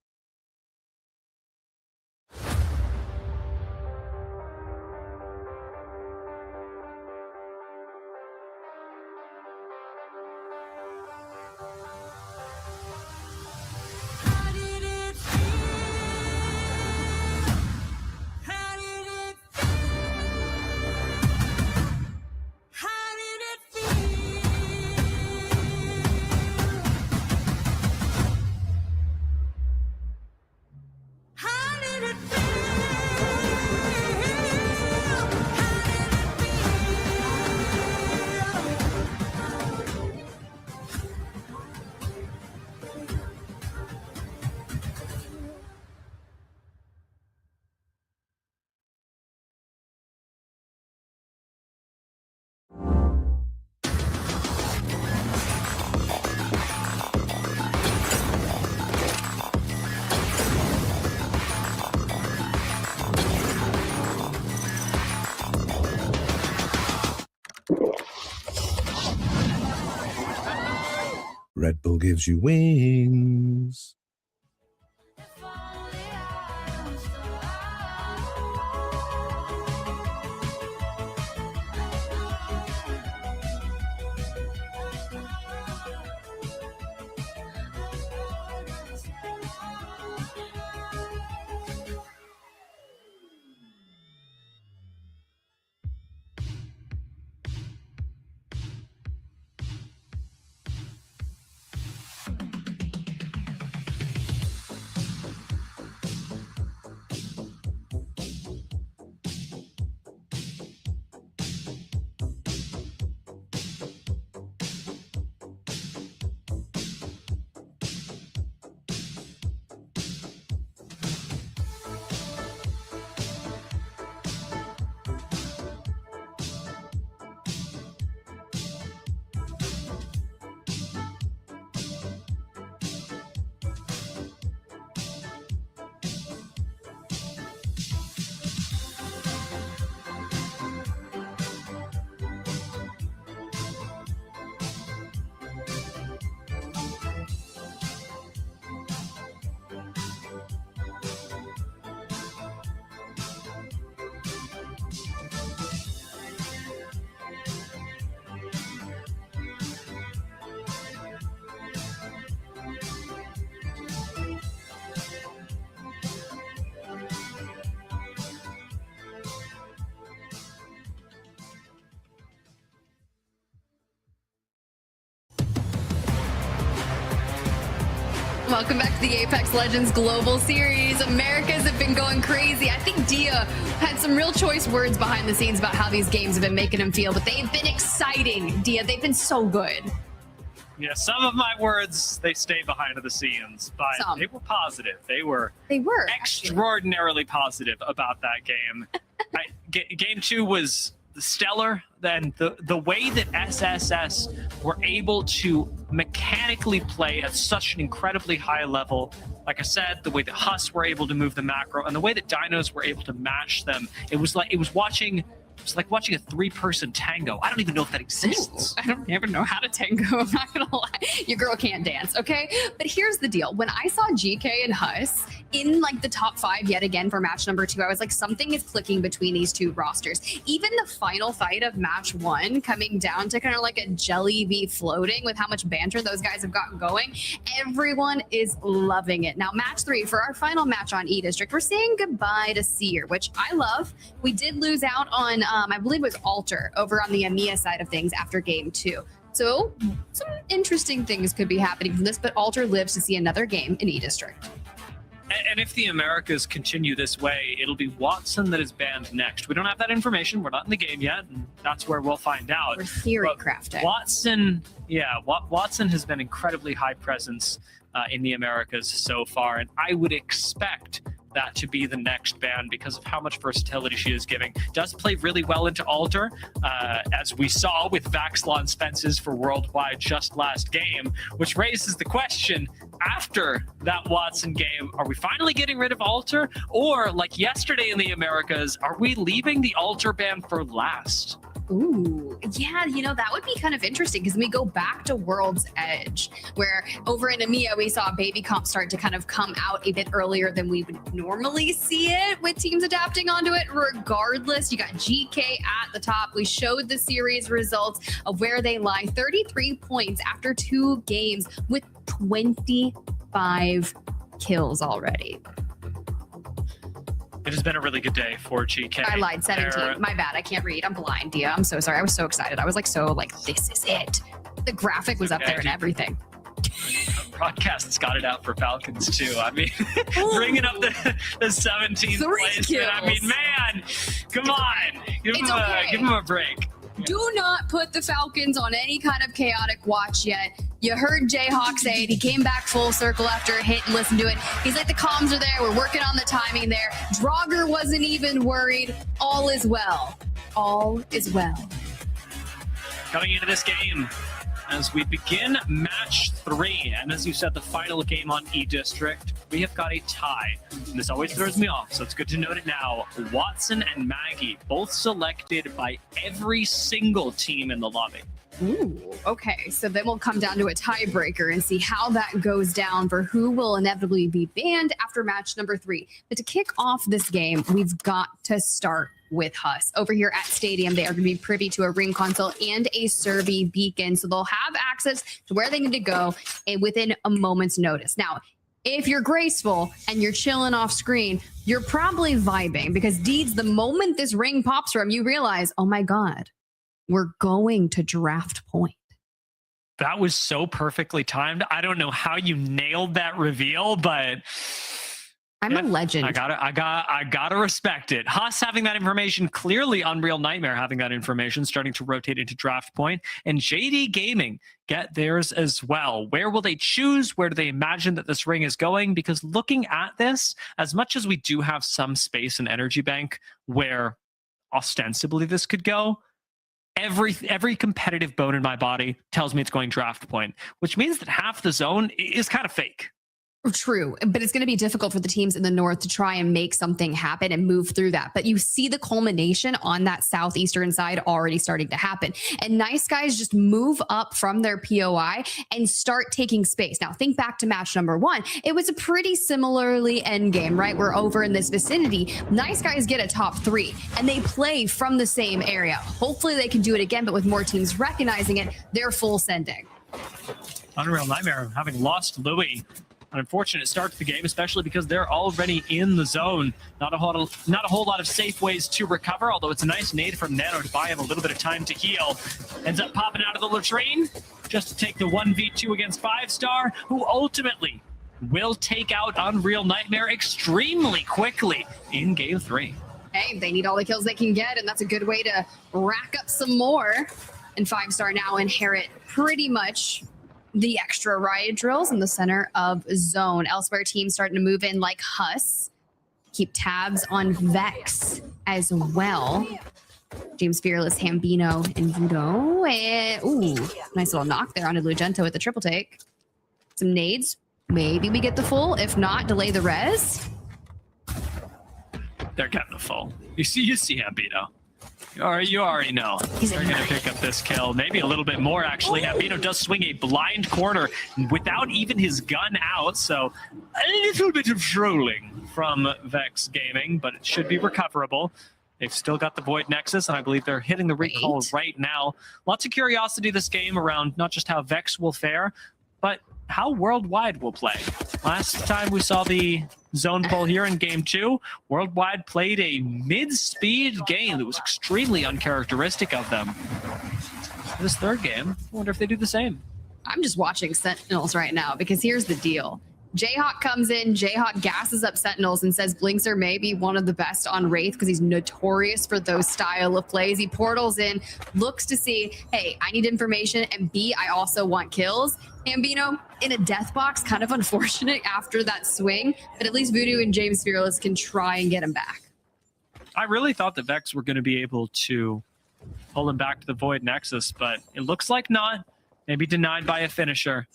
Red Bull gives you wings. Welcome back to the Apex Legends Global Series. Americas have been going crazy. I think Dia had some real choice words behind the scenes about how these games have been making him feel, but they've been exciting, Dia. They've been so good. Yeah, some of my words, they stay behind the scenes, but they were positive. They were extraordinarily positive about that game. Game 2 was stellar. Then the way that SSS were able to mechanically play at such an incredibly high level, like I said, the way that Huss were able to move the macro and the way that Dinos were able to match them, it was like watching a three-person tango. I don't even know if that exists. Ooh, I don't even know how to tango. I'm not gonna lie. Your girl can't dance, okay? But here's the deal. When I saw GK and Huss in like the top 5 yet again for match number 2, I was like, something is clicking between these two rosters. Even the final fight of match 1 coming down to kind of like a jelly v floating with how much banter those guys have gotten going, everyone is loving it. Now, match 3 for our final match on E District, we're saying goodbye to Seer, which I love. We did lose out on I believe it was Alter over on the EMEA side of things after game 2. So some interesting things could be happening from this, but Alter lives to see another game in E District. And if the Americas continue this way, it'll be Watson that is banned next. We don't have that information. We're not in the game yet, and that's where we'll find out. We're theory crafting. Watson has been incredibly high presence in the Americas so far, and I would expect that to be the next ban because of how much versatility she is giving. Does play really well into Alter, as we saw with Vaxlon Spence's for Worldwide just last game, which raises the question, after that Watson game, are we finally getting rid of Alter? Or, like yesterday in the Americas, are we leaving the Alter ban for last? Ooh, yeah, you know, that would be kind of interesting because we go back to World's Edge, where over in EMEA, we saw Baby Comp start to kind of come out a bit earlier than we would normally see it with teams adapting onto it. Regardless, you got GK at the top. We showed the series results of where they lie, 33 points after 2 games with 25 kills already. It has been a really good day for GK. I lied, 17. My bad. I can't read. I'm blind, Dia. I'm so sorry. I was so excited. I was like, this is it. The graphic was up there and everything. Broadcast's got it out for Falcons too. I mean, bringing up the 17th place. I mean, man, come on. Give him a break. Do not put the Falcons on any kind of chaotic watch yet. You heard Jayhawk say it. He came back full circle after a hit and listened to it. He's like, the comms are there. We're working on the timing there. Draugr wasn't even worried. All is well. All is well. Coming into this game, as we begin match 3, and as you said, the final game on E District, we have got a tie. And this always throws me off, so it's good to note it now. Watson and Maggie, both selected by every single team in the lobby. Ooh, okay. So then we'll come down to a tiebreaker and see how that goes down for who will inevitably be banned after match number 3. But to kick off this game, we've got to start with Huss. Over here at Stadium, they are going to be privy to a ring console and a survey beacon, so they'll have access to where they need to go within a moment's notice. Now, if you're graceful and you're chilling off screen, you're probably vibing because Deeds, the moment this ring pops from, you realize, oh my God, we're going to draft point. That was so perfectly timed. I don't know how you nailed that reveal, but I'm a legend. I gotta respect it. Huss having that information, clearly Unreal Nightmare having that information, starting to rotate into draft point, and JD Gaming get theirs as well. Where will they choose? Where do they imagine that this ring is going? Because looking at this, as much as we do have some space and energy bank where ostensibly this could go, every competitive bone in my body tells me it's going draft point, which means that half the zone is kind of fake. True, but it's going to be difficult for the teams in the north to try and make something happen and move through that. But you see the culmination on that southeastern side already starting to happen. And Nice Guys just move up from their POI and start taking space. Now, think back to match number 1. It was a pretty similarly end game, right? We're over in this vicinity. Nice Guys get a top 3 and they play from the same area. Hopefully they can do it again, but with more teams recognizing it, they're full sending. Unreal Nightmare having lost Louis. An unfortunate start to the game, especially because they're already in the zone. Not a whole lot of safe ways to recover, although it's a nice nade from Nano to buy him a little bit of time to heal. Ends up popping out of the latrine just to take the 1v2 against 5-star, who ultimately will take out Unreal Nightmare extremely quickly in Game 3. Hey, they need all the kills they can get, and that's a good way to rack up some more. And 5-star now inherit pretty much the extra riot drills in the center of zone. Elsewhere, teams starting to move in like Huss. Keep tabs on Vex as well. James Fearless, Hambino, and Vudo. And, ooh, nice little knock there onto Lugento with the triple take. Some nades. Maybe we get the full. If not, delay the res. They're getting the full. You see Hambino. You already know. They're going to pick up this kill. Maybe a little bit more, actually. Hambino does swing a blind corner without even his gun out. So a little bit of trolling from Vex Gaming, but it should be recoverable. They've still got the Void Nexus, and I believe they're hitting the recall right now. Lots of curiosity this game around not just how Vex will fare, but how Worldwide will play. Last time we saw the zone pull here in Game 2, Worldwide played a mid-speed game that was extremely uncharacteristic of them. This third game, I wonder if they do the same. I'm just watching Sentinels right now because here's the deal. Jayhawk comes in, Jayhawk gasses up Sentinels and says Blinkzer may be one of the best on Wraith because he's notorious for those style of plays. He portals in, looks to see, hey, I need information, and B, I also want kills. Hambino in a death box, kind of unfortunate after that swing, but at least Voodoo and James Fearless can try and get him back. I really thought the Vex were going to be able to pull him back to the Void Nexus, but it looks like not. Maybe denied by a finisher.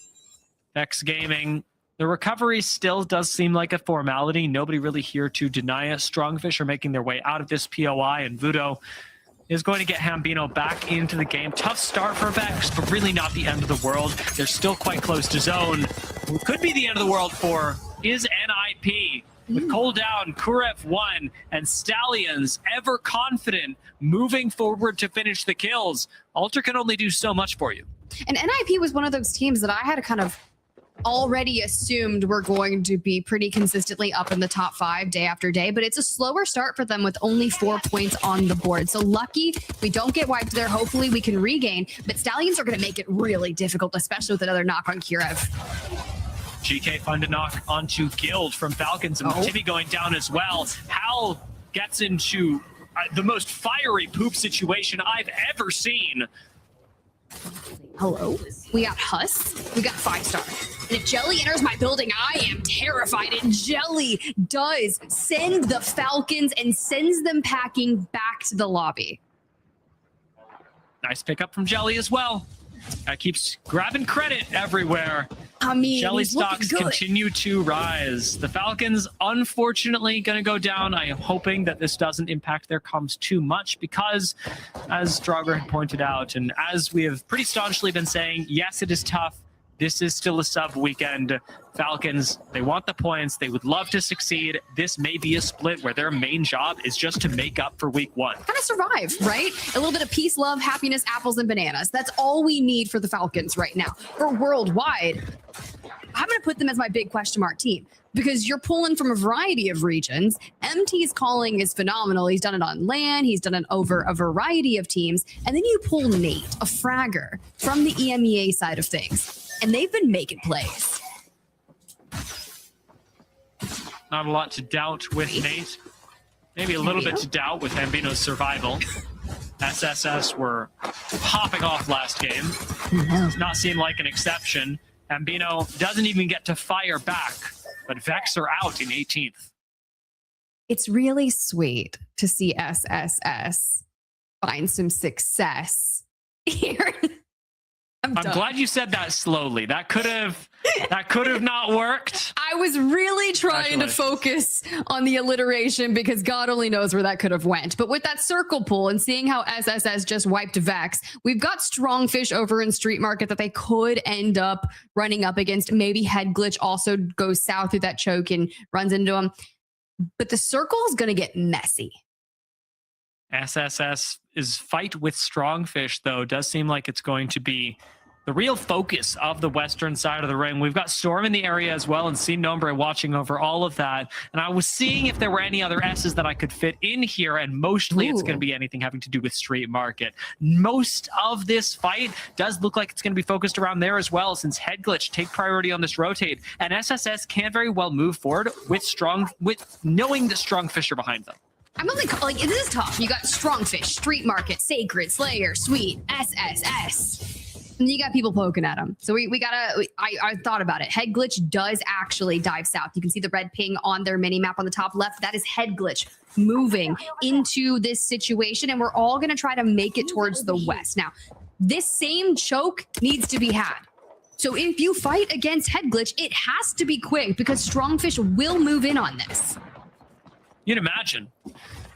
Vex Gaming, the recovery still does seem like a formality. Nobody really here to deny it. Strongfish are making their way out of this POI, and Vudo is going to get Hambino back into the game. Tough start for Vex, but really not the end of the world. They're still quite close to zone. What could be the end of the world for is NIP. With Cole down, Kurev 1, and Stallions ever confident moving forward to finish the kills. Alter can only do so much for you. And NIP was one of those teams that I had kind of already assumed were going to be pretty consistently up in the top 5 day after day, but it's a slower start for them with only 4 points on the board. So lucky we don't get wiped there. Hopefully we can regain, but Stallions are going to make it really difficult, especially with another knock on Kurev. GK find a knock onto Guild from Falcons, and Timmy going down as well. Hal gets into the most fiery poop situation I've ever seen. Hello? We got Huss, we got 5-star. And if Jelly enters my building, I am terrified. And Jelly does send the Falcons and sends them packing back to the lobby. Nice pickup from Jelly as well. Keeps grabbing credit everywhere. I mean, Jelly stocks continue to rise. The Falcons, unfortunately, going to go down. I am hoping that this doesn't impact their comms too much because, as Draugr had pointed out, and as we have pretty staunchly been saying, yes, it is tough. This is still a sub weekend. Falcons, they want the points. They would love to succeed. This may be a split where their main job is just to make up for week 1. Kind of survive, right? A little bit of peace, love, happiness, apples, and bananas. That's all we need for the Falcons right now. For Worldwide, I'm going to put them as my big question mark team because you're pulling from a variety of regions. MT's calling is phenomenal. He's done it on LAN. He's done it over a variety of teams. And then you pull Nate, a fragger, from the EMEA side of things. And they've been making plays. Not a lot to doubt with Nate. Maybe a little bit to doubt with Hambino's survival. SSS were popping off last game. Does not seem like an exception. Hambino doesn't even get to fire back, but Vex are out in 18th. It's really sweet to see SSS find some success here. I'm glad you said that slowly. That could have not worked. I was really trying to focus on the alliteration because God only knows where that could have went. But with that circle pull and seeing how SSS just wiped Vex, we've got Strongfish over in Street Market that they could end up running up against. Maybe Head Glitch also goes south through that choke and runs into him. But the circle is going to get messy. SSS's fight with Strongfish, though, does seem like it's going to be the real focus of the western side of the ring. We've got Storm in the area as well, and Sin Nombre watching over all of that. And I was seeing if there were any other S's that I could fit in here, and mostly it's going to be anything having to do with Street Market. Most of this fight does look like it's going to be focused around there as well, since Head Glitch take priority on this rotate, and SSS can very well move forward with knowing the Strongfish are behind them. I'm only like this is tough. You got Strongfish, Street Market, Sacred, Slayer, Sweet, SSS. And you got people poking at him. So we gotta, I thought about it. Head Glitch does actually dive south. You can see the red ping on their mini map on the top left. That is Head Glitch moving into this situation. And we're all gonna try to make it towards the west. Now, this same choke needs to be had. So if you fight against Head Glitch, it has to be quick because Strongfish will move in on this. You'd imagine.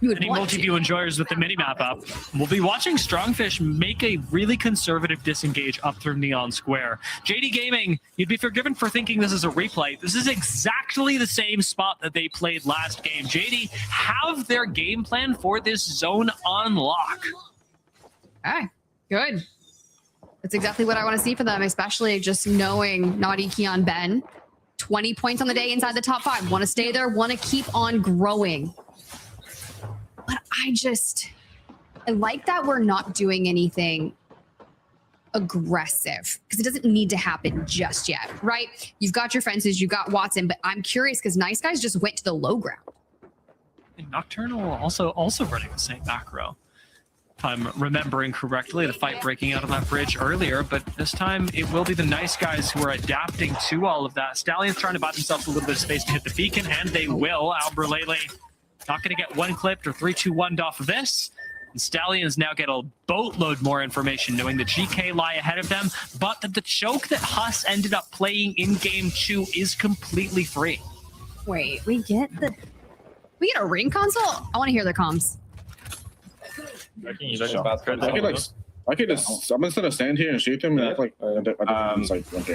Any multi-view enjoyers with the minimap up will be watching Strongfish make a really conservative disengage up through Neon Square. JD Gaming, you'd be forgiven for thinking this is a replay. This is exactly the same spot that they played last game. JD have their game plan for this zone on lock. Okay, good. That's exactly what I want to see for them, especially just knowing Naughty Keon Ben. 20 points on the day inside the top 5. Want to stay there, want to keep on growing. But I like that we're not doing anything aggressive because it doesn't need to happen just yet, right? You've got your fences, you got Watson, but I'm curious because Nice Guys just went to the low ground. And Nocturnal also running the same macro. If I'm remembering correctly, the fight breaking out on that bridge earlier, but this time it will be the Nice Guys who are adapting to all of that. Stallion's trying to buy themselves a little bit of space to hit the beacon, and they will. Albrelele not going to get one clipped or 3-2-1'd off of this. And Stallions now get a boatload more information, knowing the GK lie ahead of them, but that the choke that Huss ended up playing in Game 2 is completely free. Wait, we get a ring console? I want to hear their comms. I could just, I'm just gonna stand here and shoot him and act like or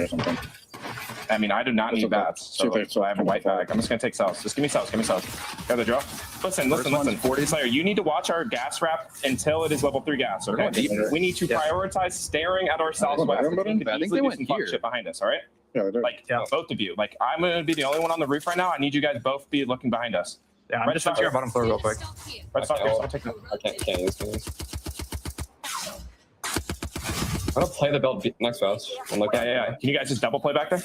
something. I mean, I do not need that, so I have a white bag. I'm just gonna take cells. Just give me cells, Got the draw? Listen. 40 Slayer, you need to watch our gas wrap until it is level 3 gas, okay? We need to prioritize staring at our southwest. I think they went here. Shit behind us, all right? Yeah, both of you. Like, I'm gonna be the only one on the roof right now. I need you guys both be looking behind us. Yeah, I'm just up here bottom floor real quick. Red stop here, so I'll take that. I can't use these. I'm gonna play the belt next fast. Yeah. Can you guys just double play back there?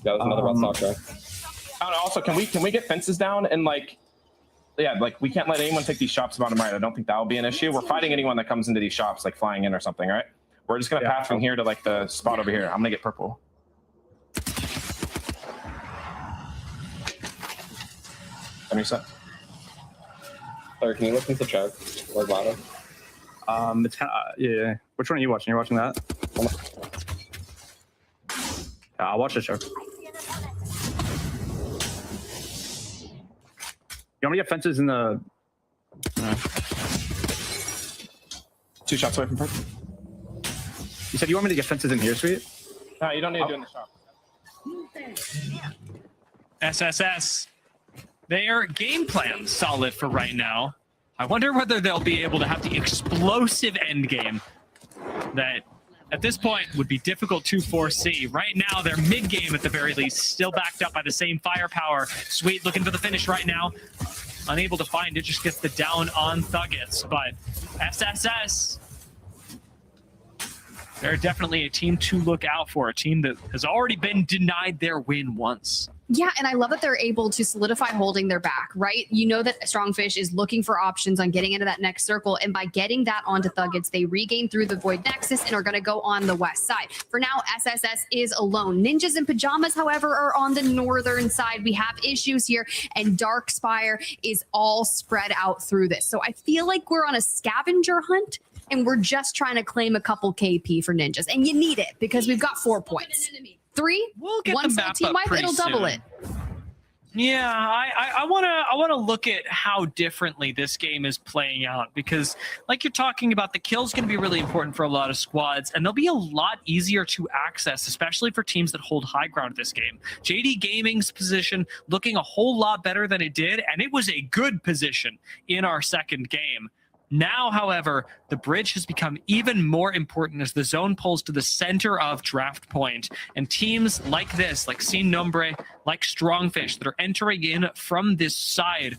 Yeah, there's another red stock there. I don't know. Also, can we get fences down and we can't let anyone take these shops bottom right. I don't think that will be an issue. We're fighting anyone that comes into these shops like flying in or something, right? We're just gonna pass from here to like the spot over here. I'm gonna get purple. Set. Claire, can you listen to Chuck or bottom? It's kind of yeah. Which one are you watching? You're watching that? Yeah, I'll watch the show. You want me to get fences in the? 2 shots away from purple. You said you want me to get fences in here, Sweet? No, you don't need to do in the shop. SSS. Their game plan solid for right now. I wonder whether they'll be able to have the explosive end game that at this point would be difficult to foresee. Right now, their mid game at the very least, still backed up by the same firepower. Sweet looking for the finish right now. Unable to find it, just gets the down on Thuggets. But SSS, they're definitely a team to look out for, a team that has already been denied their win once. Yeah, and I love that they're able to solidify holding their back, right? You know that Strongfish is looking for options on getting into that next circle, and by getting that onto Thuggets, they regain through the Void Nexus and are going to go on the west side. For now, SSS is alone. Ninjas in Pajamas, however, are on the northern side. We have issues here, and Darkspire is all spread out through this. So I feel like we're on a scavenger hunt, and we're just trying to claim a couple KP for Ninjas, and you need it because we've got 4 points. 3, we'll get once the map team up wipe, it'll double soon. it. Yeah, I wanna look at how differently this game is playing out, because like you're talking about, the kill's gonna be really important for a lot of squads, and they'll be a lot easier to access, especially for teams that hold high ground this game. JD Gaming's position looking a whole lot better than it did, and it was a good position in our second game. Now, however, the bridge has become even more important as the zone pulls to the center of draft point. And teams like this, like Sin Nombre, like Strongfish, that are entering in from this side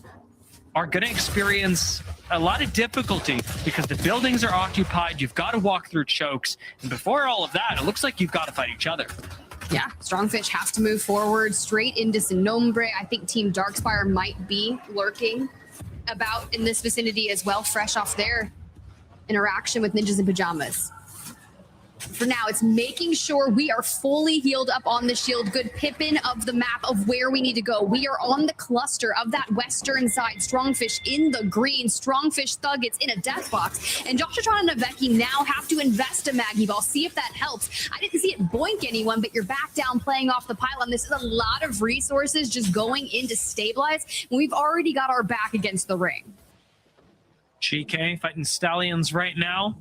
are going to experience a lot of difficulty because the buildings are occupied. You've got to walk through chokes. And before all of that, it looks like you've got to fight each other. Yeah, Strongfish has to move forward straight into Sin Nombre. I think Team Darkspire might be lurking about in this vicinity as well, fresh off their interaction with Ninjas in Pajamas. For now, it's making sure we are fully healed up on the shield. Good Pippin of the map of where we need to go. We are on the cluster of that western side. Strongfish in the green. Strongfish Thuggets in a death box. And Joshitron and Naveki now have to invest a Maggie Ball. See if that helps. I didn't see it boink anyone, but you're back down playing off the pylon. This is a lot of resources just going in to stabilize. And we've already got our back against the ring. GK fighting Stallions right now.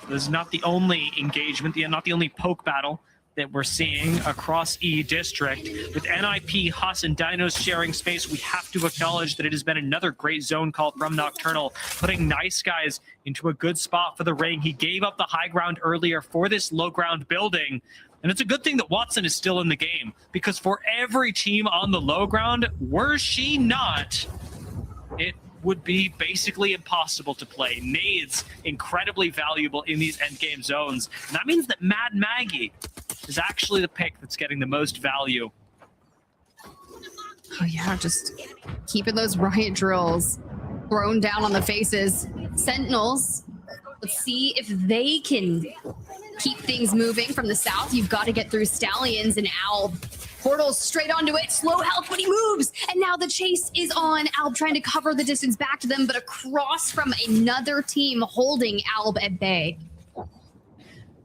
This is not the only engagement, not the only poke battle that we're seeing across E District. With NIP, Huss, and Dinos sharing space, we have to acknowledge that it has been another great zone call from Nocturnal, putting Nice Guys into a good spot for the ring. He gave up the high ground earlier for this low ground building. And it's a good thing that Watson is still in the game, because for every team on the low ground, were she not, it would be basically impossible to play. Nades, incredibly valuable in these endgame zones. And that means that Mad Maggie is actually the pick that's getting the most value. Oh yeah, just keeping those riot drills thrown down on the faces. Sentinels, let's see if they can keep things moving from the south. You've got to get through Stallions and Alb. Portals straight onto it, slow health, but he moves. And now the chase is on. Alb trying to cover the distance back to them, but across from another team holding Alb at bay.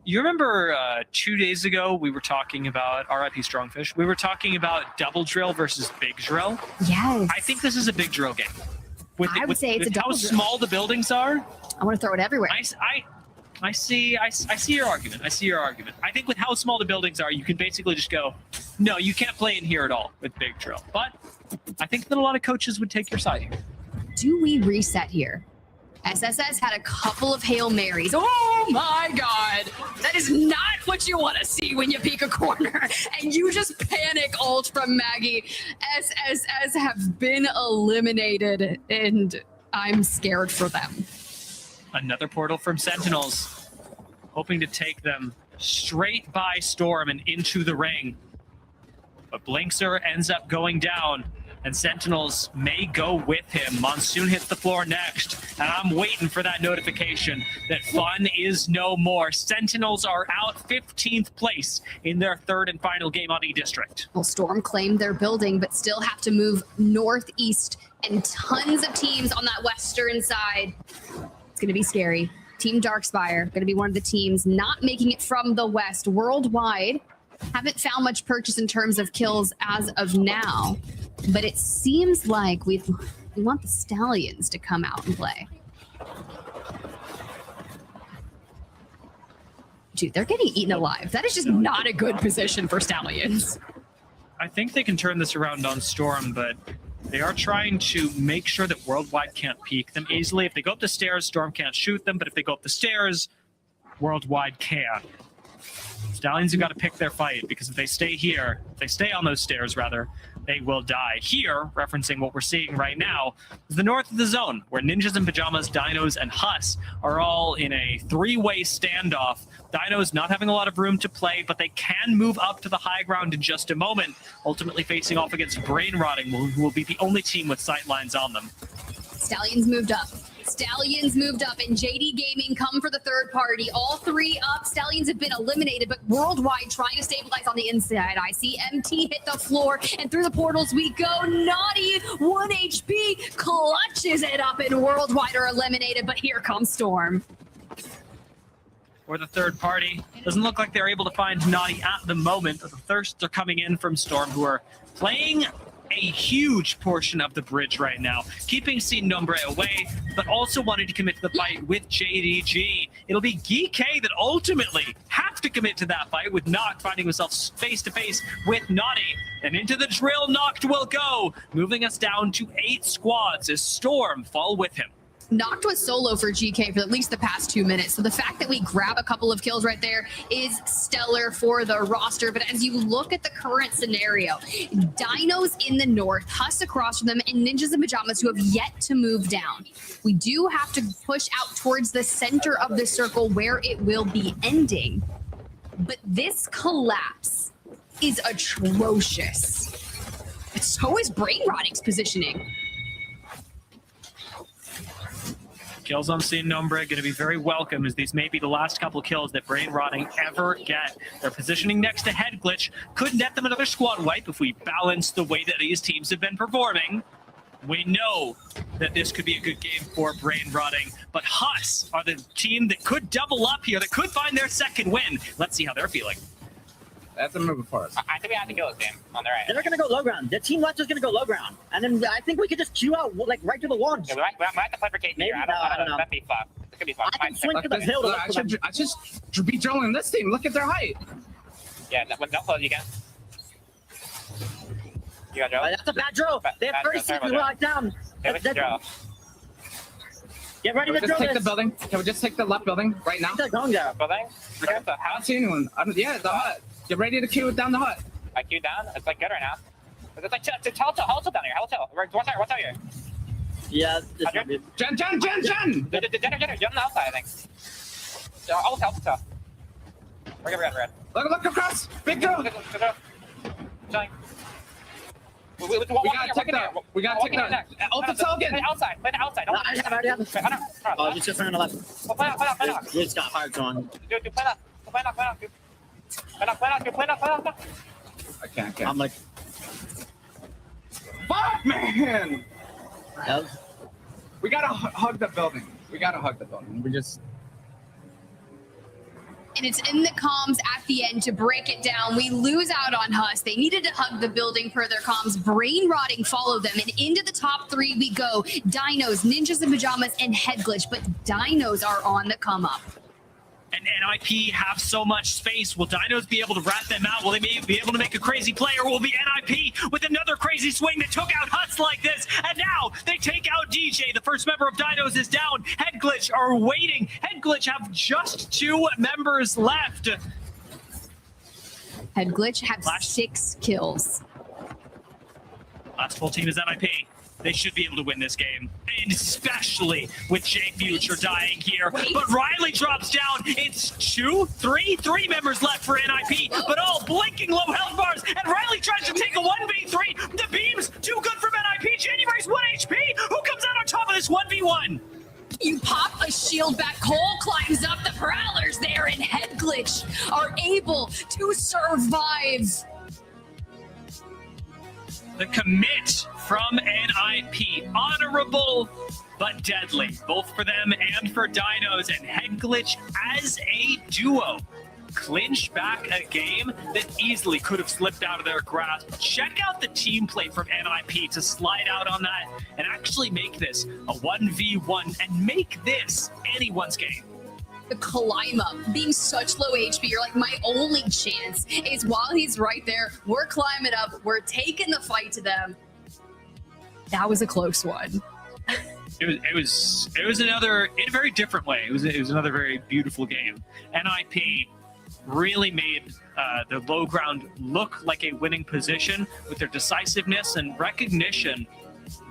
You remember 2 days ago, we were talking about RIP Strongfish. We were talking about double drill versus big drill. Yes. I think this is a big drill game. I would say it's a double how drill. small the buildings are. I want to throw it everywhere. I see your argument. I see your argument. I think with how small the buildings are, you can basically just go, no, you can't play in here at all with big drill. But I think that a lot of coaches would take your side here. Do we reset here? SSS had a couple of Hail Marys. Oh my God. That is not what you want to see when you peek a corner and you just panic ult from Maggie. SSS have been eliminated and I'm scared for them. Another portal from Sentinels, hoping to take them straight by Storm and into the ring. But Blinkser ends up going down, and Sentinels may go with him. Monsoon hits the floor next, and I'm waiting for that notification that fun is no more. Sentinels are out 15th place in their third and final game on E-District. Well, Storm claimed their building, but still have to move northeast, and tons of teams on that western side. It's going to be scary. Team Darkspire going to be one of the teams not making it from the west. Worldwide, haven't found much purchase in terms of kills as of now, but it seems like we want the Stallions to come out and play. Dude, they're getting eaten alive. That is just not a good position for Stallions. I think they can turn this around on Storm, but they are trying to make sure that Worldwide can't peek them easily. If they go up the stairs, Storm can't shoot them, but if they go up the stairs, Worldwide can. Stallions have got to pick their fight, because if they stay here, if they stay on those stairs, rather, they will die. Here, referencing what we're seeing right now, is the north of the zone, where Ninjas in Pajamas, Dinos, and Huss are all in a three-way standoff. Dinos not having a lot of room to play, but they can move up to the high ground in just a moment, ultimately facing off against Brain Rotting, who will be the only team with sight lines on them. Stallions moved up. Stallions moved up, and JD Gaming come for the third party. All three up. Stallions have been eliminated, but Worldwide trying to stabilize on the inside. I see MT hit the floor, and through the portals we go. Naughty, 1 HP, clutches it up, and Worldwide are eliminated, but here comes Storm. Or the third party. Doesn't look like they're able to find Naughty at the moment, but the thirsts are coming in from Storm, who are playing a huge portion of the bridge right now, keeping Sin Nombre away, but also wanting to commit to the fight with JDG. It'll be GK that ultimately have to commit to that fight, with Noct finding himself face-to-face with Naughty. And into the drill Noct will go, moving us down to 8 squads as Storm fall with him. Noct was solo for GK for at least the past 2 minutes. So the fact that we grab a couple of kills right there is stellar for the roster. But as you look at the current scenario, Dinos in the north, Huss across from them, and Ninjas in Pajamas who have yet to move down. We do have to push out towards the center of the circle where it will be ending. But this collapse is atrocious. So is Brain Rotting's positioning. Kills on Sin Nombre going to be very welcome, as these may be the last couple kills that Brain Rotting ever get. Their positioning next to Head Glitch could net them another squad wipe if we balance the way that these teams have been performing. We know that this could be a good game for Brain Rotting, but Huss are the team that could double up here, that could find their second win. Let's see how they're feeling. That's a move for us. I think we have to kill this game on the right. They're going to go low ground. The team left is going to go low ground. And then I think we could just queue out like right to the launch. Yeah, we might have to play for KT. Maybe, I don't know. That'd be fucked. It could be fucked. I can swing to the hill to I should be drilling this team. Look at their height. Yeah, don't close, you can. You got drill? That's a bad drill. They have 36. We locked down. Get ready to Just drill take this. the building. Can we just take the left building right now? They're going there. Building? Okay. I don't see anyone. Yeah, the hut. Get ready to queue it down the hut. I queued down. It's like good right now. It's like hold down here. Hold what's out here? Yeah. Jen! Jen on the outside, I think. Ult. Red. Look across. Big drill. We gotta take that. Ultra Token. Outside. Play the outside. Oh, you just ran to left. Play out. We just got hard on. Dude, play out. Play out. I can't. I'm like, fuck, man. Yep. We gotta hug the building. We just. And it's in the comms at the end to break it down. We lose out on Huss. They needed to hug the building per their comms. Brain Rotting followed them, and into the top 3 we go. Dinos, Ninjas in Pajamas, and Head Glitch. But Dinos are on the come up. And NIP have so much space. Will Dinos be able to rat them out? Will they be able to make a crazy play? Or will be NIP with another crazy swing that took out Huts like this? And now they take out DJ. The first member of Dinos is down. Head Glitch are waiting. Head Glitch have just 2 members left. Head Glitch have 6 kills. Last full team is NIP. They should be able to win this game, and especially with J Future dying here. But Riley drops down. It's 3 members left for NIP, but all blinking low health bars. And Riley tries to take a 1v3. The beams too good from NIP. January's 1 HP. Who comes out on top of this 1v1? You pop a shield back. Cole climbs up. The Prowlers there, and Head Glitch are able to survive. The commit from NIP, honorable but deadly, both for them and for Dinos. And Head Glitch as a duo clinch back a game that easily could have slipped out of their grasp. Check out the team play from NIP to slide out on that and actually make this a 1v1 and make this anyone's game. The climb up, being such low HP, you're like, my only chance is while he's right there, we're climbing up, we're taking the fight to them. That was a close one. It was another, in a very different way. It was another very beautiful game. NIP really made the low ground look like a winning position with their decisiveness and recognition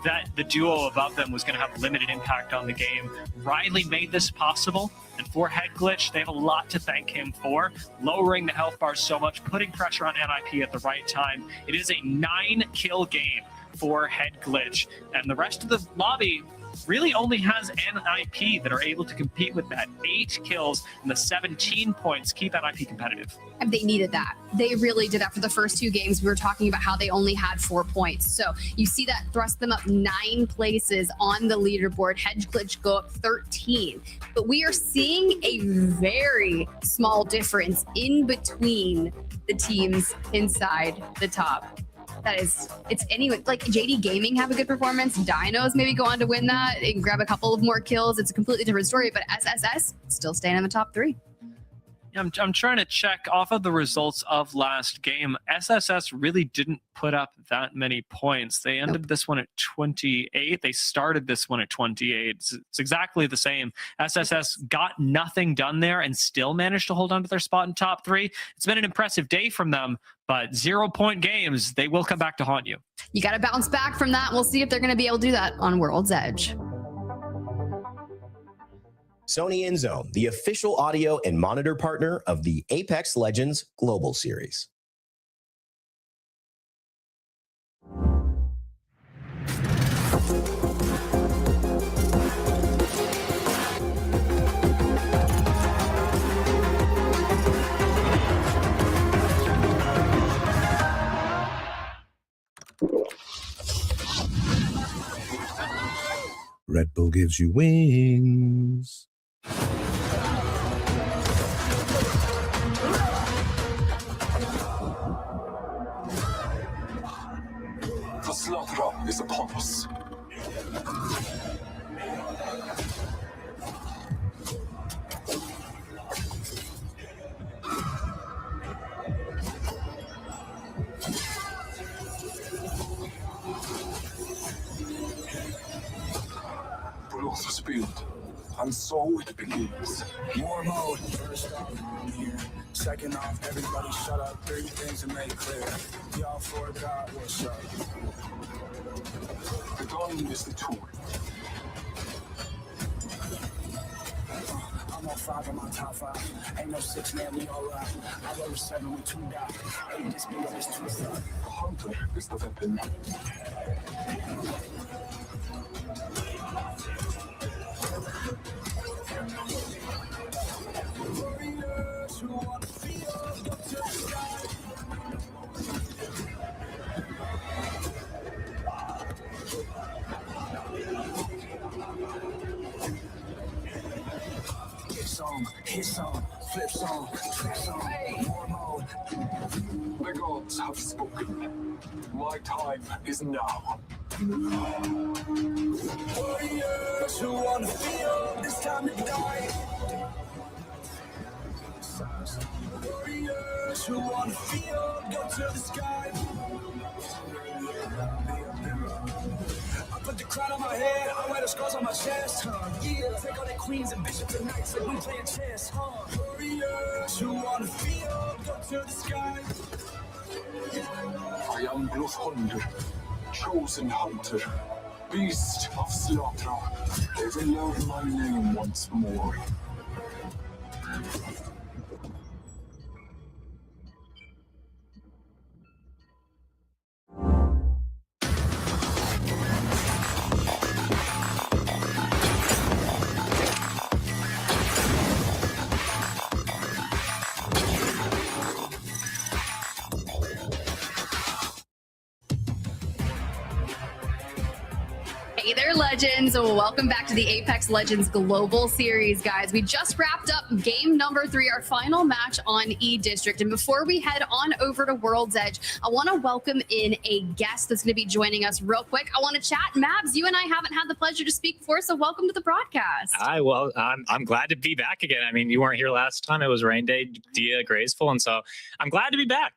that the duo above them was going to have limited impact on the game. Riley made this possible, and for Head Glitch, they have a lot to thank him for, lowering the health bars so much, putting pressure on NIP at the right time. It is a 9-kill game for Head Glitch, and the rest of the lobby really only has NIP that are able to compete with that. 8 kills and the 17 points keep NIP competitive. And they needed that. They really did. After the first 2 games, we were talking about how they only had 4 points. So you see that thrust them up 9 places on the leaderboard. Head Glitch go up 13. But we are seeing a very small difference in between the teams inside the top. That is, it's anyone, like JD Gaming have a good performance. Dinos maybe go on to win that and grab a couple of more kills. It's a completely different story, but SSS still staying in the top 3. I'm trying to check off of the results of last game. SSS really didn't put up that many points. They ended this one at 28. They started this one at 28. It's exactly the same. SSS got nothing done there and still managed to hold on to their spot in top 3. It's been an impressive day from them, but 0-point games, they will come back to haunt you. You got to bounce back from that. We'll see if they're going to be able to do that on World's Edge. Sony InZone, the official audio and monitor partner of the Apex Legends Global Series. Red Bull gives you wings. The slaughter is upon us. Blood spilled, and so it begins. War mode, first off, I'm here. Second off, everybody shut up. 3 things to make clear. Y'all forgot what's up. The gun is the tool. I'm on 5 in my top 5. Ain't no 6 man, we all right. I roll a 7 with 2 die. Ain't this big, this 2 side. The hunter is the weapon. Warriors who want to feel, go to the sky. Hit song, flip song, trick song, war mode. The gods have spoken. My time is now. Warriors who want to feel, this time to die. Warriors who want to feel, go to the sky. I put the crown on my head, I wear the scars on my chest. Yeah, take all the queens and bishops and knights like we playing chess. Warriors who want to feel, go to the sky. I am Bloodhunter, chosen hunter, beast of slaughter. They will learn my name once more. Hey there, Legends. Welcome back to the Apex Legends Global Series, guys. We just wrapped up game number 3, our final match on E-District. And before we head on over to World's Edge, I want to welcome in a guest that's going to be joining us real quick. I want to chat. Mabs, you and I haven't had the pleasure to speak before, so welcome to the broadcast. Hi, well, I'm glad to be back again. I mean, you weren't here last time. It was rain day, Dia Graceful, and so I'm glad to be back.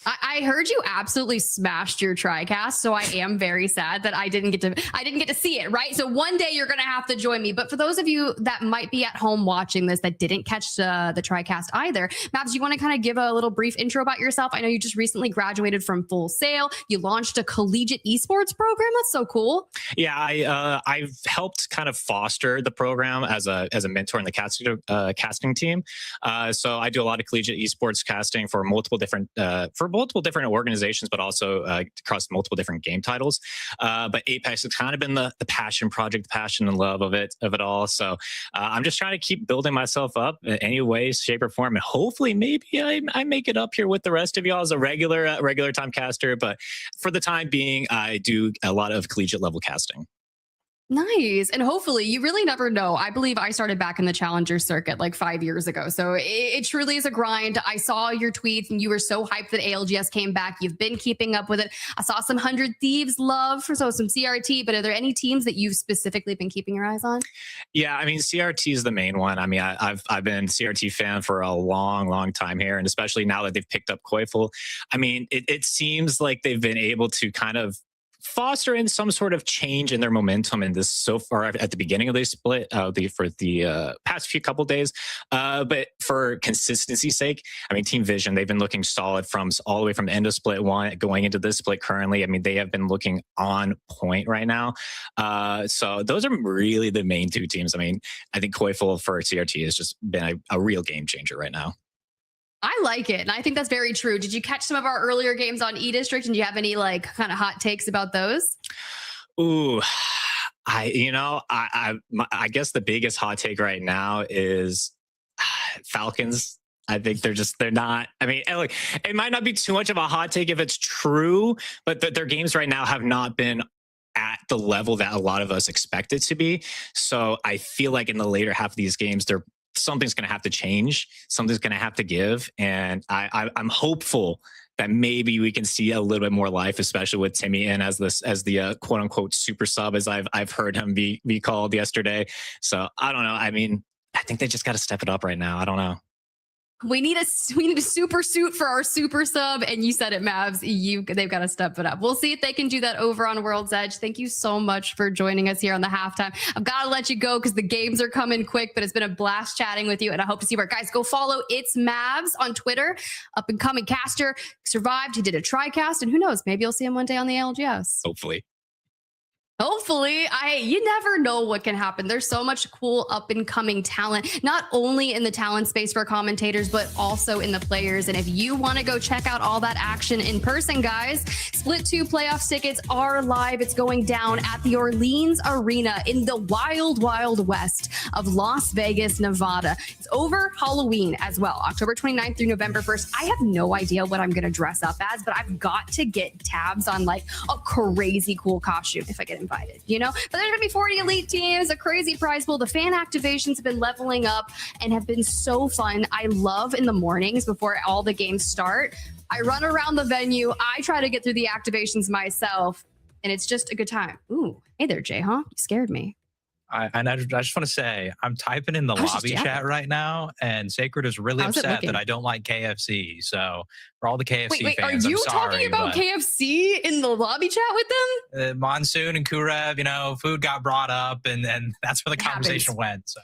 I heard you absolutely smashed your TriCast, so I am very sad that I didn't get to see it, right? So one day you're going to have to join me. But for those of you that might be at home watching this that didn't catch the TriCast either, Mabs, you want to kind of give a little brief intro about yourself? I know you just recently graduated from Full Sail. You launched a collegiate esports program. That's so cool. Yeah, I've helped kind of foster the program as a mentor in the casting team. So I do a lot of collegiate esports casting for multiple different organizations, but also across multiple different game titles. But Apex has kind of been the passion project, the passion and love of it all. So I'm just trying to keep building myself up in any way, shape, or form, and hopefully maybe I make it up here with the rest of y'all as a regular time caster. But for the time being, I do a lot of collegiate level casting. Nice. And hopefully, you really never know. I believe I started back in the Challenger circuit like 5 years ago. So it truly is a grind. I saw your tweets and you were so hyped that ALGS came back. You've been keeping up with it. I saw some 100 Thieves love for some CRT, but are there any teams that you've specifically been keeping your eyes on? Yeah, I mean, CRT is the main one. I mean, I've been CRT fan for a long time here, and especially now that they've picked up Koifel. I mean, it seems like they've been able to kind of foster in some sort of change in their momentum in this so far at the beginning of the split for the past few couple days. But for consistency's sake, I mean, Team Vision, they've been looking solid from all the way from the end of split 1 going into this split currently. I mean, they have been looking on point right now. So those are really the main 2 teams. I mean, I think Koifel for CRT has just been a real game changer right now. I like it. And I think that's very true. Did you catch some of our earlier games on E-District? And do you have any like kind of hot takes about those? Ooh, I guess the biggest hot take right now is Falcons. I think they're not. I mean, look, it might not be too much of a hot take if it's true, but their games right now have not been at the level that a lot of us expect it to be. So I feel like in the later half of these games, something's going to have to change. Something's going to have to give. And I'm hopeful that maybe we can see a little bit more life, especially with Timmy in as the quote unquote super sub, as I've heard him be called yesterday. So I don't know. I mean, I think they just got to step it up right now. I don't know. We need a super suit for our super sub, and you said it, Mavs. They've got to step it up. We'll see if they can do that over on World's Edge. Thank you so much for joining us here on the halftime. I've got to let you go because the games are coming quick, but it's been a blast chatting with you, and I hope to see you. Guys, go follow It's Mavs on Twitter. Up and coming caster, survived. He did a TriCast, and who knows? Maybe you'll see him one day on the ALGS. Hopefully. You never know what can happen. There's so much cool up and coming talent, not only in the talent space for commentators, but also in the players. And if you want to go check out all that action in person, guys, Split 2 playoffs tickets are live. It's going down at the Orleans Arena in the wild west of Las Vegas, Nevada. It's over Halloween as well, October 29th through November 1st. I have no idea what I'm going to dress up as, but I've got to get tabs on like a crazy cool costume if I get invited, but there's gonna be 40 elite teams, a crazy prize pool. The fan activations have been leveling up and have been so fun. I love in the mornings before all the games start, I run around the venue, I try to get through the activations myself, and it's just a good time. Ooh, hey there, Jay, You scared me. I just want to say, I'm typing in the lobby chat right now, and Sacred is really upset that I don't like KFC. So for all the KFC wait, fans, are you I'm sorry, talking about KFC in the lobby chat with them? Monsoon and Kurev, food got brought up, and that's where the conversation went. So.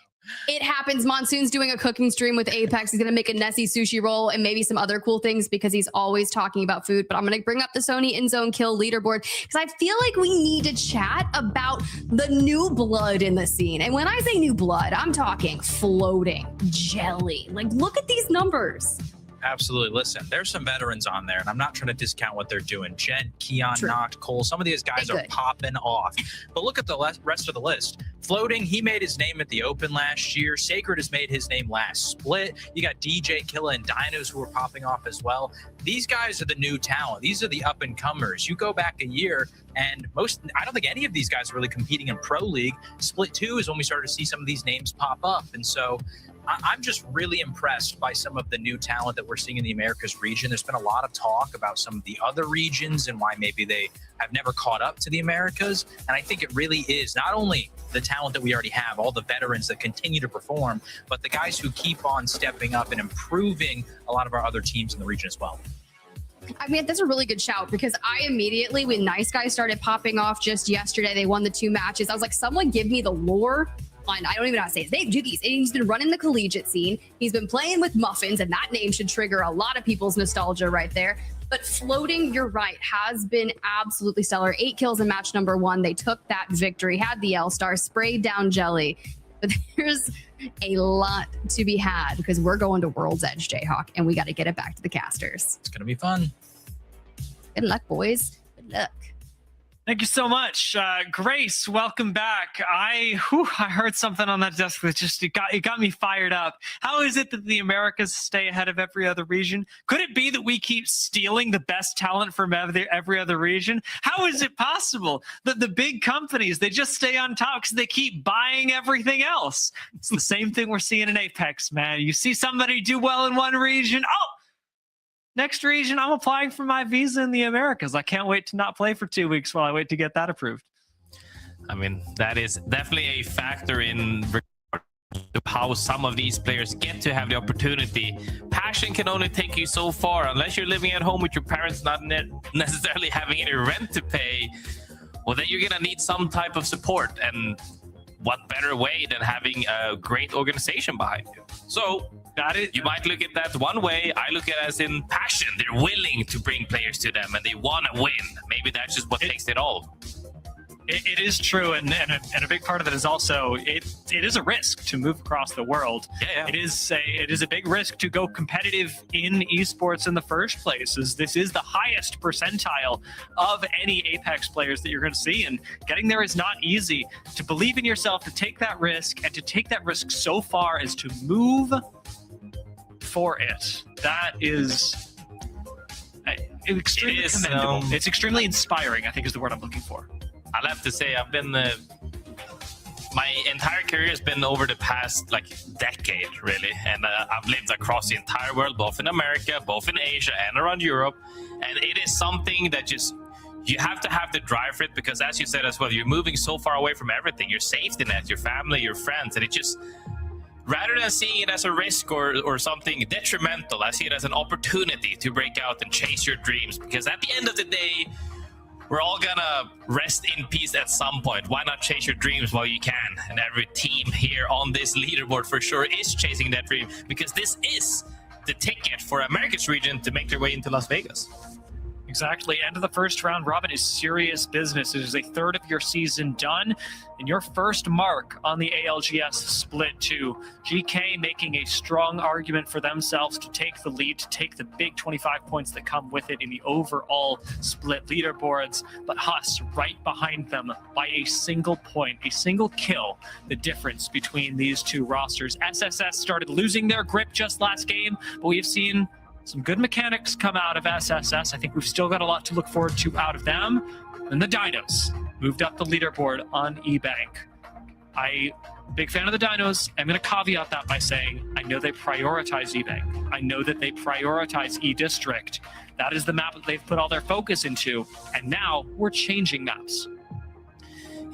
It happens. Monsoon's doing a cooking stream with Apex. He's going to make a Nessie sushi roll and maybe some other cool things because he's always talking about food. But I'm going to bring up the Sony in-zone kill leaderboard because I feel like we need to chat about the new blood in the scene. And when I say new blood, I'm talking floating, jelly. Like, look at these numbers. Absolutely. Listen, there's some veterans on there, and I'm not trying to discount what they're doing. Jen, Keon, Noct, Cole, some of these guys are popping off. But look at the rest of the list. Floating, he made his name at the Open last year. Sacred has made his name last split. You got DJ, Killa, and Dinos who are popping off as well. These guys are the new talent. These are the up-and-comers. You go back a year, and I don't think any of these guys are really competing in Pro League. Split 2 is when we started to see some of these names pop up. And so I'm just really impressed by some of the new talent that we're seeing in the Americas region. There's been a lot of talk about some of the other regions and why maybe they have never caught up to the Americas. And I think it really is not only the talent that we already have, all the veterans that continue to perform, but the guys who keep on stepping up and improving a lot of our other teams in the region as well. I mean, that's a really good shout because I immediately, when Nice Guys started popping off just yesterday, they won the 2 matches. I was like, someone give me the lore. I don't even know how to say his name. Juvies. He's been running the collegiate scene. He's been playing with Muffins, and that name should trigger a lot of people's nostalgia right there. But floating, you're right, has been absolutely stellar. 8 kills in match number 1. They took that victory, had the L-Star, sprayed down Jelly. But there's a lot to be had because we're going to World's Edge, Jayhawk, and we got to get it back to the casters. It's going to be fun. Good luck, boys. Good luck. Thank you so much. Grace, welcome back. I heard something on that desk that just it got me fired up. How is it that the Americas stay ahead of every other region? Could it be that we keep stealing the best talent from every other region? How is it possible that the big companies, they just stay on top because they keep buying everything else? It's the same thing we're seeing in Apex, man. You see somebody do well in one region, next region, I'm applying for my visa in the Americas. I can't wait to not play for 2 weeks while I wait to get that approved. I mean, that is definitely a factor in how some of these players get to have the opportunity. Passion can only take you so far unless you're living at home with your parents, not necessarily having any rent to pay. Well, then you're gonna need some type of support, and what better way than having a great organization behind you? So you might look at that one way. I look at it as in passion. They're willing to bring players to them and they want to win. Maybe that's just what takes it all. It is true, and a big part of it is also it is a risk to move across the world. Yeah. It is a big risk to go competitive in esports in the first place. This is the highest percentile of any Apex players that you're going to see, and getting there is not easy. To believe in yourself, to take that risk, and to take that risk so far as to move for it, that is extremely commendable. It's extremely inspiring, I think is the word I'm looking for. I'll have to say I've been my entire career has been over the past decade really, and I've lived across the entire world, both in America, both in Asia and around Europe, and it is something that just you have to have the drive for it, because as you said as well, you're moving so far away from everything, your safety net, your family, your friends, and it just, rather than seeing it as a risk or something detrimental, I see it as an opportunity to break out and chase your dreams, because at the end of the day, we're all gonna rest in peace at some point. Why not chase your dreams while you can? And every team here on this leaderboard for sure is chasing that dream, because this is the ticket for America's region to make their way into Las Vegas. Exactly. End of the first round, Robin, is serious business. It is a third of your season done, and your first mark on the ALGS split too. GK making a strong argument for themselves to take the lead, to take the big 25 points that come with it in the overall split leaderboards, but Huss right behind them by a single point, a single kill, the difference between these two rosters. SSS started losing their grip just last game, but we've seen some good mechanics come out of SSS. I think we've still got a lot to look forward to out of them. And the Dinos moved up the leaderboard on eBank. Big fan of the Dinos. I'm going to caveat that by saying I know they prioritize eBank. I know that they prioritize eDistrict. That is the map that they've put all their focus into. And now we're changing maps.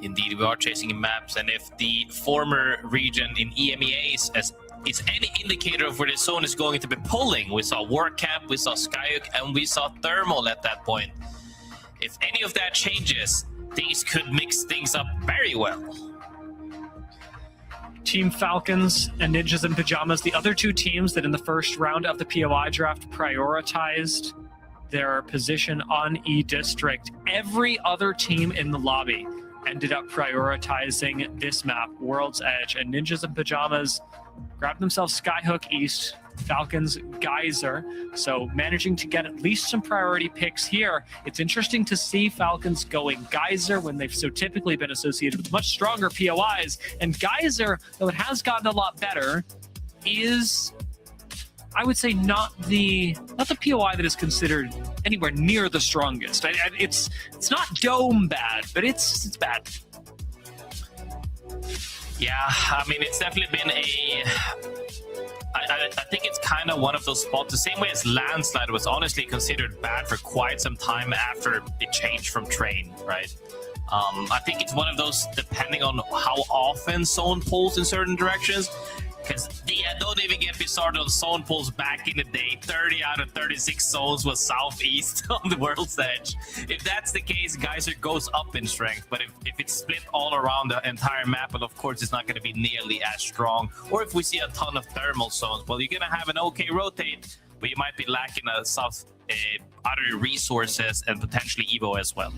Indeed, we are chasing maps. And if the former region in EMEA is any indicator of where the zone is going to be pulling, we saw WarCamp, we saw Skyhook, and we saw Thermal at that point. If any of that changes, these could mix things up very well. Team Falcons and Ninjas in Pajamas, the other two teams that in the first round of the POI draft prioritized their position on eDistrict. Every other team in the lobby ended up prioritizing this map, World's Edge, and Ninjas in Pajamas grabbed themselves Skyhook East, Falcons Geyser, so managing to get at least some priority picks here. It's interesting to see Falcons going Geyser when they've so typically been associated with much stronger POIs, and Geyser, though it has gotten a lot better, is, I would say, not the POI that is considered anywhere near the strongest. It's not dome bad, but it's bad. Yeah, I mean, it's definitely been I think it's kind of one of those spots, the same way as Landslide was honestly considered bad for quite some time after it changed from Train, right? I think it's one of those, depending on how often zone pulls in certain directions, because don't even get me started on zone pulls back in the day. 30 out of 36 zones was southeast on the World's Edge. If that's the case, Geyser goes up in strength, but if it's split all around the entire map, well, of course it's not going to be nearly as strong. Or if we see a ton of thermal zones, well, you're going to have an okay rotate, but you might be lacking other resources and potentially Evo as well.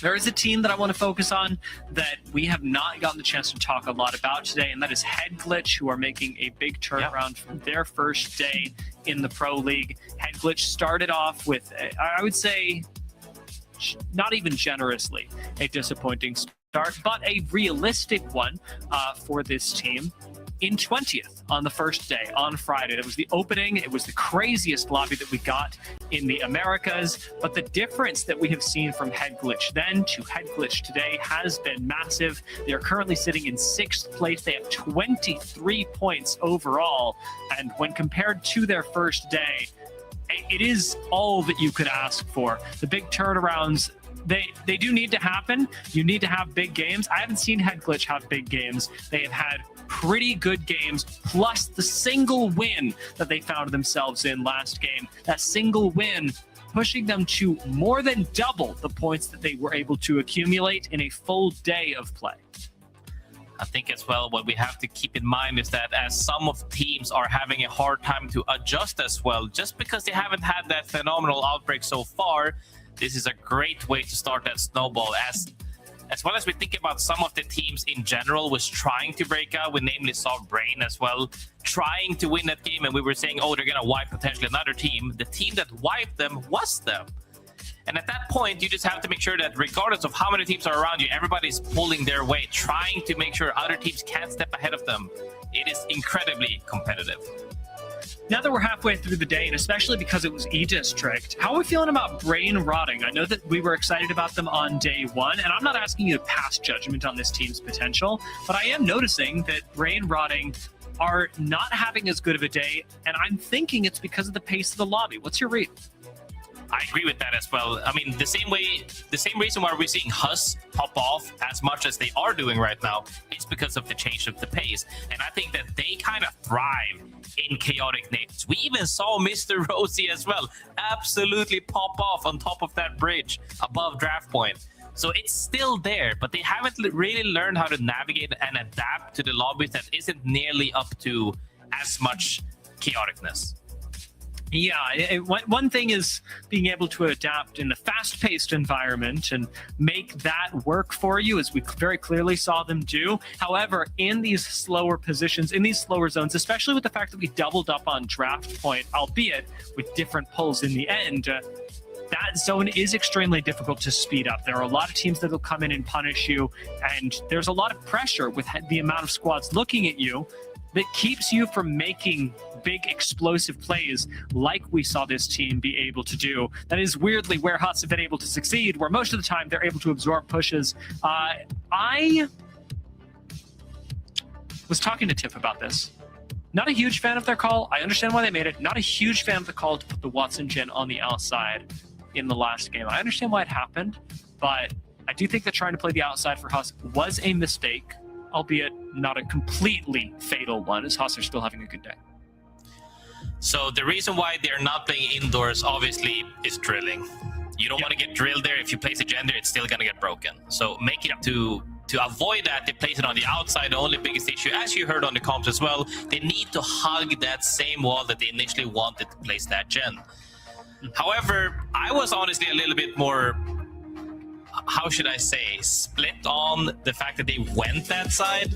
There is a team that I want to focus on that we have not gotten the chance to talk a lot about today, and that is Headglitch, who are making a big turnaround from their first day in the Pro League. Headglitch started off with, I would say, not even generously, a disappointing start, but a realistic one for this team. In 20th on the first day, on Friday. That was the opening. It was the craziest lobby that we got in the Americas. But the difference that we have seen from Headglitch then to Headglitch today has been massive. They are currently sitting in 6th place. They have 23 points overall. And when compared to their first day, it is all that you could ask for. The big turnarounds they do need to happen. You need to have big games. I haven't seen Head Glitch have big games. They have had pretty good games, plus the single win that they found themselves in last game. That single win pushing them to more than double the points that they were able to accumulate in a full day of play. I think as well, what we have to keep in mind is that as some of the teams are having a hard time to adjust as well, just because they haven't had that phenomenal outbreak so far, this is a great way to start that snowball. As well as we think about some of the teams in general was trying to break out. We namely saw Brain as well, trying to win that game, and we were saying, oh, they're going to wipe potentially another team. The team that wiped them was them. And at that point, you just have to make sure that regardless of how many teams are around you, everybody's pulling their weight, trying to make sure other teams can't step ahead of them. It is incredibly competitive. Now that we're halfway through the day, and especially because it was E-District, how are we feeling about Brain Rotting? I know that we were excited about them on day one, and I'm not asking you to pass judgment on this team's potential, but I am noticing that Brain Rotting are not having as good of a day, and I'm thinking it's because of the pace of the lobby. What's your read? I agree with that as well. I mean, the same reason why we're seeing Huss pop off as much as they are doing right now is because of the change of the pace. And I think that they kind of thrive in chaotic nades. We even saw Mr. Rosie as well absolutely pop off on top of that bridge above draft point. So it's still there, but they haven't really learned how to navigate and adapt to the lobbies that isn't nearly up to as much chaoticness. Yeah, one thing is being able to adapt in a fast-paced environment and make that work for you, as we very clearly saw them do. However, in these slower positions, in these slower zones, especially with the fact that we doubled up on draft point, albeit with different pulls in the end, that zone is extremely difficult to speed up. There are a lot of teams that will come in and punish you, and there's a lot of pressure with the amount of squads looking at you that keeps you from making big explosive plays like we saw this team be able to do. That is weirdly where Huts have been able to succeed, where most of the time they're able to absorb pushes. I was talking to Tiff about this. Not a huge fan of their call. I understand why they made it. Not a huge fan of the call to put the Watson Jin on the outside in the last game. I understand why it happened, but I do think that trying to play the outside for Huss was a mistake, albeit not a completely fatal one, as Huss are still having a good day. So the reason why they're not playing indoors, obviously, is drilling. You don't want to get drilled there. If you place a gender, it's still going to get broken. So making up to avoid that, they place it on the outside. The only biggest issue, as you heard on the comps as well, they need to hug that same wall that they initially wanted to place that gen. However, I was honestly a little bit more, how should I say, split on the fact that they went that side.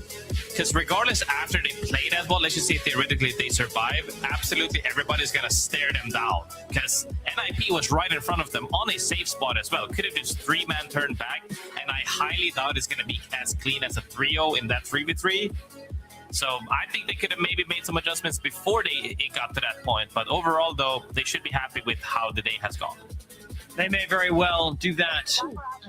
Because regardless, after they play that ball, let's just say theoretically they survive, absolutely everybody's going to stare them down. Because NIP was right in front of them on a safe spot as well. Could have just 3-man turned back, and I highly doubt it's going to be as clean as a 3-0 in that 3v3. So I think they could have maybe made some adjustments before it got to that point. But overall, though, they should be happy with how the day has gone. They may very well do that.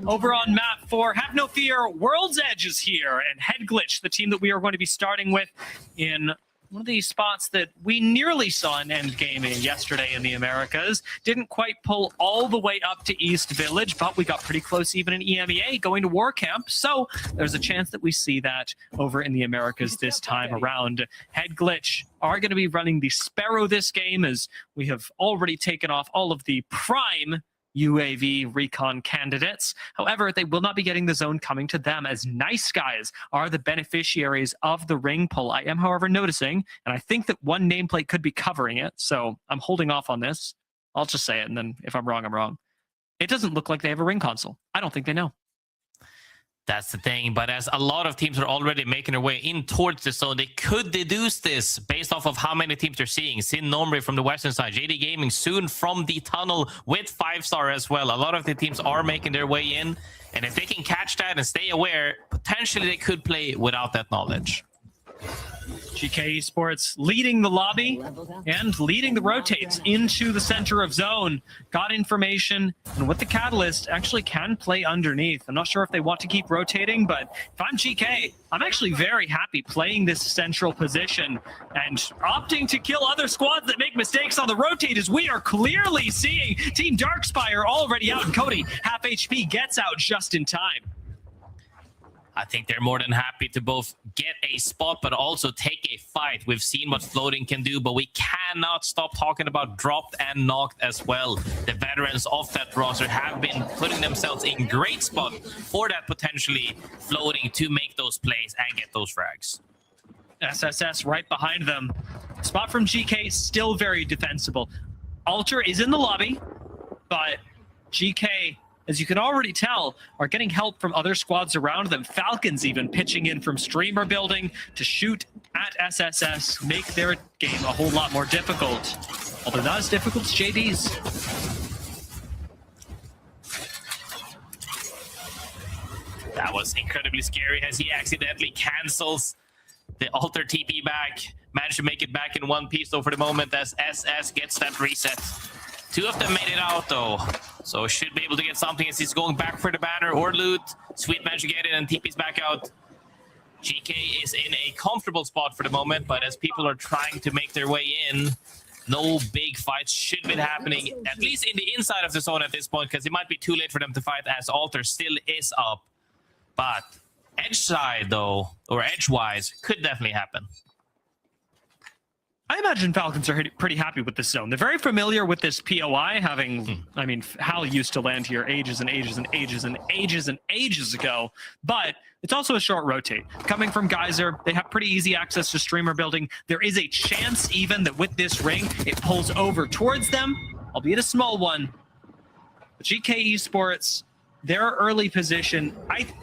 Over on map 4, have no fear, World's Edge is here, and Head Glitch, the team that we are going to be starting with in one of these spots that we nearly saw in endgaming yesterday in the Americas. Didn't quite pull all the way up to East Village, but we got pretty close even in EMEA going to War Camp. So there's a chance that we see that over in the Americas this time around. Head Glitch are going to be running the Sparrow this game, as we have already taken off all of the prime UAV recon candidates. However, they will not be getting the zone coming to them, as Nice Guys are the beneficiaries of the ring pull. I am, however, noticing, and I think that one nameplate could be covering it, so I'm holding off on this. I'll just say it, and then if I'm wrong, I'm wrong. It doesn't look like they have a ring console. I don't think they know. That's the thing, but as a lot of teams are already making their way in towards the zone, they could deduce this based off of how many teams they're seeing. Sin Nombre from the western side, JD Gaming soon from the tunnel with 5-star as well. A lot of the teams are making their way in, and if they can catch that and stay aware, potentially they could play without that knowledge. GK Esports leading the lobby and leading the rotates into the center of zone. Got information, and with the Catalyst, actually can play underneath. I'm not sure if they want to keep rotating, but if I'm GK, I'm actually very happy playing this central position and opting to kill other squads that make mistakes on the rotate, as we are clearly seeing Team Darkspire already out, and Cody, half HP, gets out just in time. I think they're more than happy to both get a spot, but also take a fight. We've seen what floating can do, but we cannot stop talking about dropped and knocked as well. The veterans of that roster have been putting themselves in great spot for that potentially floating to make those plays and get those frags. SSS right behind them. Spot from GK still very defensible. Alter is in the lobby, but GK, as you can already tell, are getting help from other squads around them. Falcons even pitching in from streamer building to shoot at SSS, make their game a whole lot more difficult. Although not as difficult as JD's. That was incredibly scary as he accidentally cancels the Alter TP back. Managed to make it back in one piece though for the moment as SS gets that reset. Two of them made it out though, so should be able to get something as he's going back for the banner or loot. Sweet managed to get it and TP's back out. GK is in a comfortable spot for the moment, but as people are trying to make their way in, no big fights should be happening, at least in the inside of the zone at this point, because it might be too late for them to fight as Alter still is up. But edge side though, or edge-wise, could definitely happen. I imagine Falcons are pretty happy with this zone. They're very familiar with this POI, having, I mean, Hal used to land here ages and ages and ages and ages and ages ago, but it's also a short rotate. Coming from Geyser, they have pretty easy access to streamer building. There is a chance even that with this ring, it pulls over towards them, albeit a small one. But GK Esports, their early position,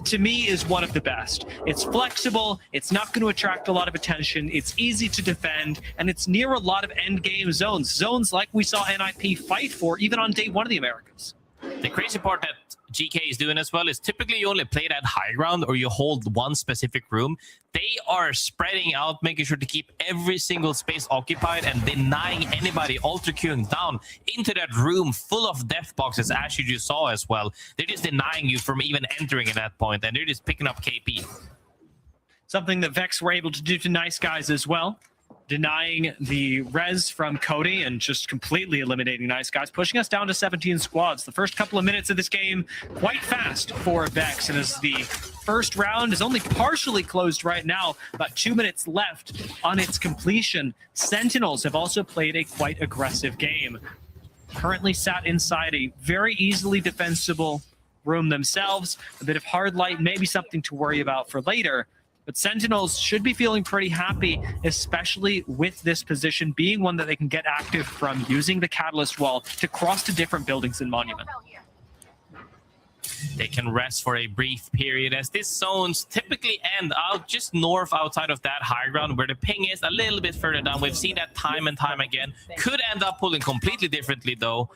to me, is one of the best. It's flexible, it's not going to attract a lot of attention, it's easy to defend, and it's near a lot of endgame zones. Zones like we saw NIP fight for even on day one of the Americas. The crazy part that GK is doing as well is typically you only play that high ground or you hold one specific room. They are spreading out, making sure to keep every single space occupied and denying anybody alter queuing down into that room full of death boxes, as you just saw as well. They're just denying you from even entering at that point, and they're just picking up KP. Something that Vex were able to do to Nice Guys as well. Denying the res from Cody and just completely eliminating Nice Guys, pushing us down to 17 squads. The first couple of minutes of this game, quite fast for Vex, and as the first round is only partially closed right now, about 2 minutes left on its completion. Sentinels have also played a quite aggressive game. Currently sat inside a very easily defensible room themselves. A bit of hard light, maybe something to worry about for later. But Sentinels should be feeling pretty happy, especially with this position being one that they can get active from, using the Catalyst wall to cross to different buildings in Monument. They can rest for a brief period as these zones typically end out just north outside of that high ground where the ping is a little bit further down. We've seen that time and time again. Could end up pulling completely differently though.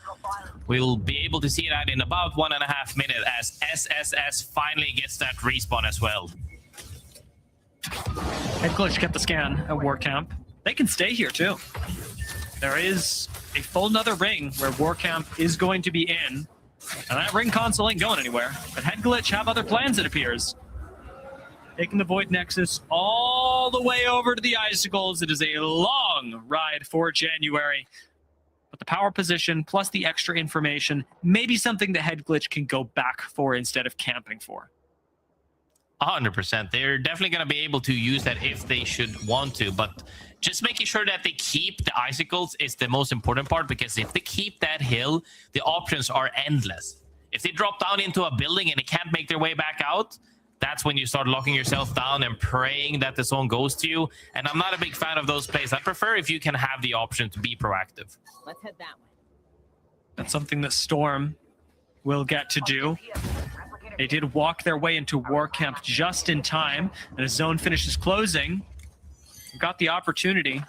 We'll be able to see that in about 1.5 minutes as SSS finally gets that respawn as well. Headclitch kept the scan at War Camp. They can stay here too. There is a full another ring where War Camp is going to be in. And that ring console ain't going anywhere. But Headglitch have other plans, it appears. Taking the Void Nexus all the way over to the Icicles. It is a long ride for January. But the power position plus the extra information may be something that Headglitch can go back for instead of camping for. 100%. They're definitely going to be able to use that if they should want to, but just making sure that they keep the Icicles is the most important part, because if they keep that hill, the options are endless. If they drop down into a building and they can't make their way back out, that's when you start locking yourself down and praying that the zone goes to you. And I'm not a big fan of those plays. I prefer if you can have the option to be proactive. Let's head that way. That's something that Storm will get to do. They did walk their way into War Camp just in time, and as zone finishes closing, got the opportunity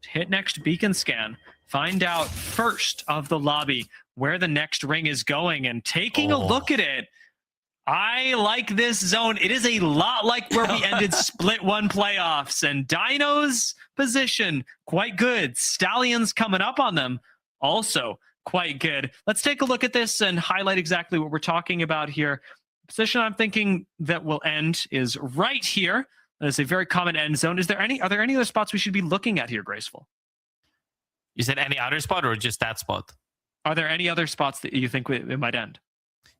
to hit next beacon scan, find out first of the lobby where the next ring is going, and taking a look at it, I like this zone. It is a lot like where we ended Split 1 playoffs, and Dino's position, quite good. Stallions coming up on them, also quite good. Let's take a look at this and highlight exactly what we're talking about here. Position I'm thinking that will end is right here. That is a very common end zone. Are there any other spots we should be looking at here, Graceful? You said any other spot or just that spot? Are there any other spots that you think it might end?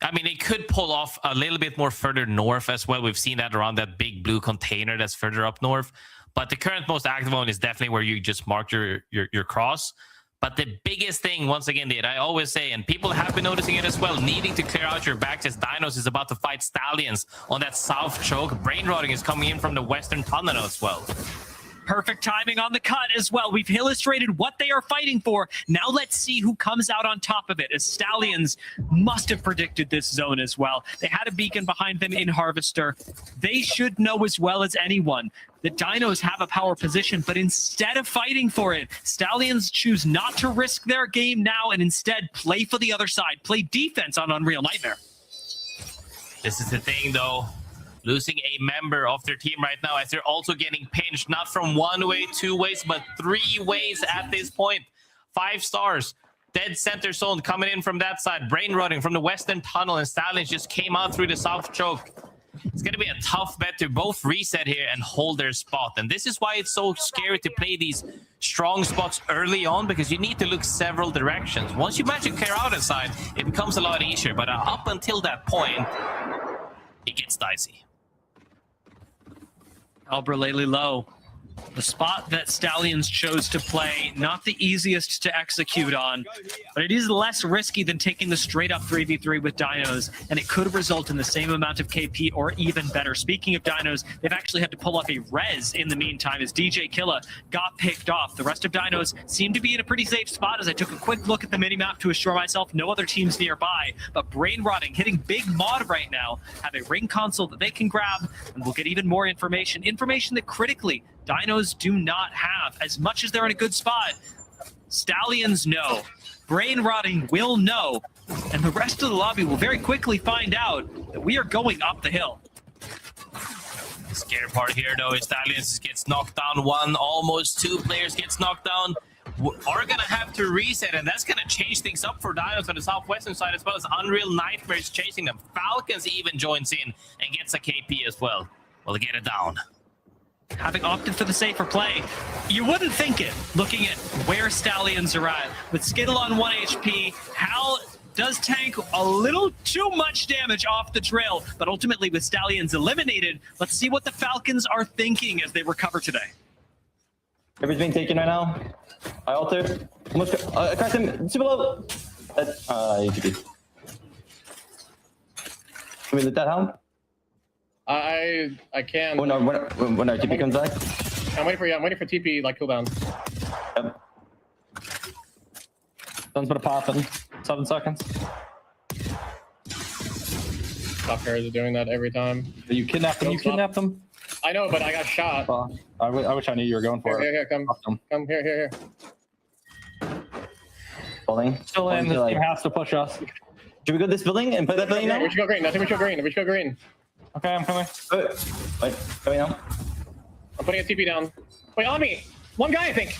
I mean, it could pull off a little bit more further north as well. We've seen that around that big blue container that's further up north. But the current most active one is definitely where you just marked your cross. But the biggest thing, once again, that I always say, and people have been noticing it as well, needing to clear out your backs as Dinos is about to fight Stallions on that south choke. Brain Rotting is coming in from the western tunnel as well. Perfect timing on the cut as well. We've illustrated what they are fighting for. Now let's see who comes out on top of it, as Stallions must have predicted this zone as well. They had a beacon behind them in Harvester. They should know as well as anyone that Dinos have a power position, but instead of fighting for it, Stallions choose not to risk their game now and instead play for the other side, play defense on Unreal Nightmare. This is the thing, though. Losing a member of their team right now as they're also getting pinched, not from one way, two ways, but three ways at this point. 5 stars. Dead center zone coming in from that side. Brain Rotting from the western tunnel, and Stallions just came out through the south choke. It's going to be a tough bet to both reset here and hold their spot. And this is why it's so scary to play these strong spots early on, because you need to look several directions. Once you manage to clear out inside, it becomes a lot easier. But up until that point, it gets dicey. Albraleli low. The spot that Stallions chose to play, not the easiest to execute on, but it is less risky than taking the straight-up 3v3 with Dinos, and it could result in the same amount of KP or even better. Speaking of Dinos, they've actually had to pull off a res in the meantime as DJ Killa got picked off. The rest of Dinos seem to be in a pretty safe spot as I took a quick look at the minimap to assure myself no other teams nearby, but Brain Rotting hitting big mod right now, have a ring console that they can grab, and we'll get even more information that critically Dinos do not have. As much as they're in a good spot, Stallions know, Brain Rotting will know, and the rest of the lobby will very quickly find out that we are going up the hill. The scary part here, though, is Stallions gets knocked down 1, almost 2 players gets knocked down. Are going to have to reset, and that's going to change things up for Dinos on the southwestern side, as well as Unreal Nightmare is chasing them. Falcons even joins in and gets a KP as well. We'll get it down. Having opted for the safer play, you wouldn't think it, looking at where Stallions are at. With Skittle on 1 HP, Hal does tank a little too much damage off the trail, but ultimately with Stallions eliminated, let's see what the Falcons are thinking as they recover today. Everything's being taken right now. I alter. Almost cracked him. Super low. ATP. Can we let that help? I can. When our TP comes back. I'm waiting for TP like cooldown. Yep. Sun's gonna pop in 7 seconds. Top pairs are doing that every time. You kidnapped them. You kidnapped them. I know, but I got shot. I wish I knew you were going for it. Here, come here. Building. Still in. This team has to push us. Should we go this building and play that building now? We should go green. I think we should go green. Okay, I'm coming. Wait, coming now. I'm putting a TP down. Wait, on me. One guy, I think.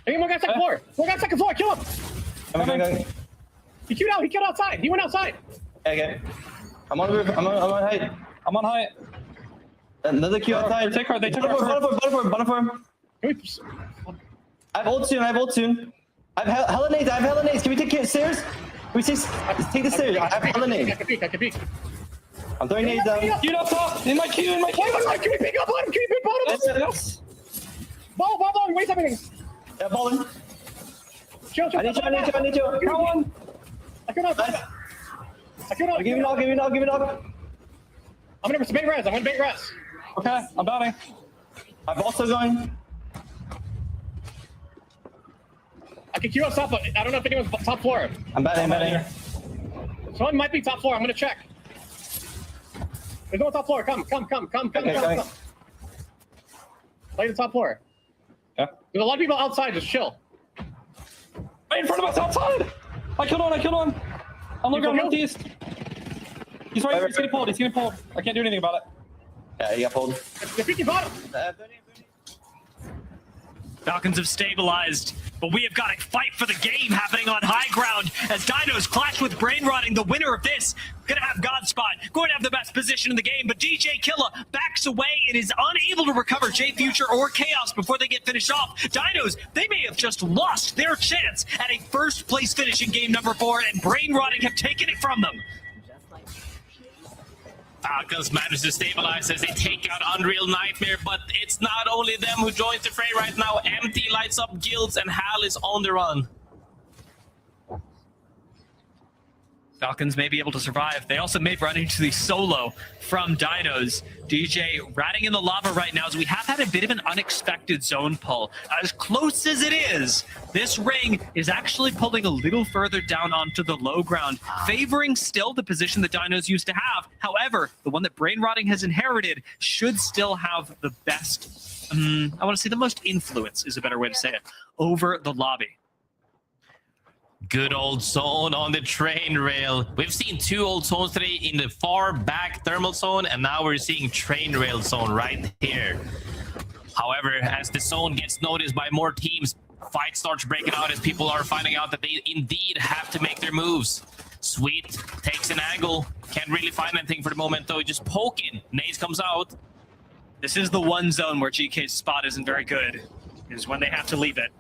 I think one guy second floor. One guy second floor. Kill him. Coming. He queued out. He killed outside. He went outside. Okay. I'm on the roof. I'm on height. I'm on height. Another queue outside. They took our bottom for I have ult soon. I have hella nades. Can we take stairs? Can we take the stairs? I have hella nades. I can peek. I'm throwing nades down. Queued up top. In my queue. Can we pick up bottom? Yes. Ball. Waste everything. Yeah, balling. Chill. I need you. Come on. I killed out. Give me knock. I'm gonna bait res. Okay, I'm bounding. I'm also going. I can queue up top, but I don't know if anyone's top floor. I'm batting. Someone might be top floor. I'm gonna check. There's no top floor. Come. Okay. Play the top floor. Yeah. There's a lot of people outside. Just chill. Right in front of us outside. I killed one. I'm looking northeast. He's right here. He's getting pulled. He's getting pulled. I can't do anything about it. Yeah, he got pulled. You're freaking bottom. Falcons have stabilized, but we have got a fight for the game happening on high ground as Dinos clash with Brain Rotting. The winner of this gonna have Godspot, going to have the best position in the game, but DJ Killa backs away and is unable to recover J Future or Chaos before they get finished off. Dinos, they may have just lost their chance at a first place finish in game number 4, and Brain Rotting have taken it from them. Falcons manage to stabilize as they take out Unreal Nightmare, but it's not only them who joins the fray right now. Empty lights up Guilds and Hal is on the run. Falcons may be able to survive. They also may run into the solo from Dinos. DJ ratting in the lava right now as we have had a bit of an unexpected zone pull. As close as it is, this ring is actually pulling a little further down onto the low ground, favoring still the position that Dinos used to have. However, the one that Brain Rotting has inherited should still have the best, I want to say the most influence is a better way to say it, over the lobby. Good old zone on the train rail. We've seen 2 old zones today in the far back thermal zone, and now we're seeing train rail zone right here. However, as the zone gets noticed by more teams, fight starts breaking out as people are finding out that they indeed have to make their moves. Sweet takes an angle. Can't really find anything for the moment, though. Just poking. Naze comes out. This is the one zone where GK's spot isn't very good, is when they have to leave it.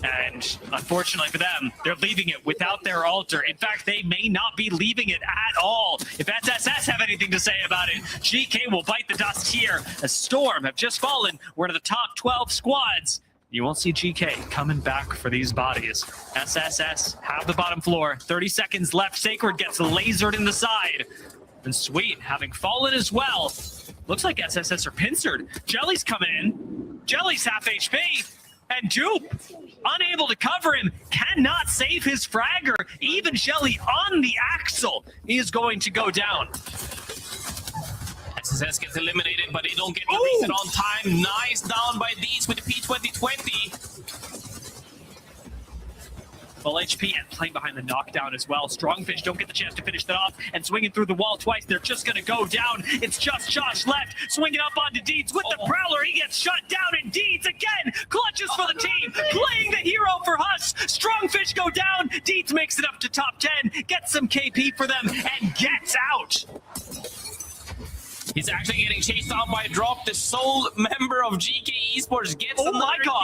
And unfortunately for them, they're leaving it without their altar. In fact, they may not be leaving it at all. If SSS have anything to say about it, GK will bite the dust here. A Storm have just fallen. We're to the top 12 squads. You won't see GK coming back for these bodies. SSS have the bottom floor. 30 seconds left. Sacred gets lasered in the side. And Sweet having fallen as well. Looks like SSS are pincered. Jelly's coming in. Jelly's half HP. And Dupe, unable to cover him, cannot save his fragger. Even Shelly on the axle is going to go down. SSS gets eliminated, but they don't get the reset on time. Nice down by these with the P2020. Full HP and playing behind the knockdown as well. Strongfish don't get the chance to finish that off, and swinging through the wall twice. They're just going to go down. It's just Josh left, swinging up onto Deeds with the Prowler. He gets shut down, and Deeds again clutches for the team, playing the hero for Huss. Strongfish go down. Deeds makes it up to top 10, gets some KP for them, and gets out. He's actually getting chased down by Drop. The sole member of GK Esports gets another kill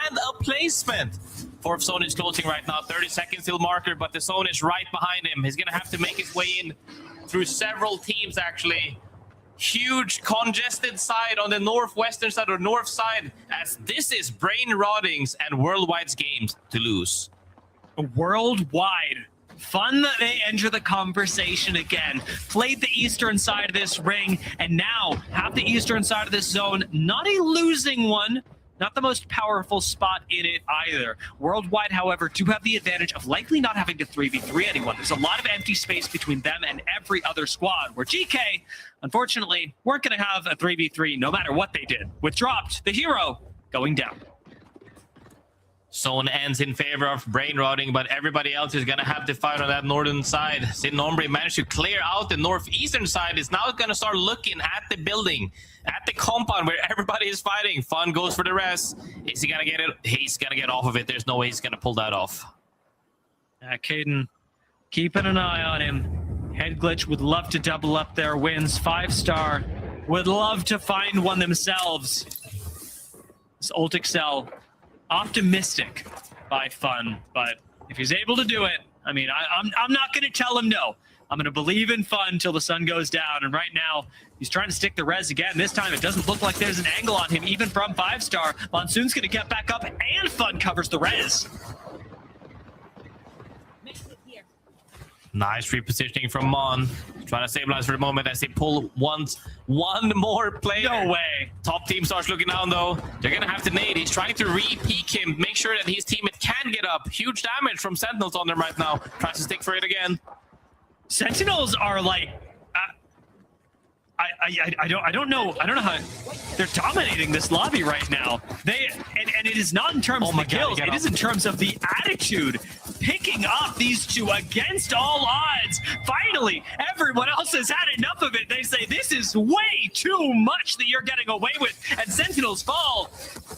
and a placement. 4th zone is closing right now. 30 seconds till marker, but the zone is right behind him. He's going to have to make his way in through several teams, actually. Huge congested side on the northwestern side or north side, as this is Brain Rotting's and Worldwide's games to lose. Worldwide. Fun that they enter the conversation again. Played the eastern side of this ring, and now have the eastern side of this zone. Not a losing one. Not the most powerful spot in it either. Worldwide, however, do have the advantage of likely not having to 3v3 anyone. There's a lot of empty space between them and every other squad, where GK, unfortunately, weren't going to have a 3v3 no matter what they did. With Dropped, the hero, going down. Zone ends in favor of Brain Rotting, but everybody else is going to have to fight on that northern side. Sin Nombre managed to clear out the northeastern side. Is now going to start looking at the building, at the compound where everybody is fighting. Fun goes for the rest. Is he going to get it? He's going to get off of it. There's no way he's going to pull that off. Caden, keeping an eye on him. Head Glitch would love to double up their wins. 5-star would love to find one themselves. This Ult Excel, optimistic by Fun, but if he's able to do it, I mean, I'm not going to tell him no. I'm going to believe in Fun till the sun goes down, and right now, he's trying to stick the res again. This time, it doesn't look like there's an angle on him, even from 5-star. Monsoon's going to get back up, and Fun covers the res. Nice repositioning from Mon. Trying to stabilize for the moment as they pull one more player. No way. Top team starts looking down, though. They're going to have to nade. He's trying to re-peek him, make sure that his teammate can get up. Huge damage from Sentinels on them right now. Tries to stick for it again. Sentinels are like... I don't know how they're dominating this lobby right now. And it is not in terms of the kills, it is in terms of the attitude. picking up these two against all odds. Finally, everyone else has had enough of it. They say this is way too much that you're getting away with, and Sentinels fall.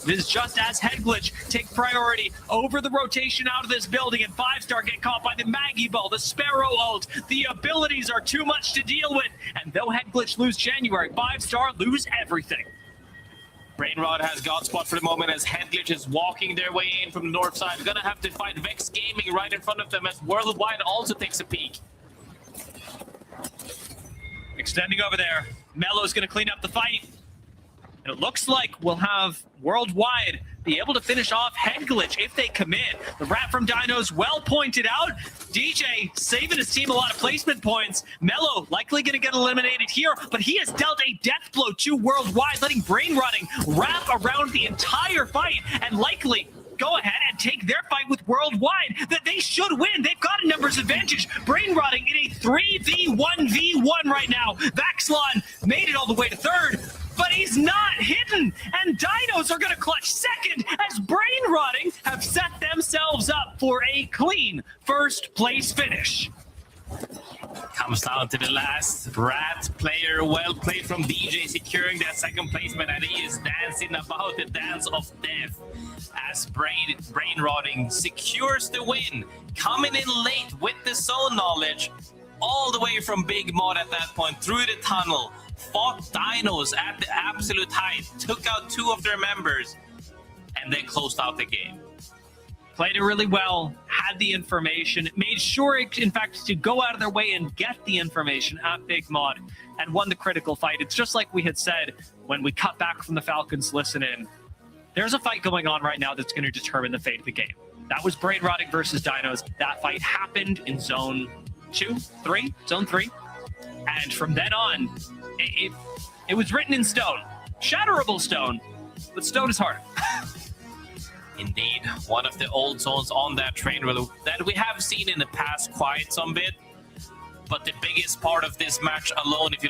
It is just as Head Glitch take priority over the rotation out of this building, and 5-star get caught by the Maggie Ball, the Sparrow ult. The abilities are too much to deal with, and though Head Glitch lose January, 5-star lose everything. Brainrod has God Spot for the moment as Head Glitch is walking their way in from the north side. Gonna have to fight Vex Gaming right in front of them as Worldwide also takes a peek. Extending over there, Mello's gonna clean up the fight. And it looks like we'll have Worldwide be able to finish off Head Glitch if they commit. The rat from Dino's well pointed out. DJ saving his team a lot of placement points. Mello likely going to get eliminated here, but he has dealt a death blow to Worldwide, letting Brain Rotting wrap around the entire fight and likely go ahead and take their fight with Worldwide that they should win. They've got a numbers advantage. Brain Rotting in a 3v1v1 right now. Vaxlon made it all the way to third, but he's not hidden, and Dinos are going to clutch second as Brain Rotting have set themselves up for a clean first place finish. Comes down to the last rat player. Well played from DJ, securing that second placement, and he is dancing about the dance of death as Brain Rotting secures the win, coming in late with the zone knowledge, all the way from Big Mod at that point through the tunnel. Fought Dinos at the absolute height, took out 2 of their members, and then closed out the game. Played it really well, had the information, made sure, in fact, to go out of their way and get the information at Big Mod, and won the critical fight. It's just like we had said when we cut back from the Falcons listen in. There's a fight going on right now that's going to determine the fate of the game. That was Brain Rotting versus Dinos. That fight happened in Zone 3. And from then on, it was written in stone. Shatterable stone, but stone is harder. Indeed, one of the old zones on that train that we have seen in the past quite some bit. But the biggest part of this match alone, if you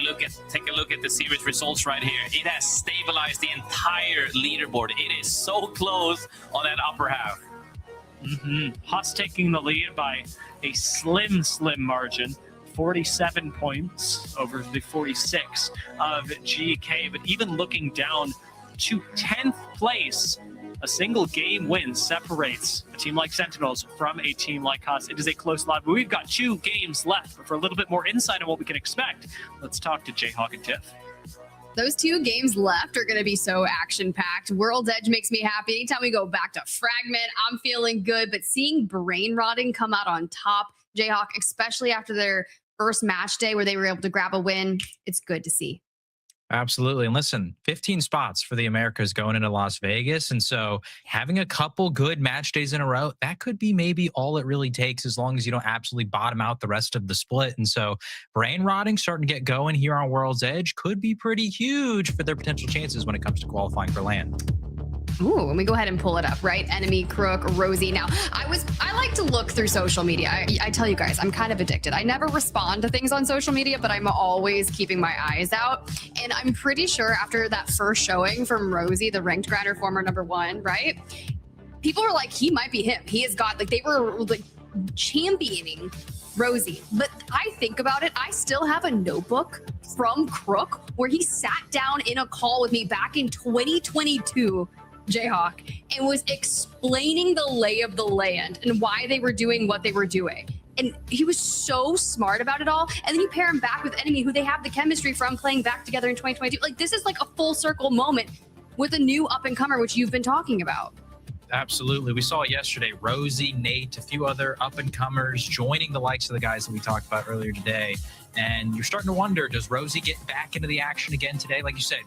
take a look at the series results right here, it has stabilized the entire leaderboard. It is so close on that upper half. Huss taking the lead by a slim margin. 47 points over the 46 of GK, but even looking down to 10th place, a single game win separates a team like Sentinels from a team like Huss. It is a close lot, but we've got 2 games left. But for a little bit more insight on what we can expect, let's talk to Jayhawk and Tiff. Those 2 games left are going to be so action-packed. World's Edge makes me happy. Anytime we go back to Fragment, I'm feeling good. But seeing Brain Rotting come out on top, Jayhawk, especially after their first match day where they were able to grab a win, it's good to see. Absolutely. And listen, 15 spots for the Americas going into Las Vegas. And so having a couple good match days in a row, that could be maybe all it really takes as long as you don't absolutely bottom out the rest of the split. And so Brain Rotting starting to get going here on World's Edge could be pretty huge for their potential chances when it comes to qualifying for land. Ooh, let me go ahead and pull it up, right? Enemy, Crook, Rosie. Now, I like to look through social media. I tell you guys, I'm kind of addicted. I never respond to things on social media, but I'm always keeping my eyes out. And I'm pretty sure after that first showing from Rosie, the ranked grinder, former #1, right? People were like, he might be him. He has got, like, they were like championing Rosie. But I think about it, I still have a notebook from Crook where he sat down in a call with me back in 2022, Jayhawk, and was explaining the lay of the land and why they were doing what they were doing. And he was so smart about it all. And then you pair him back with Enemy, who they have the chemistry from playing back together in 2022. Like, this is like a full circle moment with a new up-and-comer, which you've been talking about. Absolutely. We saw it yesterday. Rosie, Nate, a few other up-and-comers joining the likes of the guys that we talked about earlier today. And you're starting to wonder, does Rosie get back into the action again today? Like you said,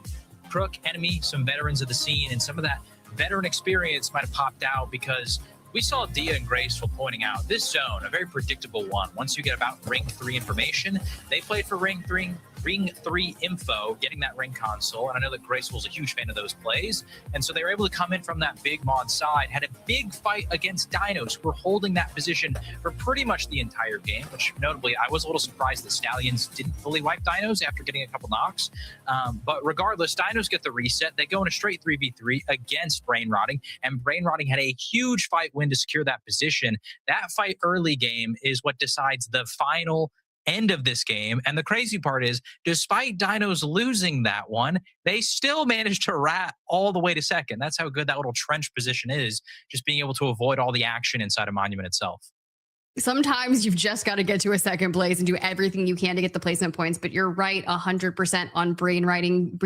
Crook, Enemy, some veterans of the scene, and some of that veteran experience might have popped out because we saw Dia and Graceful pointing out this zone, a very predictable one. Once you get about ring 3 information, they played for ring 3 Ring 3 info, getting that ring console. And I know that Graceful's a huge fan of those plays. And so they were able to come in from that big mod side, had a big fight against Dinos, who were holding that position for pretty much the entire game, which notably, I was a little surprised that Stallions didn't fully wipe Dinos after getting a couple knocks. But regardless, Dinos get the reset. They go in a straight 3v3 against Brain Rotting, and Brain Rotting had a huge fight win to secure that position. That fight early game is what decides the final end of this game. And the crazy part is, despite Dinos losing that one, they still managed to rat all the way to second. That's how good that little trench position is, just being able to avoid all the action inside of Monument itself. Sometimes you've just got to get to a second place and do everything you can to get the placement points. But you're right 100% on brain rotting.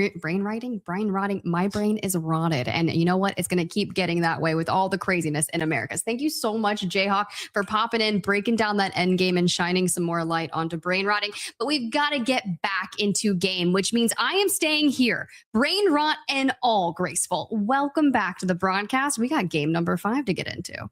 My brain is rotted. And you know what? It's going to keep getting that way with all the craziness in Americas. Thank you so much, Jayhawk, for popping in, breaking down that end game and shining some more light onto brain rotting. But we've got to get back into game, which means I am staying here. Brain rot and all, Graceful. Welcome back to the broadcast. We got game number 5 to get into.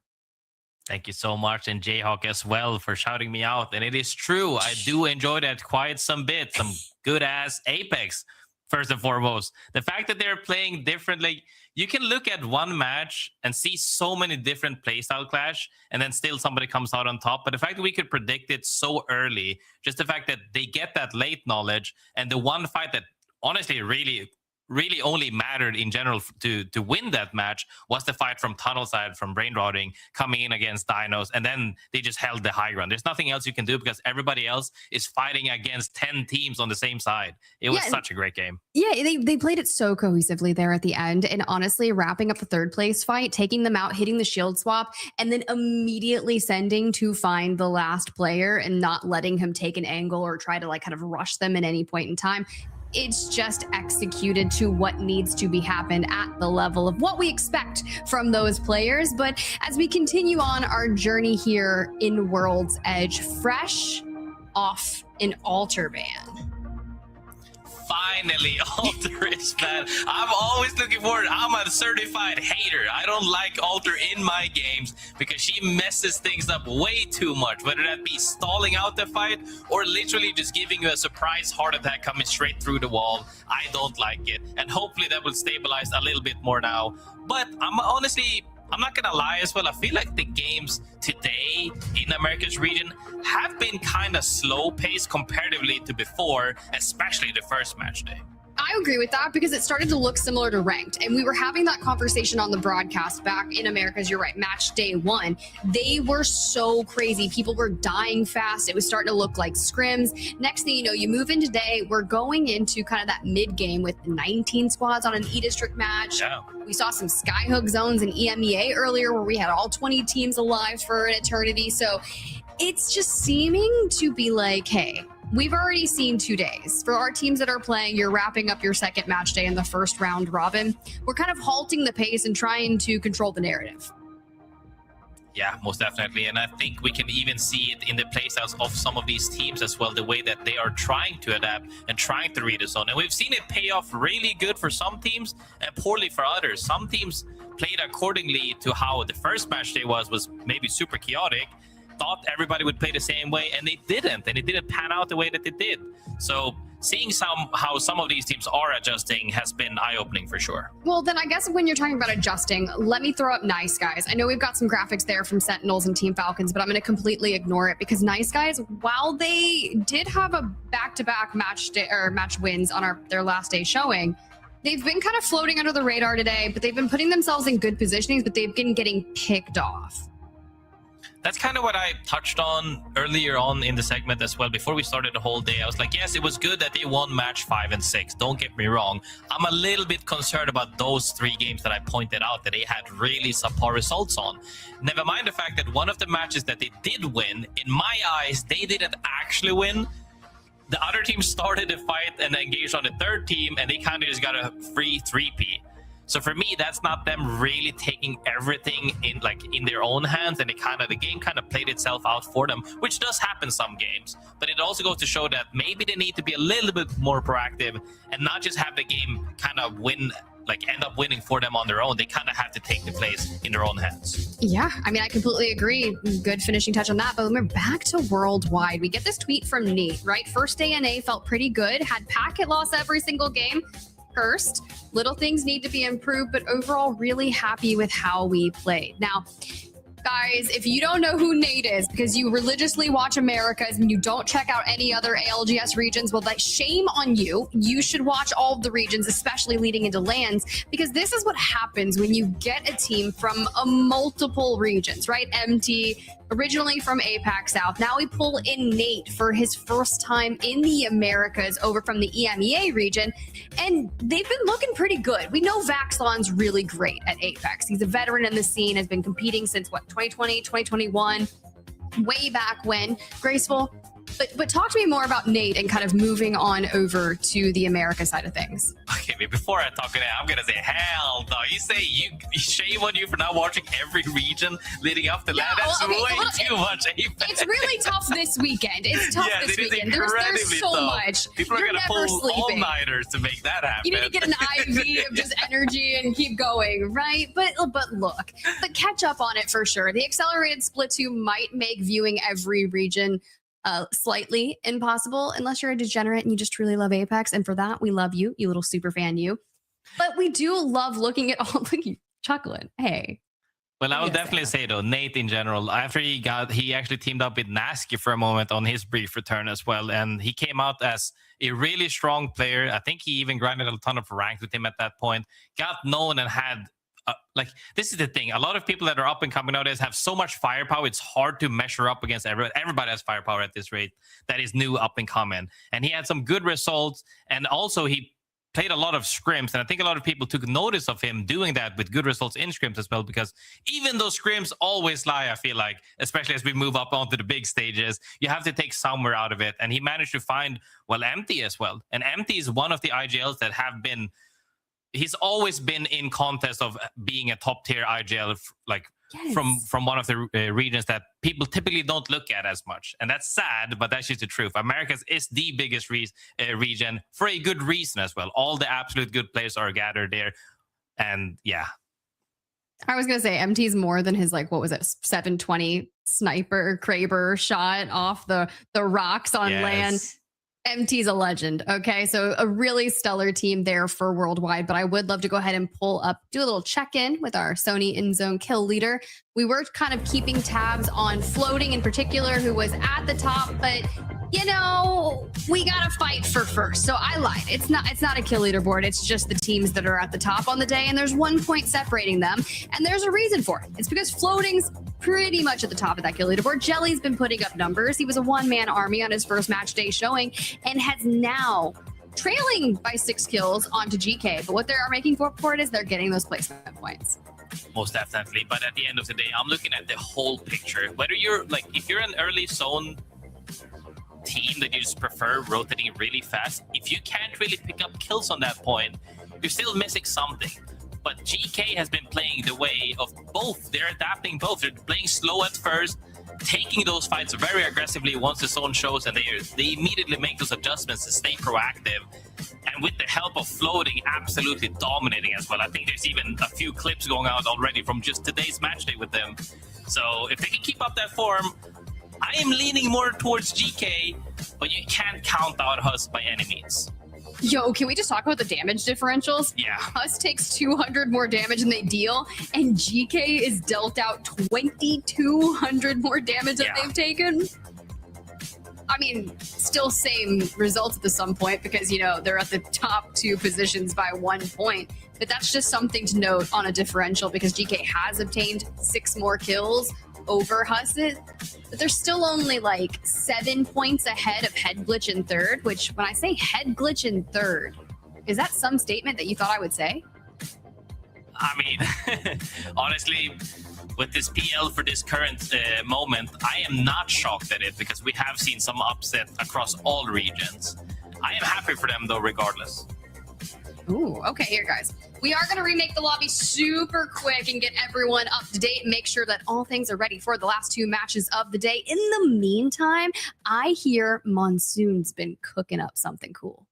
Thank you so much, and Jayhawk as well for shouting me out. And it is true, I do enjoy that quite some bit. Some good-ass Apex, first and foremost. The fact that they're playing differently, you can look at one match and see so many different playstyle clash, and then still somebody comes out on top. But the fact that we could predict it so early, just the fact that they get that late knowledge, and the one fight that honestly really only mattered in general to win that match was the fight from tunnel side, from Brain Rotting, coming in against Dinos, and then they just held the high ground. There's nothing else you can do because everybody else is fighting against 10 teams on the same side. It was such a great game. Yeah, they played it so cohesively there at the end, and honestly, wrapping up the third place fight, taking them out, hitting the shield swap, and then immediately sending to find the last player and not letting him take an angle or try to like kind of rush them at any point in time. It's just executed to what needs to be happened at the level of what we expect from those players. But as we continue on our journey here in World's Edge, fresh off an altar ban. Finally, Alter is bad. I'm always looking forward. I'm a certified hater. I don't like Alter in my games because she messes things up way too much, whether that be stalling out the fight or literally just giving you a surprise heart attack coming straight through the wall. I don't like it, and hopefully that will stabilize a little bit more now. But I'm not gonna lie as well. I feel like the games today in America's region have been kind of slow paced comparatively to before, especially the first match day. I agree with that because it started to look similar to ranked, and we were having that conversation on the broadcast back in America's. You're right, match day 1. They were so crazy. People were dying fast. It was starting to look like scrims. Next thing you know, you move in today. We're going into kind of that mid game with 19 squads on an E-District match. Yeah. We saw some skyhook zones in EMEA earlier where we had all 20 teams alive for an eternity. So it's just seeming to be like, hey, we've already seen 2 days. For our teams that are playing, you're wrapping up your second match day in the first round robin. We're kind of halting the pace and trying to control the narrative. Yeah, most definitely. And I think we can even see it in the playstyles of some of these teams as well, the way that they are trying to adapt and trying to read the zone. And we've seen it pay off really good for some teams and poorly for others. Some teams played accordingly to how the first match day was maybe super chaotic, thought everybody would play the same way, and they didn't. And it didn't pan out the way that it did. So seeing how some of these teams are adjusting has been eye-opening for sure. Well, then I guess when you're talking about adjusting, let me throw up Nice Guys. I know we've got some graphics there from Sentinels and Team Falcons, but I'm going to completely ignore it because Nice Guys, while they did have a back-to-back match wins on their last day showing, they've been kind of floating under the radar today, but they've been putting themselves in good positionings, but they've been getting picked off. That's kind of what I touched on earlier on in the segment as well. Before we started the whole day, I was like, yes, it was good that they won match 5 and 6. Don't get me wrong. I'm a little bit concerned about those 3 games that I pointed out that they had really subpar results on. Never mind the fact that one of the matches that they did win, in my eyes, they didn't actually win. The other team started the fight and engaged on the third team, and they kind of just got a free 3P. So for me, that's not them really taking everything in their own hands, and the game kind of played itself out for them, which does happen some games. But it also goes to show that maybe they need to be a little bit more proactive and not just have the game kind of win like end up winning for them on their own. They kind of have to take the place in their own hands. Yeah, I mean, I completely agree. Good finishing touch on that. But we're back to worldwide. We get this tweet from Nate, right? First day NA felt pretty good. Had packet loss every single game. First, little things need to be improved, but overall really happy with how we played. Now, guys, if you don't know who Nate is because you religiously watch Americas and you don't check out any other ALGS regions, well, like, shame on you. You should watch all of the regions, especially leading into LANs, because this is what happens when you get a team from multiple regions, right? MT, originally from APAC South. Now we pull in Nate for his first time in the Americas over from the EMEA region, and they've been looking pretty good. We know Vaxlon's really great at Apex. He's a veteran in the scene, has been competing since, what, 2020, 2021, way back when. Graceful. But talk to me more about Nate and kind of moving on over to the America side of things. Okay, but before I talk to that, I'm gonna say, hell no. You say shame on you for not watching every region leading up to that. That's way too much. It's really tough this weekend. It's tough this weekend. There's so much. People are gonna pull all-nighters to make that happen. You need to get an IV of just energy and keep going, right? But look, but catch up on it for sure. The accelerated split 2 might make viewing every region slightly impossible unless you're a degenerate and you just really love Apex. And for that, we love you, you little super fan, you. But we do love looking at all. Look, you chuckling. Hey. Well, I would definitely say though, Nate in general, after he actually teamed up with Nasky for a moment on his brief return as well, and he came out as a really strong player. I think he even grinded a ton of rank with him at that point. Got known and had. Like, this is the thing. A lot of people that are up and coming nowadays have so much firepower. It's hard to measure up against everyone. Everybody has firepower at this rate that is new up and coming. And he had some good results. And also he played a lot of scrims. And I think a lot of people took notice of him doing that with good results in scrims as well. Because even though scrims always lie, I feel like, especially as we move up onto the big stages, you have to take somewhere out of it. And he managed to find, well, Empty as well. And Empty is one of the IGLs that have been... He's always been in contest of being a top tier IGL, like from one of the regions that people typically don't look at as much. And that's sad, but that's just the truth. Americas is the biggest region for a good reason as well. All the absolute good players are gathered there. And yeah. I was going to say MT's more than his, like, what was it, 720 sniper Kraber shot off the rocks on land. MT's a legend. Okay, so a really stellar team there for worldwide, but I would love to go ahead and pull up, do a little check-in with our Sony in-zone kill leader. We were kind of keeping tabs on Floating in particular, who was at the top, but you know, we gotta fight for first. So I lied. It's not a kill leaderboard. It's just the teams that are at the top on the day, and there's 1 point separating them, and there's a reason for it. It's because Floating's pretty much at the top of that kill leaderboard. Jelly's been putting up numbers. He was a one-man army on his first match day showing, and has now trailing by 6 kills onto GK. But what they are making for it is they're getting those placement points. Most definitely. But at the end of the day, I'm looking at the whole picture. Whether you're like, if you're an early zone team that you just prefer rotating really fast, if you can't really pick up kills on that point, you're still missing something. But GK has been playing the way of both. They're adapting both. They're playing slow at first, taking those fights very aggressively once the zone shows, and they immediately make those adjustments to stay proactive. And with the help of Floating, absolutely dominating as well. I think there's even a few clips going out already from just today's match day with them. So if they can keep up that form, I am leaning more towards GK, but you can't count out Hus by any means. Yo, can we just talk about the damage differentials? Yeah. Hus takes 200 more damage than they deal, and GK is dealt out 2,200 more damage than they've taken. I mean, still same results at some point because, you know, they're at the top 2 positions by 1 point. But that's just something to note on a differential because GK has obtained 6 more kills over Husset, but they're still only like 7 points ahead of Head Glitch in 3rd, which when I say Head Glitch in 3rd, is that some statement that you thought I would say? I mean, honestly, with this PL for this current moment, I am not shocked at it because we have seen some upset across all regions. I am happy for them though, regardless. Ooh, okay, here, guys. We are going to remake the lobby super quick and get everyone up to date and make sure that all things are ready for the last 2 matches of the day. In the meantime, I hear Monsoon's been cooking up something cool.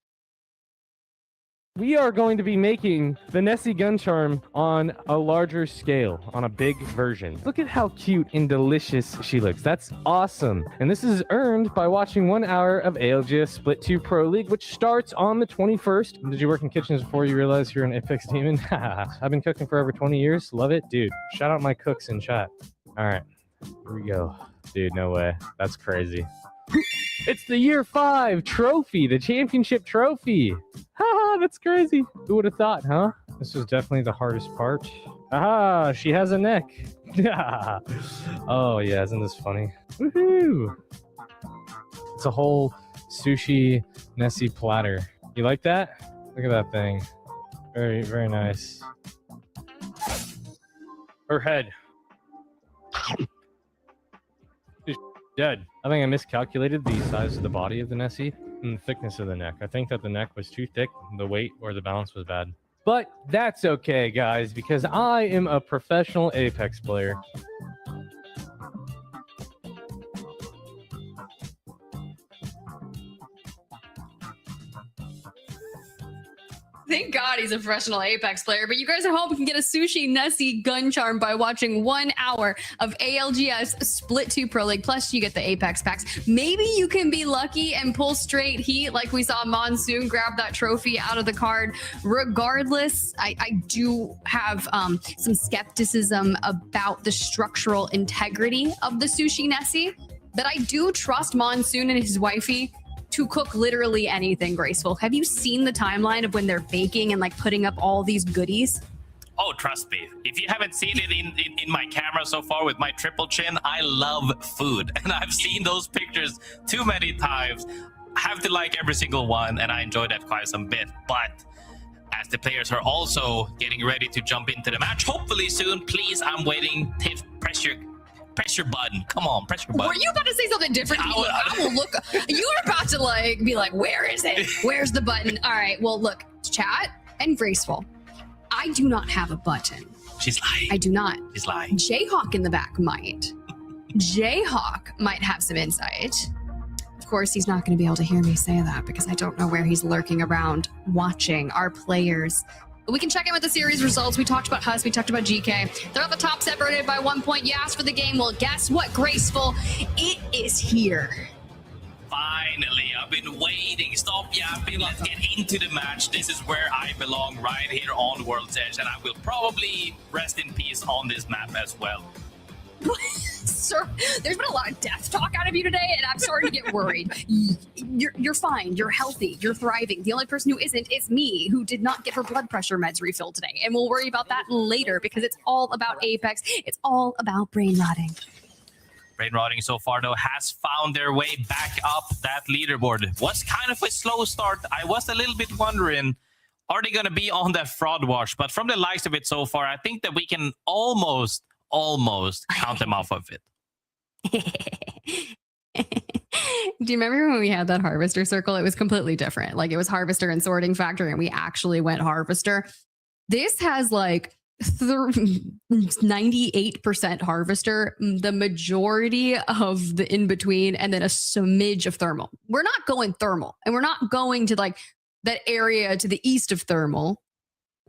We are going to be making the Nessie gun charm on a larger scale, on a big version. Look at how cute and delicious she looks. That's awesome. And this is earned by watching 1 hour of ALGS Split 2 Pro League, which starts on the 21st. Did you work in kitchens before you realize you're an Apex demon? I've been cooking for over 20 years. Love it. Dude, shout out my cooks in chat. All right, here we go. Dude, no way. That's crazy. It's the year 5 trophy, the championship trophy. Haha, that's crazy. Who would have thought, huh? This was definitely the hardest part. Aha, she has a neck. Oh yeah, isn't this funny? Woohoo! It's a whole sushi Nessie platter. You like that? Look at that thing. Very, very nice. Her head. She's dead. I think I miscalculated the size of the body of the Nessie and the thickness of the neck. I think that the neck was too thick, the weight or the balance was bad. But that's okay, guys, because I am a professional Apex player. Thank God he's a professional Apex player, but you guys at home can get a Sushi Nessie gun charm by watching 1 hour of ALGS Split 2 Pro League. Plus, you get the Apex packs. Maybe you can be lucky and pull straight heat like we saw Monsoon grab that trophy out of the card. Regardless, I do have some skepticism about the structural integrity of the Sushi Nessie, but I do trust Monsoon and his wifey to cook literally anything graceful. Have you seen the timeline of when they're baking and like putting up all these goodies? Oh, trust me. If you haven't seen it in my camera so far with my triple chin, I love food. And I've seen those pictures too many times. I have to like every single one, and I enjoy that quite some bit. But as the players are also getting ready to jump into the match, hopefully soon, please, I'm waiting. Tiff, press your button. Come on, press your button. Were you about to say something different? I will look. You were about to be like, where is it? Where's the button? All right. Well, look, chat and graceful. I do not have a button. She's lying. I do not. She's lying. Jayhawk in the back might. Jayhawk might have some insight. Of course, he's not going to be able to hear me say that because I don't know where he's lurking around watching our players. But we can check in with the series results. We talked about Huss. We talked about GK. They're at the top, separated by 1 point. You asked for the game. Well, guess what, Graceful? It is here. Finally, I've been waiting. Stop yapping. Let's get into the match. This is where I belong, right here on World's Edge, and I will probably rest in peace on this map as well. Sir, there's been a lot of death talk out of you today, and I'm starting to get worried. You're fine. You're healthy. You're thriving. The only person who isn't is me, who did not get her blood pressure meds refilled today. And we'll worry about that later because it's all about Apex. It's all about brain rotting. Brain rotting so far, though, has found their way back up that leaderboard. Was kind of a slow start. I was a little bit wondering, are they going to be on that fraud wash? But from the likes of it so far, I think that we can almost count them off of it. Do you remember when we had that Harvester circle? It was completely different. Like, it was Harvester and Sorting Factory, and we actually went Harvester. This has like 98% Harvester, the majority of the in-between, and then a smidge of Thermal. We're not going Thermal, and we're not going to like that area to the east of Thermal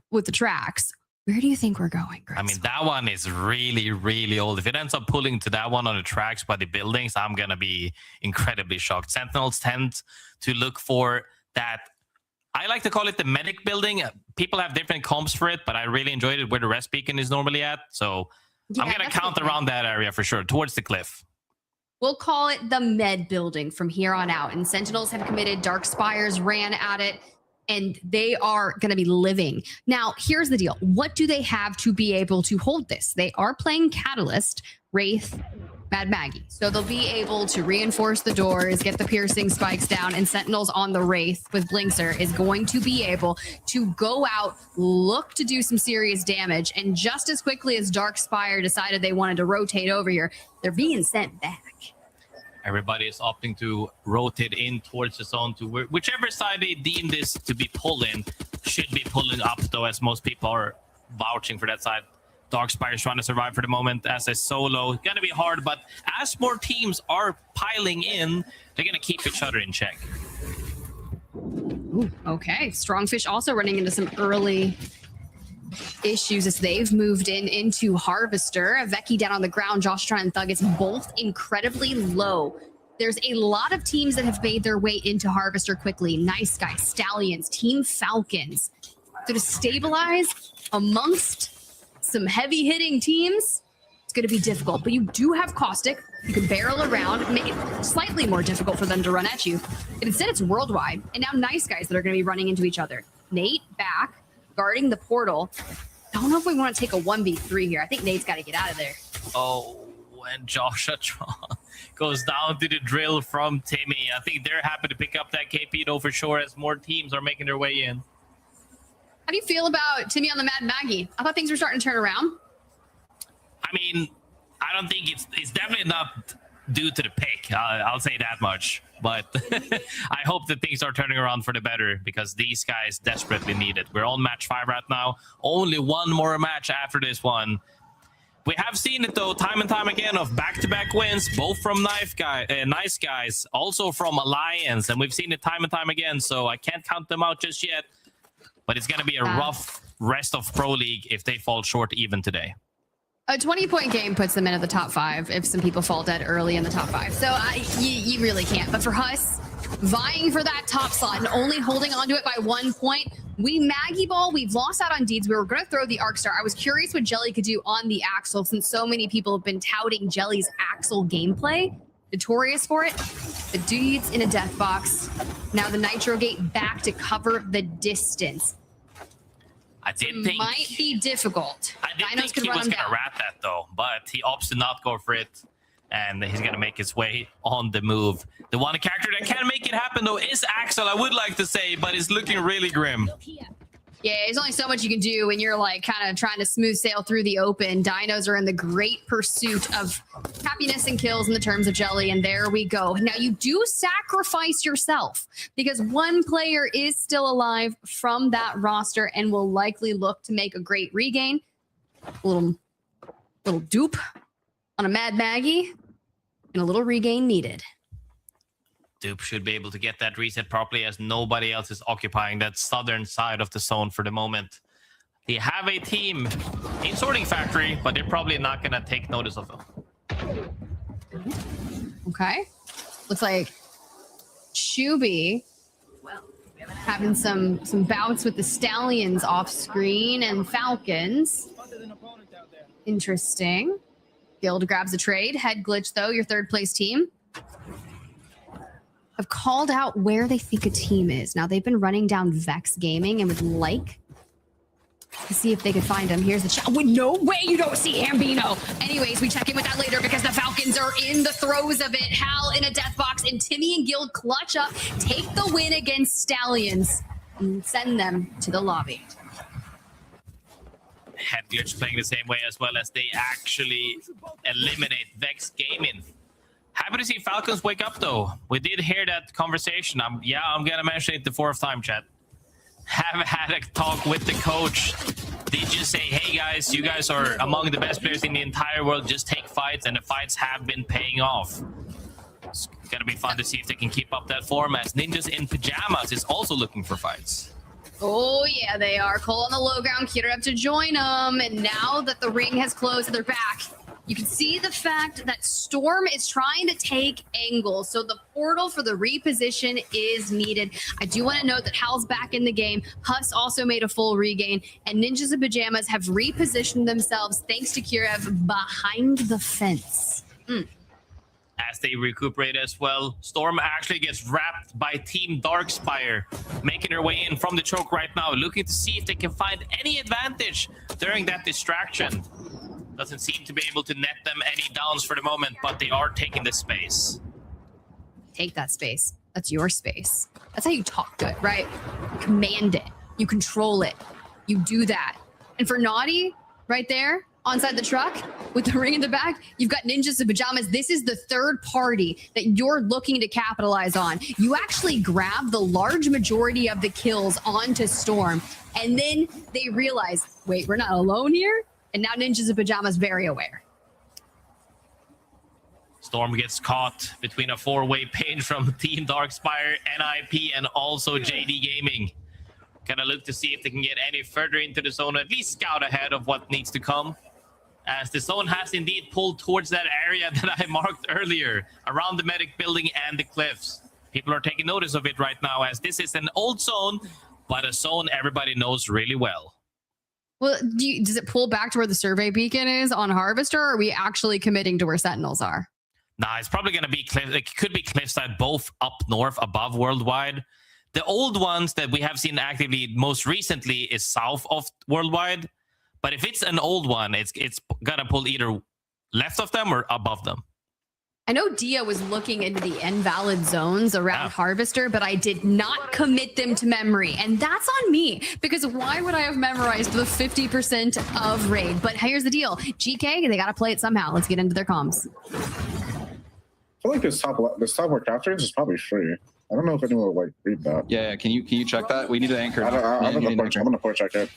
with the tracks. Where do you think we're going, Chris? I mean, that one is really, really old. If it ends up pulling to that one on the tracks by the buildings, I'm going to be incredibly shocked. Sentinels tend to look for that. I like to call it the medic building. People have different comps for it, but I really enjoyed it where the rest beacon is normally at. So yeah, I'm going to count around that area for sure, towards the cliff. We'll call it the med building from here on out. And Sentinels have committed. Dark Spires ran at it. And they are going to be living. Now, here's the deal. What do they have to be able to hold this? They are playing Catalyst, Wraith, Mad Maggie. So they'll be able to reinforce the doors, get the piercing spikes down, and Sentinels on the Wraith with Blinkster is going to be able to go out, look to do some serious damage. And just as quickly as Dark Spire decided they wanted to rotate over here, they're being sent back. Everybody is opting to rotate in towards the zone to whichever side they deem this to be pulling should be pulling up, though, as most people are vouching for that side. Darkspire is trying to survive for the moment as a solo. It's going to be hard, but as more teams are piling in, they're going to keep each other in check. Ooh, okay. Strongfish also running into some early issues as they've moved into Harvester. Vecchi down on the ground. Joshua and Thug is both incredibly low. There's a lot of teams that have made their way into Harvester quickly. Nice Guys, Stallions, Team Falcons. So to stabilize amongst some heavy-hitting teams, it's going to be difficult. But you do have Caustic. You can barrel around, make it slightly more difficult for them to run at you. But instead, it's worldwide. And now Nice Guys that are going to be running into each other. Nate back, guarding the portal. I don't know if we want to take a 1v3 here. I think Nate's got to get out of there. Oh, when Joshua goes down to the drill from Timmy. I think they're happy to pick up that KP though for sure as more teams are making their way in. How do you feel about Timmy on the Mad Maggie? I thought things were starting to turn around. I mean, I don't think it's definitely not due to the pick. I'll say that much. But I hope that things are turning around for the better because these guys desperately need it. We're on match 5 right now. Only one more match after this one. We have seen it though, time and time again, of back-to-back wins, both from Nice Guys, also from Alliance, and we've seen it time and time again. So I can't count them out just yet. But it's going to be a rough rest of Pro League if they fall short even today. A 20-point game puts them into the top 5 if some people fall dead early in the top 5. So you really can't. But for Huss, vying for that top slot and only holding onto it by 1 point, we Maggie Ball, we've lost out on Deeds. We were going to throw the Arc Star. I was curious what Jelly could do on the Axel since so many people have been touting Jelly's Axel gameplay. Notorious for it. The Deeds in a death box. Now the Nitro Gate back to cover the distance. I did think might be difficult. I did think he was going to rat that though, but he opts to not go for it, and he's going to make his way on the move. The one character that can make it happen though is Axel, I would like to say, but it's looking really grim. Yeah, there's only so much you can do when you're like kind of trying to smooth sail through the open. Dinos are in the great pursuit of happiness and kills in the terms of Jelly, and there we go. Now you do sacrifice yourself because one player is still alive from that roster and will likely look to make a great regain. A little dupe on a Mad Maggie and a little regain needed. Dupe should be able to get that reset properly as nobody else is occupying that southern side of the zone for the moment. They have a team in Sorting Factory, but they're probably not going to take notice of them. Okay. Looks like Shuby having some bouts with the Stallions off screen and Falcons. Interesting. Guild grabs a trade. Head glitch, though, your third place team have called out where they think a team is. Now, they've been running down Vex Gaming and would like to see if they could find him. Here's the shot. No way you don't see Ambino. Anyways, we check in with that later because the Falcons are in the throes of it. Hal in a death box, and Timmy and Guild clutch up, take the win against Stallions, and send them to the lobby. Head glitch playing the same way as well as they actually eliminate Vex Gaming. Happy to see Falcons wake up, though. We did hear that conversation. I'm going to mention it the 4th time, chat. Have had a talk with the coach. Did you say, hey, guys, you guys are among the best players in the entire world. Just take fights, and the fights have been paying off. It's going to be fun to see if they can keep up that form as Ninjas in Pajamas is also looking for fights. Oh, yeah, they are. Cole on the low ground, queued up to join them. And now that the ring has closed, they're back. You can see the fact that Storm is trying to take angles, so the portal for the reposition is needed. I do want to note that Hal's back in the game. Huss also made a full regain, and Ninjas in Pajamas have repositioned themselves thanks to Kirev behind the fence. As they recuperate as well, Storm actually gets wrapped by Team Darkspire, making their way in from the choke right now, looking to see if they can find any advantage during that distraction. Doesn't seem to be able to net them any downs for the moment, but they are taking the space. Take that space. That's your space. That's how you talk to it, right? You command it. You control it. You do that. And for Naughty, right there, onside the truck, with the ring in the back, you've got Ninjas in Pajamas. This is the third party that you're looking to capitalize on. You actually grab the large majority of the kills onto Storm, and then they realize, wait, we're not alone here? And now Ninjas in Pajamas very aware. Storm gets caught between a four-way pinch from Team Darkspire, NIP, and also JD Gaming. Gonna look to see if they can get any further into the zone, or at least scout ahead of what needs to come. As the zone has indeed pulled towards that area that I marked earlier, around the medic building and the cliffs. People are taking notice of it right now, as this is an old zone, but a zone everybody knows really well. Well, does it pull back to where the survey beacon is on Harvester, or are we actually committing to where Sentinels are? Nah, it's probably going to be cliff. It could be cliffside, both up north, above Worldwide. The old ones that we have seen actively most recently is south of Worldwide. But if it's an old one, it's going to pull either left of them or above them. I know Dia was looking into the invalid zones around Harvester, but I did not commit them to memory. And that's on me, because why would I have memorized the 50% of raid? But here's the deal. GK, they got to play it somehow. Let's get into their comms. I feel like this top where capture is probably free. I don't know if anyone will like read that. Yeah, can you check that? We need to anchor. I'm gonna port check it.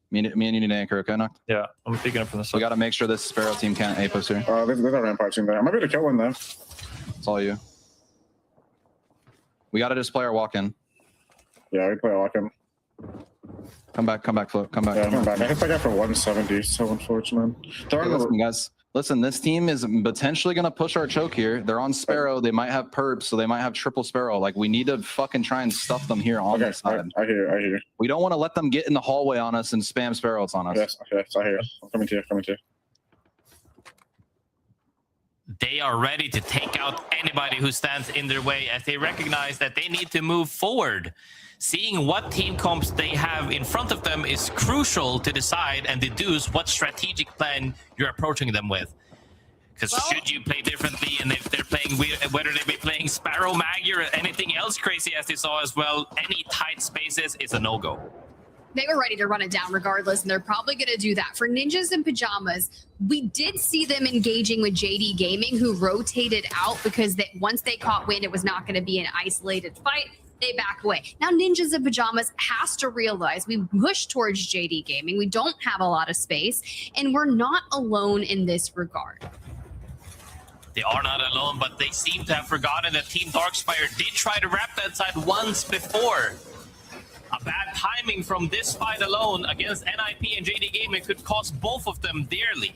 Me and you need to anchor, okay, Noct? Yeah, I'm picking up from the side. We got to make sure this Sparrow team can't A-post here. There's a Rampart team there. I might be able to kill one though. It's all you. We got to just play our walk-in. Yeah, we play a walk-in. Come back, Float. Come back. Yeah, come back. I hit that guy for 170, so unfortunate. Listen, guys. Listen, this team is potentially going to push our choke here. They're on Sparrow. They might have perps, so they might have triple Sparrow. Like, we need to fucking try and stuff them here on this side. I hear. We don't want to let them get in the hallway on us and spam Sparrows on us. Yes, I hear. I'm coming to you. They are ready to take out anybody who stands in their way, as they recognize that they need to move forward. Seeing what team comps they have in front of them is crucial to decide and deduce what strategic plan you're approaching them with. Because should you play differently, and if they're playing, whether they be playing Sparrow, Maggie, or anything else crazy as they saw as well, any tight spaces is a no-go. They were ready to run it down regardless, and they're probably going to do that. For Ninjas in Pajamas, we did see them engaging with JD Gaming, who rotated out because once they caught wind, it was not going to be an isolated fight. They back away. Now, Ninjas in Pajamas has to realize we push towards JD Gaming. We don't have a lot of space, and we're not alone in this regard. They are not alone, but they seem to have forgotten that Team Darkspire did try to wrap that side once before. A bad timing from this fight alone against NIP and JD Gaming could cost both of them dearly.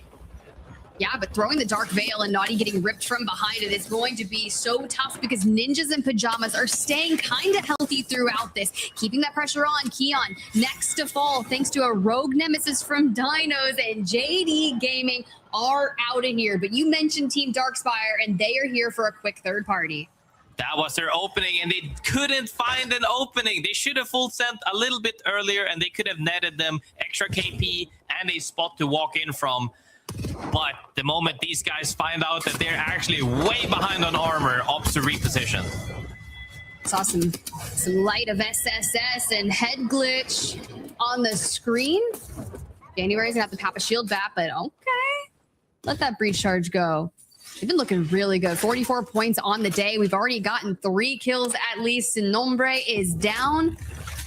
Yeah, but throwing the Dark Veil and Naughty getting ripped from behind it is going to be so tough, because Ninjas in Pajamas are staying kind of healthy throughout this, keeping that pressure on. Keon next to fall thanks to a rogue nemesis from Dinos, and JD Gaming are out of here. But you mentioned Team Darkspire, and they are here for a quick third party. That was their opening, and they couldn't find an opening. They should have full sent a little bit earlier, and they could have netted them extra KP and a spot to walk in from. But the moment these guys find out that they're actually way behind on armor, opts to reposition. Saw some light of SSS and head glitch on the screen. January's gonna have to pop a shield bat, but okay. Let that breach charge go. They've been looking really good. 44 points on the day. We've already gotten 3 kills at least. And Nombre is down.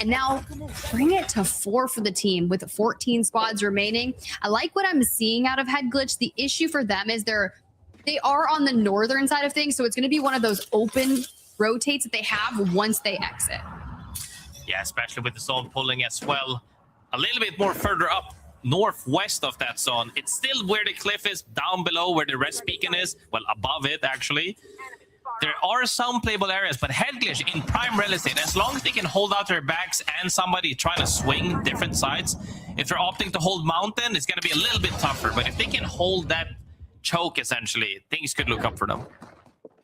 And now bring it to 4 for the team with 14 squads remaining. I like what I'm seeing out of Head Glitch. The issue for them is they are on the northern side of things, so it's going to be one of those open rotates that they have once they exit. Yeah, especially with the zone pulling as well. A little bit more further up northwest of that zone. It's still where the cliff is, down below where the rest beacon is. Well, above it, actually. There are some playable areas, but Head Glitch in prime real estate, as long as they can hold out their backs and somebody trying to swing different sides, if they're opting to hold mountain, it's going to be a little bit tougher. But if they can hold that choke, essentially, things could look up for them.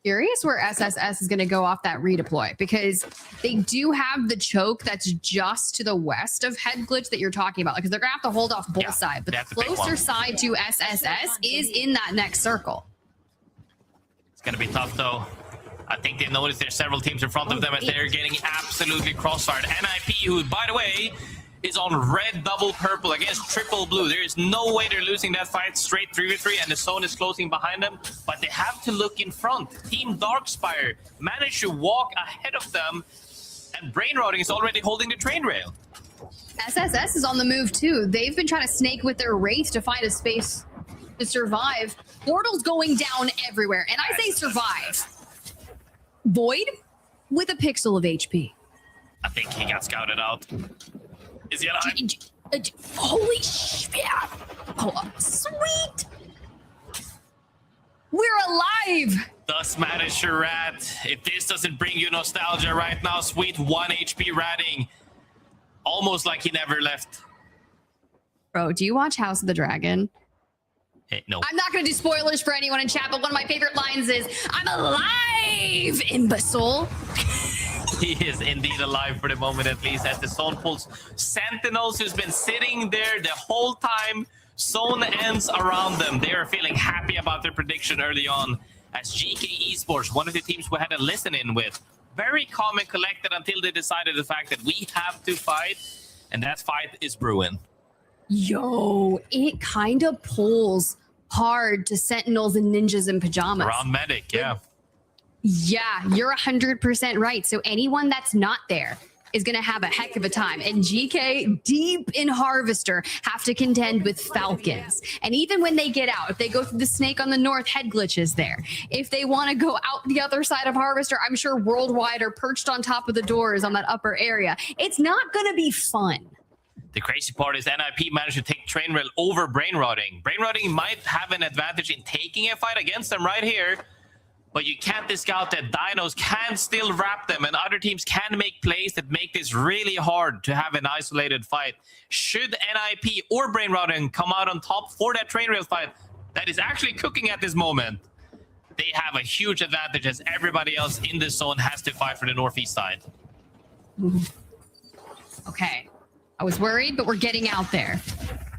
Curious where SSS is going to go off that redeploy, because they do have the choke that's just to the west of Head Glitch that you're talking about, because they're going to have to hold off both sides. But the closer side to SSS is in that next circle. It's going to be tough, though. I think they noticed there's several teams in front of them as they're getting absolutely crossfired. NIP, who, by the way, is on red double purple against triple blue. There is no way they're losing that fight straight 3v3, and the zone is closing behind them. But they have to look in front. Team Darkspire managed to walk ahead of them, and Brain Rotting is already holding the train rail. SSS is on the move too. They've been trying to snake with their Wraith to find a space to survive. Portal's going down everywhere. And I say survive. Void with a pixel of HP. I think he got scouted out. Is he alive? Holy shit. Oh, sweet. We're alive. Thus matters your rat. If this doesn't bring you nostalgia right now, sweet 1 HP ratting. Almost like he never left. Bro, do you watch House of the Dragon? No. I'm not going to do spoilers for anyone in chat, but one of my favorite lines is, I'm alive, imbecile. He is indeed alive for the moment, at least, as the zone pulls Sentinels, who's been sitting there the whole time. Zone ends around them. They are feeling happy about their prediction early on, as GK Esports, one of the teams we had a listen-in with, very calm and collected until they decided the fact that we have to fight, and that fight is brewing. Yo, it kind of pulls hard to Sentinels and Ninjas in pajamas. Around Medic, yeah. Yeah, you're 100% right. So anyone that's not there is going to have a heck of a time. And GK, deep in Harvester, have to contend with Falcons. And even when they get out, if they go through the snake on the north, head glitch is there. If they want to go out the other side of Harvester, I'm sure Worldwide are perched on top of the doors on that upper area. It's not going to be fun. The crazy part is NIP managed to take Train Rail over Brain Rotting. Brain Rotting might have an advantage in taking a fight against them right here, but you can't discount that Dinos can still wrap them and other teams can make plays that make this really hard to have an isolated fight. Should NIP or Brain Rotting come out on top for that Train Rail fight that is actually cooking at this moment, they have a huge advantage as everybody else in this zone has to fight for the northeast side. Okay. I was worried, but we're getting out there.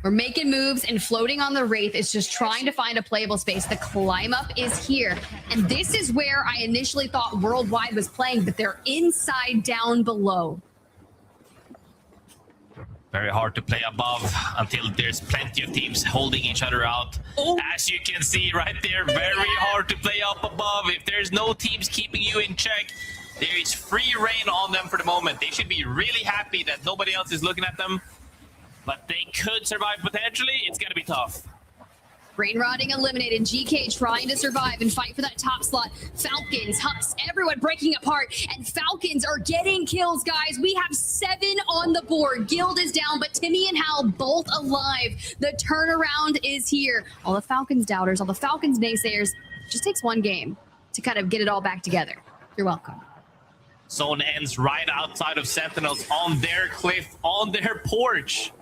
We're making moves, and floating on the Wraith is just trying to find a playable space. The climb up is here, and this is where I initially thought Worldwide was playing, but they're inside down below. Very hard to play above until there's plenty of teams holding each other out. Oh. As you can see right there, very hard to play up above. If there's no teams keeping you in check, there is free reign on them for the moment. They should be really happy that nobody else is looking at them, but they could survive potentially. It's going to be tough. Brain Rotting eliminated. GK trying to survive and fight for that top slot. Falcons, Huss, everyone breaking apart, and Falcons are getting kills, guys. We have 7 on the board. Guild is down, but Timmy and Hal both alive. The turnaround is here. All the Falcons doubters, all the Falcons naysayers, just takes one game to kind of get it all back together. You're welcome. Zone ends right outside of Sentinels on their cliff, on their porch.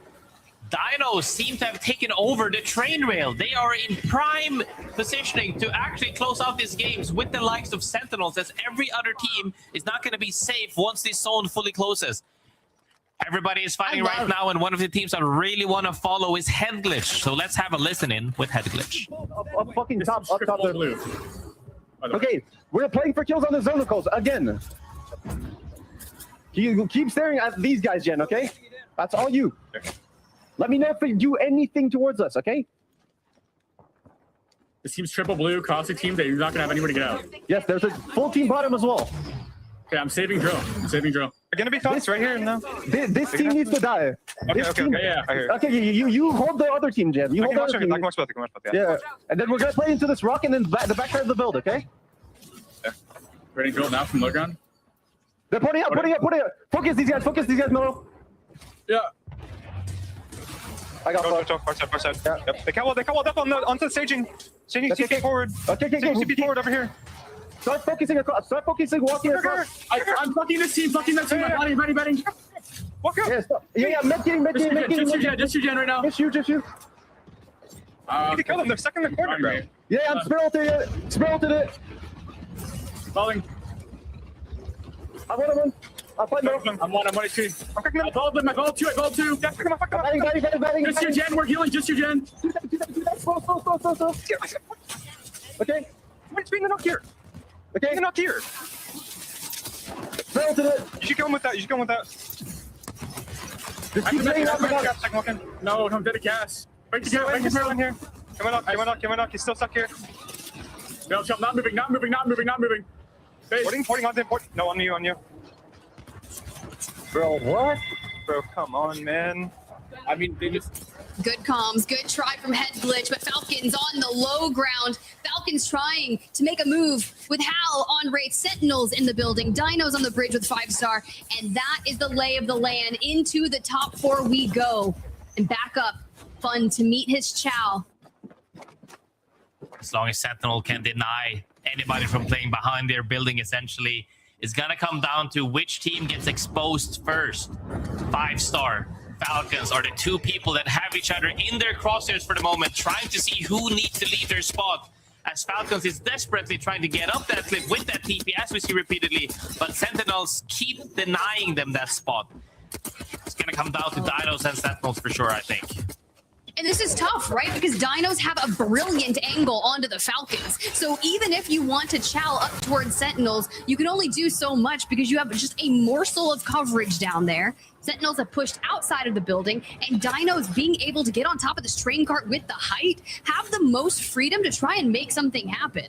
Dinos seem to have taken over the train rail. They are in prime positioning to actually close out these games with the likes of Sentinels, as every other team is not going to be safe once this zone fully closes. Everybody is fighting right now, and one of the teams I really want to follow is Head Glitch. So let's have a listen in with Head Glitch. Up fucking top, up top. Okay, we're playing for kills on the zonacles again. You keep staring at these guys, Jen, okay? That's all you. Let me know if they do anything towards us, okay? This team's triple blue, caustic team, they're not going to have anywhere to get out. Yes, there's a full team bottom as well. Okay, I'm saving drill. I'm saving drill. They're going to be close right here now. This team needs to die. Okay, yeah. Okay, you hold the other team, Jen. You hold the other team. Yeah, and then we're going to play into this rock and then the back side of the build, okay? Yeah. Ready to build now from low ground? They're putting up. Focus these guys, Milo. Yeah. I got far side. Yeah. Yep. They can't walled up onto the staging. Staging TP forward. Okay. TP forward over here. Start focusing across. Start focusing, walking across. I'm fucking this team, Yeah. Ready. Walk up. Yeah, med-gain. Just you, Jen, right now. Just you. You need to kill them. They're stuck in the corner, bro. Yeah, I'm spiraled it. Falling. I want one. I'll fight middle. I'm one, I'm 2. I followed two. Yeah, come on. Batting. Just you, Jen, we're healing, just you, Jen. Do that. Slow. Okay. Wait, bring the knock here. Okay. Bring the knock here. Spiraled it. You should go in with that. Just keep saying that. No, I'm dead to gas. Break the here. Come on, he's still stuck here. No, jump, not moving. Porting on them. No, on you. Bro, what? Bro, come on, man. I mean, they just... Good comms, good try from Head Glitch, but Falcons on the low ground. Falcons trying to make a move with Hal on Wraith, Sentinels in the building, Dinos on the bridge with 5-star, and that is the lay of the land. Into the top 4 we go. And back up, Fun to meet his chow. As long as Sentinel can deny anybody from playing behind their building, essentially, it's gonna come down to which team gets exposed first. 5-star Falcons are the 2 people that have each other in their crosshairs for the moment, trying to see who needs to leave their spot. As Falcons is desperately trying to get up that cliff with that TP, as we see repeatedly, but Sentinels keep denying them that spot. It's gonna come down to Dinos and Sentinels for sure, I think. And this is tough, right? Because Dinos have a brilliant angle onto the Falcons. So even if you want to chow up towards Sentinels, you can only do so much because you have just a morsel of coverage down there. Sentinels have pushed outside of the building, and Dinos being able to get on top of this train cart with the height have the most freedom to try and make something happen.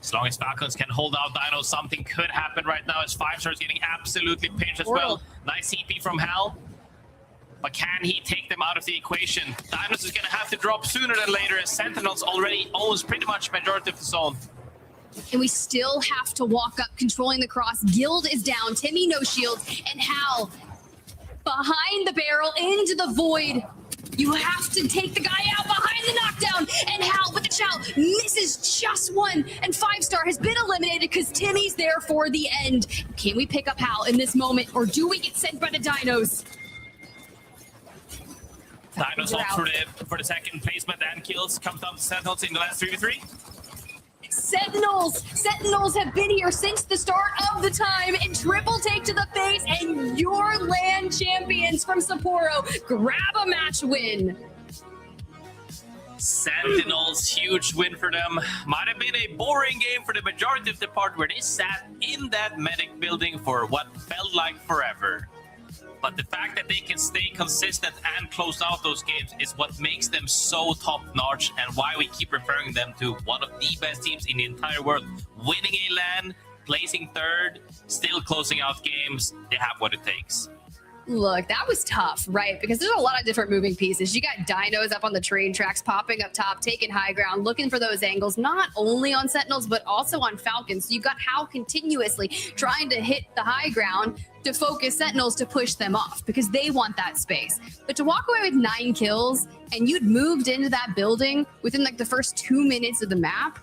As long as Falcons can hold out Dinos, something could happen right now as 5-star is getting absolutely pinched as well. Nice CP from Hal. But can he take them out of the equation? Dinos is going to have to drop sooner than later as Sentinels already owns pretty much majority of the zone. And we still have to walk up, controlling the cross. Guild is down, Timmy no shields, and Hal behind the barrel into the void. You have to take the guy out behind the knockdown, and Hal with the chow misses just one, and 5-star has been eliminated because Timmy's there for the end. Can we pick up Hal in this moment, or do we get sent by the Dinos? Dinos opt for the second placement and kills. Comes down to Sentinels in the last 3v3. Sentinels have been here since the start of the time, and triple take to the face, and your LAN champions from Sapporo grab a match win. Sentinels, huge win for them. Might have been a boring game for the majority of the part where they sat in that medic building for what felt like forever. But the fact that they can stay consistent and close out those games is what makes them so top-notch, and why we keep referring them to one of the best teams in the entire world. Winning a LAN, placing 3rd, still closing out games. They have what it takes. Look, that was tough, right? Because there's a lot of different moving pieces. You got Dinos up on the train tracks, popping up top, taking high ground, looking for those angles, not only on Sentinels, but also on Falcons. So you've got Hal continuously trying to hit the high ground to focus Sentinels to push them off because they want that space. But to walk away with 9 kills and you'd moved into that building within like the first 2 minutes of the map,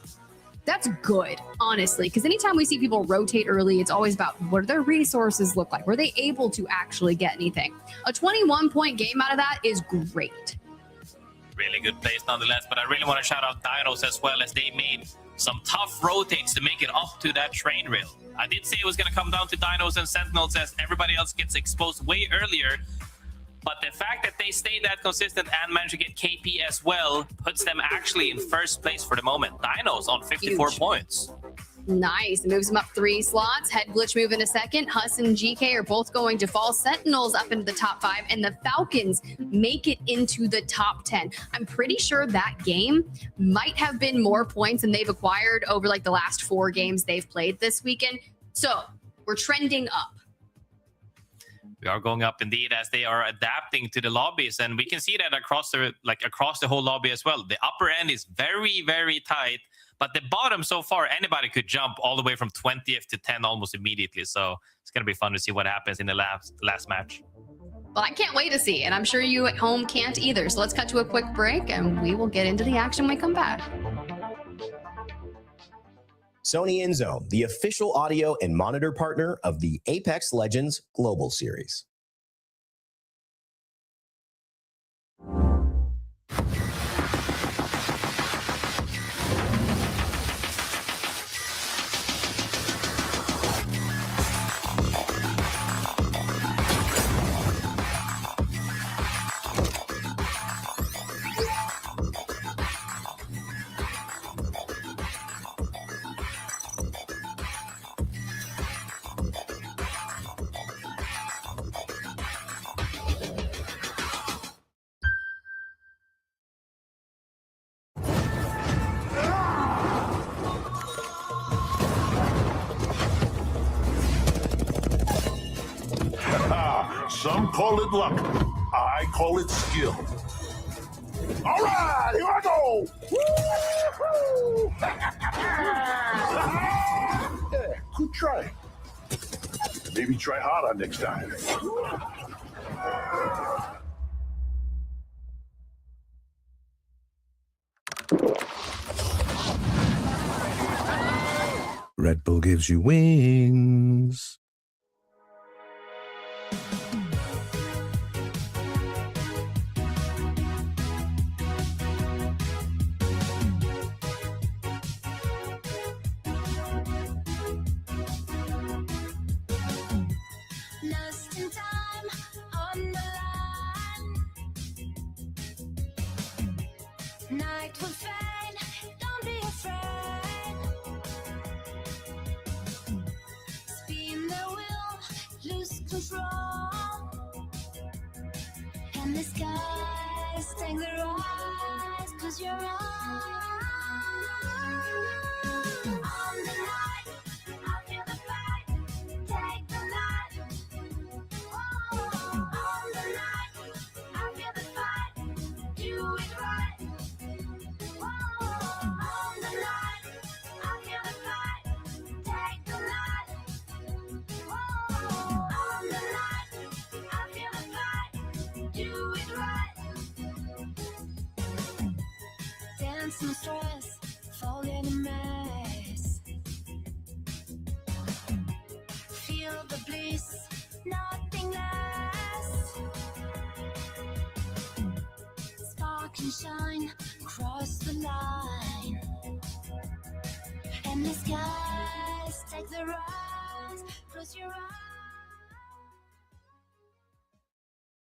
that's good, honestly, because anytime we see people rotate early, it's always about what do their resources look like? Were they able to actually get anything? A 21-point game out of that is great. Really good plays nonetheless, but I really want to shout out Dinos as well, as they made some tough rotates to make it up to that train rail. I did say it was going to come down to Dinos and Sentinels as everybody else gets exposed way earlier, but the fact that they stayed that consistent and managed to get KP as well puts them actually in first place for the moment. Dinos on 54 points. Nice. Moves them up 3 slots. Head Glitch move in a second. Huss and GK are both going to fall. Sentinels up into the top 5, and the Falcons make it into the top 10. I'm pretty sure that game might have been more points than they've acquired over like the last 4 games they've played this weekend. So we're trending up. We are going up indeed as they are adapting to the lobbies, and we can see that across the whole lobby as well. The upper end is very, very tight, but the bottom so far, anybody could jump all the way from 20th to 10 almost immediately. So it's going to be fun to see what happens in the last match. Well, I can't wait to see, and I'm sure you at home can't either. So let's cut to a quick break, and we will get into the action when we come back. Sony InZone, the official audio and monitor partner of the Apex Legends Global Series. Some call it luck. I call it skill. All right, here I go. Woo-hoo! Yeah, good try. Maybe try harder next time. Red Bull gives you wings. Lost in time on the line. Night will fade, don't be afraid. Spin the wheel, lose control. And the skies take the rise, 'cause you're on the night. I feel the fight, take the night. On the night, I feel the fight, do it right. On the night, I feel the fight, take the night. On the night, I feel the fight, do it right. Dance no stress, fall in a mess. Feel the bliss, nothing less. Spark and shine, cross the line. And the skies take the rise, close your eyes.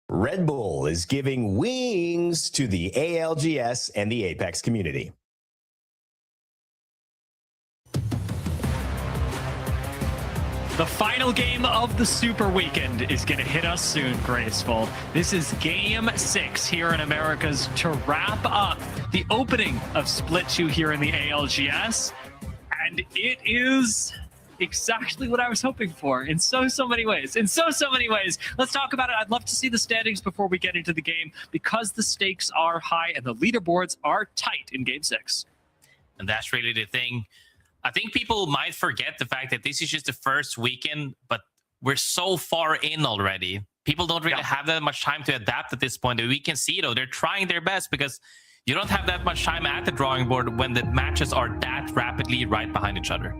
Red Bull is giving wings to the ALGS and the Apex community. The final game of the Super Weekend is going to hit us soon, Graceful. This is Game 6 here in Americas to wrap up the opening of Split 2 here in the ALGS. And it is exactly what I was hoping for in so many ways. In so many ways. Let's talk about it. I'd love to see the standings before we get into the game because the stakes are high and the leaderboards are tight in Game 6. And that's really the thing. I think people might forget the fact that this is just the first weekend, but we're so far in already. People don't really have that much time to adapt at this point. We can see, though, they're trying their best because you don't have that much time at the drawing board when the matches are that rapidly right behind each other.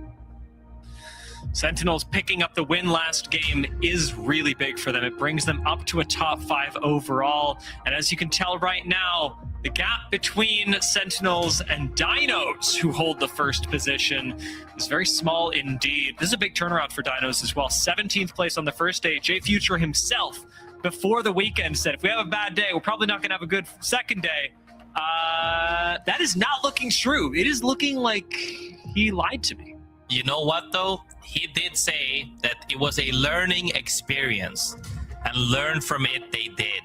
Sentinels picking up the win last game is really big for them. It brings them up to a top 5 overall. And as you can tell right now, the gap between Sentinels and Dinos, who hold the first position, is very small indeed. This is a big turnaround for Dinos as well. 17th place on the first day. Jay Future himself, before the weekend, said, if we have a bad day, we're probably not going to have a good second day. That is not looking true. It is looking like he lied to me. You know what, though? He did say that it was a learning experience, and learn from it they did.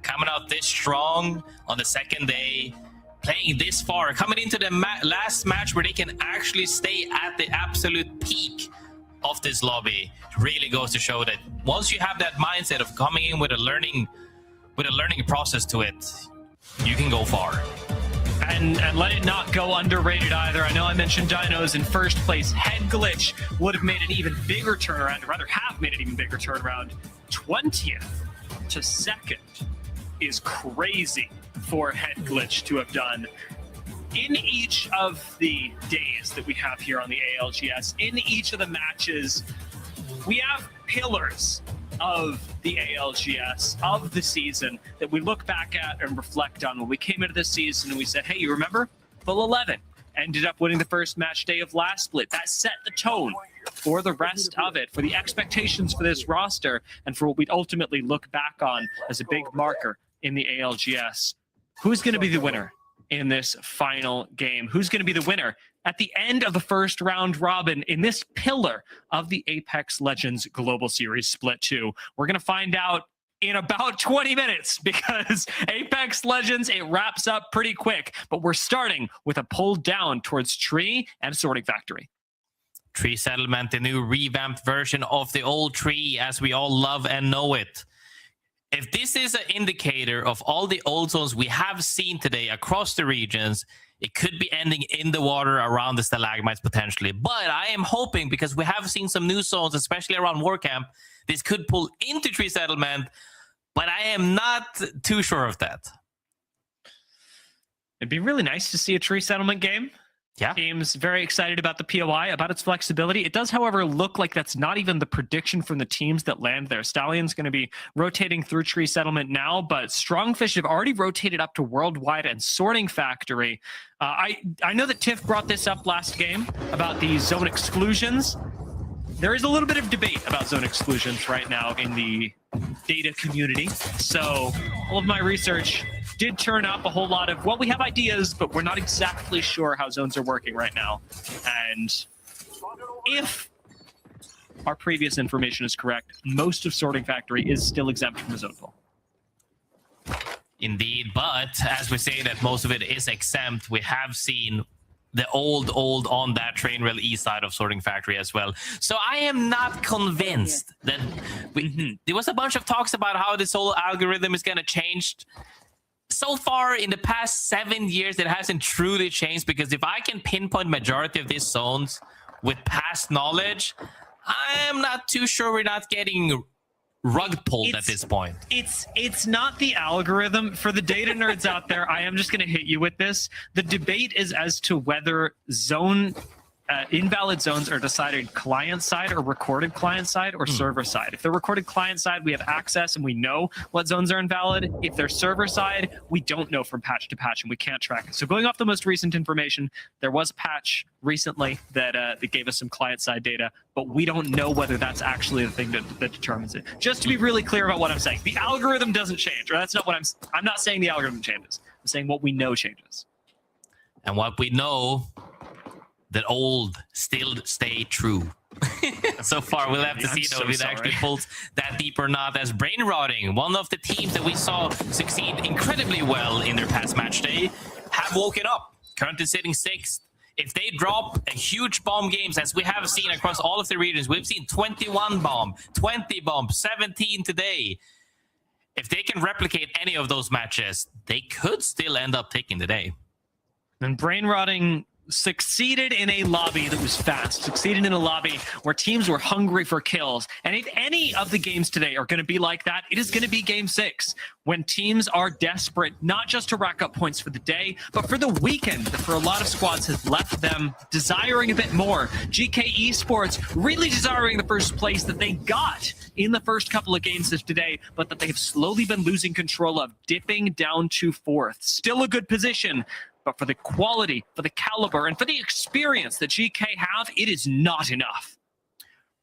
Coming out this strong on the second day, playing this far, coming into the last match where they can actually stay at the absolute peak of this lobby, really goes to show that once you have that mindset of coming in with a learning process to it, you can go far. And let it not go underrated either. I know I mentioned Dinos in first place. Head Glitch would have made an even bigger turnaround, or rather have made an even bigger turnaround. 20th to 2nd is crazy for Head Glitch to have done. In each of the days that we have here on the ALGS, in each of the matches, we have pillars of the ALGS, of the season, that we look back at and reflect on. When we came into this season and we said, hey, you remember? Full 11 ended up winning the first match day of last split. That set the tone for the rest of it, for the expectations for this roster, and for what we'd ultimately look back on as a big marker in the ALGS. Who's going to be the winner in this final game? Who's going to be the winner at the end of the first round robin in this pillar of the Apex Legends Global Series Split 2? We're going to find out in about 20 minutes because Apex Legends, it wraps up pretty quick. But we're starting with a pull down towards Tree and Sorting Factory. Tree Settlement, the new revamped version of the old Tree as we all love and know it. if this is an indicator of all the old zones we have seen today across the regions, it could be ending in the water around the stalagmites potentially. But I am hoping, because we have seen some new zones, especially around War Camp, this could pull into Tree Settlement, but I am not too sure of that. It'd be really nice to see a Tree Settlement game. Yeah. Team's very excited about the POI, about its flexibility. It does, however, look like that's not even the prediction from the teams that land there. Stallion's going to be rotating through Tree Settlement now, but Strongfish have already rotated up to Worldwide and Sorting Factory. I know that Tiff brought this up last game about the zone exclusions. There is a little bit of debate about zone exclusions right now in the data community. So all of my research did turn up a whole lot of, well, we have ideas, but we're not exactly sure how zones are working right now. And if our previous information is correct, most of Sorting Factory is still exempt from the zone pool. Indeed, but as we say that most of it is exempt, we have seen the old on that train rail east side of Sorting Factory as well. So I am not convinced that there was a bunch of talks about how this whole algorithm is going to change. So far in the past 7 years, it hasn't truly changed, because if I can pinpoint majority of these zones with past knowledge, I am not too sure we're not getting rug pulled at this point. It's not the algorithm. For the data nerds out there, I am just going to hit you with this. The debate is as to whether invalid zones are decided client side or recorded client side or server side. If they're recorded client side, we have access and we know what zones are invalid. If they're server side, we don't know from patch to patch and we can't track it. So going off the most recent information, there was a patch recently that gave us some client side data, but we don't know whether that's actually the thing that determines it. Just to be really clear about what I'm saying, the algorithm doesn't change, or that's not what I'm not saying the algorithm changes. I'm saying what we know changes. And what we know, that old still stay true. So far, we'll have to see though if it actually pulls that deep or not, as Brain Rotting, one of the teams that we saw succeed incredibly well in their past match day, have woken up, currently sitting 6th. If they drop a huge bomb games, as we have seen across all of the regions, we've seen 21 bomb, 20 bomb, 17 today. If they can replicate any of those matches, they could still end up taking the day. And Brain Rotting succeeded in a lobby that was fast, succeeded in a lobby where teams were hungry for kills. And if any of the games today are going to be like that, it is going to be Game 6, when teams are desperate, not just to rack up points for the day, but for the weekend, that for a lot of squads has left them desiring a bit more. GK Esports really desiring the first place that they got in the first couple of games of today, but that they have slowly been losing control of, dipping down to 4th. Still a good position, but for the quality, for the caliber, and for the experience that GK have, it is not enough.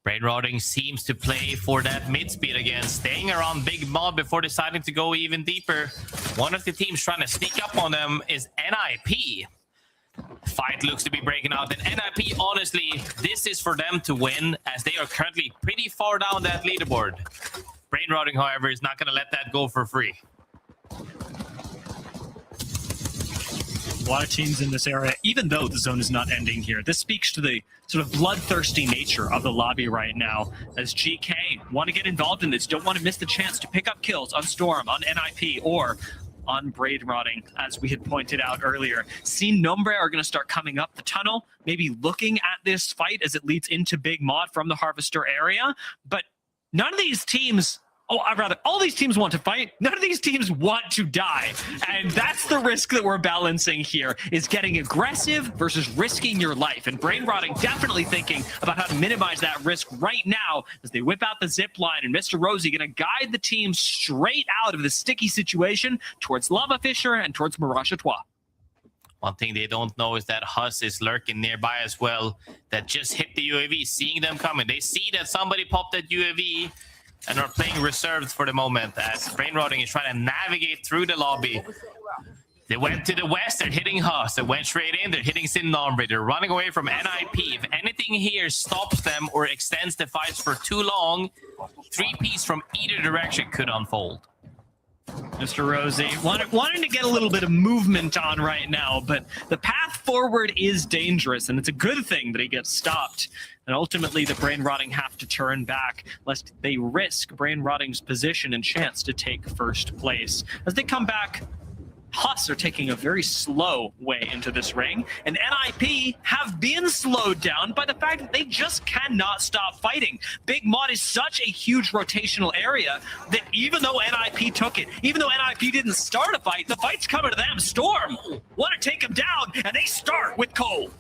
Brain Rotting seems to play for that mid speed again, staying around Big Mod before deciding to go even deeper. One of the teams trying to sneak up on them is NIP. Fight looks to be breaking out, and NIP, honestly, this is for them to win, as they are currently pretty far down that leaderboard. Brain Rotting, however, is not going to let that go for free. A lot of teams in this area, even though the zone is not ending here. This speaks to the sort of bloodthirsty nature of the lobby right now, as GK want to get involved in this, don't want to miss the chance to pick up kills on Storm, on NIP, or on Brain Rotting, as we had pointed out earlier. Sin Nombre are going to start coming up the tunnel, maybe looking at this fight as it leads into Big Mod from the Harvester area, but none of these teams... all these teams want to fight. None of these teams want to die. And that's the risk that we're balancing here, is getting aggressive versus risking your life. And Brain Rotting definitely thinking about how to minimize that risk right now as they whip out the zip line, and Mr. Rosie going to guide the team straight out of the sticky situation towards Lava Fisher and towards Mirage Etoile. One thing they don't know is that Huss is lurking nearby as well, that just hit the UAV, seeing them coming. They see that somebody popped that UAV, and are playing reserved for the moment, as Brain Rotting is trying to navigate through the lobby. They went to the west, they're hitting Huss. They went straight in, they're hitting Sin Nombre. They're running away from NIP. If anything here stops them or extends the fights for too long, 3-piece from either direction could unfold. Mr. Rosie wanting to get a little bit of movement on right now, but the path forward is dangerous, and it's a good thing that he gets stopped. And ultimately, the Brain Rotting have to turn back, lest they risk Brain Rotting's position and chance to take first place. As they come back, Huss are taking a very slow way into this ring, and NIP have been slowed down by the fact that they just cannot stop fighting. Big Mod is such a huge rotational area that even though NIP took it, even though NIP didn't start a fight, the fight's coming to them. Storm want to take him down, and they start with Cole.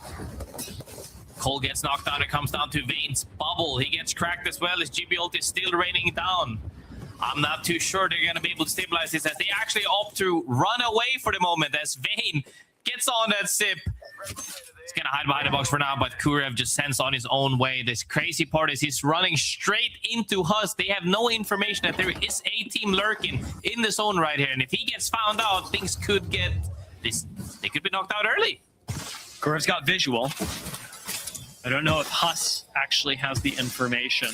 Cole gets knocked out. It comes down to Vayne's bubble. He gets cracked as well as GB ult is still raining down. I'm not too sure they're going to be able to stabilize this as they actually opt to run away for the moment as Vayne gets on that sip. He's going to hide behind the box for now, but Kurev just sends on his own way. This crazy part is he's running straight into Huss. They have no information that there is a team lurking in the zone right here. And if he gets found out, things could get this. They could be knocked out early. Kurev's got visual. I don't know if Huss actually has the information.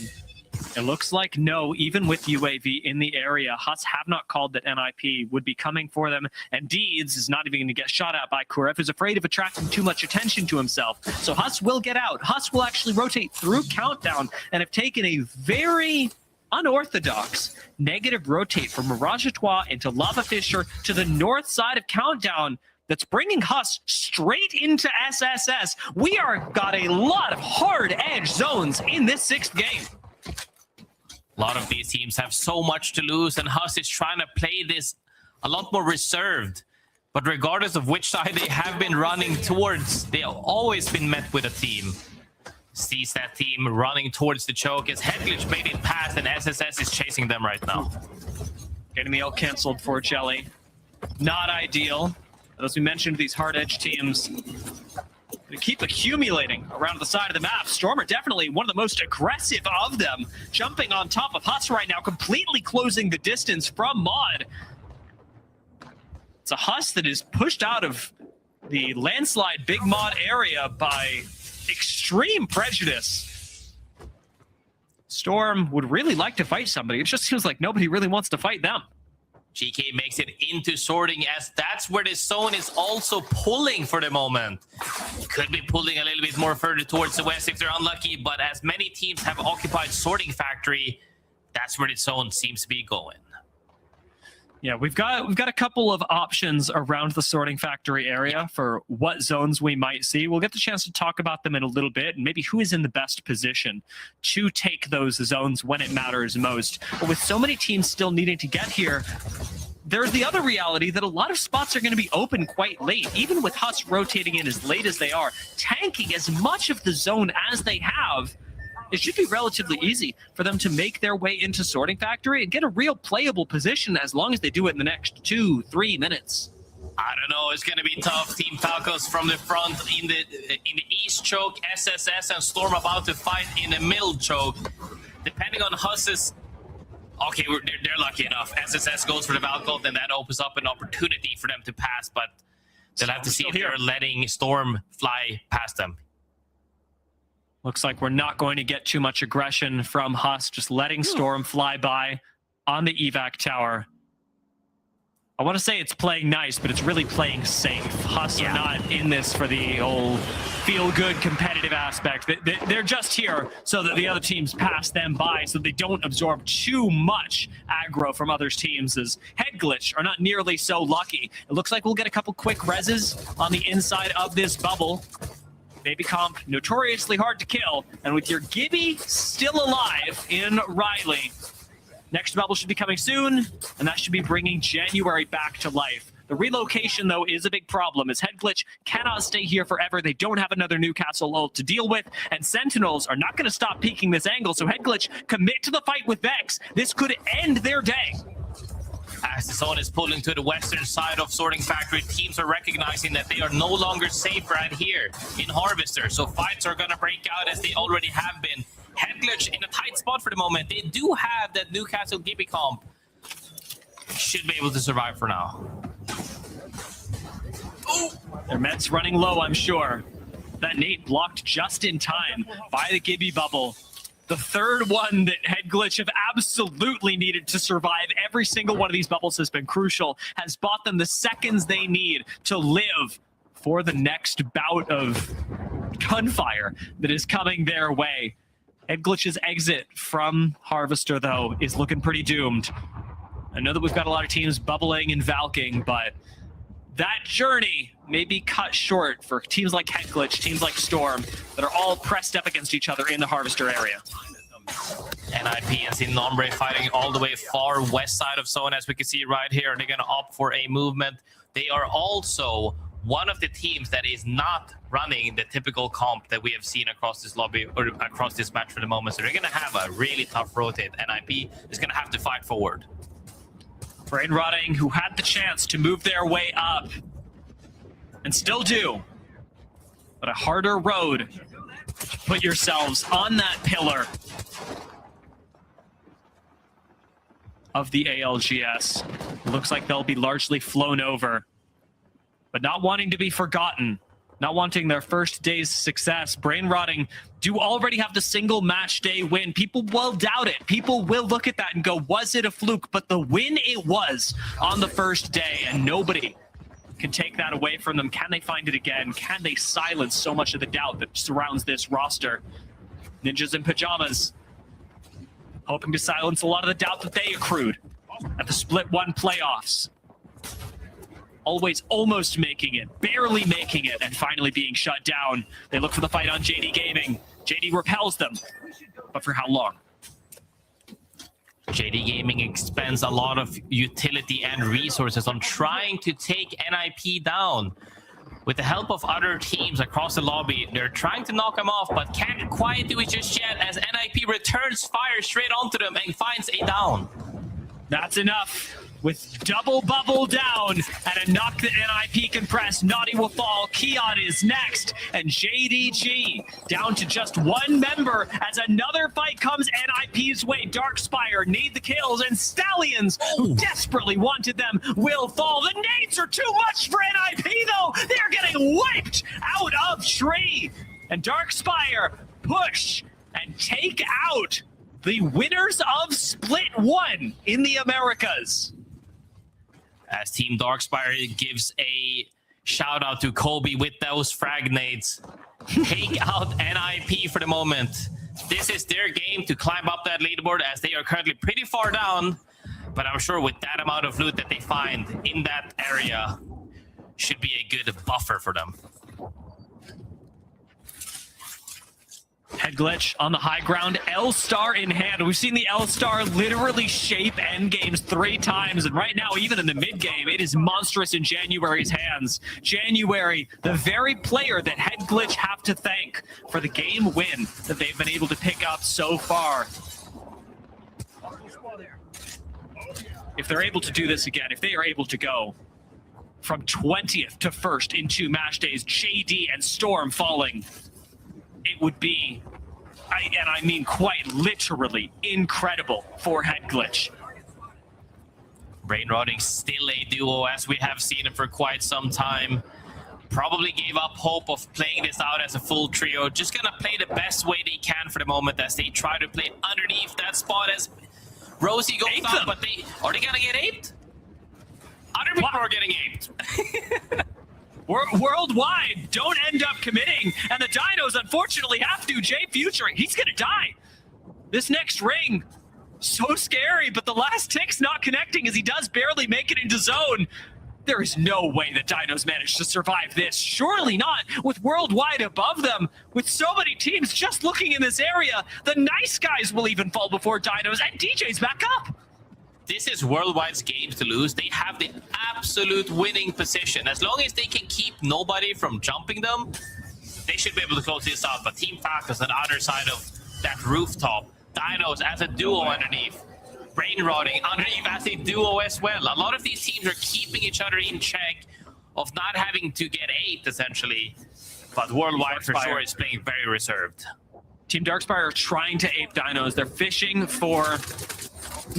It looks like no, even with UAV in the area, Huss have not called that NIP would be coming for them, and Deeds is not even going to get shot at by Kurev, who's afraid of attracting too much attention to himself. So Huss will get out. Huss will actually rotate through Countdown and have taken a very unorthodox negative rotate from Mirage Etoile into Lava Fissure to the north side of Countdown. That's bringing Huss straight into SSS. We are got a lot of hard edge zones in this 6th game. A lot of these teams have so much to lose, and Huss is trying to play this a lot more reserved. But regardless of which side they have been running towards, they have always been met with a team. Sees that team running towards the choke as Headglitch made it past, and SSS is chasing them right now. Getting the ult canceled for Jelly. Not ideal. As we mentioned, these hard edge teams they keep accumulating around the side of the map. Stormer definitely one of the most aggressive of them, jumping on top of Huss right now, completely closing the distance from Mod. It's a Huss that is pushed out of the landslide Big Mod area by extreme prejudice. Storm would really like to fight somebody. It just seems like nobody really wants to fight them. GK makes it into sorting as that's where this zone is also pulling for the moment. Could be pulling a little bit more further towards the west if they're unlucky, but as many teams have occupied sorting factory, that's where the zone seems to be going. Yeah, we've got a couple of options around the sorting factory area for what zones we might see. We'll get the chance to talk about them in a little bit and maybe who is in the best position to take those zones when it matters most. But with so many teams still needing to get here, there's the other reality that a lot of spots are going to be open quite late. Even with Huss rotating in as late as they are, tanking as much of the zone as they have, it should be relatively easy for them to make their way into sorting factory and get a real playable position as long as they do it in the next 2-3 minutes. I don't know, it's going to be tough. Team Falcons from the front in the east choke, SSS and Storm about to fight in the middle choke. Depending on Huss's... Okay, they're lucky enough. SSS goes for the Valcult, and that opens up an opportunity for them to pass, but they'll have to see if they're letting Storm fly past them. Looks like we're not going to get too much aggression from Huss, just letting Storm fly by on the evac tower. I want to say it's playing nice, but it's really playing safe. Huss are not in this for the old feel-good competitive aspect. They're just here so that the other teams pass them by so they don't absorb too much aggro from other teams, as Headglitch are not nearly so lucky. It looks like we'll get a couple quick reses on the inside of this bubble. Baby Comp, notoriously hard to kill, and with your Gibby still alive in Riley, next bubble should be coming soon, and that should be bringing January back to life. The relocation, though, is a big problem, as Headglitch cannot stay here forever. They don't have another Newcastle ult to deal with, and Sentinels are not going to stop peeking this angle, so Headglitch commit to the fight with Vex. This could end their day. As the zone is pulling to the western side of Sorting Factory, teams are recognizing that they are no longer safe right here in Harvester. So fights are going to break out as they already have been. Headglitch in a tight spot for the moment. They do have that Newcastle Gibby comp. Should be able to survive for now. Ooh. Their meds running low, I'm sure. That nade blocked just in time by the Gibby bubble. The third one that Head Glitch have absolutely needed to survive. Every single one of these bubbles has been crucial, has bought them the seconds they need to live for the next bout of gunfire that is coming their way. Head Glitch's exit from Harvester, though, is looking pretty doomed. I know that we've got a lot of teams bubbling and valking, but that journey may be cut short for teams like Head Glitch, teams like Storm, that are all pressed up against each other in the Harvester area. NIP and Sin Nombre fighting all the way far west side of zone, as we can see right here. They're going to opt for a movement. They are also one of the teams that is not running the typical comp that we have seen across this lobby or across this match for the moment. So they're going to have a really tough rotate. NIP is going to have to fight forward. Brain Rotting, who had the chance to move their way up, and still do, but a harder road to put yourselves on that pillar of the ALGS. Looks like they'll be largely flown over, but not wanting to be forgotten, not wanting their first day's success. Brain Rotting do already have the single match day win. People will doubt it. People will look at that and go, was it a fluke? But the win it was on the first day, and nobody can take that away from them. Can they find it again? Can they silence so much of the doubt that surrounds this roster? Ninjas in Pajamas, hoping to silence a lot of the doubt that they accrued at the Split 1 playoffs. Always almost making it, barely making it, and finally being shut down. They look for the fight on JD Gaming. JD repels them, but for how long? JD Gaming expends a lot of utility and resources on trying to take NIP down. With the help of other teams across the lobby, they're trying to knock them off, but can't quite do it just yet as NIP returns fire straight onto them and finds a down. That's enough. With double bubble down and a knock that NIP can press, Naughty will fall, Keon is next, and JDG down to just one member as another fight comes NIP's way. Darkspire need the kills, and Stallions, who desperately wanted them, will fall. The nades are too much for NIP, though. They're getting wiped out of tree. And Darkspire push and take out the winners of Split 1 in the Americas. As Team Darkspire gives a shout out to Kobe with those frag nades. Take out NIP for the moment. This is their game to climb up that leaderboard as they are currently pretty far down. But I'm sure with that amount of loot that they find in that area, should be a good buffer for them. Head Glitch on the high ground, L-Star in hand. We've seen the L-Star literally shape endgames 3 times, and right now, even in the mid-game, it is monstrous in January's hands. January, the very player that Head Glitch have to thank for the game win that they've been able to pick up so far. If they're able to do this again, if they are able to go from 20th to 1st in 2 match days, JD and Storm falling, it would be, and I mean quite literally, incredible for Head Glitch. Brain Rotting still a duo as we have seen it for quite some time. Probably gave up hope of playing this out as a full trio. Just gonna play the best way they can for the moment as they try to play underneath that spot as Rosie goes down, but are they gonna get aped? Other people are getting aped. Worldwide don't end up committing, and the Dinos unfortunately have to. Jay Future, he's gonna die. This next ring, so scary, but the last tick's not connecting as he does barely make it into zone. There is no way the Dinos managed to survive this. Surely not with Worldwide above them. With so many teams just looking in this area, the nice guys will even fall before Dinos, and DJ's back up. This is Worldwide's games to lose. They have the absolute winning position. As long as they can keep nobody from jumping them, they should be able to close this out. But Team Falcons on the other side of that rooftop. Dinos as a duo underneath. Brain Rotting underneath as a duo as well. A lot of these teams are keeping each other in check of not having to get 8, essentially. But Worldwide for sure is playing very reserved. Team Darkspire are trying to ape Dinos. They're fishing for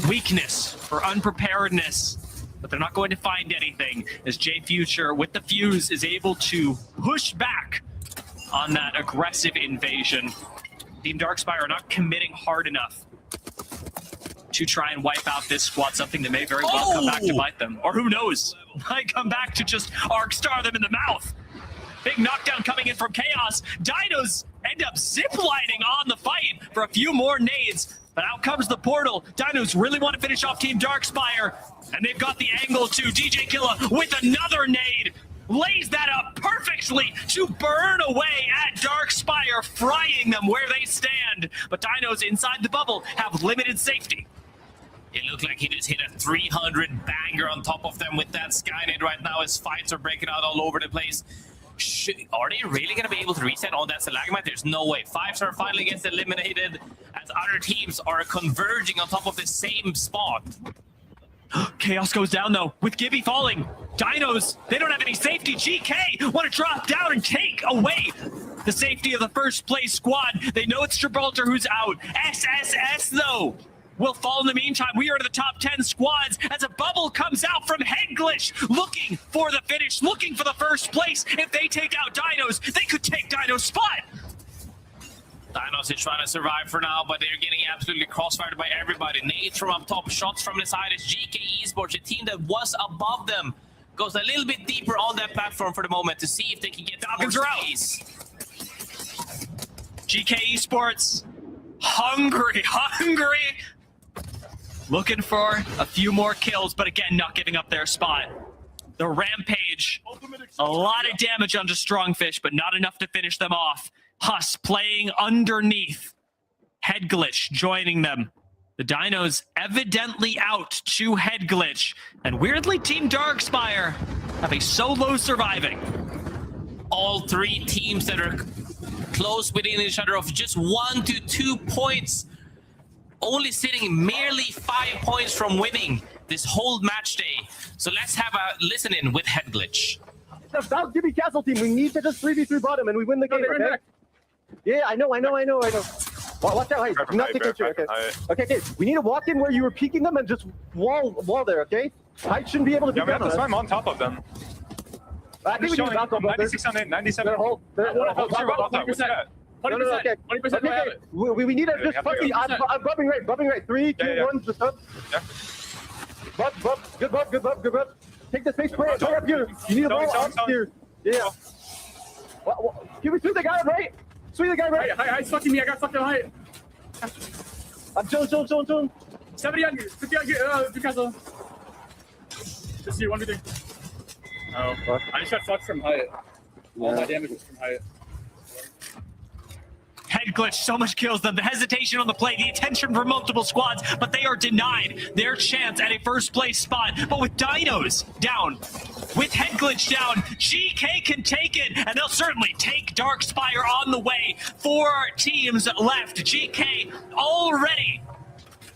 weakness, for unpreparedness, but they're not going to find anything as Jay Future with the fuse is able to push back on that aggressive invasion. Team Darkspire are not committing hard enough to try and wipe out this squad, something that may very well come back to bite them. Or who knows, might come back to just arc star them in the mouth. Big knockdown coming in from Chaos. Dinos end up ziplining on the fight for a few more nades. But out comes the portal. Dinos really want to finish off Team Darkspire. And they've got the angle to DJ Killa with another nade. Lays that up perfectly to burn away at Darkspire, frying them where they stand. But Dinos inside the bubble have limited safety. It looked like he just hit a 300 banger on top of them with that Skynet right now as fights are breaking out all over the place. Are they really going to be able to reset on that Stalagmite? There's no way. 5-star finally gets eliminated as other teams are converging on top of the same spot. Chaos goes down though, with Gibby falling. Dinos, they don't have any safety. GK want to drop down and take away the safety of the first place squad. They know it's Gibraltar who's out. SSS though will fall in the meantime. We are to the top 10 squads as a bubble comes out from Headglitch, looking for the finish, looking for the first place. If they take out Dinos, they could take Dino's spot. Dinos is trying to survive for now, but they're getting absolutely crossfired by everybody. Nades from up top, shots from the side as GK Esports, a team that was above them, goes a little bit deeper on that platform for the moment to see if they can get more space. GK Esports, hungry. Looking for a few more kills, but again, not giving up their spot. The Rampage, a lot of damage onto Strongfish, but not enough to finish them off. Huss playing underneath. Headglitch joining them. The Dinos evidently out to Headglitch. And weirdly, Team Darkspire have a solo surviving. All three teams that are close within each other of just 1 to 2 points. Only sitting merely 5 points from winning this whole match day. So let's have a listen in with Headglitch. About Gibby Castle team, we need to just 3v3 bottom and we win the game, okay? Yeah, I know. Watch out, hey, do not take picture, okay? Okay, we need to walk in where you were peeking them and just wall there, okay? Height shouldn't be able to be we have to swim on top of them. I think we need to bounce off 96 on it, 97. Hold. 100%. 100%. We need to just fucking. I'm bubbing right. 3, 2, 1, just up. Yeah. Good bub. Take the space, play up here. You need a ball up here. Yeah. Can we sweep the guy right? Hi, fucking me. I got fucking height. I'm chilling. 70 on you. 50 on you. Picasso. Just you, 1v3. Oh, fuck. I just got fucked from height. All my damage was from height. Headglitch so much kills them. The hesitation on the play, the attention from multiple squads, but they are denied their chance at a first place spot. But with Dinos down, with Headglitch down, GK can take it, and they'll certainly take Darkspire on the way. 4 teams left. GK already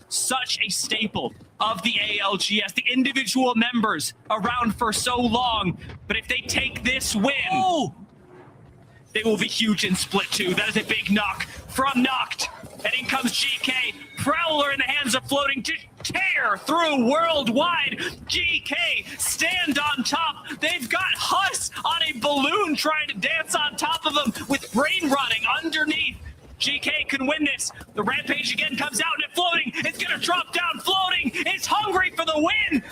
such a staple of the ALGS, the individual members around for so long. But if they take this win, they will be huge in Split 2. That is a big knock from Noct. And in comes GK. Prowler in the hands of Floating to tear through worldwide. GK stand on top. They've got Huss on a balloon trying to dance on top of them with Brain running underneath. GK can win this. The Rampage again comes out and Floating is going to drop down. Floating is hungry for the win.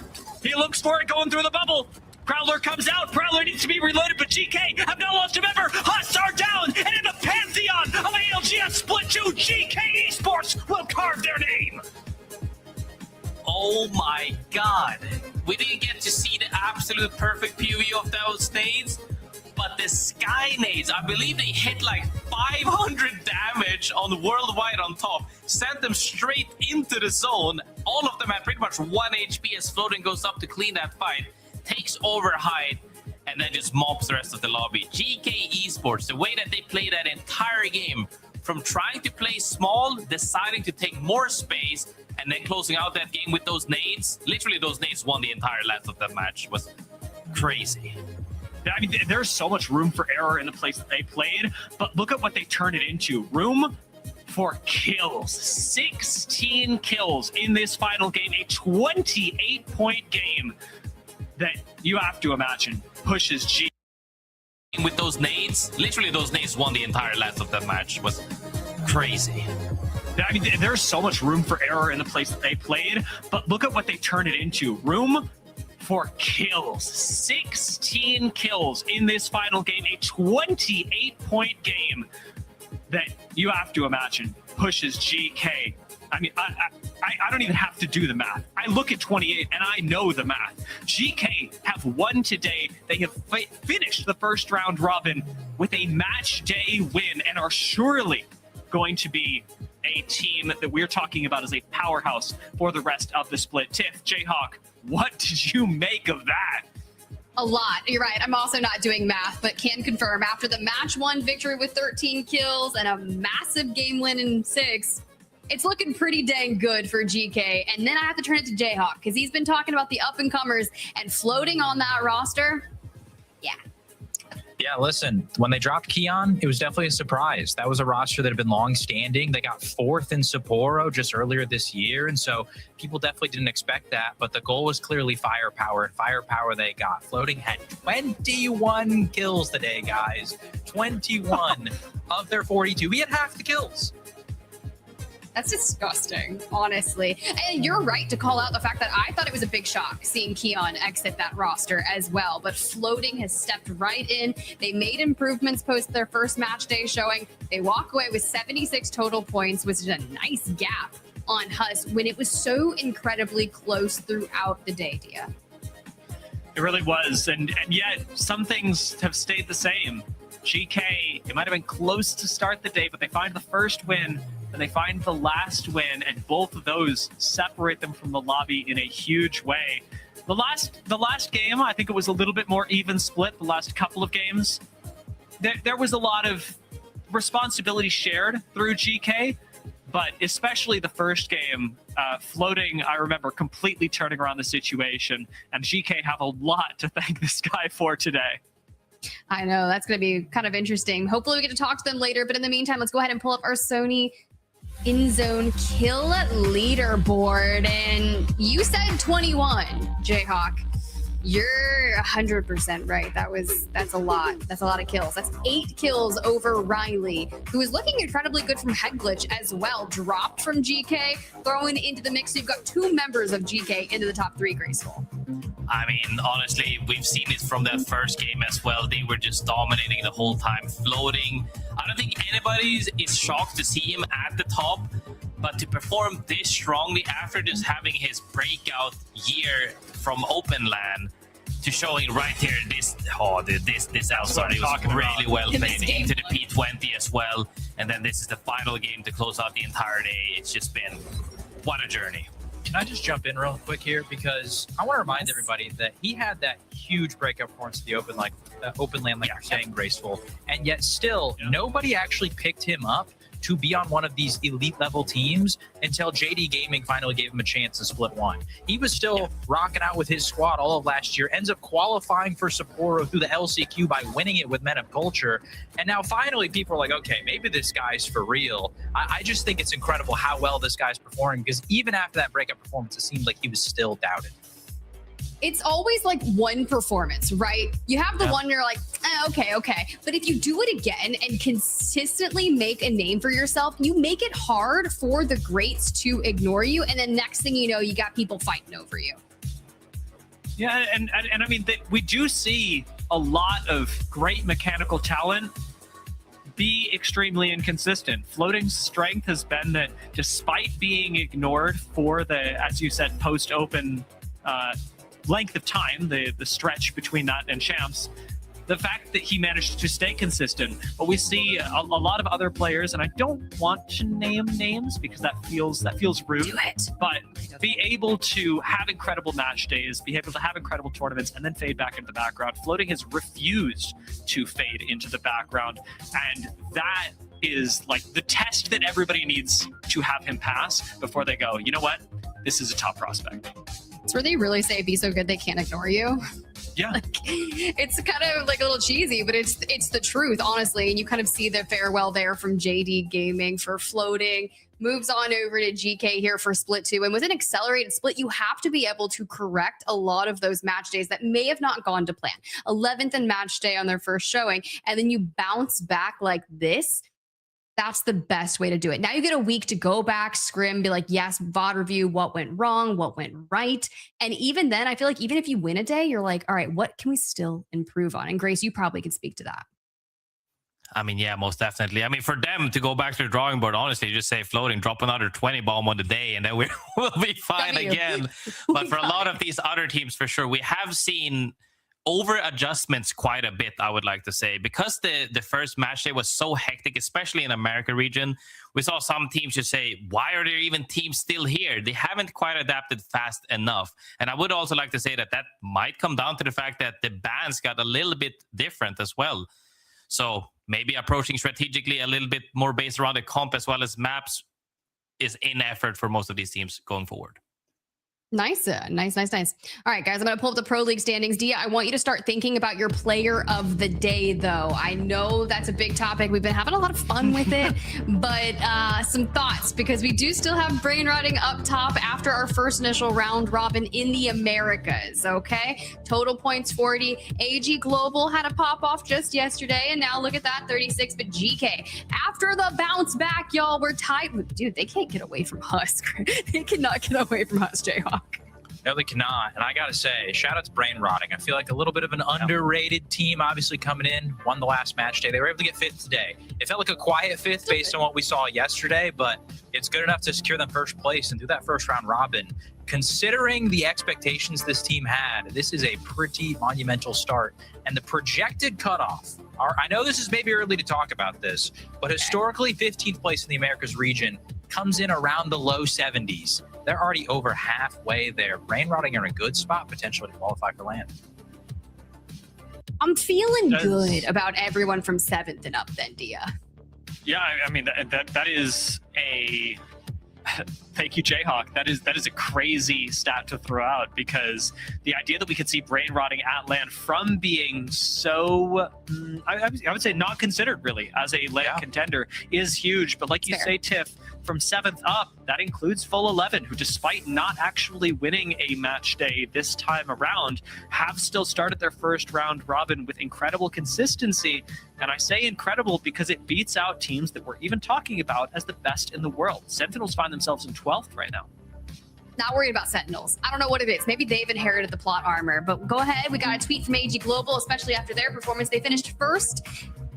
He looks for it going through the bubble. Prowler comes out. Prowler needs to be reloaded, but GK have not lost a member. Huss are down, and in the pantheon of ALGS Split 2, GK Esports will carve their name. Oh my god. We didn't get to see the absolute perfect POV of those nades, but the Sky nades, I believe they hit like 500 damage on worldwide on top, sent them straight into the zone. All of them had pretty much 1 HP as Floating goes up to clean that fight, takes over height, and then just mops the rest of the lobby. GK Esports, the way that they play that entire game, from trying to play small, deciding to take more space, and then closing out that game with those nades. Literally, those nades won the entire length of that match. It was crazy. I mean, there's so much room for error in the place that they played, but look at what they turned it into. Room for kills. 16 kills in this final game, a 28-point game that you have to imagine pushes G. With those nades, literally those nades won the entire length of that match. It was crazy. I mean, there's so much room for error in the place that they played, but look at what they turned it into. Room for kills. 16 kills in this final game, a 28-point game that you have to imagine pushes GK. I mean, I don't even have to do the math. I look at 28 and I know the math. GK have won today. They have finished the first round robin with a match day win and are surely going to be a team that we're talking about as a powerhouse for the rest of the split. Tiff, Jayhawk, what did you make of that? A lot. You're right. I'm also not doing math, but can confirm after the match 1 victory with 13 kills and a massive game win in 6, it's looking pretty dang good for GK. And then I have to turn it to Jayhawk because he's been talking about the up-and-comers and floating on that roster. Yeah. Yeah, listen, when they dropped Keon, it was definitely a surprise. That was a roster that had been long-standing. They got 4th in Sapporo just earlier this year, and so people definitely didn't expect that, but the goal was clearly firepower, and firepower they got. Floating had 21 kills today, guys. 21 of their 42. We had half the kills. That's disgusting, honestly. And you're right to call out the fact that I thought it was a big shock seeing Keon exit that roster as well. But Floating has stepped right in. They made improvements post their first match day showing. They walk away with 76 total points, which is a nice gap on Huss when it was so incredibly close throughout the day, Dia. It really was. And yet some things have stayed the same. GK, it might have been close to start the day, but they find the first win and they find the last win, and both of those separate them from the lobby in a huge way. The last game, I think it was a little bit more even split. The last couple of games, there was a lot of responsibility shared through GK, but especially the first game, Floating, I remember completely turning around the situation, and GK have a lot to thank this guy for today. I know, that's going to be kind of interesting. Hopefully we get to talk to them later, but in the meantime, let's go ahead and pull up our Sony in-zone kill leaderboard. And you said 21, Jayhawk. You're 100% right. That's a lot. That's a lot of kills. That's 8 kills over Riley, who is looking incredibly good from Head Glitch as well. Dropped from GK, thrown into the mix. So you've got 2 members of GK into the top 3, Graceful. I mean, honestly, we've seen it from that first game as well. They were just dominating the whole time, Floating. I don't think anybody is shocked to see him at the top, but to perform this strongly after just having his breakout year from Open LAN to showing right here, this outside, it was really well played into the P20 as well. And then this is the final game to close out the entire day. It's just been, what a journey. Can I just jump in real quick here? Because I want to remind everybody that he had that huge breakout performance to the open lane, like you're saying, Graceful. And yet still, nobody actually picked him up to be on one of these elite level teams until JD Gaming finally gave him a chance to split 1. He was still rocking out with his squad all of last year, ends up qualifying for Sapporo through the LCQ by winning it with Men of Culture. And now finally people are like, okay, maybe this guy's for real. I just think it's incredible how well this guy's performing, because even after that breakup performance, it seemed like he was still doubted. It's always like one performance, right? You have the one you're like, okay. But if you do it again and consistently make a name for yourself, you make it hard for the greats to ignore you. And then next thing you know, you got people fighting over you. Yeah, and I mean, we do see a lot of great mechanical talent be extremely inconsistent. Floating's strength has been that despite being ignored for the, as you said, post-open length of time, the stretch between that and champs, the fact that he managed to stay consistent. But we see a lot of other players, and I don't want to name names because that feels rude. Do it. But be able to have incredible match days, be able to have incredible tournaments, and then fade back into the background. Floating has refused to fade into the background, and that is like the test that everybody needs to have him pass before they go, you know what? This is a top prospect. It's where they really say be so good they can't ignore you. Yeah. Like, it's kind of like a little cheesy, but it's the truth, honestly. And you kind of see the farewell there from JD Gaming for Floating. Moves on over to GK here for split 2. And with an accelerated split, you have to be able to correct a lot of those match days that may have not gone to plan. 11th in match day on their first showing. And then you bounce back like this. That's the best way to do it. Now you get a week to go back, scrim, be like, yes, VOD review, what went wrong, what went right. And even then, I feel like even if you win a day, you're like, all right, what can we still improve on? And Grace, you probably could speak to that. I mean, yeah, most definitely. I mean, for them to go back to the drawing board, honestly, just say floating, drop another 20 bomb on the day, and then we'll be fine again. But for a lot of these other teams, for sure, we have seen over adjustments quite a bit, I would like to say, because the first match day was so hectic, especially in America region. We saw some teams just say, why are there even teams still here? They haven't quite adapted fast enough. And I would also like to say that that might come down to the fact that the bans got a little bit different as well. So maybe approaching strategically a little bit more based around the comp as well as maps is in effort for most of these teams going forward. Nice. All right, guys, I'm going to pull up the Pro League standings. Dia, I want you to start thinking about your player of the day, though. I know that's a big topic. We've been having a lot of fun with it, but some thoughts, because we do still have brain rotting up top after our first initial round robin in the Americas, okay? Total points 40. AG Global had a pop-off just yesterday, and now look at that, 36. But GK, after the bounce back, y'all, we're tied with, dude, they can't get away from us. They cannot get away from us, Jayhawk. No, they cannot. And I got to say, shout out to Brain Rotting. I feel like a little bit of an underrated team, obviously coming in, won the last match day. They were able to get fifth today. It felt like a quiet fifth based on what we saw yesterday, but it's good enough to secure them first place and do that first round robin. Considering the expectations this team had, this is a pretty monumental start. And the projected cutoff, I know this is maybe early to talk about this, but historically 15th place in the Americas region comes in around the low 70s. They're already over halfway there. Brain Rotting are in a good spot potentially to qualify for land. I'm feeling good about everyone from 7th and up then, Dia. Yeah, I mean, that is a... Thank you, Jayhawk. That is a crazy stat to throw out, because the idea that we could see Brain Rotting at land from being so, I would say not considered really as a land contender is huge. But like you say, Tiff, from 7th up, that includes Full 11, who despite not actually winning a match day this time around, have still started their first round robin with incredible consistency. And I say incredible because it beats out teams that we're even talking about as the best in the world. Sentinels find themselves in 12th right now. Not worried about Sentinels. I don't know what it is. Maybe they've inherited the plot armor, but go ahead. We got a tweet from AG Global, especially after their performance. They finished first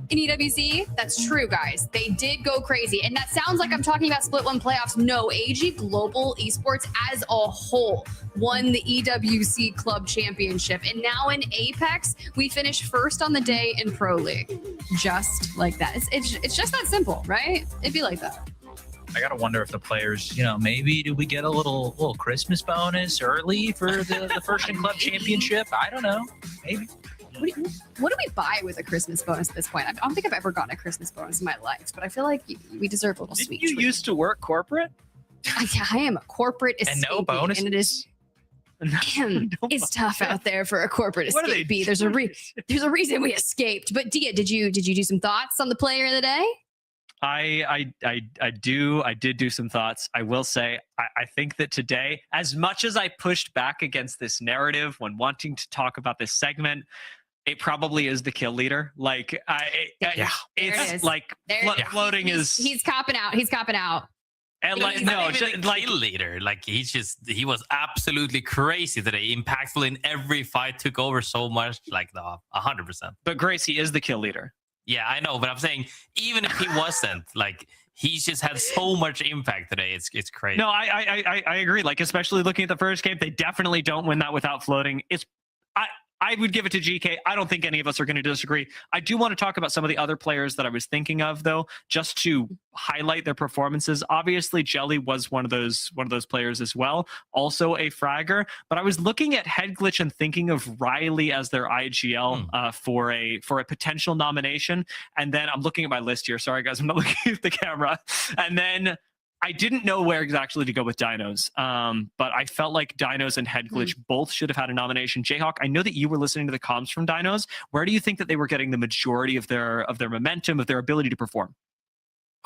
in EWC. That's true, guys. They did go crazy. And that sounds like I'm talking about Split 1 playoffs. No, AG Global Esports as a whole won the EWC Club Championship. And now in Apex, we finished first on the day in Pro League. Just like that. It's just that simple, right? It'd be like that. I gotta wonder if the players, maybe do we get a little Christmas bonus early for the first in club championship? I don't know. Maybe. What do we buy with a Christmas bonus at this point? I don't think I've ever gotten a Christmas bonus in my life, but I feel like we deserve a little sweet treat. You used to work corporate? I am a corporate escapee. And no bonus? And it is... it's tough out there for a corporate escapee. There's a reason we escaped. But Dia, did you do some thoughts on the player of the day? I did do some thoughts. I will say, I think that today, as much as I pushed back against this narrative when wanting to talk about this segment, it probably is the kill leader. Like, it's like floating is. He's copping out. He's copping out. And like, no, just like kill leader. Like he was absolutely crazy today. Impactful in every fight. Took over so much. Like 100%. But Grace, he is the kill leader. Yeah, I know, but I'm saying even if he wasn't, like he's just had so much impact today. It's crazy. No, I agree. Like, especially looking at the first game, they definitely don't win that without floating. I would give it to GK. I don't think any of us are going to disagree. I do want to talk about some of the other players that I was thinking of, though, just to highlight their performances. Obviously, Jelly was one of those players as well, also a fragger. But I was looking at Headglitch and thinking of Riley as their IGL for a potential nomination. And then I'm looking at my list here. Sorry, guys, I'm not looking at the camera. And then I didn't know where exactly to go with Dinos, but I felt like Dinos and Headglitch both should have had a nomination. Jayhawk, I know that you were listening to the comms from Dinos. Where do you think that they were getting the majority of their momentum, of their ability to perform?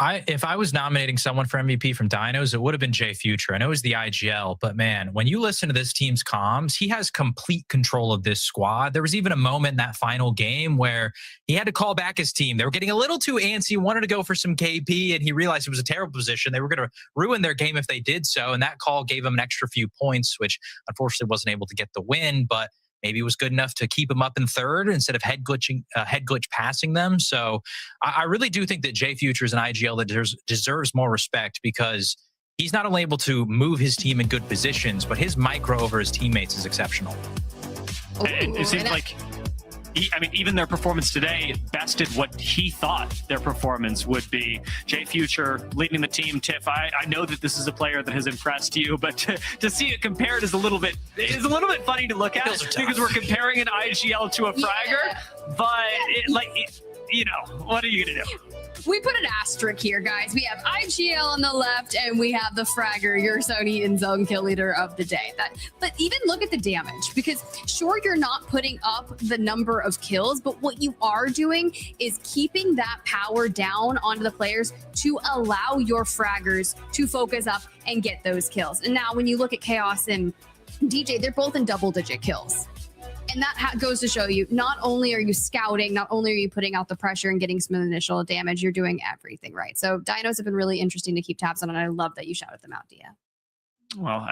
If I was nominating someone for MVP from Dinos, it would have been Jay Future. I know he's the IGL, but man, when you listen to this team's comms, he has complete control of this squad. There was even a moment in that final game where he had to call back his team. They were getting a little too antsy, wanted to go for some KP, and he realized it was a terrible position. They were going to ruin their game if they did so, and that call gave him an extra few points, which unfortunately wasn't able to get the win, but maybe it was good enough to keep him up in third instead of head glitch passing them. So I really do think that Jay Future is an IGL that deserves more respect because he's not only able to move his team in good positions, but his micro over his teammates is exceptional. And it seems like, even their performance today bested what he thought their performance would be. Jay Future leading the team. Tiff, I know that this is a player that has impressed you, but to see it compared is a little bit funny to look at because we're comparing an IGL to a fragger. But what are you gonna do? We put an asterisk here, guys. We have IGL on the left, and we have the fragger, your Sony in zone kill leader of the day. But even look at the damage, because sure, you're not putting up the number of kills, but what you are doing is keeping that power down onto the players to allow your fraggers to focus up and get those kills. And now when you look at Chaos and DJ, they're both in double-digit kills. And that goes to show you, not only are you scouting, not only are you putting out the pressure and getting some initial damage, you're doing everything right. So Dinos have been really interesting to keep tabs on, and I love that you shouted them out, Dia. Well,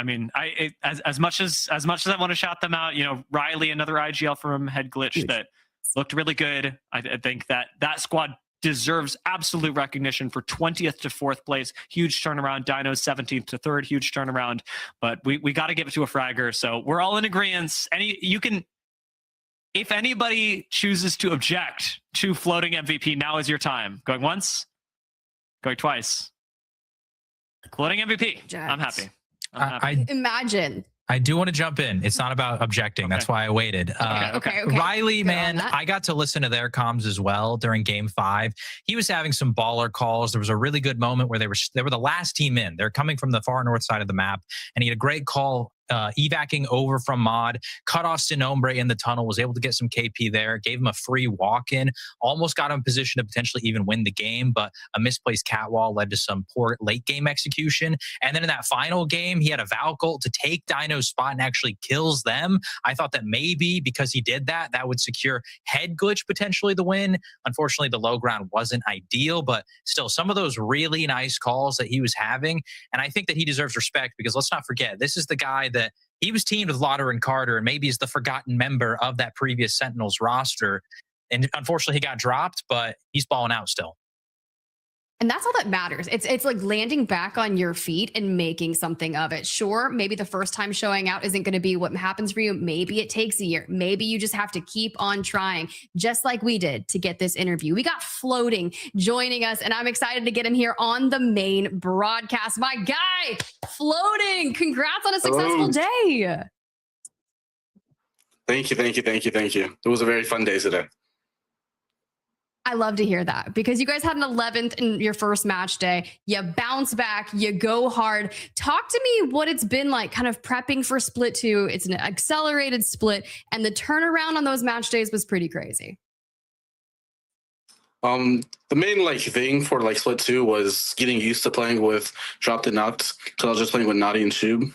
as much as I want to shout them out, Riley, another IGL from Head Glitch that looked really good. I think that squad deserves absolute recognition for 20th to 4th place. Huge turnaround. Dinos 17th to 3rd. Huge turnaround. But we got to give it to a fragger. So we're all in agreement. If anybody chooses to object to floating MVP, now is your time. Going once, going twice. Floating MVP. I'm happy. Imagine. I do want to jump in. It's not about objecting. Okay. That's why I waited. Okay. Riley, man, I got to listen to their comms as well during Game 5. He was having some baller calls. There was a really good moment where they were the last team in. They're coming from the far north side of the map, and he had a great call evacing over from Mod, cut off Sinombre in the tunnel, was able to get some KP there, gave him a free walk-in, almost got him in position to potentially even win the game, but a misplaced catwall led to some poor late-game execution. And then in that final game, he had a Valkyrie to take Dino's spot and actually kills them. I thought that maybe because he did that, that would secure Head Glitch potentially the win. Unfortunately, the low ground wasn't ideal, but still some of those really nice calls that he was having. And I think that he deserves respect because let's not forget, this is the guy that he was teamed with Lauder and Carter and maybe is the forgotten member of that previous Sentinels roster. And unfortunately, he got dropped, but he's balling out still. And that's all that matters. It's like landing back on your feet and making something of it. Sure, maybe the first time showing out isn't going to be what happens for you. Maybe it takes a year. Maybe you just have to keep on trying, just like we did to get this interview. We got Floating joining us, and I'm excited to get him here on the main broadcast. My guy, Floating, congrats on a successful day. Thank you. It was a very fun day today. I love to hear that because you guys had an 11th in your first match day. You bounce back, you go hard. Talk to me what it's been like kind of prepping for Split 2. It's an accelerated split, and the turnaround on those match days was pretty crazy. The main thing for Split 2 was getting used to playing with Dropped and Knocked because I was just playing with Naughty and Shub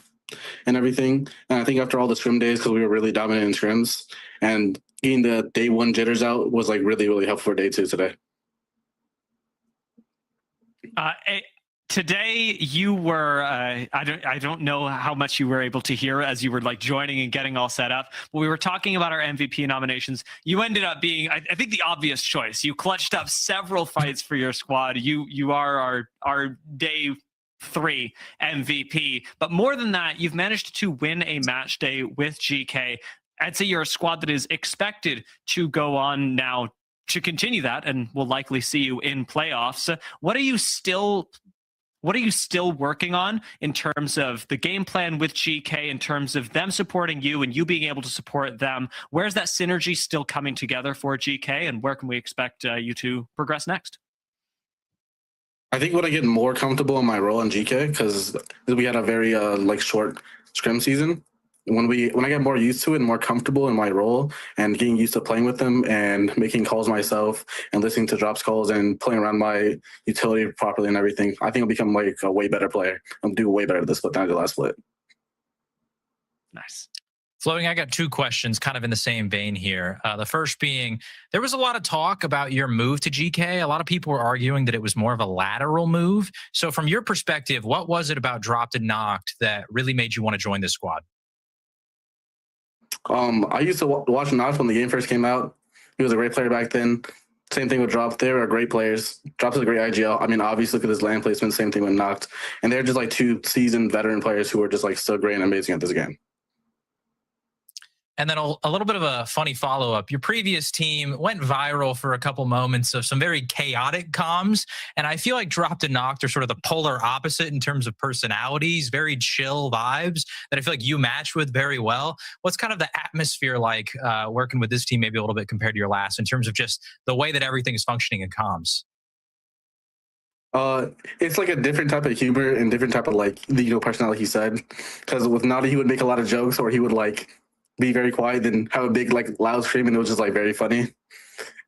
and everything. And I think after all the scrim days, because we were really dominant in scrims, and getting the day 1 jitters out was really, really helpful for day 2 today. Today you were I don't know how much you were able to hear as you were joining and getting all set up, but we were talking about our MVP nominations. You ended up being I think the obvious choice. You clutched up several fights for your squad. You are our day 3 MVP, but more than that, you've managed to win a match day with GK. I'd say you're a squad that is expected to go on now to continue that, and we'll likely see you in playoffs. What are you still working on in terms of the game plan with GK, in terms of them supporting you and you being able to support them? Where's that synergy still coming together for GK, and where can we expect you to progress next? I think when I get more comfortable in my role in GK, because we had a very short scrim season, when I get more used to it and more comfortable in my role and getting used to playing with them and making calls myself and listening to drops calls and playing around my utility properly and everything, I think I'll become like a way better player. I'll do way better this split than I did last split. Nice. Floating, I got two questions kind of in the same vein here. The first being, there was a lot of talk about your move to GK. A lot of people were arguing that it was more of a lateral move. So from your perspective, what was it about Dropped and Knocked that really made you want to join this squad? I used to watch Knocked when the game first came out. He was a great player back then. Same thing with Drop. They were great players. Drop's a great IGL. I mean, obviously, look at his land placement. Same thing with Knocked. And they're just like two seasoned veteran players who are just like so great and amazing at this game. And then a little bit of a funny follow-up. Your previous team went viral for a couple moments of some very chaotic comms. And I feel like Dropped and Knocked are sort of the polar opposite in terms of personalities, very chill vibes that I feel like you match with very well. What's kind of the atmosphere like working with this team maybe a little bit compared to your last in terms of just the way that everything is functioning in comms? It's like a different type of humor and different type of like, personality, he said. Because with Naughty, he would make a lot of jokes or he would like be very quiet and have a big like loud scream, and it was just like very funny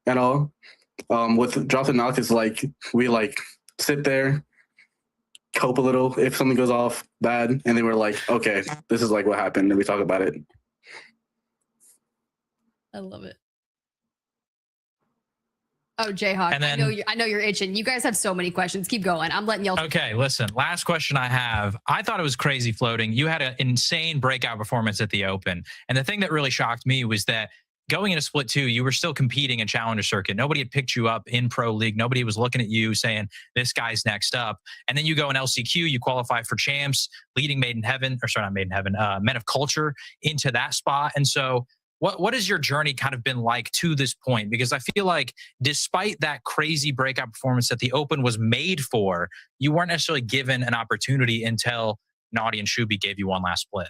and all. With Drop and Knock, it's like we like sit there, cope a little if something goes off bad, and then we're like, okay, this is like what happened, and we talk about it. I love it. Oh, Jayhawk, I know you're itching. You guys have so many questions. Keep going. I'm letting y'all. Okay, listen. Last question I have. I thought it was crazy Floating. You had an insane breakout performance at the Open. And the thing that really shocked me was that going into Split 2, you were still competing in Challenger Circuit. Nobody had picked you up in Pro League. Nobody was looking at you saying, this guy's next up. And then you go in LCQ, you qualify for Champs, leading Men of Culture into that spot. And so what has your journey kind of been like to this point? Because I feel like despite that crazy breakout performance that the Open was made for, you weren't necessarily given an opportunity until Naughty and Shubi gave you one last split.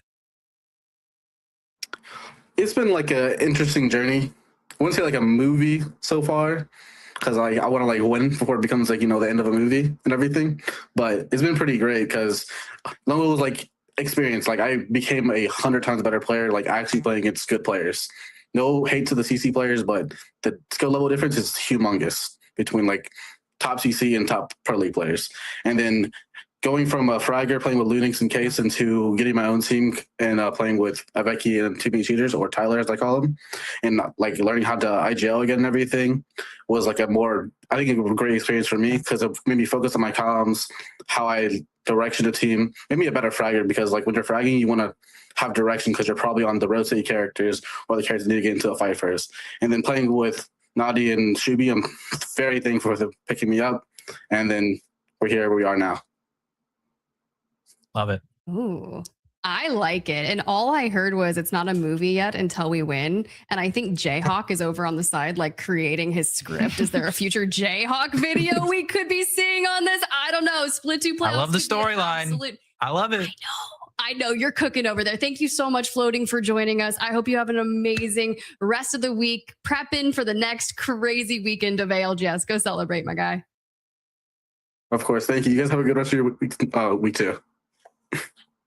It's been like an interesting journey. I wouldn't say like a movie so far, because I want to like win before it becomes like, the end of a movie and everything. But it's been pretty great because long as it was like experience, like I became 100 times better player, like actually playing against good players. No hate to the CC players, but the skill level difference is humongous between like top CC and top Pro League players. And then going from a fragger playing with Lunix and Case into getting my own team and playing with Aveki and Too Many Cheaters, or Tyler as I call him, and like learning how to IGL again and everything was like a great experience for me because it made me focus on my comms, how I direction the team, made me a better fragger because like when you're fragging, you want to have direction because you're probably on the rotate characters or the characters need to get into a fight first. And then playing with Nadi and Shubi, I'm very thankful for picking me up. And then we're here where we are now. Love it. Ooh, I like it. And all I heard was it's not a movie yet until we win. And I think Jayhawk is over on the side, like creating his script. Is there a future Jayhawk video we could be seeing on this? I don't know. Split 2 playoffs. I love the storyline. I love it. I know you're cooking over there. Thank you so much, Floating, for joining us. I hope you have an amazing rest of the week. Prepping for the next crazy weekend of ALGS. Go celebrate, my guy. Of course. Thank you. You guys have a good rest of your week too.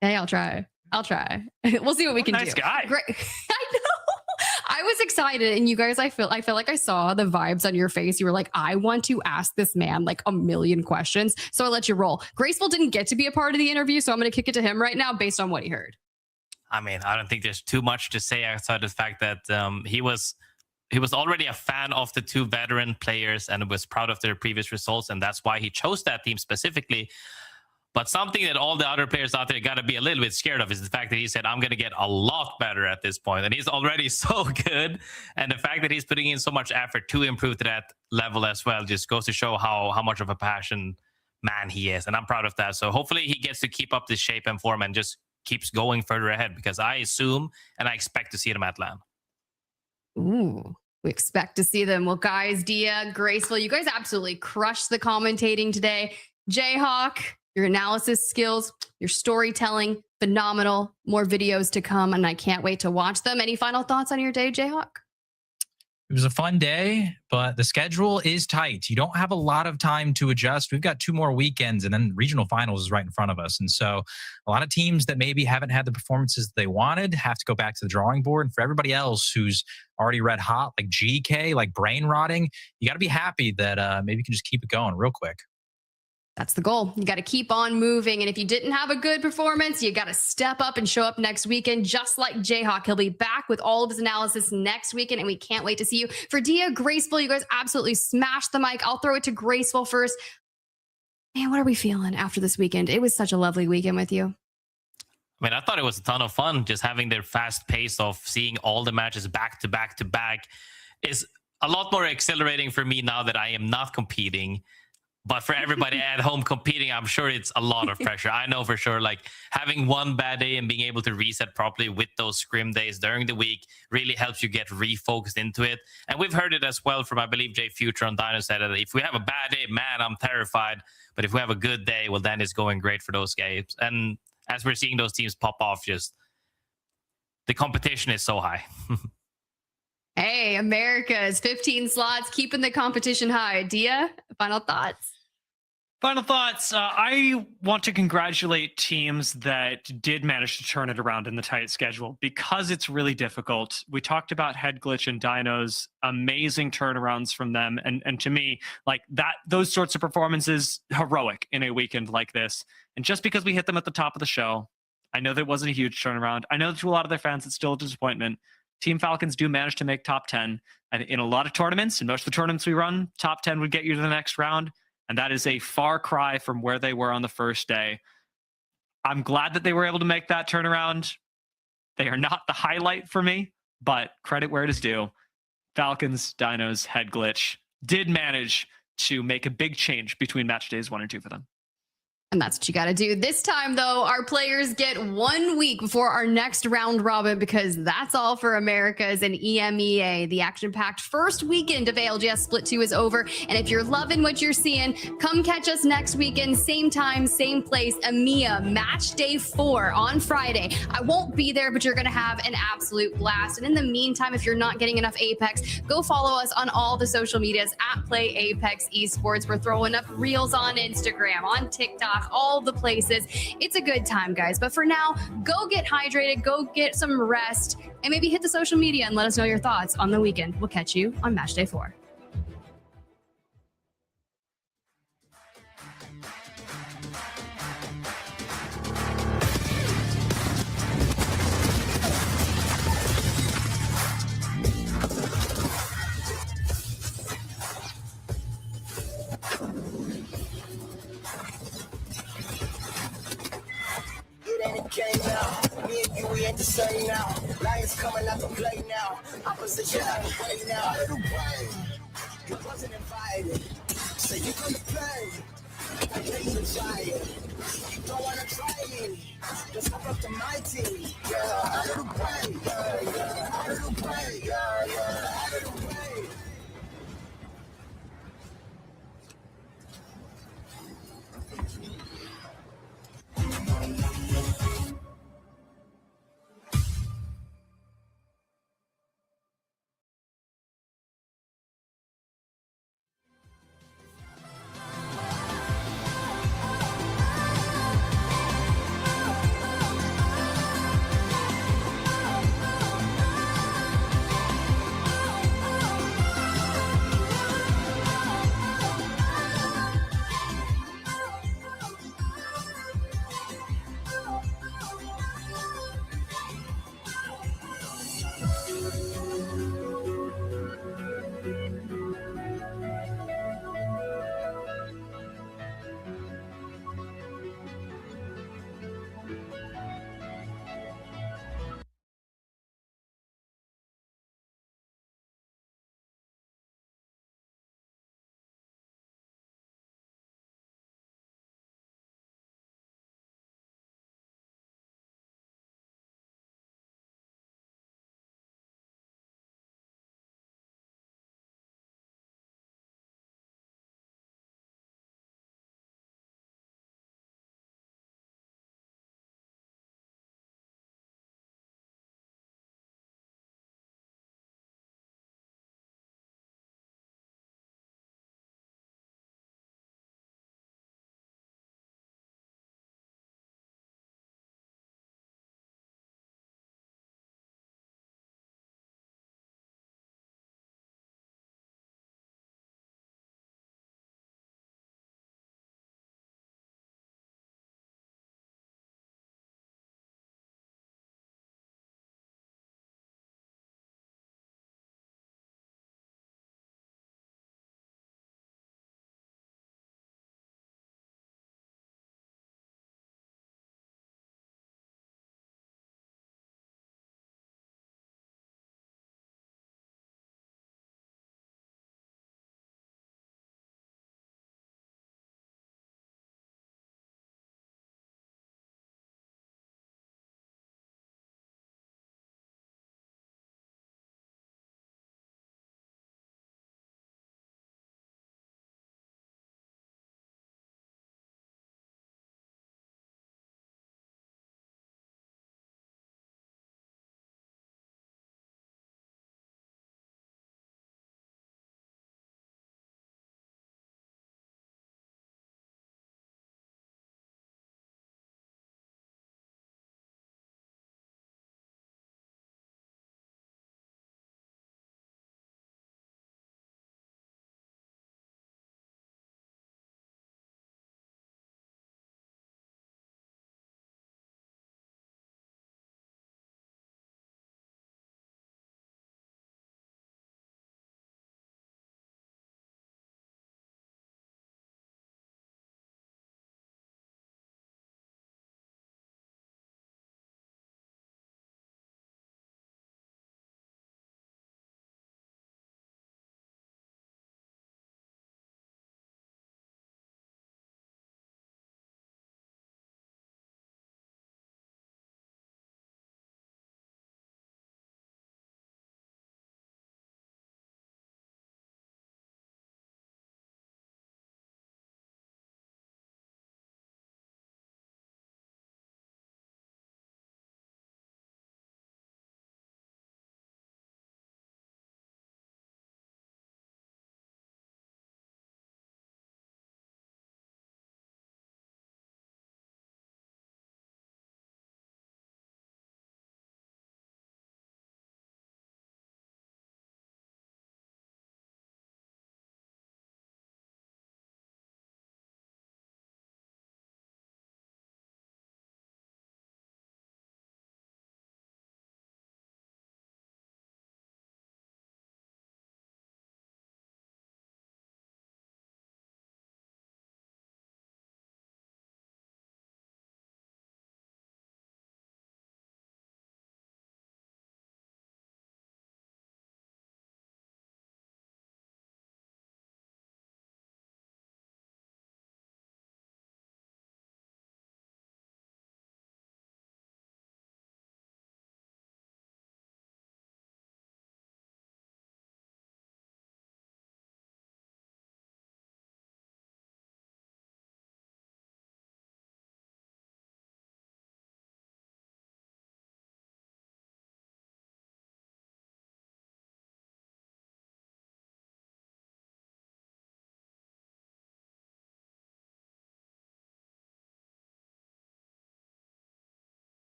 Hey, I'll try. We'll see what we can do. Nice guy. Great. I know. I was excited, and you guys, I feel like I saw the vibes on your face. You were like, I want to ask this man like a million questions. So I let you roll. Graceful didn't get to be a part of the interview, so I'm going to kick it to him right now based on what he heard. I mean, I don't think there's too much to say outside the fact that he was already a fan of the two veteran players and was proud of their previous results, and that's why he chose that team specifically. But something that all the other players out there got to be a little bit scared of is the fact that he said, I'm going to get a lot better at this point. And he's already so good. And the fact that he's putting in so much effort to improve to that level as well just goes to show how much of a passion man he is. And I'm proud of that. So hopefully he gets to keep up this shape and form and just keeps going further ahead, because I assume and I expect to see them at LAN. Ooh. We expect to see them. Well, guys, Dia, Graceful, you guys absolutely crushed the commentating today. Jayhawk, your analysis skills, your storytelling, phenomenal. More videos to come, and I can't wait to watch them. Any final thoughts on your day, Jayhawk? It was a fun day, but the schedule is tight. You don't have a lot of time to adjust. We've got 2 more weekends, and then regional finals is right in front of us. And so a lot of teams that maybe haven't had the performances they wanted have to go back to the drawing board. And for everybody else who's already red hot, like GK, like brain rotting, you got to be happy that maybe you can just keep it going real quick. That's the goal. You got to keep on moving. And if you didn't have a good performance, you got to step up and show up next weekend, just like Jayhawk. He'll be back with all of his analysis next weekend, and we can't wait to see you. For Dia, Graceful, you guys absolutely smashed the mic. I'll throw it to Graceful first. Man, what are we feeling after this weekend? It was such a lovely weekend with you. I mean, I thought it was a ton of fun. Just having their fast pace of seeing all the matches back to back to back is a lot more exhilarating for me now that I am not competing. But for everybody at home competing, I'm sure it's a lot of pressure. I know for sure, like having one bad day and being able to reset properly with those scrim days during the week really helps you get refocused into it. And we've heard it as well from, I believe, Jay Future on Dino said that if we have a bad day, man, I'm terrified. But if we have a good day, well, then it's going great for those guys. And as we're seeing those teams pop off, just the competition is so high. Hey, America's 15 slots, keeping the competition high. Dia, final thoughts? Final thoughts. I want to congratulate teams that did manage to turn it around in the tight schedule because it's really difficult. We talked about Head Glitch and Dinos, amazing turnarounds from them. And to me, like that, those sorts of performances, heroic in a weekend like this. And just because we hit them at the top of the show, I know that it wasn't a huge turnaround. I know that to a lot of their fans, it's still a disappointment. Team Falcons do manage to make top 10. And in a lot of tournaments, and most of the tournaments we run, top 10 would get you to the next round. And that is a far cry from where they were on the first day. I'm glad that they were able to make that turnaround. They are not the highlight for me, but credit where it is due. Falcons, Dinos, Head Glitch did manage to make a big change between match days 1 and 2 for them. And that's what you got to do. This time, though, our players get 1 week before our next round robin because that's all for Americas and EMEA. The action-packed first weekend of ALGS Split 2 is over. And if you're loving what you're seeing, come catch us next weekend, same time, same place, EMEA Match Day 4 on Friday. I won't be there, but you're going to have an absolute blast. And in the meantime, if you're not getting enough Apex, go follow us on all the social medias at Play Apex Esports. We're throwing up reels on Instagram, on TikTok, all the places. It's a good time, guys. But for now, go get hydrated, go get some rest, and maybe hit the social media and let us know your thoughts on the weekend. We'll catch you on Match Day 4. Game now. Me and you, we ain't the same now. Lions coming out to play now. Opposition out of the way now. Out of the way. You wasn't invited. So you gonna play. I know you tired. You don't wanna try me. Just hop up to my team. Yeah, out of the way. Yeah, yeah. Out of the way. Yeah, yeah. Out of the way.